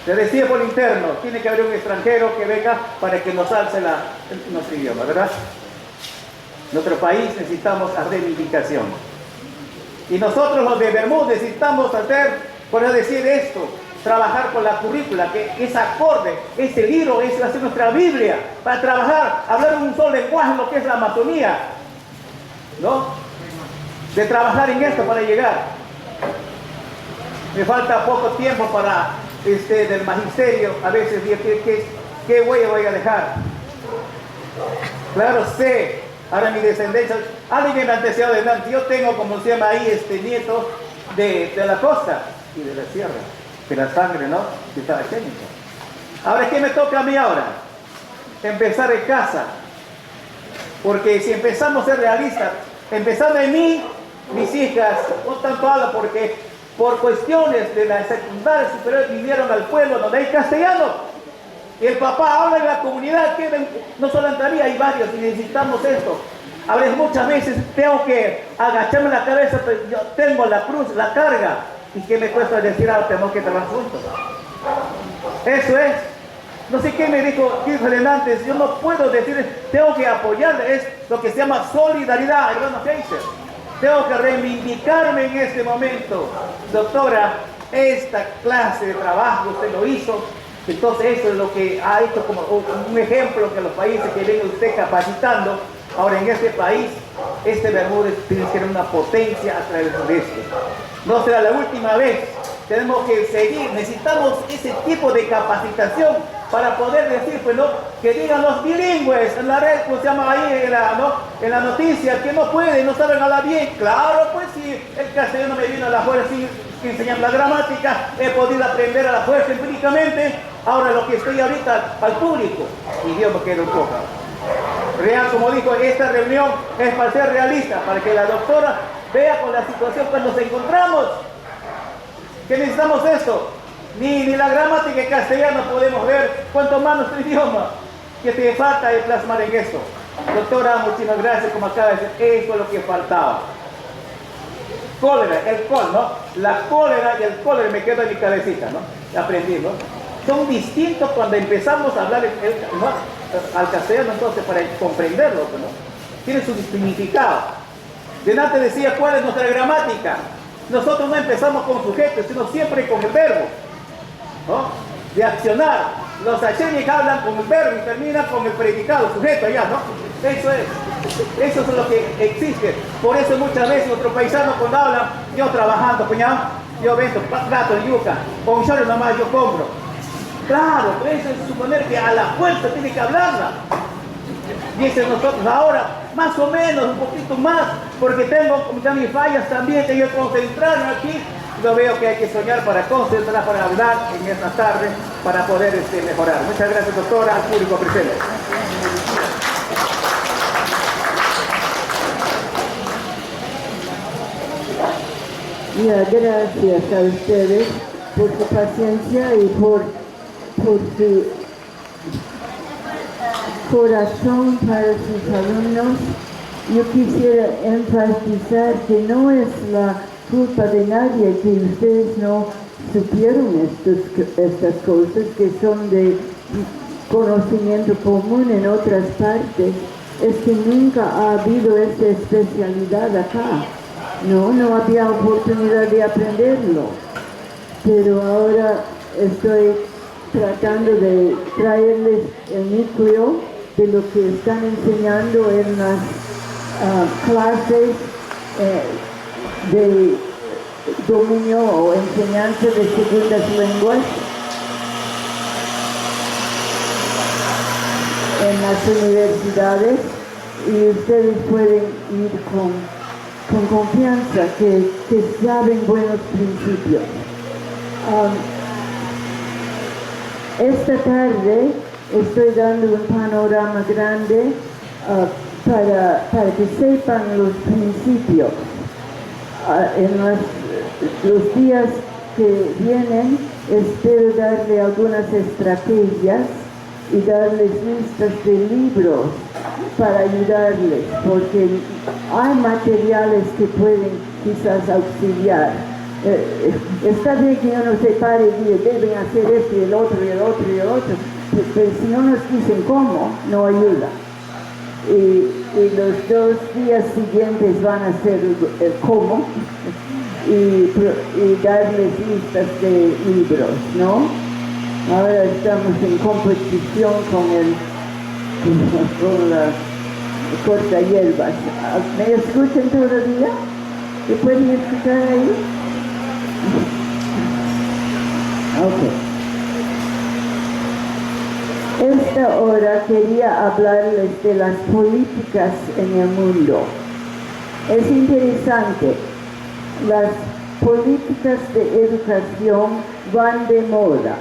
se decide por interno, tiene que haber un extranjero que venga para que nos alce nuestro idioma, ¿verdad? Nuestro país necesitamos la reivindicación. Y nosotros los de Bermúdez necesitamos hacer, por decir esto, trabajar con la currícula, que es acorde, ese libro, es va a ser nuestra Biblia, para trabajar, hablar un solo lenguaje, lo que es la Amazonía, ¿no? De trabajar en esto para llegar. Me falta poco tiempo para del magisterio, a veces digo, ¿qué huella voy a dejar? Claro, sé, ahora mi descendencia, alguien me antecedió adelante, yo tengo, como se llama ahí, nieto de la costa y de la sierra, de la sangre, ¿no? De cada técnico. Ahora, ¿qué me toca a mí ahora? Empezar en casa, porque si empezamos a ser realistas, empezando en mí, mis hijas, no tanto hablo porque por cuestiones de la secundaria superior vinieron al pueblo donde hay castellano. Y el papá habla en la comunidad, que no solo entraría, hay varios y necesitamos esto. A veces, muchas veces tengo que agacharme la cabeza, pero yo tengo la cruz, la carga. ¿Y qué me cuesta decir algo? Tenemos que trabajar juntos. Eso es. No sé qué me dijo Kirchner antes, yo no puedo decir, tengo que apoyarle, es lo que se llama solidaridad, hermano Heiser. Tengo que reivindicarme en este momento. Doctora, esta clase de trabajo usted lo hizo, entonces eso es lo que ha hecho como un ejemplo que los países que viene usted capacitando. Ahora en este país, Bermúdez tiene que ser una potencia a través de esto. No será la última vez, tenemos que seguir, necesitamos ese tipo de capacitación para poder decir, pues no, que digan los bilingües en la red, pues se llama ahí en la noticia, que no pueden, no saben hablar bien. Claro, pues si el castellano me vino a la fuerza sin enseñar la gramática, he podido aprender a la fuerza empíricamente. Ahora lo que estoy ahorita al público, y Dios me queda un poco. Real, como dijo, esta reunión es para ser realista, para que la doctora vea con la situación cuando nos encontramos. ¿Qué necesitamos esto? Ni la gramática en castellano podemos ver, cuanto más nuestro idioma, que te falta de plasmar en esto. Doctora, muchísimas gracias, como acaba de decir, eso es lo que faltaba. Cólera, el ¿no? La cólera y el cólera me queda en mi cabecita, ¿no? Aprendí, ¿no? Son distintos cuando empezamos a hablar al castellano, entonces, para comprenderlo, ¿no? Tiene su significado. Delante decía, ¿cuál es nuestra gramática? Nosotros no empezamos con sujetos, sino siempre con el verbo, ¿no? De accionar. Los achénicos hablan con el verbo y terminan con el predicado, sujeto allá, ¿no? Eso es lo que existe. Por eso muchas veces nuestros paisanos cuando hablan, yo trabajando, cuñado, yo vendo plato de yuca, con chorro nomás yo compro. Claro, eso es suponer que a la fuerza tiene que hablarla. Dicen nosotros ahora, más o menos, un poquito más, porque tengo mis fallas también, tengo que concentrarme aquí. Yo veo que hay que soñar para concentrar, para hablar en esta tarde, para poder mejorar. Muchas gracias, doctora, al público presente. Ya, gracias a ustedes por su paciencia y por su corazón para sus alumnos. Yo quisiera enfatizar que no es la culpa de nadie que ustedes no supieron estas cosas que son de conocimiento común en otras partes. Es que nunca ha habido esta especialidad acá. No había oportunidad de aprenderlo. Pero ahora estoy tratando de traerles el núcleo de lo que están enseñando en las clases de dominio o enseñanza de segundas lenguas en las universidades, y ustedes pueden ir con con confianza, que saben buenos principios. Esta tarde estoy dando un panorama grande para que sepan los principios. En los días que vienen espero darle algunas estrategias y darles listas de libros para ayudarles, porque hay materiales que pueden quizás auxiliar. Está bien que uno se pare y diga, deben hacer esto y el otro y el otro y el otro, pero si no nos dicen cómo, no ayuda. Y los 2 días siguientes van a ser el cómo y darles listas de libros, ¿no? Ahora estamos en competición con la corta hierbas. ¿Me escuchan todavía? ¿Me pueden escuchar ahí? Ok. Esta hora quería hablarles de las políticas en el mundo. Es interesante, las políticas de educación van de moda,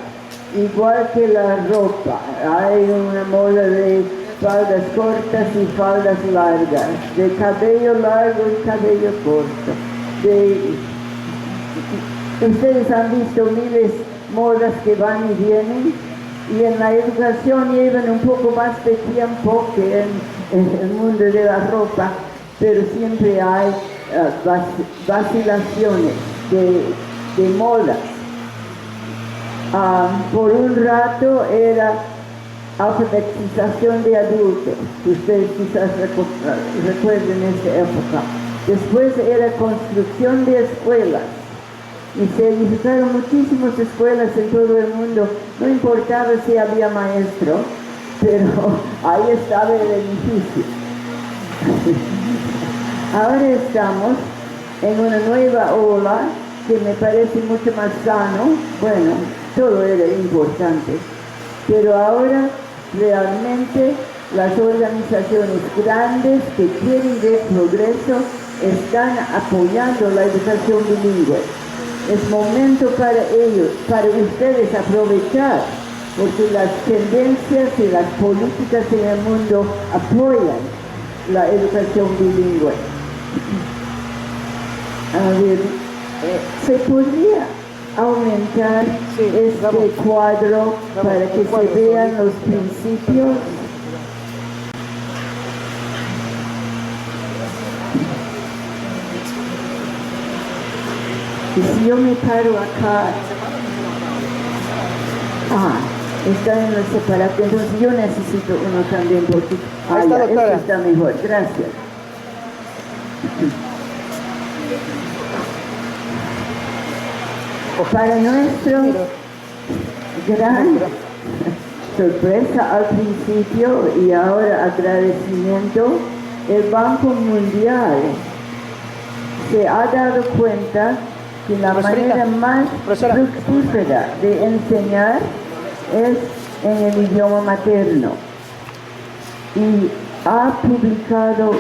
igual que la ropa. Hay una moda de faldas cortas y faldas largas, de cabello largo y cabello corto. Ustedes han visto miles de modas que van y vienen, y en la educación llevan un poco más de tiempo que en el mundo de la ropa, pero siempre hay vacilaciones de modas. Por un rato era alfabetización de adultos, ustedes quizás recuerden esa época. Después era construcción de escuelas, y se edificaron muchísimas escuelas en todo el mundo. No importaba si había maestro, pero ahí estaba el edificio. Ahora estamos en una nueva ola que me parece mucho más sano. Bueno, todo era importante, pero ahora realmente las organizaciones grandes que quieren ver progreso están apoyando la educación bilingüe. Es momento para ellos, para ustedes aprovechar, porque las tendencias y las políticas en el mundo apoyan la educación bilingüe. A ver, ¿se podría aumentar este cuadro para que se vean los principios? Y si yo me paro acá, está en el separado, entonces yo necesito uno también, porque esto está mejor, gracias. Para nuestra gran sorpresa al principio y ahora agradecimiento, el Banco Mundial se ha dado cuenta que la manera más fructífera de enseñar es en el idioma materno, y ha publicado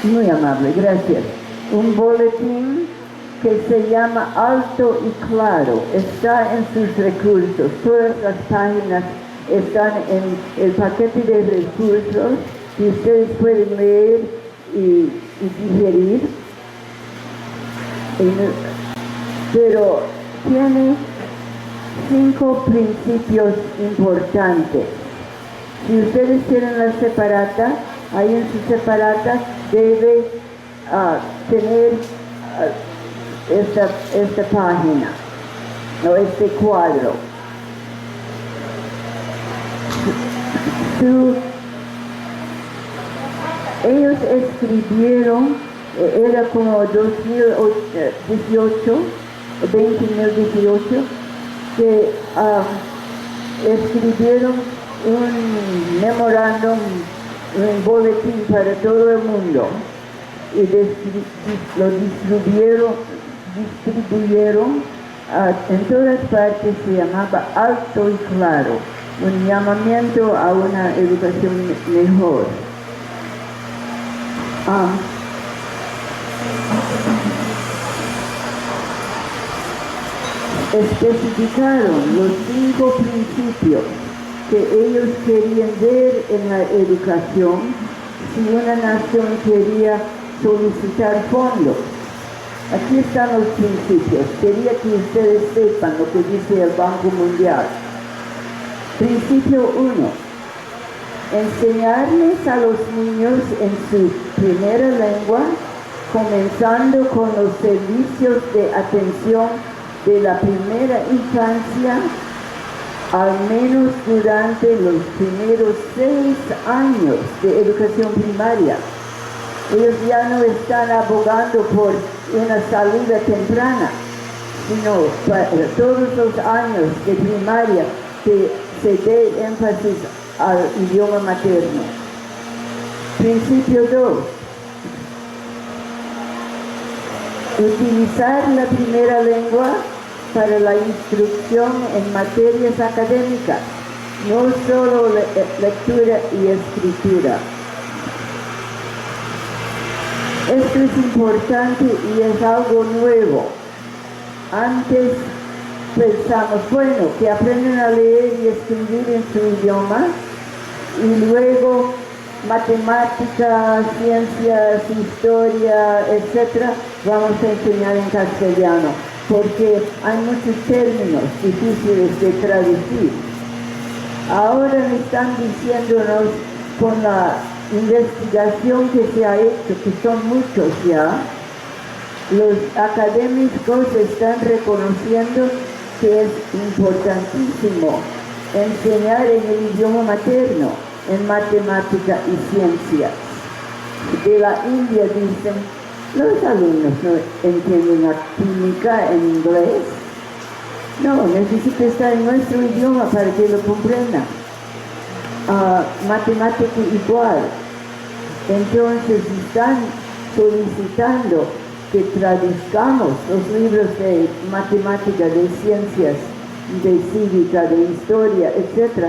muy amable, gracias, un boletín que se llama Alto y Claro. Está en sus recursos, todas las páginas están en el paquete de recursos que ustedes pueden leer y digerir. Pero tiene 5 principios importantes. Si ustedes tienen la separata, ahí en su separata debe tener esta página o este cuadro. Ellos escribieron, era como 2018, que escribieron un memorándum, un boletín para todo el mundo, y lo distribuyeron en todas partes. Se llamaba Alto y Claro, un llamamiento a una educación mejor. especificaron los 5 principios que ellos querían ver en la educación si una nación quería solicitar fondos. Aquí están los principios. Quería que ustedes sepan lo que dice el Banco Mundial. Principio 1. Enseñarles a los niños en su primera lengua, comenzando con los servicios de atención de la primera infancia, al menos durante los primeros 6 años de educación primaria. Ellos ya no están abogando por una salida temprana, sino para todos los años de primaria que se dé énfasis al idioma materno. Principio 2. Utilizar la primera lengua para la instrucción en materias académicas, no solo lectura y escritura. Esto es importante y es algo nuevo. Antes pensamos, bueno, que aprenden a leer y escribir en su idioma y luego matemáticas, ciencias, historia, etc. vamos a enseñar en castellano, porque hay muchos términos difíciles de traducir. Ahora me están diciéndonos con la investigación que se ha hecho, que son muchos ya, los académicos están reconociendo que es importantísimo enseñar en el idioma materno, en matemática y ciencias. De la India dicen, los alumnos no entienden la química en inglés. No, necesita estar en nuestro idioma para que lo comprendan. Matemática igual. Entonces están solicitando que traduzcamos los libros de matemática, de ciencias, de cívica, de historia, etc.,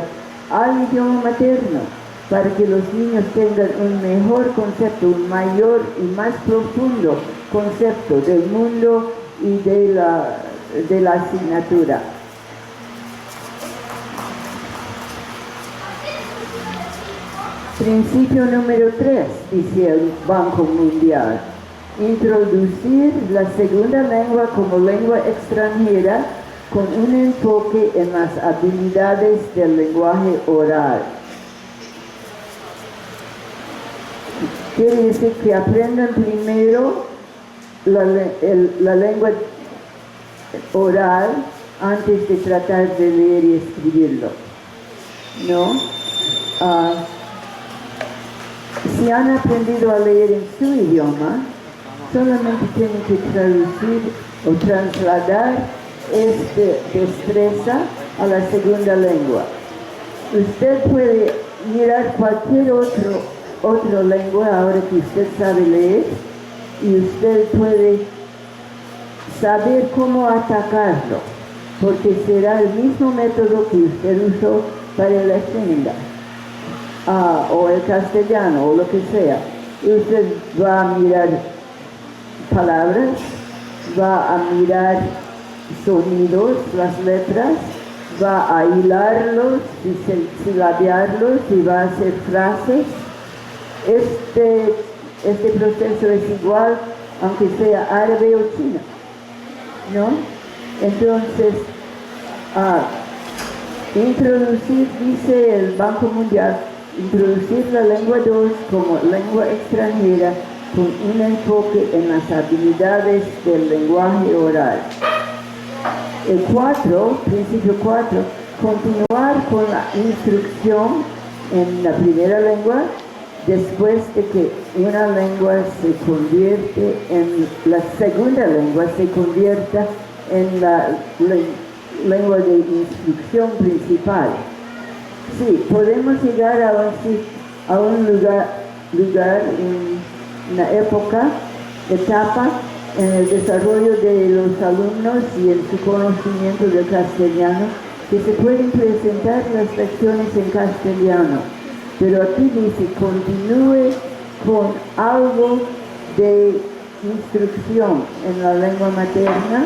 al idioma materno, para que los niños tengan un mejor concepto, un mayor y más profundo concepto del mundo y de la asignatura. Principio número 3, dice el Banco Mundial: introducir la segunda lengua como lengua extranjera con un enfoque en las habilidades del lenguaje oral. Quiere decir que aprendan primero la lengua oral antes de tratar de leer y escribirlo, ¿no? Si han aprendido a leer en su idioma, solamente tienen que traducir o trasladar esta destreza a la segunda lengua. Usted puede mirar cualquier otra lengua ahora que usted sabe leer, y usted puede saber cómo atacarlo, porque será el mismo método que usted usó para el español, o el castellano, o lo que sea. Usted va a mirar palabras, va a mirar sonidos, las letras, va a hilarlos y silabearlos y va a hacer frases. Este proceso es igual aunque sea árabe o chino, ¿no? Entonces, introducir, dice el Banco Mundial, introducir la lengua 2 como lengua extranjera con un enfoque en las habilidades del lenguaje oral. El 4, principio 4, continuar con la instrucción en la primera lengua después de que una lengua se convierte en la segunda lengua, se convierta en la lengua de instrucción principal. Sí, podemos llegar a un lugar en una etapa en el desarrollo de los alumnos y en su conocimiento del castellano, que se pueden presentar las lecciones en castellano. Pero aquí dice, continúe con algo de instrucción en la lengua materna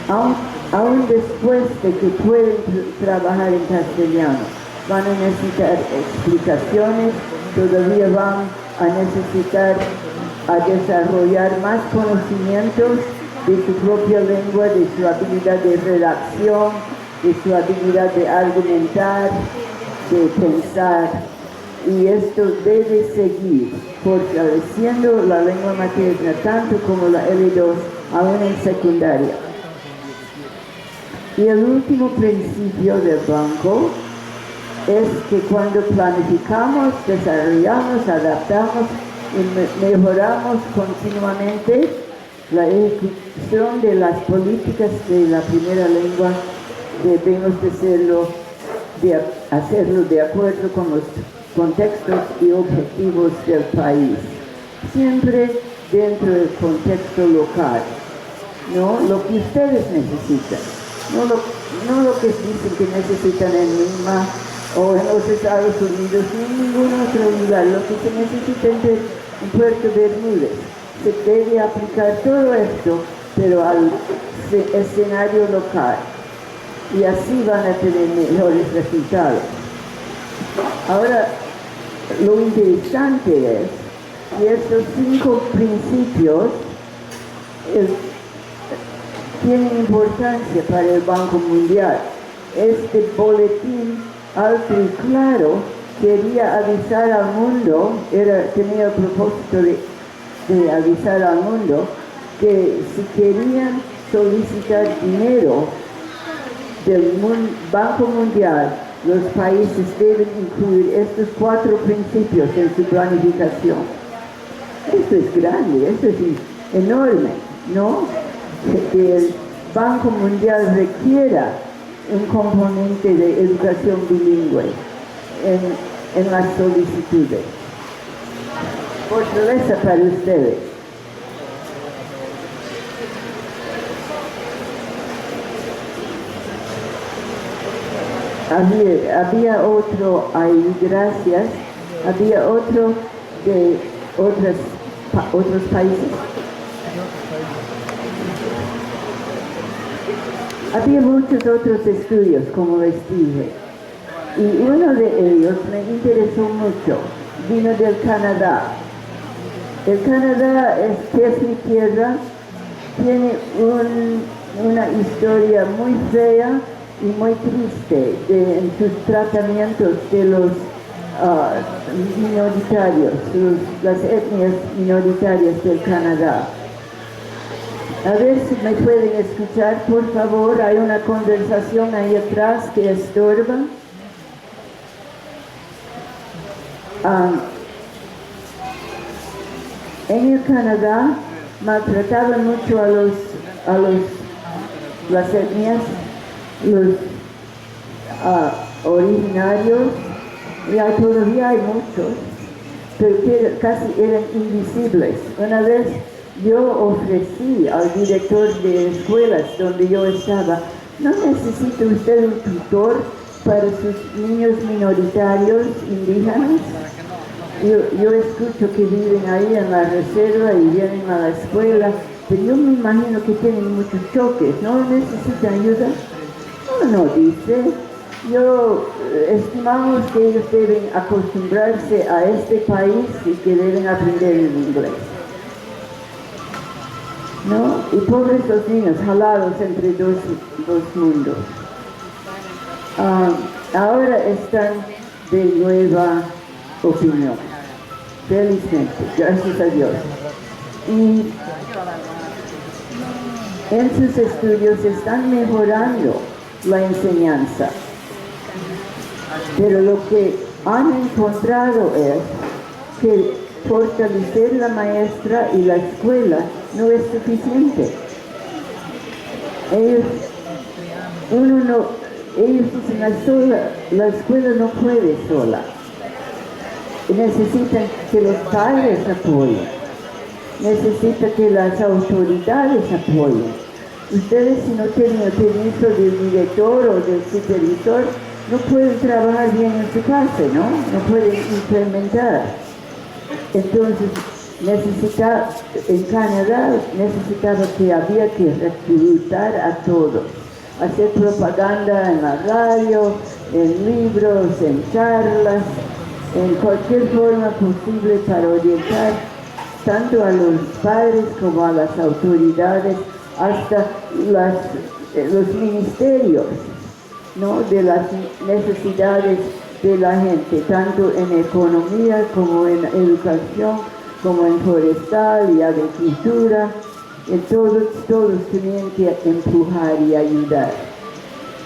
aún después de que pueden trabajar en castellano. Van a necesitar explicaciones, todavía van a necesitar desarrollar más conocimientos de su propia lengua, de su habilidad de redacción, de su habilidad de argumentar, de pensar. Y esto debe seguir fortaleciendo la lengua materna tanto como la L2 aún en secundaria. Y el último principio del banco es que cuando planificamos, desarrollamos, adaptamos y mejoramos continuamente la ejecución de las políticas de la primera lengua, debemos hacerlo de acuerdo con los contextos y objetivos del país, siempre dentro del contexto local, ¿no? Lo que ustedes necesitan, no lo que dicen que necesitan en Lima o en los Estados Unidos ni en ningún otro lugar, lo que se necesita en Puerto Bermúdez. Se debe aplicar todo esto, pero al escenario local, y así van a tener mejores resultados. Ahora, lo interesante es que estos 5 principios tienen importancia para el Banco Mundial. Este boletín alto y claro quería avisar al mundo, tenía el propósito de avisar al mundo que si querían solicitar dinero del Banco Mundial, los países deben incluir estos 4 principios en su planificación. Esto es grande, esto es enorme, ¿no? Que el Banco Mundial requiera un componente de educación bilingüe en las solicitudes. Fortaleza para ustedes. Había otro, ahí, gracias, había otro de otros países. Había muchos otros estudios, como les dije, y uno de ellos me interesó mucho, vino del Canadá. El Canadá, que es mi tierra, tiene una historia muy fea y muy triste en sus tratamientos de los minoritarios, las etnias minoritarias del Canadá. A ver si me pueden escuchar, por favor. Hay una conversación ahí atrás que estorba. En el Canadá maltrataban mucho a las etnias, los originarios, y todavía hay muchos, pero que casi eran invisibles. Una vez yo ofrecí al director de escuelas donde yo estaba, ¿no necesita usted un tutor para sus niños minoritarios indígenas? Yo escucho que viven ahí en la reserva y vienen a la escuela, pero yo me imagino que tienen muchos choques, ¿no necesitan ayuda? No, dice, estimamos que ellos deben acostumbrarse a este país y que deben aprender el inglés, ¿no? Y pobres los niños, jalados entre dos mundos. Ahora están de nueva opinión, felizmente, gracias a Dios. Y en sus estudios están mejorando la enseñanza, pero lo que han encontrado es que fortalecer la maestra y la escuela no es suficiente. Ellos dicen la escuela no puede sola. Necesitan que los padres apoyen, necesitan que las autoridades apoyen. Ustedes, si no tienen el permiso del director o del supervisor, no pueden trabajar bien en su clase, ¿no? No pueden implementar. Entonces, en Canadá necesitaba que había que reclutar a todos, hacer propaganda en la radio, en libros, en charlas, en cualquier forma posible para orientar tanto a los padres como a las autoridades, hasta los ministerios, ¿no?, de las necesidades de la gente, tanto en economía como en educación, como en forestal y agricultura. Todos tenían que empujar y ayudar.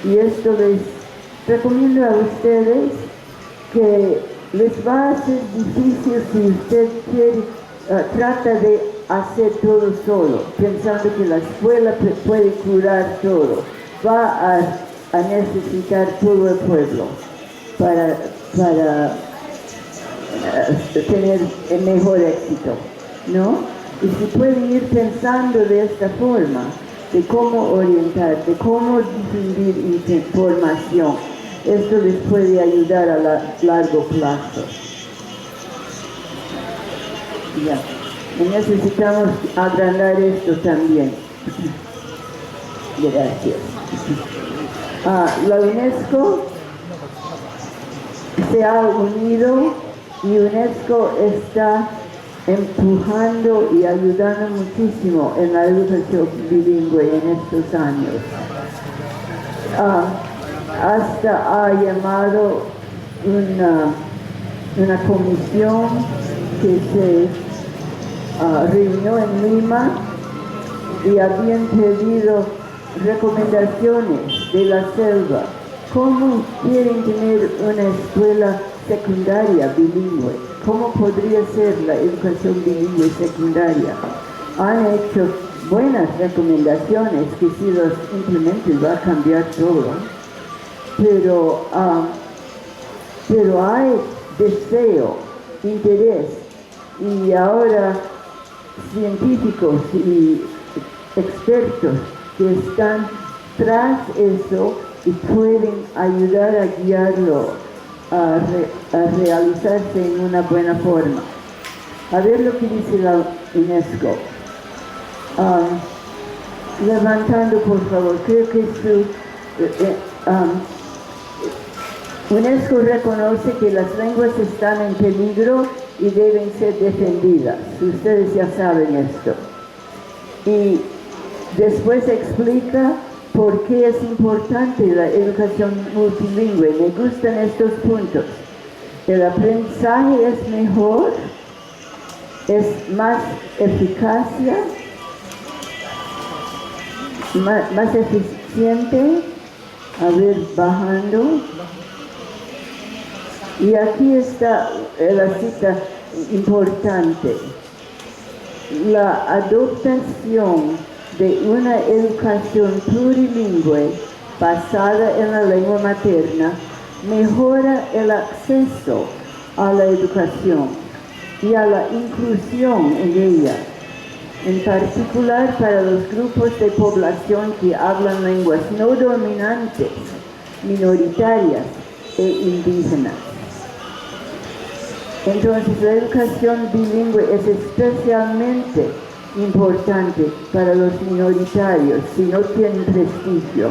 Y esto les recomiendo a ustedes, que les va a ser difícil si usted trata de hacer todo solo, pensando que la escuela puede curar todo. Va a necesitar todo el pueblo para tener el mejor éxito, ¿no? Y si pueden ir pensando de esta forma, de cómo orientar, de cómo difundir información, esto les puede ayudar a largo plazo. Ya. Y necesitamos agrandar esto también. Gracias. La UNESCO se ha unido y UNESCO está empujando y ayudando muchísimo en la educación bilingüe en estos años. Hasta ha llamado una comisión que se reunió en Lima y habían pedido recomendaciones de la selva. ¿Cómo quieren tener una escuela secundaria bilingüe? ¿Cómo podría ser la educación bilingüe secundaria? Han hecho buenas recomendaciones que si los implementen va a cambiar todo, pero hay deseo, interés, y ahora científicos y expertos que están tras eso y pueden ayudar a guiarlo a realizarse en una buena forma. A ver lo que dice la UNESCO. Levantando, por favor, creo que UNESCO reconoce que las lenguas están en peligro y deben ser defendidas. Ustedes ya saben esto. Y después explica por qué es importante la educación multilingüe. Me gustan estos puntos. El aprendizaje es mejor, es más eficacia, más eficiente. A ver, bajando. Y aquí está la cita importante. La adoptación de una educación plurilingüe basada en la lengua materna mejora el acceso a la educación y a la inclusión en ella, en particular para los grupos de población que hablan lenguas no dominantes, minoritarias e indígenas. Entonces, la educación bilingüe es especialmente importante para los minoritarios si no tienen prestigio.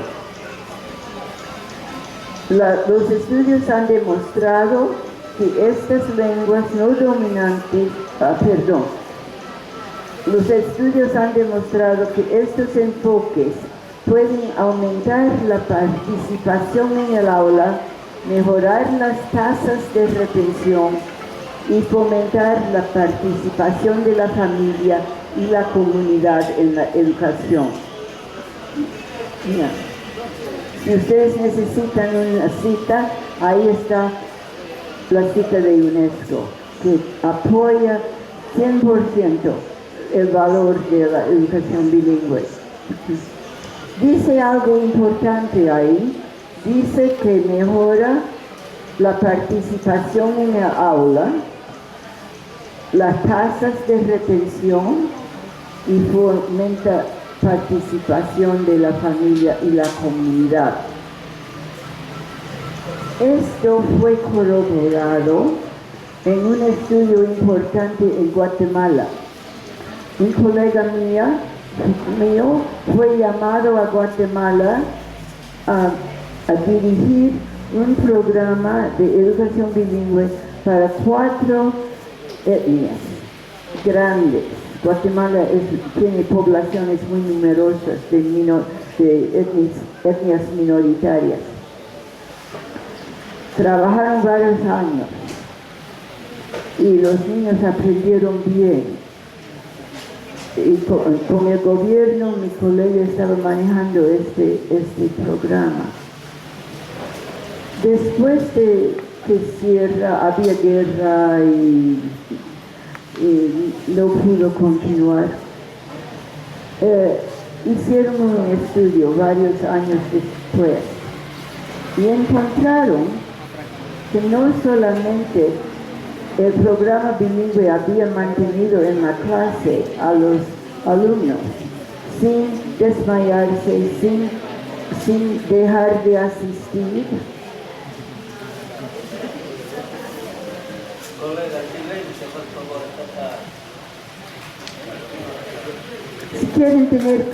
Los estudios han demostrado que estas lenguas no dominantes, los estudios han demostrado que estos enfoques pueden aumentar la participación en el aula, mejorar las tasas de retención y fomentar la participación de la familia y la comunidad en la educación. Mira, si ustedes necesitan una cita, ahí está la cita de UNESCO, que apoya 100% el valor de la educación bilingüe. Dice algo importante ahí, dice que mejora la participación en el aula, las tasas de retención y fomenta participación de la familia y la comunidad. Esto fue corroborado en un estudio importante en Guatemala. Un colega mío fue llamado a Guatemala a dirigir un programa de educación bilingüe para 4 etnias grandes. Guatemala tiene poblaciones muy numerosas de etnias minoritarias. Trabajaron varios años y los niños aprendieron bien. Y con el gobierno, mi colega estaba manejando este programa. Después de que cierra, había guerra y no pudo continuar. Hicieron un estudio varios años después y encontraron que no solamente el programa bilingüe había mantenido en la clase a los alumnos sin desmayarse, sin dejar de asistir. Si quieren tener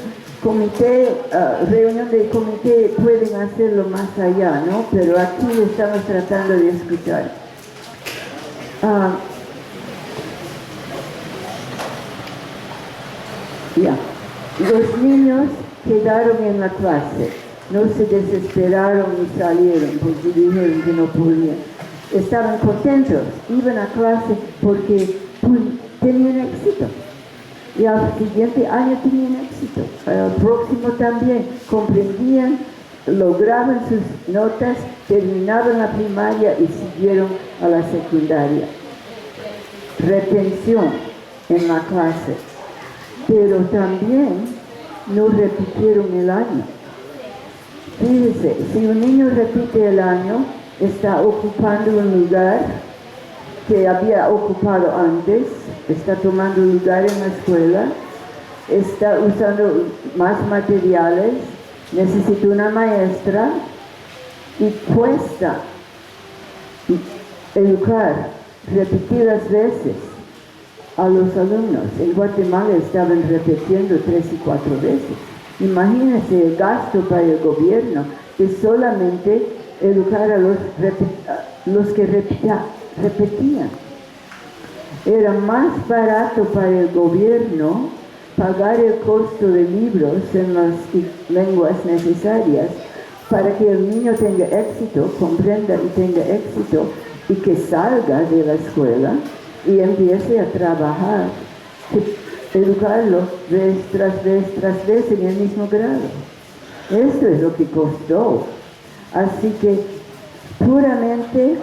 reunión de comité, pueden hacerlo más allá, ¿no? Pero aquí estamos tratando de escuchar. Los niños quedaron en la clase, no se desesperaron y salieron porque dijeron que no podían. Estaban contentos, iban a clase porque tenían éxito. Y al siguiente año tenían éxito. Al próximo también comprendían, lograban sus notas, terminaban la primaria y siguieron a la secundaria. Retención en la clase. Pero también no repitieron el año. Fíjese, si un niño repite el año, está ocupando un lugar que había ocupado antes, está tomando lugar en la escuela, está usando más materiales, necesita una maestra y cuesta educar repetidas veces a los alumnos. En Guatemala estaban repitiendo 3 y 4 veces. Imagínense el gasto para el gobierno de solamente educar a los que repetían. Era más barato para el gobierno pagar el costo de libros en las lenguas necesarias para que el niño tenga éxito, comprenda y tenga éxito y que salga de la escuela y empiece a trabajar, educarlo vez tras vez en el mismo grado. Esto es lo que costó. Así que puramente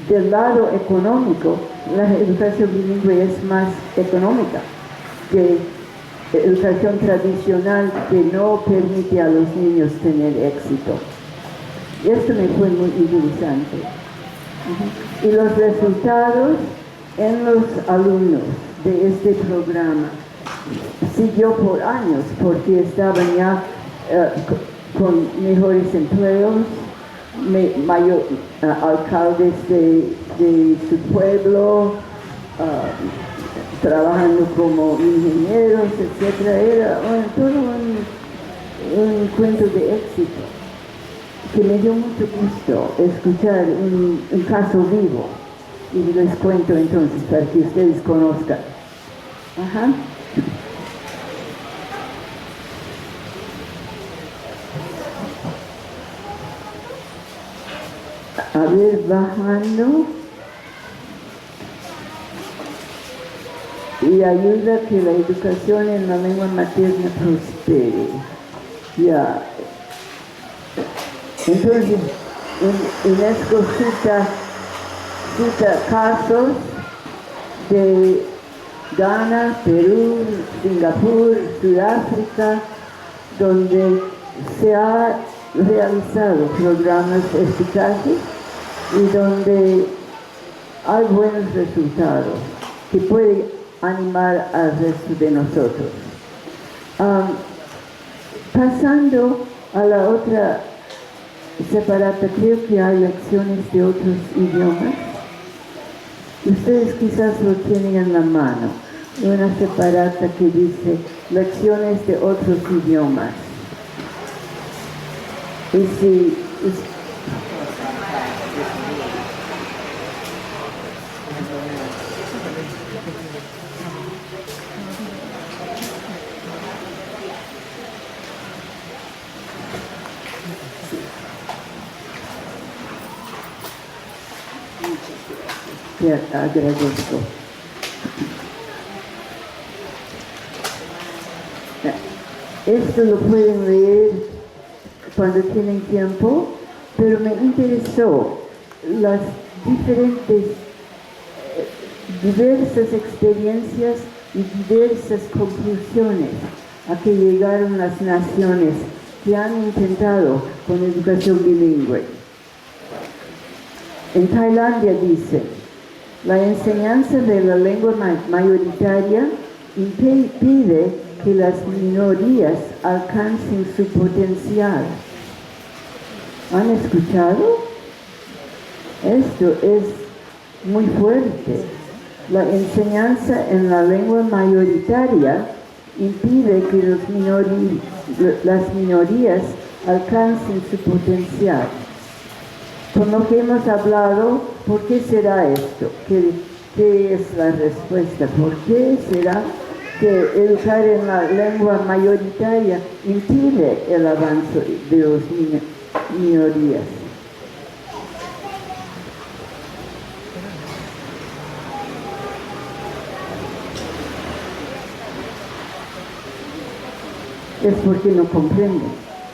del lado económico, la educación bilingüe es más económica que la educación tradicional que no permite a los niños tener éxito. Y esto me fue muy interesante. Y los resultados en los alumnos de este programa siguió por años porque estaban ya con mejores empleos, alcaldes de su pueblo, trabajando como ingenieros, etc. Era todo un cuento de éxito que me dio mucho gusto escuchar un caso vivo y les cuento entonces para que ustedes conozcan. A ver, bajando. Y ayuda a que la educación en la lengua materna prospere. Ya. Entonces, UNESCO cita casos de Ghana, Perú, Singapur, Sudáfrica, donde se ha realizado programas eficaces y donde hay buenos resultados que pueden animar al resto de nosotros. Pasando a la otra separata, creo que hay lecciones de otros idiomas. Ustedes quizás lo tienen en la mano, una separata que dice lecciones de otros idiomas. Y si te agradezco. Esto lo pueden leer cuando tienen tiempo, pero me interesó las diversas experiencias y diversas conclusiones a que llegaron las naciones que han intentado con educación bilingüe. En Tailandia dice, la enseñanza de la lengua mayoritaria impide que las minorías alcancen su potencial. ¿Han escuchado? Esto es muy fuerte. La enseñanza en la lengua mayoritaria impide que las minorías alcancen su potencial. Con lo que hemos hablado, ¿por qué será esto? ¿Qué es la respuesta? ¿Por qué será que educar en la lengua mayoritaria impide el avance de las minorías? Es porque no comprenden.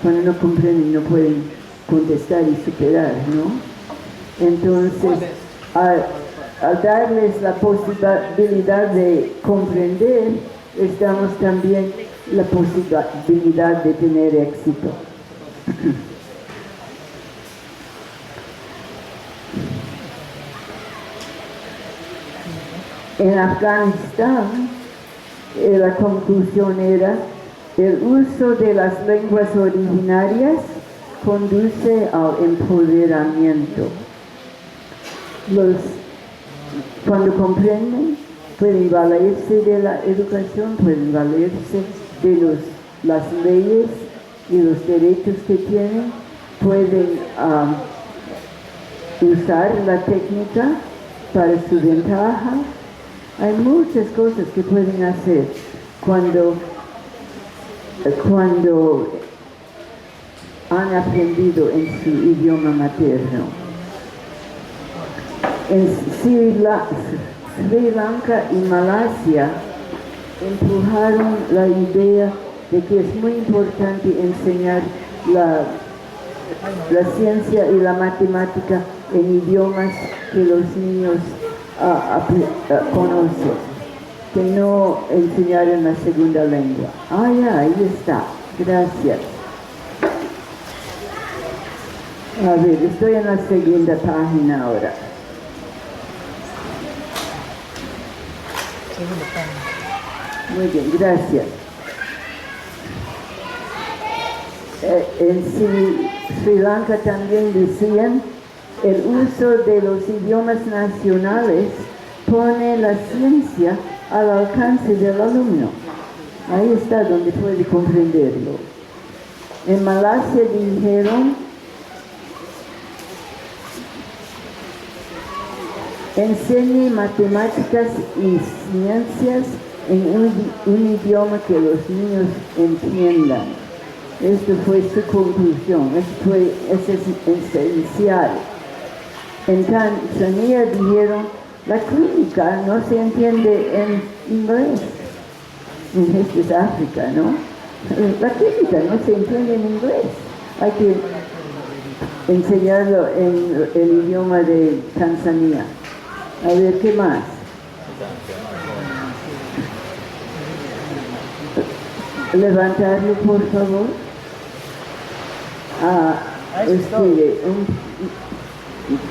Cuando no comprenden no pueden contestar y superar, ¿no? Entonces, al darles la posibilidad de comprender, les damos también la posibilidad de tener éxito. En Afganistán, la conclusión era: el uso de las lenguas originarias conduce al empoderamiento. Cuando comprenden, pueden valerse de la educación, pueden valerse de las leyes y los derechos que tienen, pueden usar la técnica para su ventaja. Hay muchas cosas que pueden hacer cuando han aprendido en su idioma materno. En Sri Lanka y Malasia empujaron la idea de que es muy importante enseñar la ciencia y la matemática en idiomas que los niños conocen, que no enseñar en la segunda lengua. Ahí está. Gracias. A ver, estoy en la segunda página ahora. Muy bien, gracias. En Sri Lanka también decían: el uso de los idiomas nacionales pone la ciencia al alcance del alumno. Ahí está donde puede comprenderlo. En Malasia dijeron: enseñe matemáticas y ciencias en un idioma que los niños entiendan. Esto fue su conclusión, eso es esencial. En Tanzania dijeron: la clínica no se entiende en inglés. Esto es África, ¿no? La clínica no se entiende en inglés. Hay que enseñarlo en el idioma de Tanzania. A ver, ¿qué más? Levantarlo, por favor. Escribe,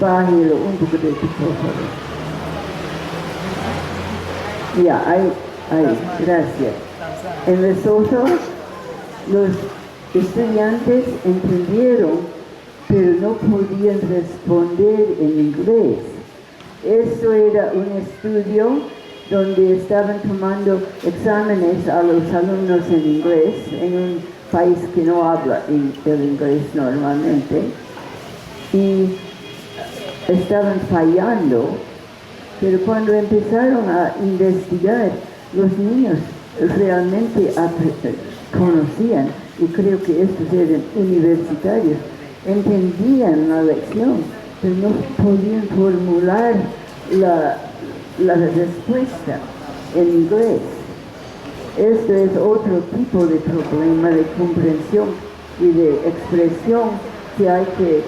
bájelo un poquito, por favor. Ya, ahí, gracias. En Lesotho, los estudiantes entendieron, pero no podían responder en inglés. Eso era un estudio donde estaban tomando exámenes a los alumnos en inglés, en un país que no habla el inglés normalmente, y estaban fallando, pero cuando empezaron a investigar, los niños realmente conocían, y creo que estos eran universitarios, entendían la lección, pero no podían formular la respuesta en inglés. Esto es otro tipo de problema de comprensión y de expresión que hay que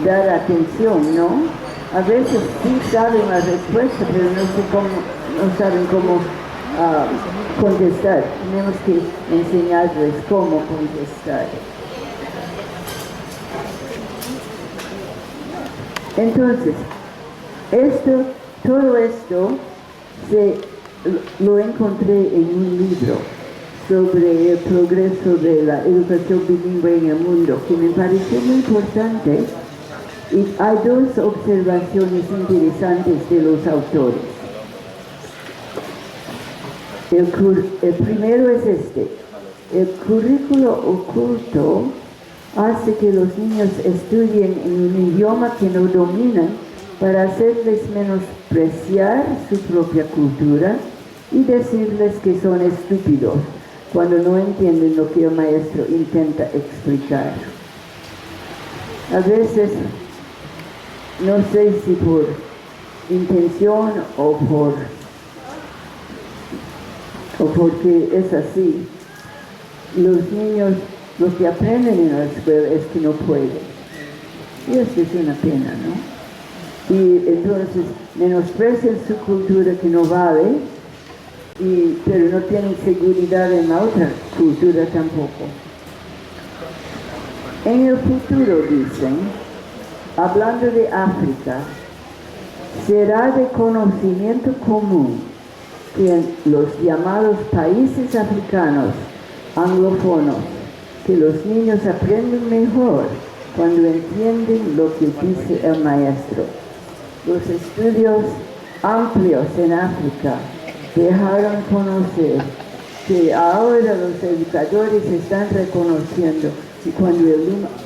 dar atención, ¿no? A veces sí saben la respuesta, pero no saben cómo contestar. Tenemos que enseñarles cómo contestar. Entonces, todo esto lo encontré en un libro sobre el progreso de la educación bilingüe en el mundo, que me pareció muy importante, y hay dos observaciones interesantes de los autores. El primero es este: el currículo oculto hace que los niños estudien en un idioma que no dominan para hacerles menospreciar su propia cultura y decirles que son estúpidos cuando no entienden lo que el maestro intenta explicar. A veces, no sé si por intención o porque es así, los niños lo que aprenden en la escuela es que no pueden. Y esto es una pena, ¿no? Y entonces menosprecian su cultura que no vale, pero no tienen seguridad en la otra cultura tampoco. En el futuro, dicen, hablando de África, será de conocimiento común que en los llamados países africanos anglófonos, que los niños aprenden mejor cuando entienden lo que dice el maestro. Los estudios amplios en África dejaron conocer que ahora los educadores están reconociendo que cuando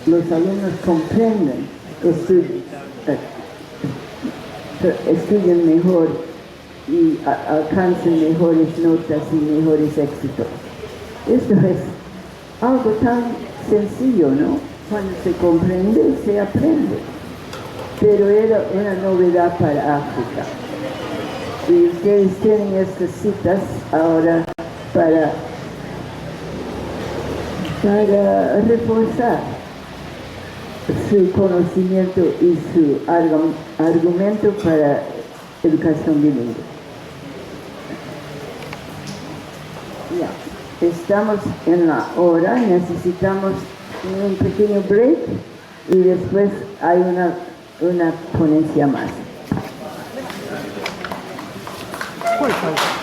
los alumnos comprenden, estudian mejor y alcanzan mejores notas y mejores éxitos. Esto es algo tan sencillo, ¿no? Cuando se comprende, se aprende. Pero era una novedad para África. Y ustedes tienen estas citas ahora para reforzar su conocimiento y su argumento para educación bilingüe. Ya, estamos en la hora, necesitamos un pequeño break y después hay una ponencia más.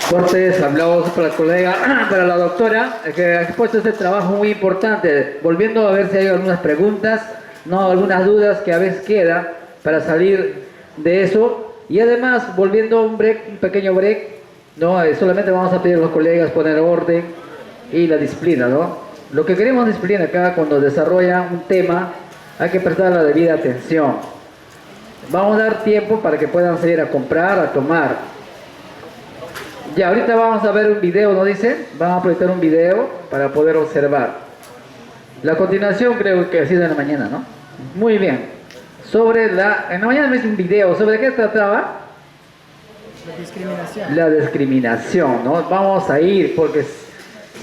Fuertes aplausos para la colega, para la doctora, que ha expuesto este trabajo muy importante. Volviendo a ver si hay algunas preguntas, no, algunas dudas que a veces queda para salir de eso. Y además, volviendo a un pequeño break, ¿no? Solamente vamos a pedir a los colegas poner orden y la disciplina, ¿no? Lo que queremos disciplina acá, cuando desarrolla un tema, hay que prestar la debida atención. Vamos a dar tiempo para que puedan salir a comprar, a tomar. Ya, ahorita vamos a ver un video, ¿no dice? Vamos a proyectar un video para poder observar. La continuación creo que ha sido en la mañana, ¿no? Muy bien. En la mañana me hice un video. ¿Sobre qué trataba? La discriminación. La discriminación, ¿no? Vamos a ir, porque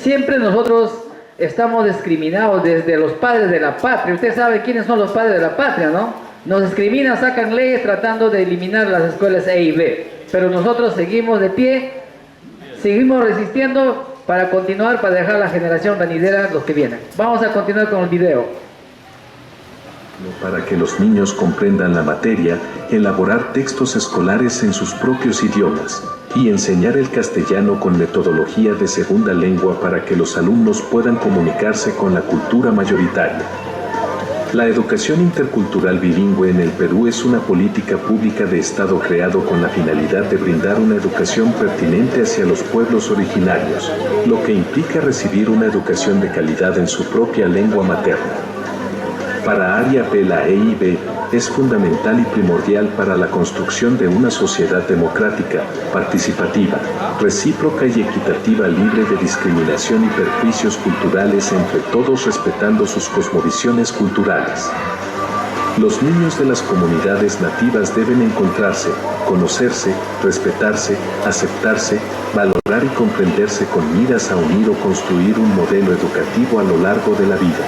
siempre nosotros estamos discriminados desde los padres de la patria. Ustedes saben quiénes son los padres de la patria, ¿no? Nos discriminan, sacan leyes tratando de eliminar las escuelas E y B. Pero nosotros seguimos de pie, seguimos resistiendo para continuar, para dejar la generación venidera los que vienen. Vamos a continuar con el video. Para que los niños comprendan la materia, elaborar textos escolares en sus propios idiomas y enseñar el castellano con metodología de segunda lengua para que los alumnos puedan comunicarse con la cultura mayoritaria. La educación intercultural bilingüe en el Perú es una política pública de Estado creado con la finalidad de brindar una educación pertinente hacia los pueblos originarios, lo que implica recibir una educación de calidad en su propia lengua materna. Para Aria P. la EIB es fundamental y primordial para la construcción de una sociedad democrática, participativa, recíproca y equitativa, libre de discriminación y perjuicios culturales entre todos, respetando sus cosmovisiones culturales. Los niños de las comunidades nativas deben encontrarse, conocerse, respetarse, aceptarse, valorar y comprenderse con miras a unir o construir un modelo educativo a lo largo de la vida.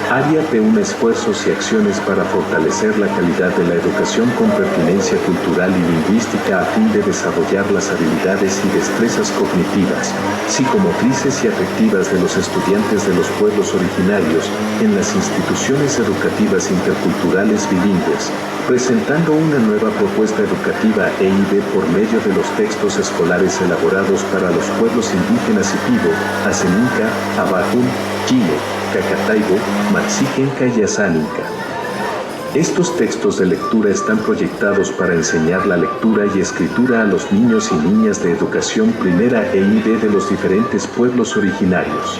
Aria P. une esfuerzos y acciones para fortalecer la calidad de la educación con pertinencia cultural y lingüística a fin de desarrollar las habilidades y destrezas cognitivas, psicomotrices y afectivas de los estudiantes de los pueblos originarios en las instituciones educativas interculturales bilingües, presentando una nueva propuesta educativa EIB por medio de los textos escolares elaborados para los pueblos indígenas Ipibo, Aseninka, Abajún, Chile, Cacataibo, Maxiquenca y Azáninca. Estos textos de lectura están proyectados para enseñar la lectura y escritura a los niños y niñas de educación primera EIB de los diferentes pueblos originarios.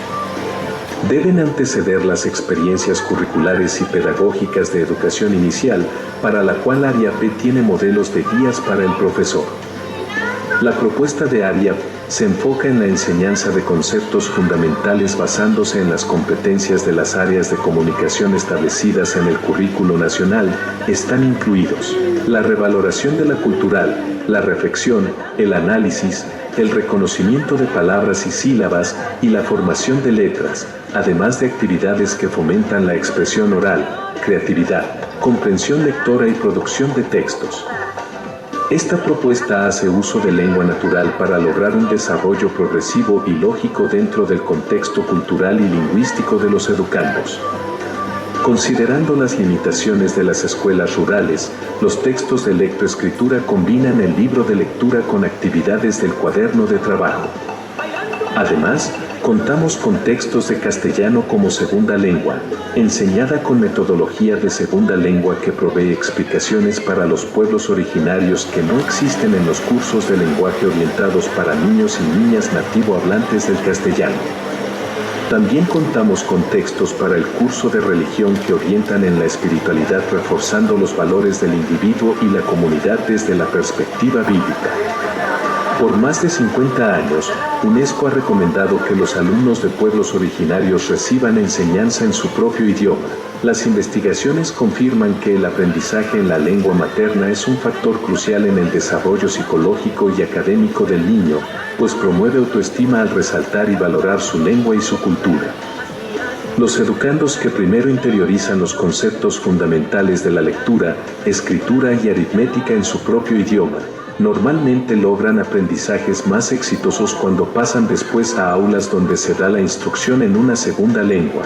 Deben anteceder las experiencias curriculares y pedagógicas de educación inicial, para la cual Aria P. tiene modelos de guías para el profesor. La propuesta de Aria se enfoca en la enseñanza de conceptos fundamentales basándose en las competencias de las áreas de comunicación establecidas en el currículo nacional. Están incluidos la revaloración de la cultural, la reflexión, el análisis, el reconocimiento de palabras y sílabas y la formación de letras, además de actividades que fomentan la expresión oral, creatividad, comprensión lectora y producción de textos. Esta propuesta hace uso de lengua natural para lograr un desarrollo progresivo y lógico dentro del contexto cultural y lingüístico de los educandos. Considerando las limitaciones de las escuelas rurales, los textos de lectoescritura combinan el libro de lectura con actividades del cuaderno de trabajo. Además, contamos con textos de castellano como segunda lengua, enseñada con metodología de segunda lengua que provee explicaciones para los pueblos originarios que no existen en los cursos de lenguaje orientados para niños y niñas nativo hablantes del castellano. También contamos con textos para el curso de religión que orientan en la espiritualidad, reforzando los valores del individuo y la comunidad desde la perspectiva bíblica. Por más de 50 años, UNESCO ha recomendado que los alumnos de pueblos originarios reciban enseñanza en su propio idioma. Las investigaciones confirman que el aprendizaje en la lengua materna es un factor crucial en el desarrollo psicológico y académico del niño, pues promueve autoestima al resaltar y valorar su lengua y su cultura. Los educandos que primero interiorizan los conceptos fundamentales de la lectura, escritura y aritmética en su propio idioma, normalmente logran aprendizajes más exitosos cuando pasan después a aulas donde se da la instrucción en una segunda lengua.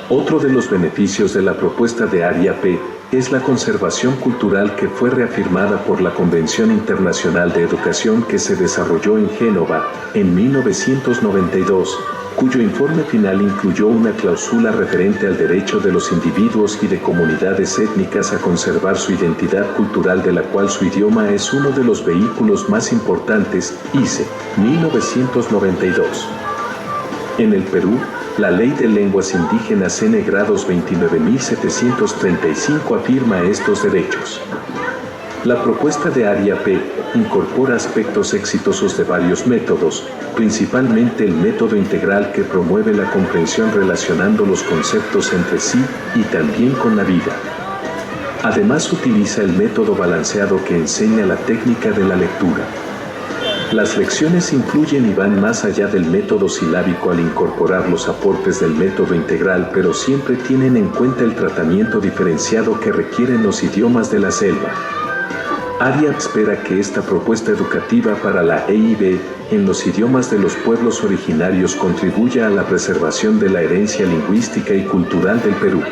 Otro de los beneficios de la propuesta de Aria P. es la conservación cultural que fue reafirmada por la Convención Internacional de Educación que se desarrolló en Génova en 1992, cuyo informe final incluyó una cláusula referente al derecho de los individuos y de comunidades étnicas a conservar su identidad cultural, de la cual su idioma es uno de los vehículos más importantes, ICE, 1992. En el Perú, la Ley de Lenguas Indígenas N. grados 29.735 afirma estos derechos. La propuesta de Aria P. incorpora aspectos exitosos de varios métodos, principalmente el método integral que promueve la comprensión relacionando los conceptos entre sí y también con la vida. Además utiliza el método balanceado que enseña la técnica de la lectura. Las lecciones incluyen y van más allá del método silábico al incorporar los aportes del método integral, pero siempre tienen en cuenta el tratamiento diferenciado que requieren los idiomas de la selva. Aria espera que esta propuesta educativa para la EIB en los idiomas de los pueblos originarios contribuya a la preservación de la herencia lingüística y cultural del Perú.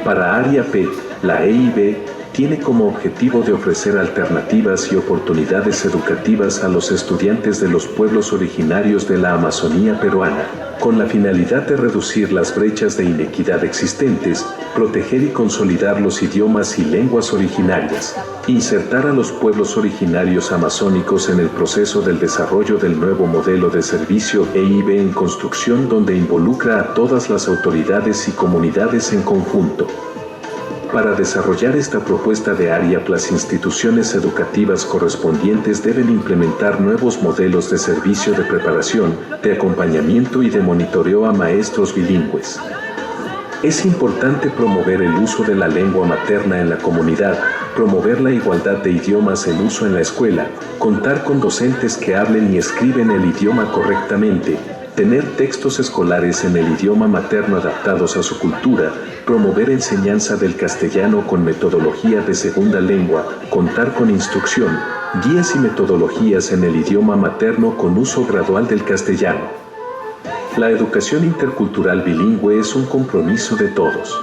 Para Aria P., la EIB tiene como objetivo de ofrecer alternativas y oportunidades educativas a los estudiantes de los pueblos originarios de la Amazonía peruana, con la finalidad de reducir las brechas de inequidad existentes, proteger y consolidar los idiomas y lenguas originarias, insertar a los pueblos originarios amazónicos en el proceso del desarrollo del nuevo modelo de servicio EIB en construcción donde involucra a todas las autoridades y comunidades en conjunto. Para desarrollar esta propuesta de ARIAP, las instituciones educativas correspondientes deben implementar nuevos modelos de servicio de preparación, de acompañamiento y de monitoreo a maestros bilingües. Es importante promover el uso de la lengua materna en la comunidad, promover la igualdad de idiomas, el uso en la escuela, contar con docentes que hablen y escriben el idioma correctamente, tener textos escolares en el idioma materno adaptados a su cultura, promover enseñanza del castellano con metodología de segunda lengua, contar con instrucción, guías y metodologías en el idioma materno con uso gradual del castellano. La educación intercultural bilingüe es un compromiso de todos.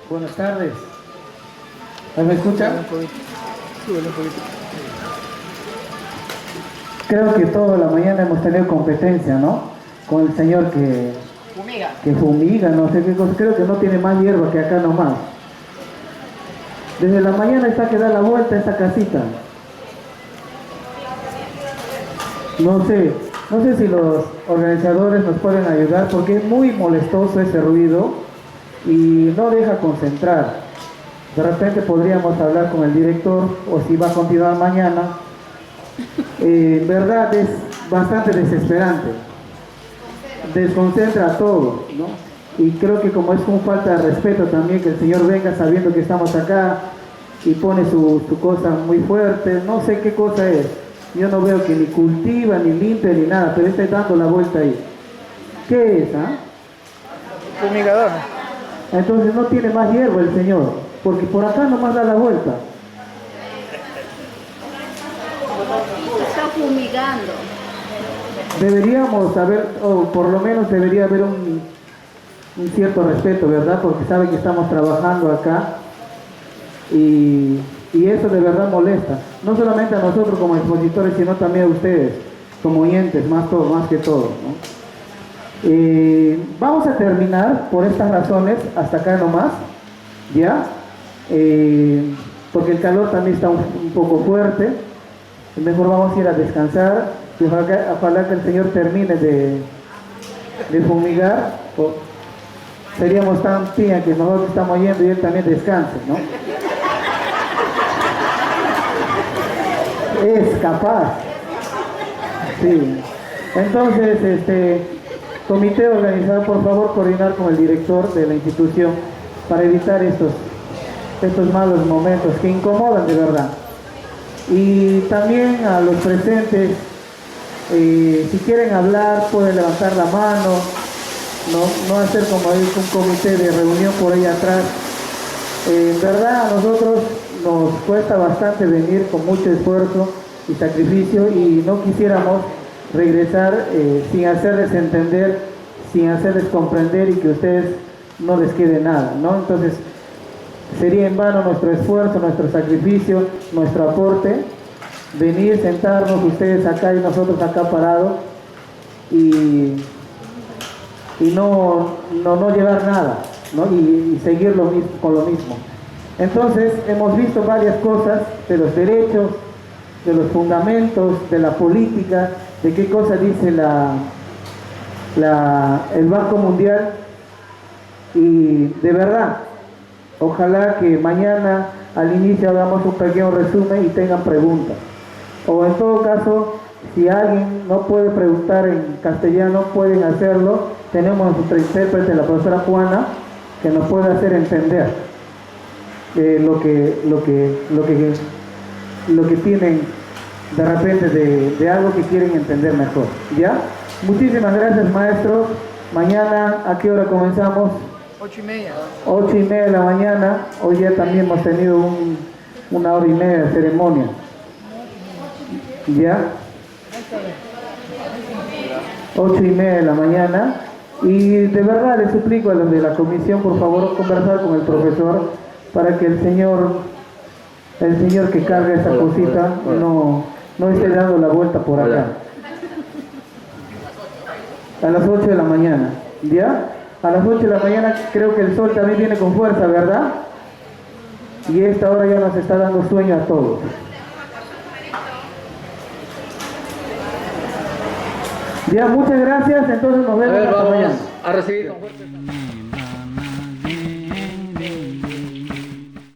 Buenas tardes. ¿Me escuchan? Creo que toda la mañana hemos tenido competencia, ¿no? Con el señor que fumiga, no sé qué cosa. Creo que no tiene más hierba que acá nomás. Desde la mañana está que da la vuelta a esta casita. No sé si los organizadores nos pueden ayudar porque es muy molestoso ese ruido y no deja concentrar. De repente podríamos hablar con el director o si va a continuar mañana. En verdad es bastante desesperante. Desconcentra a todos, ¿no? Y creo que como es con falta de respeto también que el señor venga sabiendo que estamos acá y pone su cosa muy fuerte, no sé qué cosa es. Yo no veo que ni cultiva, ni limpia, ni nada, pero está dando la vuelta ahí. ¿Qué es, ah? Fumigador. Entonces no tiene más hierba el señor, porque por acá nomás da la vuelta. Está fumigando. Deberíamos saber, o por lo menos debería haber un cierto respeto, ¿verdad? Porque saben que estamos trabajando acá y eso de verdad molesta. No solamente a nosotros como expositores, sino también a ustedes como oyentes, más que todo, ¿no? Vamos a terminar por estas razones hasta acá nomás, ¿ya? Porque el calor también está un poco fuerte. Mejor vamos a ir a descansar y ojalá que el Señor termine de fumigar. Seríamos tan pía que nosotros estamos yendo y Él también descanse, ¿no? Es capaz. Sí. Entonces, comité organizador, por favor, coordinar con el director de la institución para evitar estos malos momentos que incomodan de verdad. Y también a los presentes, si quieren hablar, pueden levantar la mano, no hacer como hay un comité de reunión por ahí atrás. En verdad a nosotros nos cuesta bastante venir con mucho esfuerzo y sacrificio y no quisiéramos regresar sin hacerles entender, sin hacerles comprender y que a ustedes no les quede nada, ¿no? Entonces sería en vano nuestro esfuerzo, nuestro sacrificio, nuestro aporte, venir, sentarnos ustedes acá y nosotros acá parados y no llevar nada, ¿no? Y seguir con lo mismo. Entonces hemos visto varias cosas de los derechos, de los fundamentos, de la política, de qué cosa dice el Banco Mundial y de verdad, ojalá que mañana al inicio hagamos un pequeño resumen y tengan preguntas. O en todo caso, si alguien no puede preguntar en castellano, pueden hacerlo. Tenemos nuestra intérprete, la profesora Juana, que nos puede hacer entender lo que tienen de repente de algo que quieren entender mejor. ¿Ya? Muchísimas gracias, maestros. Mañana, ¿a qué hora comenzamos? 8:30. 8:30 de la mañana. Hoy ya también hemos tenido una hora y media de ceremonia. ¿Ya? 8:30 de la mañana. Y de verdad les suplico a los de la comisión, por favor, conversar con el profesor para que el señor que carga esa cosita no esté dando la vuelta por acá. A las 8 de la mañana, ¿ya? A las 8 de la mañana creo que el sol también viene con fuerza, ¿verdad? Y esta hora ya nos está dando sueño a todos. Ya, muchas gracias, entonces nos vemos hasta mañana. A recibir con fuerte.